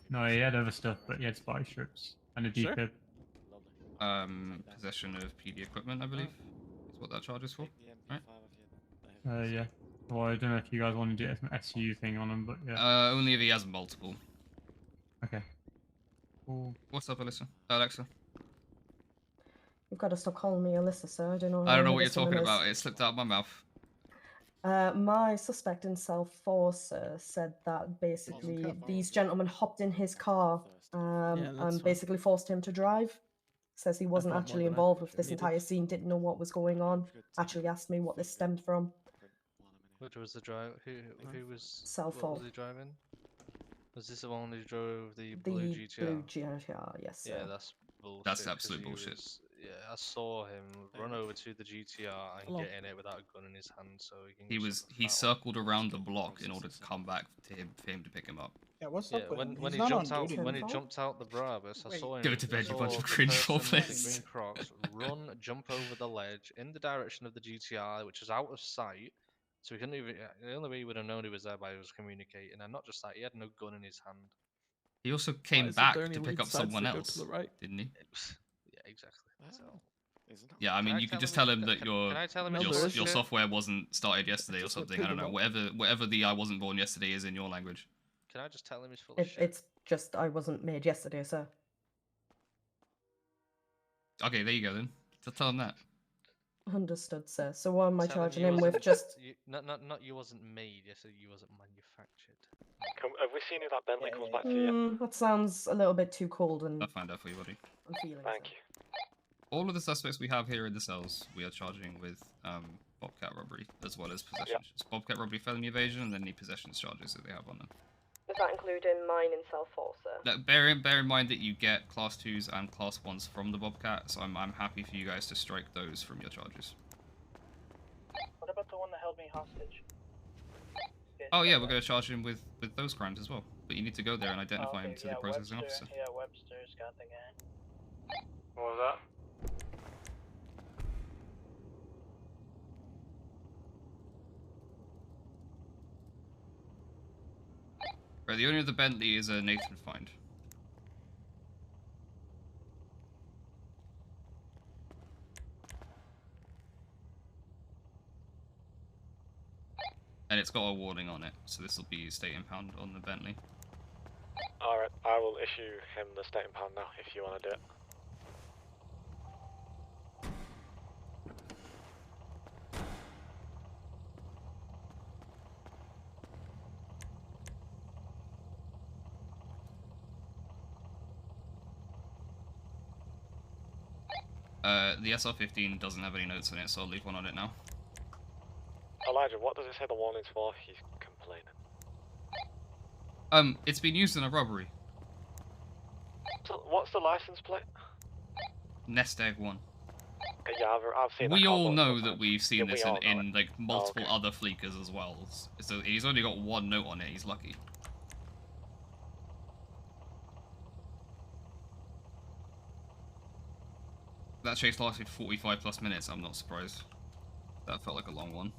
No, he had other stuff, but he had spike strips and a Sure. D-pip. Possession of PD equipment, I believe, is what that charge is for. Right? Yeah. Well, I don't know if you guys want to do an SU thing on him, but yeah. Only if he has multiple. Okay. Cool. What's up, Alexa? You've got to stop calling me Alyssa, sir. I don't know. I don't know who what you're this woman talking is. about. It slipped out of my mouth. My suspect in cell 4, sir, said that basically these gentlemen hopped in his car and basically forced him to drive. Says he wasn't not actually more than I involved with this needed. entire scene, didn't know what was going on. Actually asked me what this stemmed from. Which was the drive? Who was? Cell What 4. was he driving? Was this the one who drove the The blue GTR? blue GTR, yes, sir. Yeah, that's bullshit. That's 'cause absolute he bullshit. Yeah, I saw him run over to the GTR and Hello. get in it without a gun in his hand, so he can. He go was suck a he fat one. circled around the block in order to come back to him for him to pick him up. Yeah, what's Yeah, up with him? when He's he not jumped on out duty. when he jumped out the Brabus, I saw him. Go to bed, you saw bunch of the cringe person in the foreplays. green Crocs run, jump over the ledge in the direction of the GTR, which was out of sight. So he couldn't even. The only way he would have known he was there by was communicating, and not just that, he had no gun in his hand. He also Why came is it back the only to pick lead up sides someone that go else, to the right? didn't he? Yeah, exactly. So. Yeah, I mean, you could just tell him that Can I tell him his your bullshit? software wasn't started yesterday or Just let something. I don't know. people Whatever the I wasn't born yesterday is in your language. Can I just tell him he's full of shit? It's just I wasn't made yesterday, sir. Okay, there you go then. Just tell him that. Understood, sir. So what am I Tell him charging you him with? wasn't- Just you, not you wasn't made. Yes, you wasn't manufactured. Have we seen if that Bentley comes back to you? that sounds a little bit too cold and I'll find out for you, buddy. unfeeling. Thank sir. you. All of the suspects we have here in the cells, we are charging with Bobcat robbery as well as possession. It's Bobcat robbery, felony evasion, and then the possessions charges that they have on them. Does that include in mine in cell 4, sir? Now, bear in mind that you get class 2s and class 1s from the Bobcat, so I'm happy for you guys to strike those from your charges. What about the one that held me hostage? Oh yeah, we're going to charge him with those crimes as well. But you need to go there and identify him to the processing Webster, officer. Yeah, Webster's got the guy. What was that? Right, the owner of the Bentley is a Nathan Find. And it's got a warning on it, so this will be state impound on the Bentley. Alright, I will issue him the state impound now if you want to do it. The SR-15 doesn't have any notes on it, so I'll leave one on it now. Elijah, what does it say the warning's for? He's complaining. It's been used in a robbery. So, what's the license plate? Nest Egg 1. Yeah, I've seen that We car all multiple know that times. we've seen Yeah, we this all know in it. like multiple okay. other fleekers as well. So he's only got one note on it, he's lucky. That chase lasted 45 plus minutes, I'm not surprised. That felt like a long one.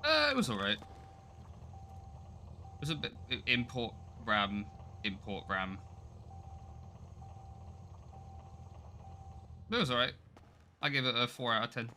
It was alright. It was a bit import RAM. But it was alright. I give it a 4 out of 10.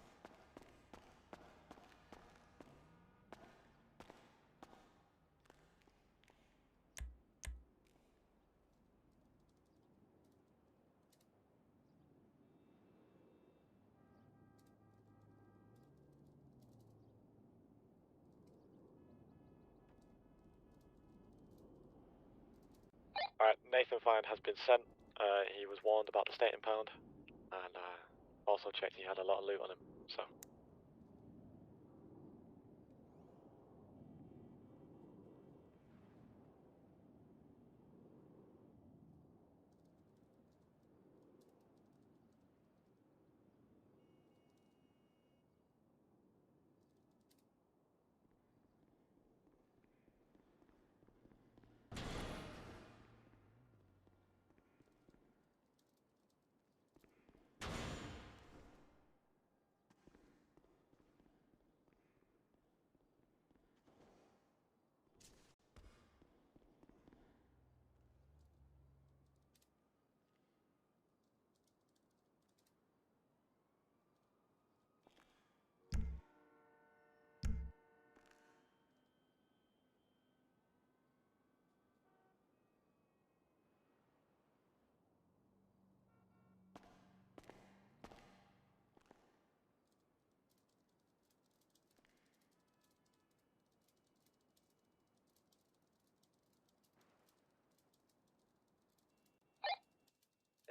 Alright, Nathan Fine has been sent. He was warned about the state impound, and also checked he had a lot of loot on him, so.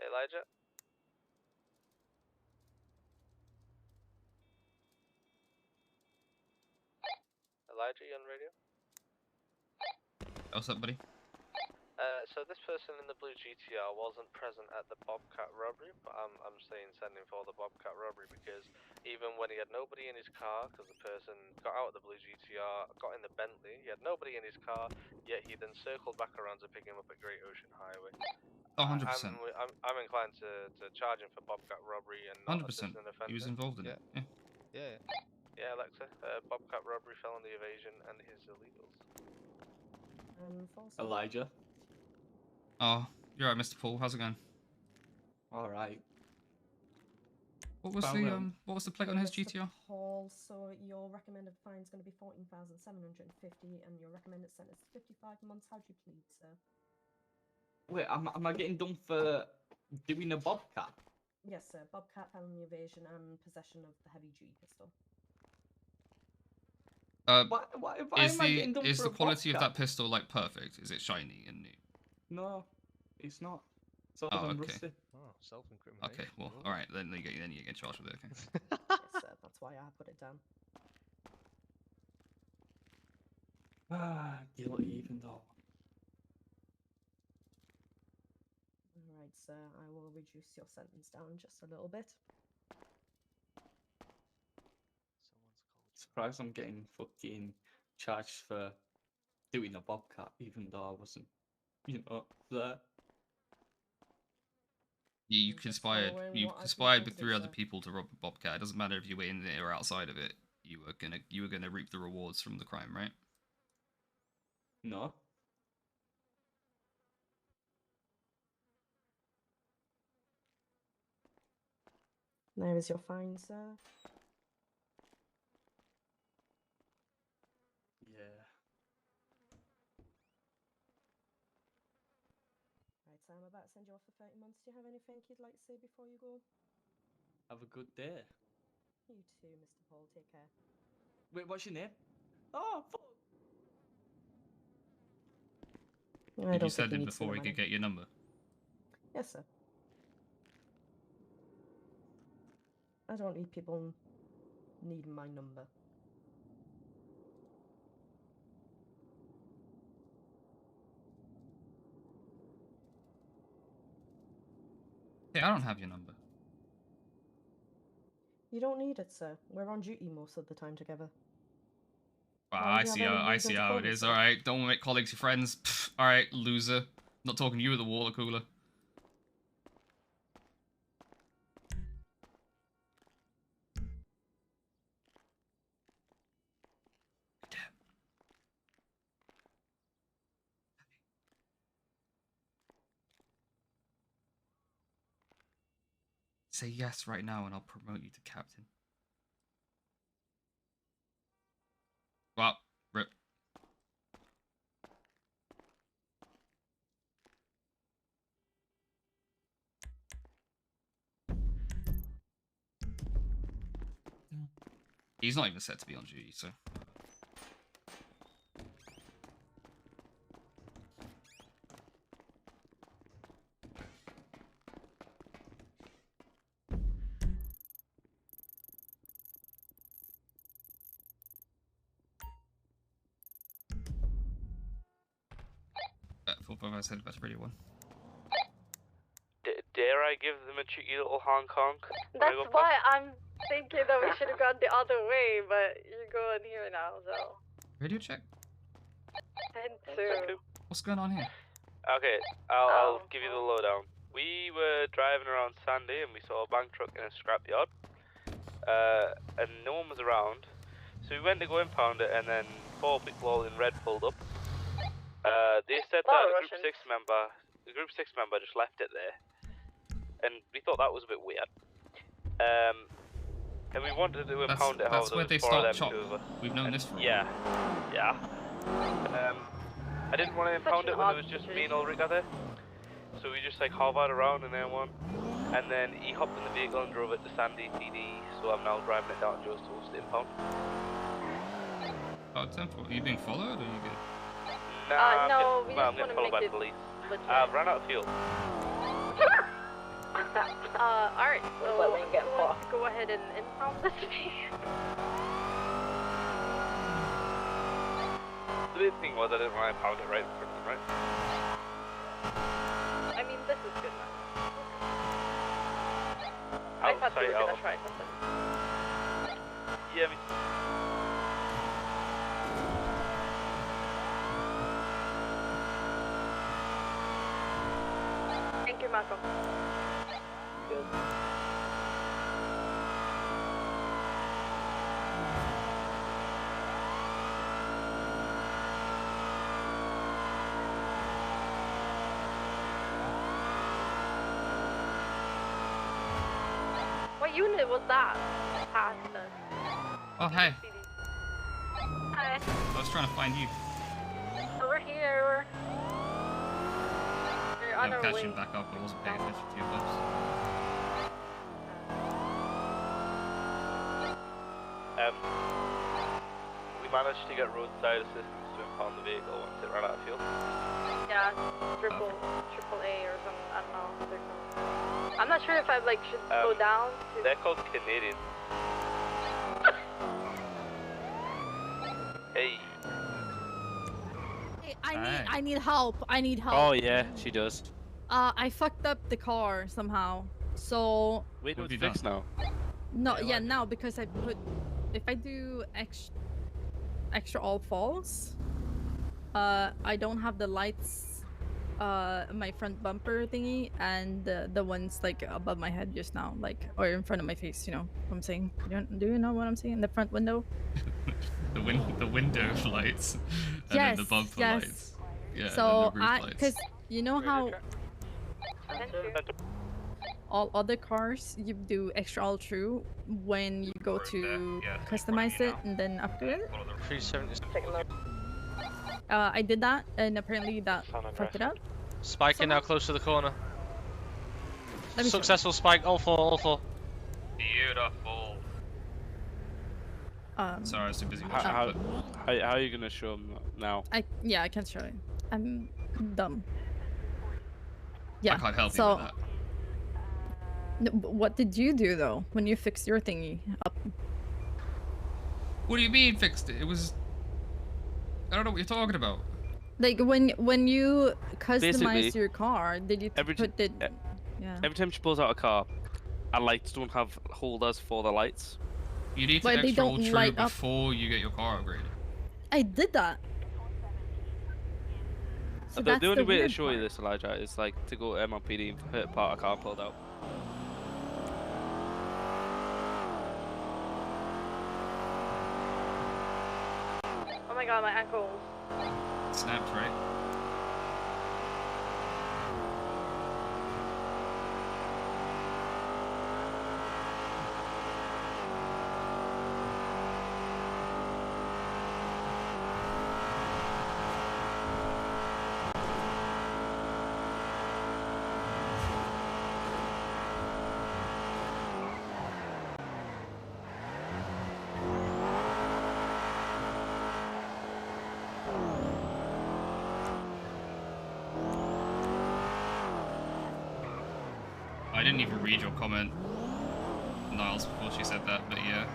Elijah? Elijah, you on radio? What's up, buddy? So this person in the blue GTR wasn't present at the Bobcat robbery, but I'm saying send him for the Bobcat robbery because even when he had nobody in his car, because the person got out of the blue GTR, got in the Bentley, he had nobody in his car, yet he then circled back around to pick him up at Great Ocean Highway. 100%. I'm inclined to charge him for Bobcat robbery and not 100%. assisting an offender. He was involved in it. Yeah. Yeah. Yeah, Alexa. Bobcat robbery, felony evasion, and his illegals. Elijah. Oh, you're right, Mr. Paul. How's it going? All right. What was the plate on his GTR? Paul, so your recommended fine is going to be 14,750, and your recommended sentence is 55 months. How do you plead, sir? Wait, am I getting done for doing a Bobcat? Yes, sir. Bobcat, felony evasion, and possession of the heavy G pistol. Why am I getting done is for the a quality of Bobcat? that pistol like perfect? Is it shiny and new? No, it's not. It's all Oh, okay. rusty. Oh, self-incrimination. Okay, well, all right, then you get charged with it. Okay. Yes, sir. That's why I put it down. Guilty even though. Alright, sir. I will reduce your sentence down just a little bit. Surprised I'm getting fucking charged for doing a Bobcat even though I wasn't, there. You conspired with 3 other people to rob a Bobcat. It doesn't matter if you were in it or outside of it. You were gonna reap the rewards from the crime, right? No. There is your fine, sir. Yeah. Right, so I'm about to send you off for 30 months. Do you have anything you'd like to say before you go? Have a good day. You too, Mr. Paul. Take care. Wait, what's your name? Oh, fuck. Did you send him before we could get your number? Yes, sir. I don't need people needing my number. Hey, I don't have your number. You don't need it, sir. We're on duty most of the time together. I see how it is. All right, don't make colleagues your friends. Pfft, all right, loser. Not talking to you at the water cooler. Say yes right now and I'll promote you to captain. Well, rip. He's not even set to be on duty, so... Whether I said that's really one. Dare I give them a cheeky little honk honk? That's why I'm thinking that we should have gone the other way, but you're going here now, so. Radio check? 10-2. What's going on here? Okay, I'll give you the lowdown. We were driving around Sandy and we saw a bank truck in a scrapyard. And no one was around. So we went to go impound it, and then 4 people all in red pulled up. They said that the group 6 member just left it there. And we thought that was a bit weird. And we wanted to impound it, That's however, where they there was 4 of start them, chop. 2 of us. We've known this for a Yeah. I didn't want to impound it when it was just me and Ulrich there. So we just like hovered around in M1. And then he hopped in the vehicle and drove it to Sandy TD. So I'm now driving it down just towards the impound. Oh, Temple, are you being followed or are you good? Nah, no, we I'm just getting want to followed by make it police. legit. I've run out of fuel. Alright, so we can get let's go ahead and impound this van. The big thing was I didn't want to impound it right in front of them, right? I mean, this is good enough. I thought we were gonna try something. Yeah, me Thank you, Malcolm. Good. What unit was that? Past us. Oh, hey. Hi. I was trying to find you. Over here. You're on I'm our way. catching back up, but I wasn't paying attention to your lips. We managed to get roadside assistance to impound the vehicle once it ran out of fuel. Yeah, triple A or something. I don't know what they're called. I'm not sure if I like should go down to. They're called Canadian. Hey. Hey, I need help. I need help. Oh yeah, she does. I fucked up the car somehow. So Wait, no, it's fixed now. no, yeah, now because I put if I do extra all false, I don't have the lights, my front bumper thingy, and the ones like above my head just now, like or in front of my face. You know what I'm saying? Do you know what I'm saying? The front window. the window lights, and then the bumper lights. Yeah. So and then the roof lights. because you know how all other cars you do extra all true when you go to customize it and then upgrade it. 370. I did that and apparently that fucked it up. Spiking now close to the corner. Let me Successful spike, all four. Beautiful. Sorry, I was too busy watching. How are you gonna show them now? I can't show it. I'm dumb. Yeah. I can't help you so, with that. No, but what did you do though when you fixed your thingy up? What do you mean fixed it? It was. I don't know what you're talking about. Like when you customized Basically, your car, did you put it? Yeah. Every time she pulls out a car, our lights don't have holders for the lights. You need to Why they extra all don't true light up? before you get your car upgraded. I did that. So that's the only way to weird show you this, Elijah, is like to go to MLPD and hit a part of car pulled out. Oh my god, my ankles. Snapped, right? I didn't even read your comment, Niles, before she said that, but yeah.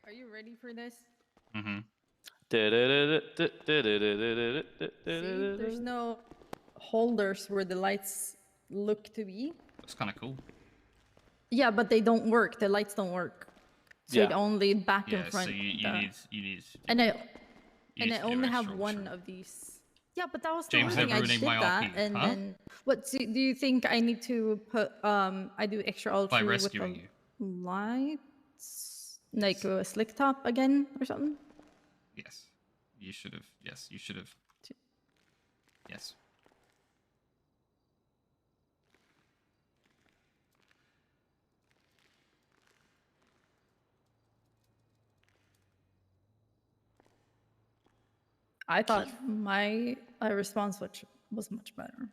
right, are you ready for this? Mm-hmm. See, there's no holders where the lights look to be. That's kind of cool. Yeah, but they don't work. The lights don't work. So it only back and Yeah, front. so you need. And I You need to do only have extra one ultra. of these. Yeah, but that was the James, whole they're thing. I ruining did my that, RP, and huh? then what? So do you think I need to put? I do extra ultra By with rescuing the you. lights, like a slick top again or something. Yes. You should have. Yes, you should have. Yes. I thought my response was much better.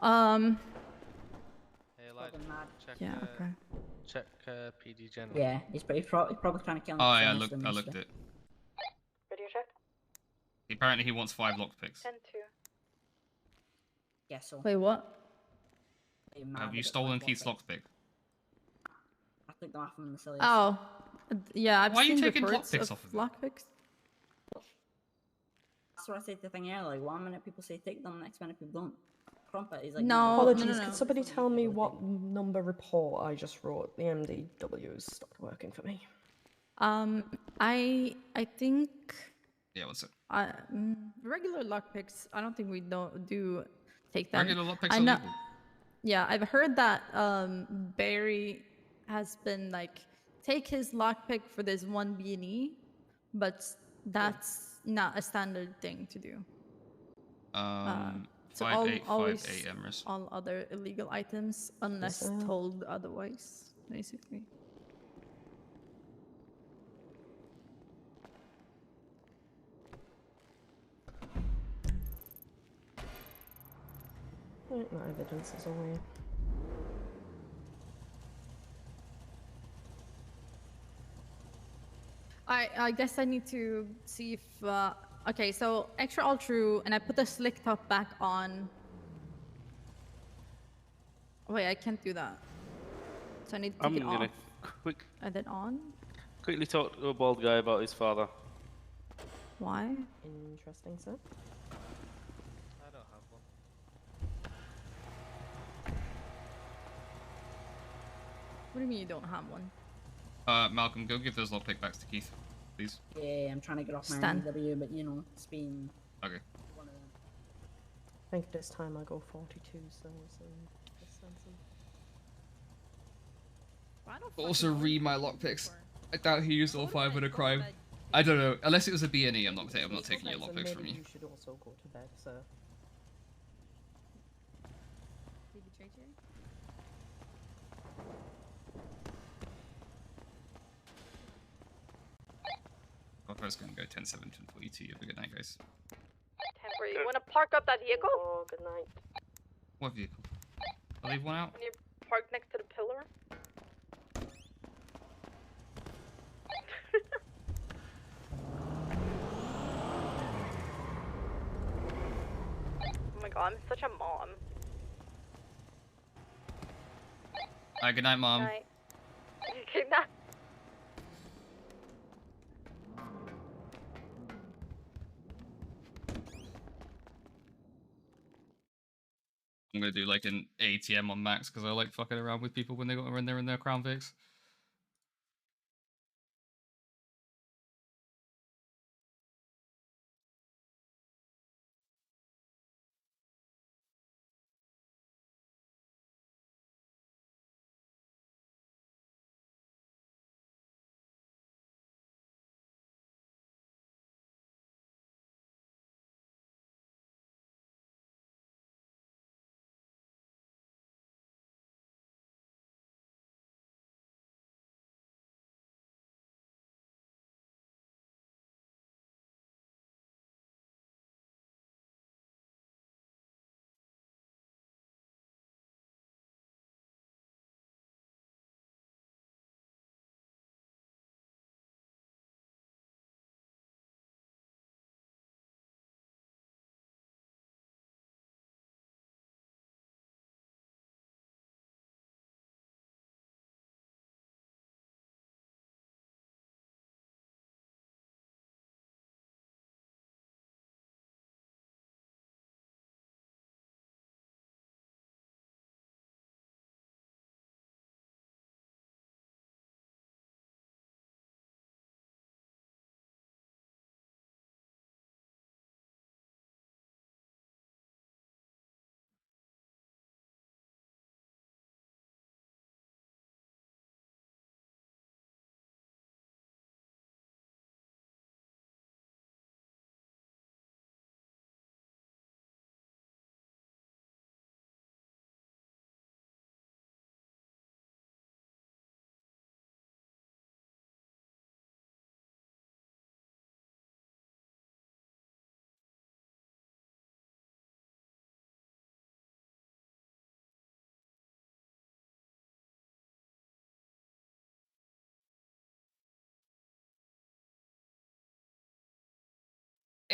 Hey, Elijah, check, Yeah, okay. check PD General. Yeah, he's probably trying to kill me. Oh yeah, I looked it. Radio check. Apparently he wants 5 lockpicks. 10-2. Yeah, so. Wait, what? Have you stolen Keith's lockpick? I took them off from the silly. Oh, yeah. I've Why are you seen taking reports lockpicks off of it? lockpicks. That's what I said to the thing earlier. Like, 1 minute people say take them, next minute people don't. Crumpet is like. No, Apologies, could somebody tell me what number report I just wrote? The MDWs stopped working for me. I think. Yeah, what's it? Regular lockpicks. I don't think we don't do take them. Regular lockpicks I are know. legal. Yeah, I've heard that Barry has been like take his lockpick for this one B&E, but that's not a standard thing to do. So 5858 Emrys. all other illegal items unless told otherwise, basically. Right, my evidence is away. I guess I need to see if okay, so extra all true, and I put the slick top back on. Wait, I can't do that. So I need to take it off. And then on. Quickly talk to a bald guy about his father. Why? Interesting, sir. I don't have one. What do you mean you don't have one? Malcolm, go give those lockpick backs to Keith, please. Yeah, I'm trying to get off my Stand. MW, but you know, it's been. Okay. One of them. I think this time I go 42, so Also read my lockpicks. I doubt he used all 5 with a crime. I don't know. Unless it was a B&E, I'm not taking your lockpicks from you. You should also go to bed, sir. I'm first gonna go 10-7, 10-42. Have a good night, guys. 10-4. You want to park up that vehicle? Oh, good night. What vehicle? I'll leave one out. When you're parked next to the pillar? Oh my god, I'm such a mom. Alright, good night, Mom. Good night. Good night. I'm gonna do like an ATM on Max because I like fucking around with people when they're in their Crown Vics.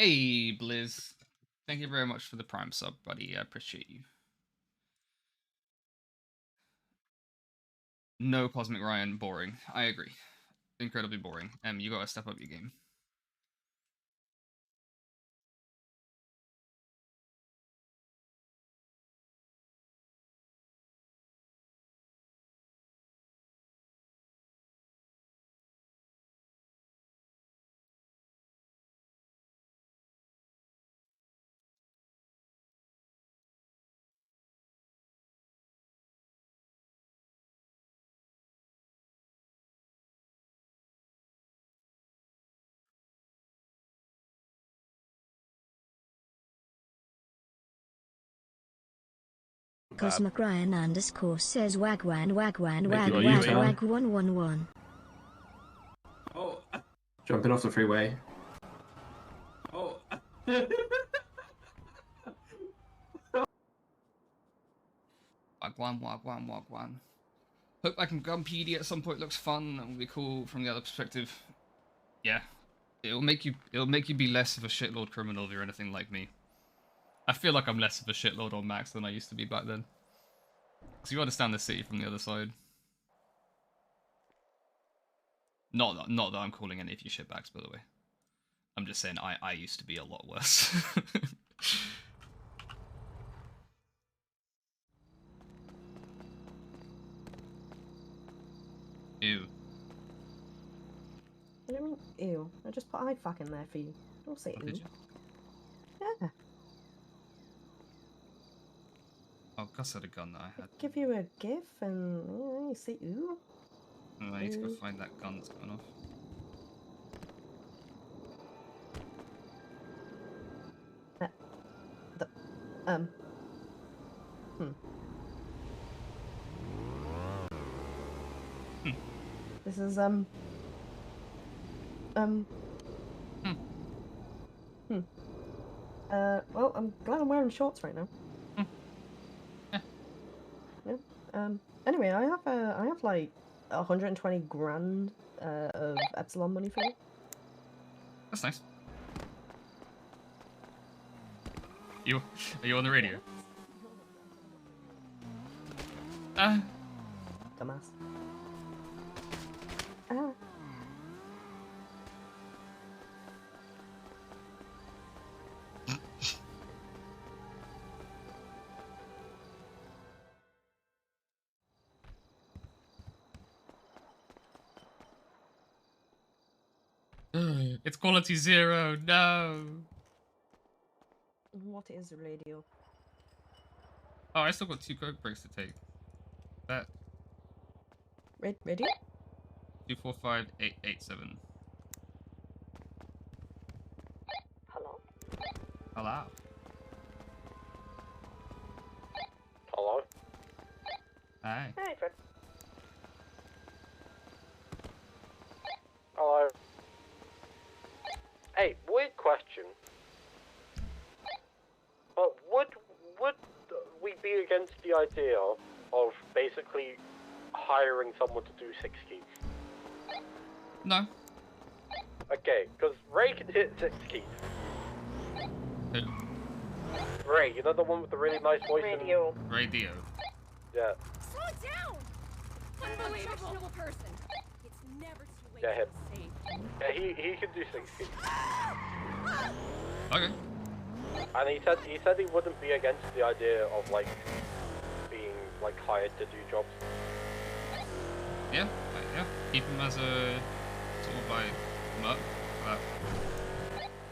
Hey, Blizz. Thank you very much for the Prime sub, buddy. I appreciate you. No Cosmic Ryan, boring. I agree. Incredibly boring. You gotta step up your game. Cosmic Ryan underscore says wagwan wagwan Make wag it a wag U-turn. wag 111. Oh, jumping off the freeway. Oh. Wagwan, wagwan, wagwan. Hope I can gun PD at some point. Looks fun and will be cool from the other perspective. Yeah, it'll make you be less of a shitlord criminal if you're anything like me. I feel like I'm less of a shitlord on Max than I used to be back then. Because you understand the city from the other side. Not that I'm calling any of you shitbags, by the way. I'm just saying I used to be a lot worse. Ew. What do you mean, ew? I just put IFAC in there for you. Don't say Oh, ew. did you? Yeah. Oh, Gus had a gun that I had. Give you a gif and you say ew. Oh, I need to go find that gun that's going off. This is well, I'm glad I'm wearing shorts right now. Yeah. Anyway, I have like 120 grand of Epsilon money for you. That's nice. Are you on the radio? Dumbass. Ah. It's quality 0, no! What is radio? Oh, I still got 2 coke breaks to take. That. Radio? 245887. Hello? Hello? Hello? Hi. Hey, Fred. Hello. Hey, weird question. But would we be against the idea of basically hiring someone to do 6 keys? No. Okay, because Ray can hit 6 keys. Who? Ray, you know the one with the really nice voice? Radio. Radio. Yeah. Slow down! Unbelievable person. It's never too late Yeah, him. to save. Yeah, he can do 6 keys. Okay. And he said he wouldn't be against the idea of like being like hired to do jobs. Yeah, yeah. Keep him as a sort of like merc for that.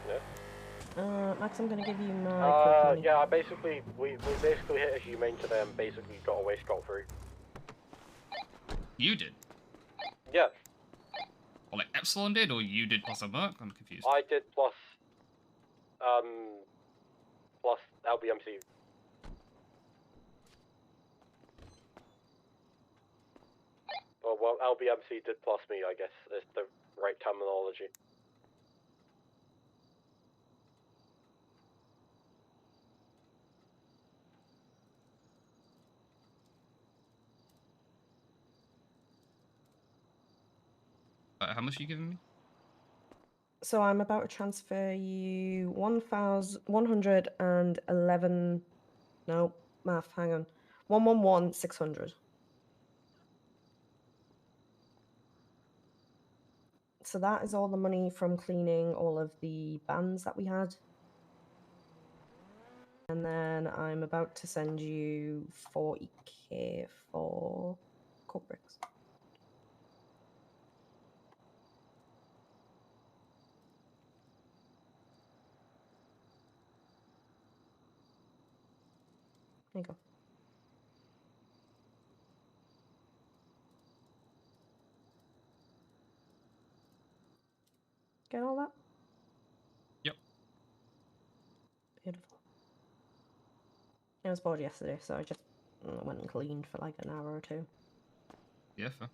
Yeah. Max, I'm gonna give you my Yeah, we basically hit a humane today and basically got away scot-free. You did? Yeah. Or like Epsilon did, or you did plus a merc? I'm confused. I did plus LBMC. Well, LBMC did plus me, I guess, is the right terminology. How much are you giving me? So I'm about to transfer you 1,111. No, math. Hang on. 111,600. So that is all the money from cleaning all of the bands that we had. And then I'm about to send you 40k for coke bricks. There you go. Get all that? Yep. Beautiful. I was bored yesterday, so I just went and cleaned for like an hour or two. Yeah, fair.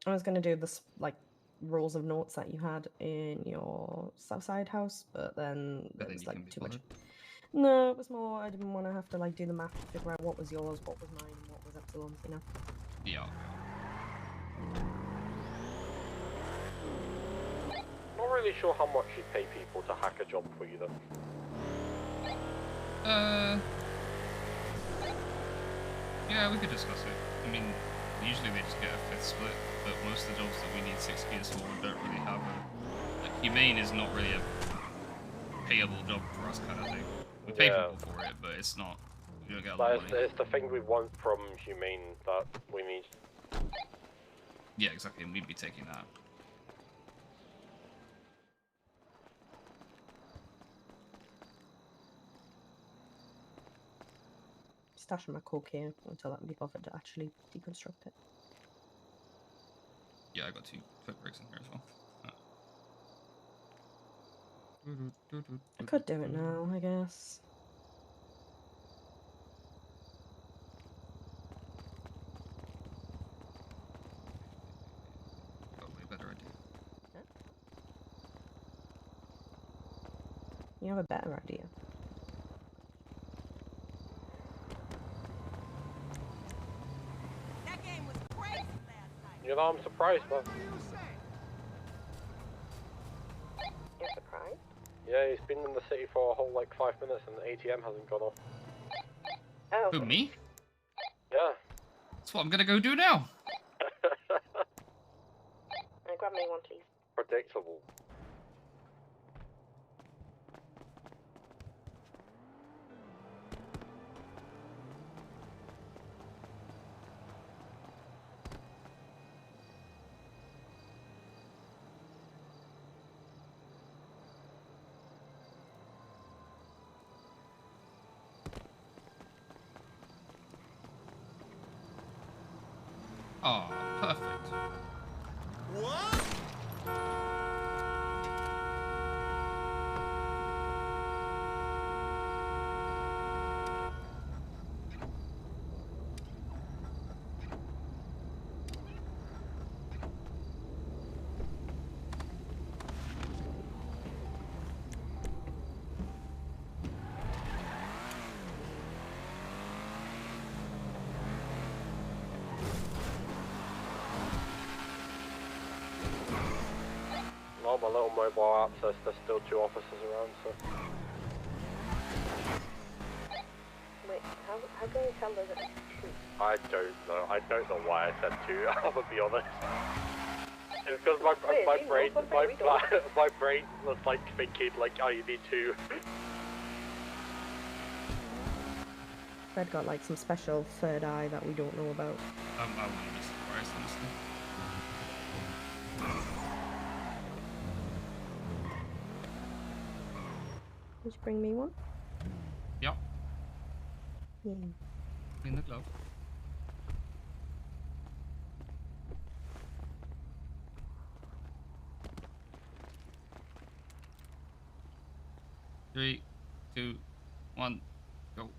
I was gonna do this like rolls of notes that you had in your Southside house, but then it was like too much. No, it was more I didn't want to have to like do the math to figure out what was yours, what was mine, and what was Epsilon's, you know. Yeah. Not really sure how much you pay people to hack a job for you though. Yeah, we could discuss it. I mean, usually they just get a fifth split, but most of the jobs that we need 6 gears for don't really have a... Like, humane is not really a payable job for us kind of thing. We pay people for it, but it's not... We don't get a lot of money. It's the thing we want from humane that we need. Yeah, exactly, and we'd be taking that. Stashing my coke here until I can be bothered to actually deconstruct it. Yeah, I got 2 quick breaks in here as well. I could do it now, I guess. Got a way better idea. You have a better idea. That game was crazy last night. You know, I'm surprised, man. You're surprised? Yeah, he's been in the city for a whole like 5 minutes and the ATM hasn't gone off. Oh. Who, me? Yeah. That's what I'm gonna go do now. Grab me one, please. Predictable. Oh, perfect. What? No, my little mobile app says there's still 2 officers around, so... Wait, how can you tell there's two? I don't know. I don't know why I said 2, I'm gonna be honest. It's because my brain was like thinking like, oh, you need 2. Fred got like some special third eye that we don't know about. I wouldn't be surprised, honestly. Did you bring me one? Yep. Yeah. In the glove. Three, 2, 1, go.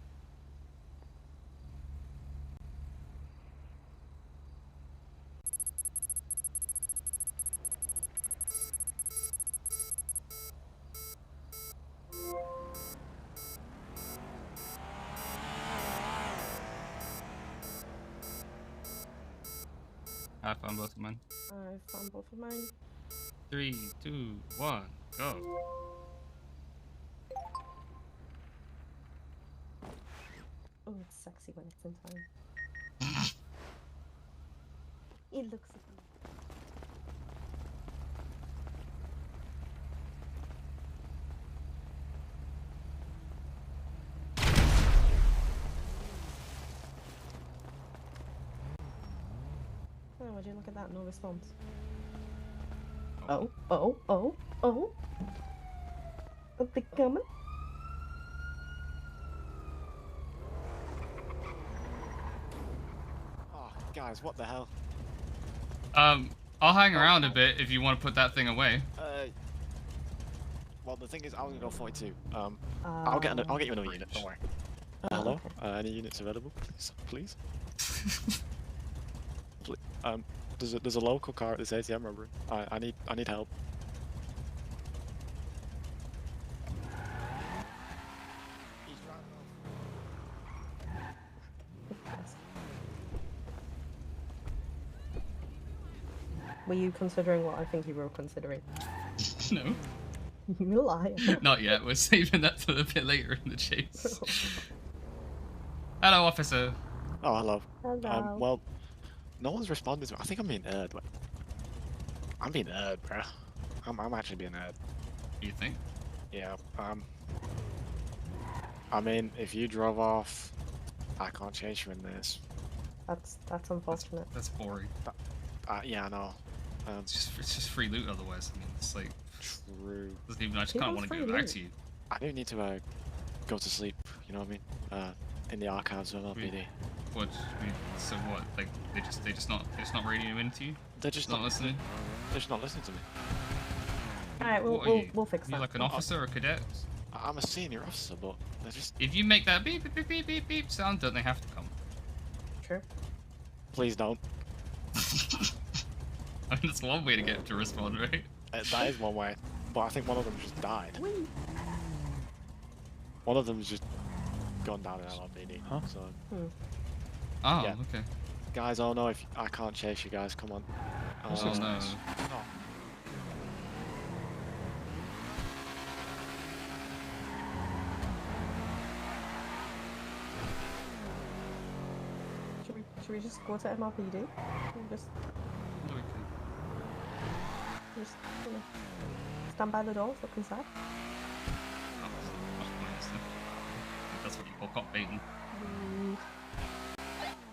I found both of mine. I found both of mine. 3, 2, 1, go. Oh, it's sexy when it's in time. It looks at me. Oh, would you look at that? No response. Oh. Are they coming? Oh, guys, what the hell? I'll hang around a bit if you want to put that thing away. Well, the thing is, I was gonna go 42. I'll get you another unit. Don't worry. Hello? Okay. Any units available, please? There's a local car at this ATM robbery. I need help. Were you considering what I think you were considering? No. You liar. Not yet. We're saving that for a bit later in the chase. Hello, officer. Oh, hello. Hello. Well, no one's responded to me. I think I'm being nerd. I'm being nerd, bruh. I'm actually being nerd. You think? Yeah. I mean, if you drove off, I can't chase you in this. That's unfortunate. That's boring. Yeah, I know. It's just free loot otherwise. I mean, it's like true. Doesn't even. I just kind of want to give it back to you. I do need to go to sleep. You know what I mean? In the archives of LPD. What? So what? Like they're just not radioing into you? They're just not listening. They're just not listening to me. All right, we'll fix that. You're like an officer or a cadet? I'm a senior officer, but they're just. If you make that beep beep beep beep beep beep sound, don't they have to come? True. Please don't. I mean, that's one way to get them to respond, right? That is one way, but I think one of them just died. One of them's just gone down in LRPD. Huh? So. Oh, yeah. Okay. Guys, oh no! If I can't chase you guys, come on. Oh no. Should we just go to MRPD? Just stand by the door, look inside. That's what you call cop baiting.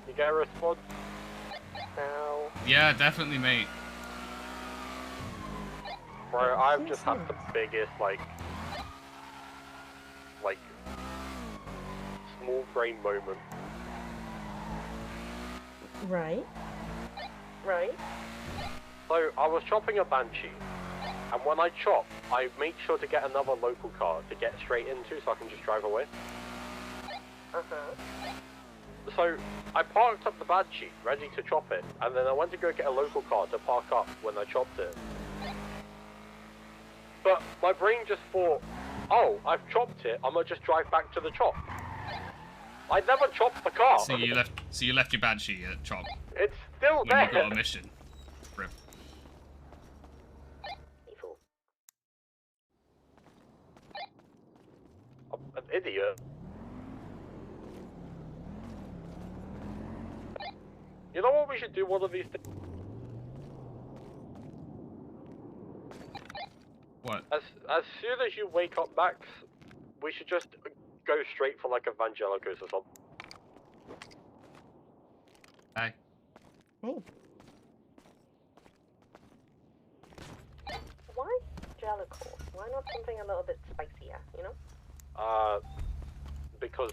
You get a response now? Yeah, definitely, mate. Bro, I've just had the biggest, like small brain moment. Right. So, I was chopping a Banshee, and when I chop, I make sure to get another local car to get straight into so I can just drive away. So, I parked up the Banshee, ready to chop it, and then I went to go get a local car to park up when I chopped it. But my brain just thought, oh, I've chopped it, I'm gonna just drive back to the chop. I never chopped the car. So you left your Banshee at chop. It's still when there. You got a mission. Rip. I'm an idiot. You know what we should do one of these days? What? As soon as you wake up, Max, we should just go straight for like Evangelicos or something. Hi. Hey. Why Jellicle? Why not something a little bit spicier, you know? Because,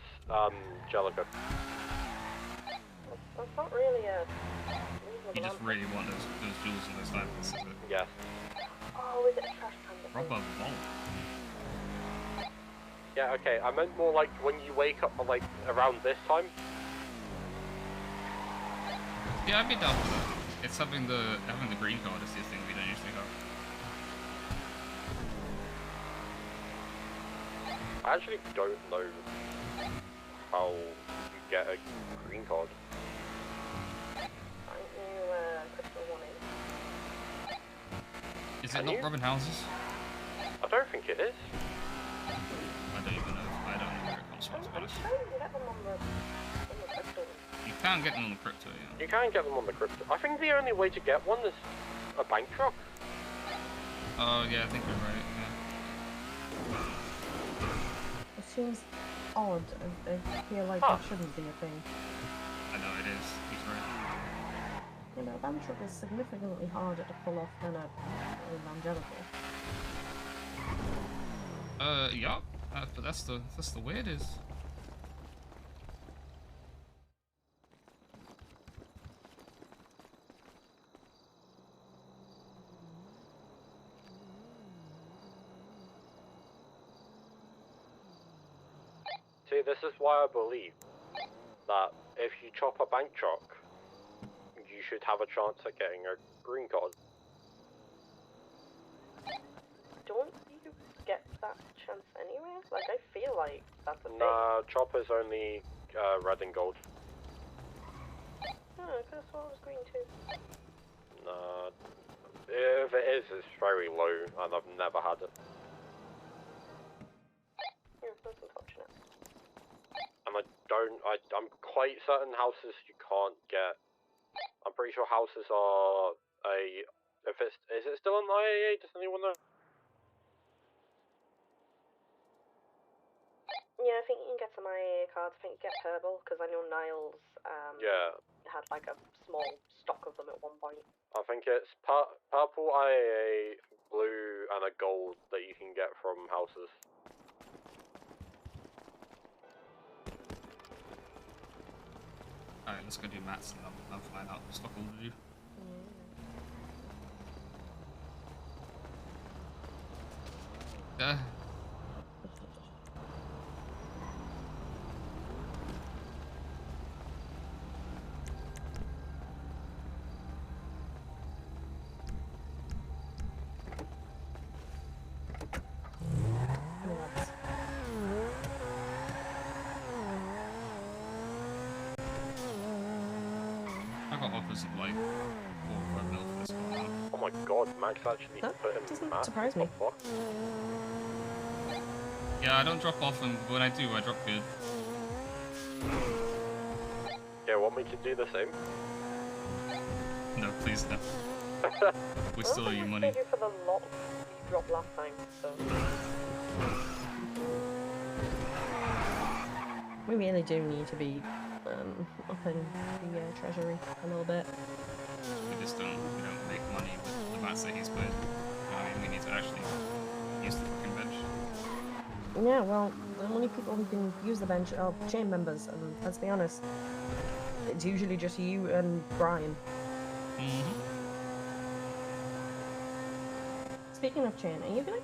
Jellico. That's not really a... You just really want those jewels and those diamonds, is it? Yeah. Oh, is it a trash can? Proper vault. Yeah, okay, I meant more like when you wake up, like, around this time. Yeah, I'd be down for that. It's something having the green card is the thing we don't usually have. I actually don't know how you get a green card. Aren't you crystal 1A? Is it not robbing houses? I don't think it is. I don't even know. I don't know where it comes from, to be honest. You can get them on the crypto, yeah. You can get them on the crypto. I think the only way to get one is a bank truck. Oh, yeah, I think you're right, yeah. It seems odd. I feel like that shouldn't be a thing. I know it is. He's right. You know, a bank truck is significantly harder to pull off than a evangelical. Yeah. But that's the way it is. See, this is why I believe that if you chop a bank truck, you should have a chance at getting a green card. Don't you get that chance anyway? Like, I feel like that's a thing. Nah, chopper's only red and gold. Oh, I could have sworn it was green too. Nah, if it is, it's very low, and I've never had it. Yeah, that's unfortunate. And I'm quite certain houses you can't get. I'm pretty sure houses are is it still on IAA? Does anyone know? Yeah, I think you can get some IAA cards. I think you get purple, because I know Niles had like a small stock of them at one point. I think it's purple IAA, blue, and a gold that you can get from houses. Alright, let's go do mats and I'll find out what stock all to do. I got offers of like 4 or 5 mil for this car now. Oh my god, Max actually put in doesn't math. surprise me. What the fuck? Yeah, I don't drop often, but when I do, I drop good. Yeah, want me to do the same? No, please no. We still owe you money. I paid you for the lot you dropped last time, so... We really do need to be up in the treasury a little bit. We just don't make money with the mats that he's put. You know what I mean? We need to actually use the fucking bench. Yeah, well, the only people who can use the bench are chain members, and let's be honest, it's usually just you and Brian. Speaking of chain, are you gonna...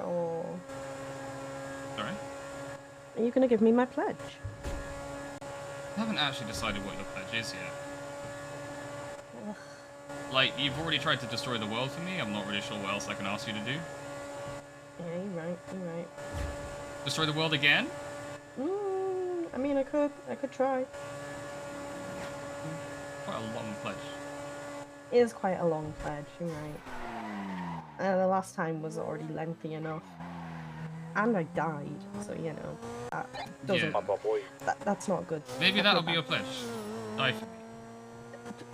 Or... Sorry? Are you gonna give me my pledge? I haven't actually decided what your pledge is yet. Ugh. Like, you've already tried to destroy the world for me, I'm not really sure what else I can ask you to do. Yeah, you're right. Destroy the world again? I mean, I could try. Quite a long pledge. It is quite a long pledge, you're right. The last time was already lengthy enough. And I died, so you know, that doesn't... Yeah. That's not good. Maybe That's that'll not be bad. your pledge. Die for me.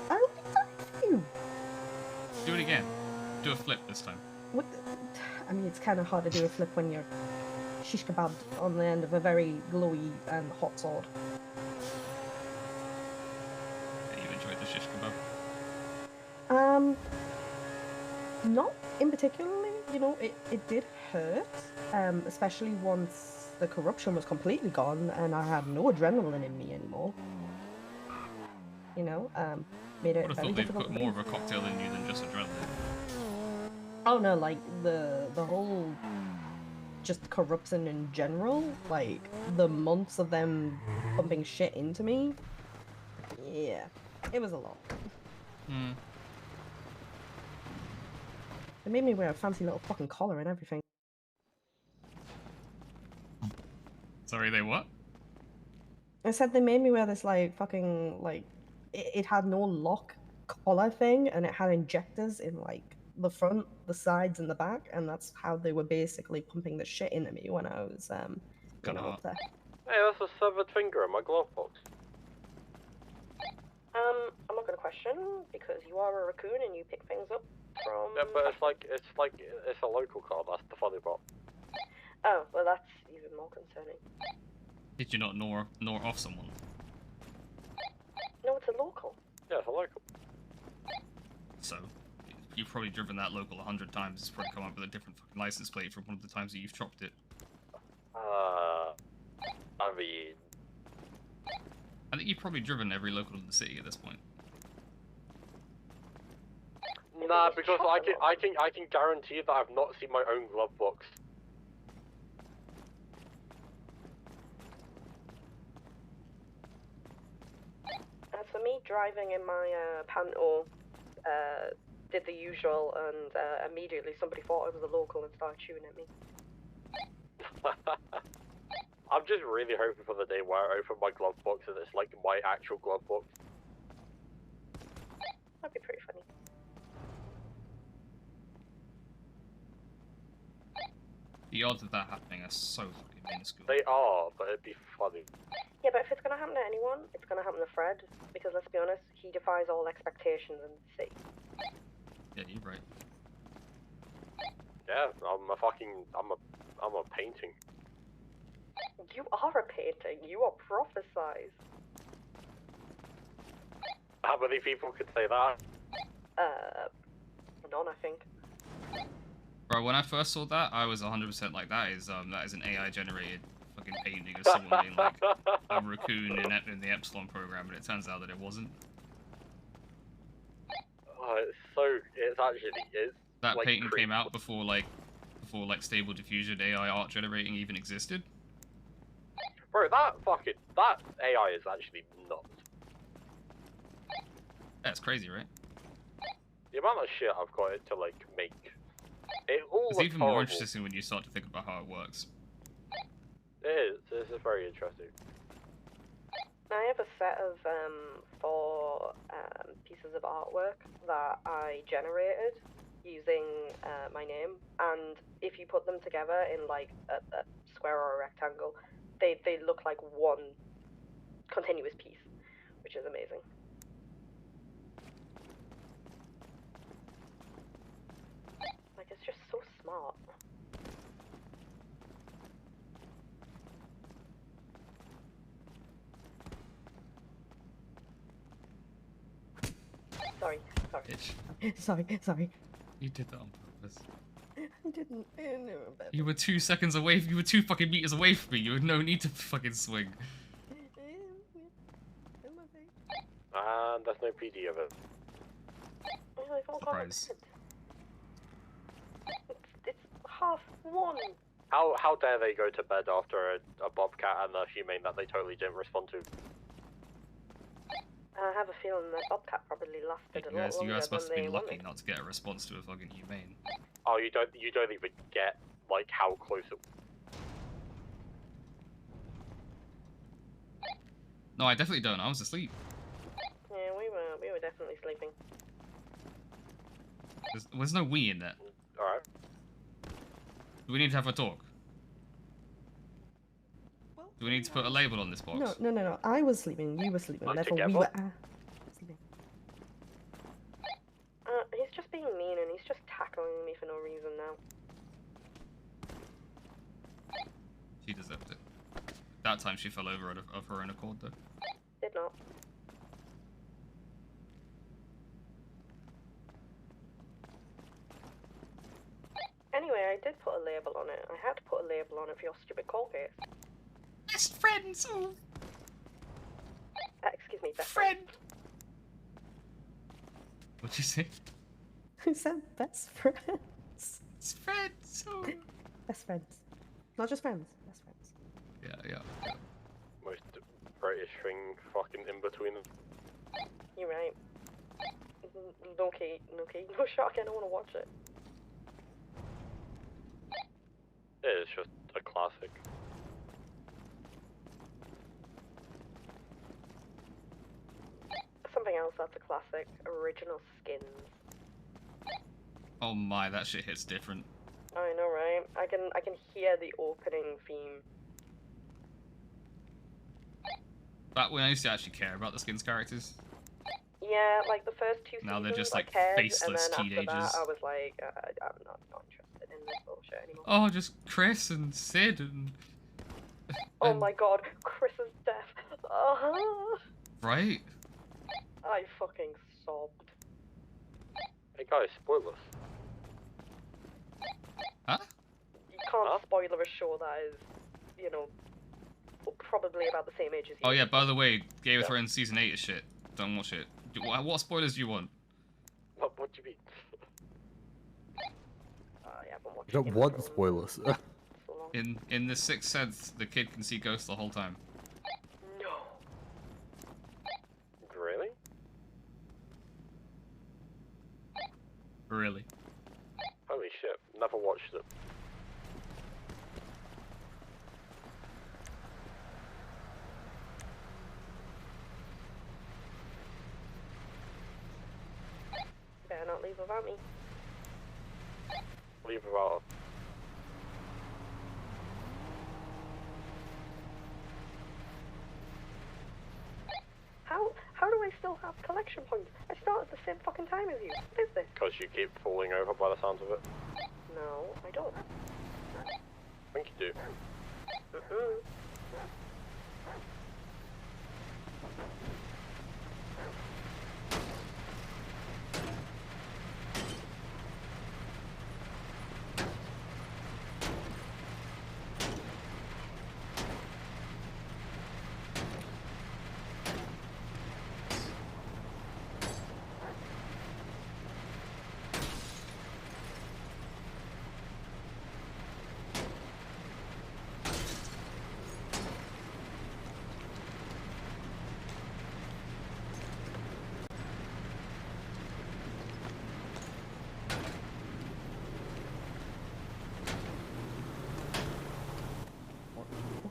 I already died for you! Do it again. Do a flip this time. What the... I mean, it's kind of hard to do a flip when you're shish kebabbed on the end of a very glowy and hot sword. Yeah, you enjoyed the shish kebab? Not in particularly, you know, it did hurt, especially once the corruption was completely gone and I had no adrenaline in me anymore. You know, made I it would have very thought they'd difficult put to more breathe. of a cocktail in you than just adrenaline. Oh no, like the whole just corruption in general, like the months of them pumping shit into me. Yeah, it was a lot. They made me wear a fancy little fucking collar and everything. Sorry, they what? I said they made me wear this like fucking like it had no lock collar thing and it had injectors in like the front, the sides, and the back, and that's how they were basically pumping the shit into me when I was up there. Hey, that's a severed finger in my glove box. I'm not gonna question because you are a raccoon and you pick things up from. Yeah, but it's a local car. That's the funny part. Oh, well, that's even more concerning. Did you not gnaw off someone? No, it's a local. Yeah, it's a local. So, you've probably driven that local 100 times. It's probably come up with a different fucking license plate from one of the times that you've chopped it. I mean, I think you've probably driven every local in the city at this point. nah, because I can guarantee that I've not seen my own glove box. For me, driving in my Panto, did the usual, and immediately somebody thought I was a local and started shooting at me. I'm just really hoping for the day where I open my glove box and it's like my actual glove box. That'd be pretty funny. The odds of that happening are so fucking minuscule. They are, but it'd be funny. Yeah, but if it's gonna happen to anyone, it's gonna happen to Fred, because let's be honest, he defies all expectations in the city. Yeah, you're right. Yeah, I'm a painting. You are a painting, you are prophesized. How many people could say that? None, I think. Bro, when I first saw that, I was 100% like, that is an AI generated fucking painting of someone being like a raccoon in the Epsilon program, but it turns out that it wasn't. Oh, it's actually is. That like, painting came out before Stable Diffusion AI art generating even existed. Bro, that AI is actually nuts. That's crazy, right? The amount of shit I've got it to like make. It all It's looks even horrible. more interesting when you start to think about how it works. It is. This is very interesting. I have a set of 4 pieces of artwork that I generated using my name, and if you put them together in like a square or a rectangle, they look like one continuous piece, which is amazing. Like, it's just so smart. Sorry. You did that on purpose. I didn't. You were 2 seconds away. You were 2 fucking meters away from me. You had no need to fucking swing. And there's no PD of it. Surprise. It's 1:30. How dare they go to bed after a bobcat and a humane that they totally didn't respond to? I have a feeling that bobcat probably lasted a lot longer You guys must have than been they lucky wanted. not to get a response to a fucking humane. Oh, you don't even get like how close it. No, I definitely don't. I was asleep. Yeah, we were definitely sleeping. There's no we in that. Alright. Do we need to have a talk? Do we need to put a label on this box? No. I was sleeping. You were sleeping. Not Therefore, together? we were sleeping. He's just being mean and he's just tackling me for no reason now. She deserved it. That time she fell over of her own accord, though. Did not. Anyway, I did put a label on it. I had to put a label on it for your stupid cold case. Best friends! Oh. Excuse me, best friend. What'd you say? Who said best friends? Best friends! Oh. Best friends. Not just friends, best friends. Yeah. Most British thing fucking in between them. You're right. Okay, no shock, I don't want to watch it. It is just a classic. Something else that's a classic, original skins. Oh my, that shit hits different. I know, right? I can hear the opening theme. Back when I used to actually care about the skins characters. Yeah, like the first 2 Now seasons they're just I like cared, faceless and then teenagers. after that I was like, I'm not interested in this bullshit anymore. Oh, just Chris and Sid and... Oh my god, Chris's death. Right? I fucking sobbed. Hey guys, spoilers. Huh? You can't spoiler a show that is, you know, probably about the same age as you. Oh yeah, by the way, Game of Thrones Season 8 is shit. Don't watch it. What spoilers do you want? What do you mean? Yeah, I've been watching You don't want spoilers. In The Sixth Sense, the kid can see ghosts the whole time. No. Really? Really? Holy shit, never watched it. Better not leave without me. Leave without. How do I still have collection points? I start at the same fucking time as you. What is this? Because you keep falling over by the sounds of it. No, I don't. I think you do.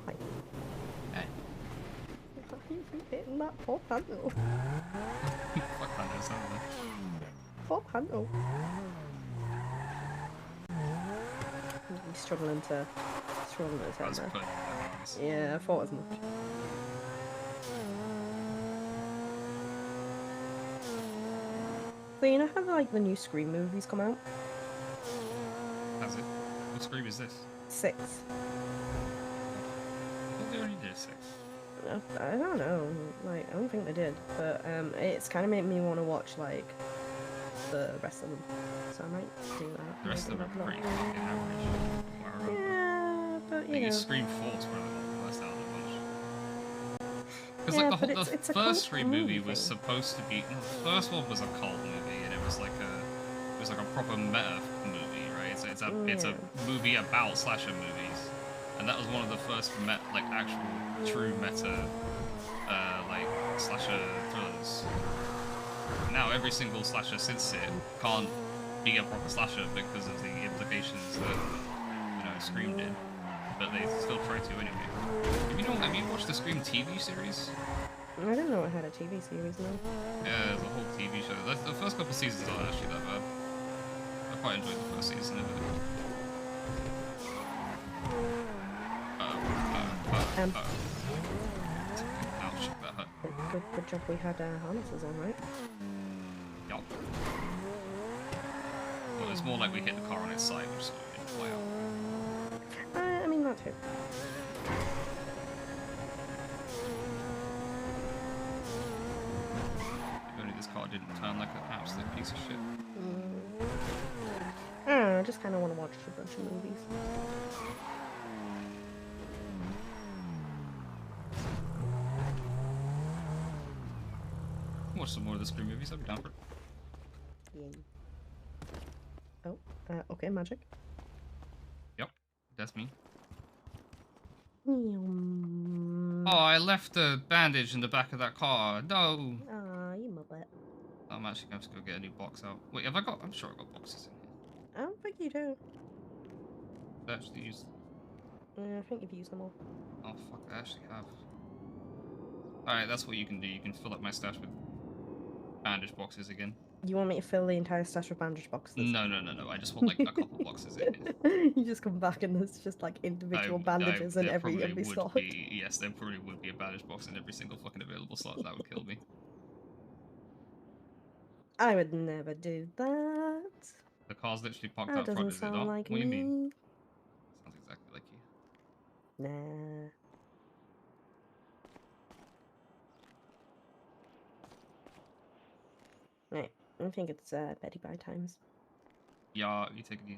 Why? Why are you hitting that poor handle? Fuck that, that's not there. Poor handle. I'm struggling to turn there. Yeah, I thought as much. So you know how like the new Scream movies come out? Has it? What Scream is this? 6. I thought they already did 6. I don't know. Like I don't think they did, but it's kind of made me want to watch like the rest of them. So I might do that. The rest of them are pretty fucking average. Yeah, but you I think know. Scream 4 is probably the worst out of the bunch. Because Yeah, like but the it's a first cult Scream movie was movie. supposed to be. No, the first one was a cult movie, and it was like a proper meta movie, right? It's a movie about slasher movies, and that was one of the first actual true meta like slasher thrillers. Now every single slasher since it can't be a proper slasher because of the implications that Scream did, but they still try to anyway. Have you watched the Scream TV series? I didn't know it had a TV series now. Yeah, there's a whole TV show. The first couple seasons aren't actually that bad. I quite enjoyed the first season of it. Ouch, that hurt. Good job we had harnesses on, right? Yup. Well, it's more like we hit the car on its side, which didn't fly out. I mean that too. If only this car didn't turn like an absolute piece of shit. I don't know, I just kind of want to watch a bunch of movies. Watch some more of the Scream movies, I'd be down for it. Yeah. Oh, okay, magic. Yep, that's me. Mm. Oh, I left the bandage in the back of that car. No! Aw, you muppet. I'm actually going to have to go get a new box out. Wait, have I got... I'm sure I got boxes in here. I don't think you do. I actually used... I think you've used them all. Oh, fuck, I actually have. Alright, that's what you can do. You can fill up my stash with bandage boxes again. You want me to fill the entire stash with bandage boxes? No. I just want like a couple boxes in. You just come back and there's just like individual bandages in there every probably would slot. be, yes, there probably would be a bandage box in every single fucking available slot. That would kill me. I would never do that. The car's literally parked That out front, doesn't is it sound not? like What do you mean? me. Sounds exactly like you. Nah. Right, I think it's Betty Bye times. Yeah, you take it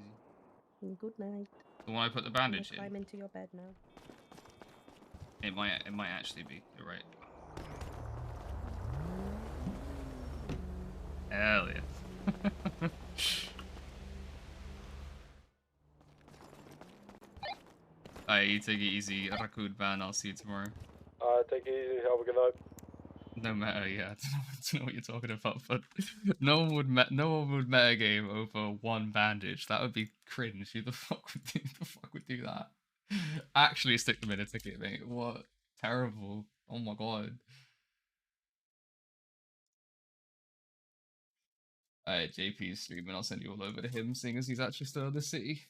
easy. Good night. The one I put the bandage in. Climb into your bed now. It might actually be. You're right. Hell yeah. Alright, you take it easy. Rakud Van, I'll see you tomorrow. Take it easy. Have a good night. No matter, yeah, I don't know what you're talking about, but no one would metagame over one bandage. That would be cringe. Who the fuck would do that? Actually stick them in a ticket, mate. What? Terrible. Oh my god. Alright, JP's streaming. I'll send you all over to him, seeing as he's actually still in the city.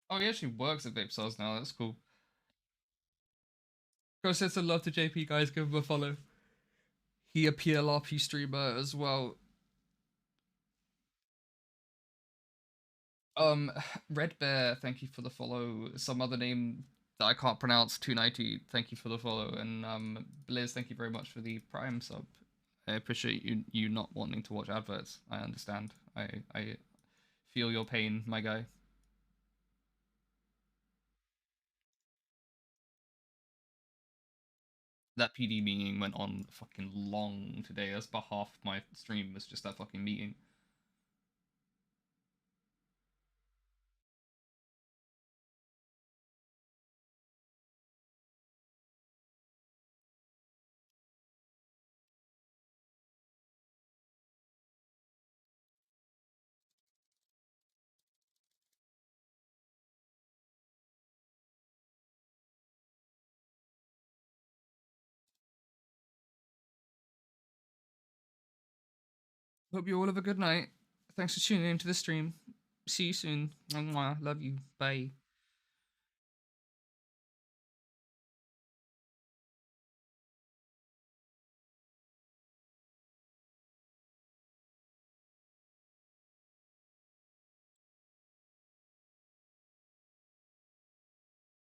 Oh, he actually works at Vape Cells now. That's cool. Go send some love to JP, guys. Give him a follow. He a PLRP streamer as well. Red Bear, thank you for the follow. Some other name that I can't pronounce, 290, thank you for the follow. And Blizz, thank you very much for the Prime sub. I appreciate you not wanting to watch adverts. I understand. I feel your pain, my guy. That PD meeting went on fucking long today. That's about half of my stream was just that fucking meeting. Hope you all have a good night. Thanks for tuning into the stream. See you soon. Mwah. Love you. Bye.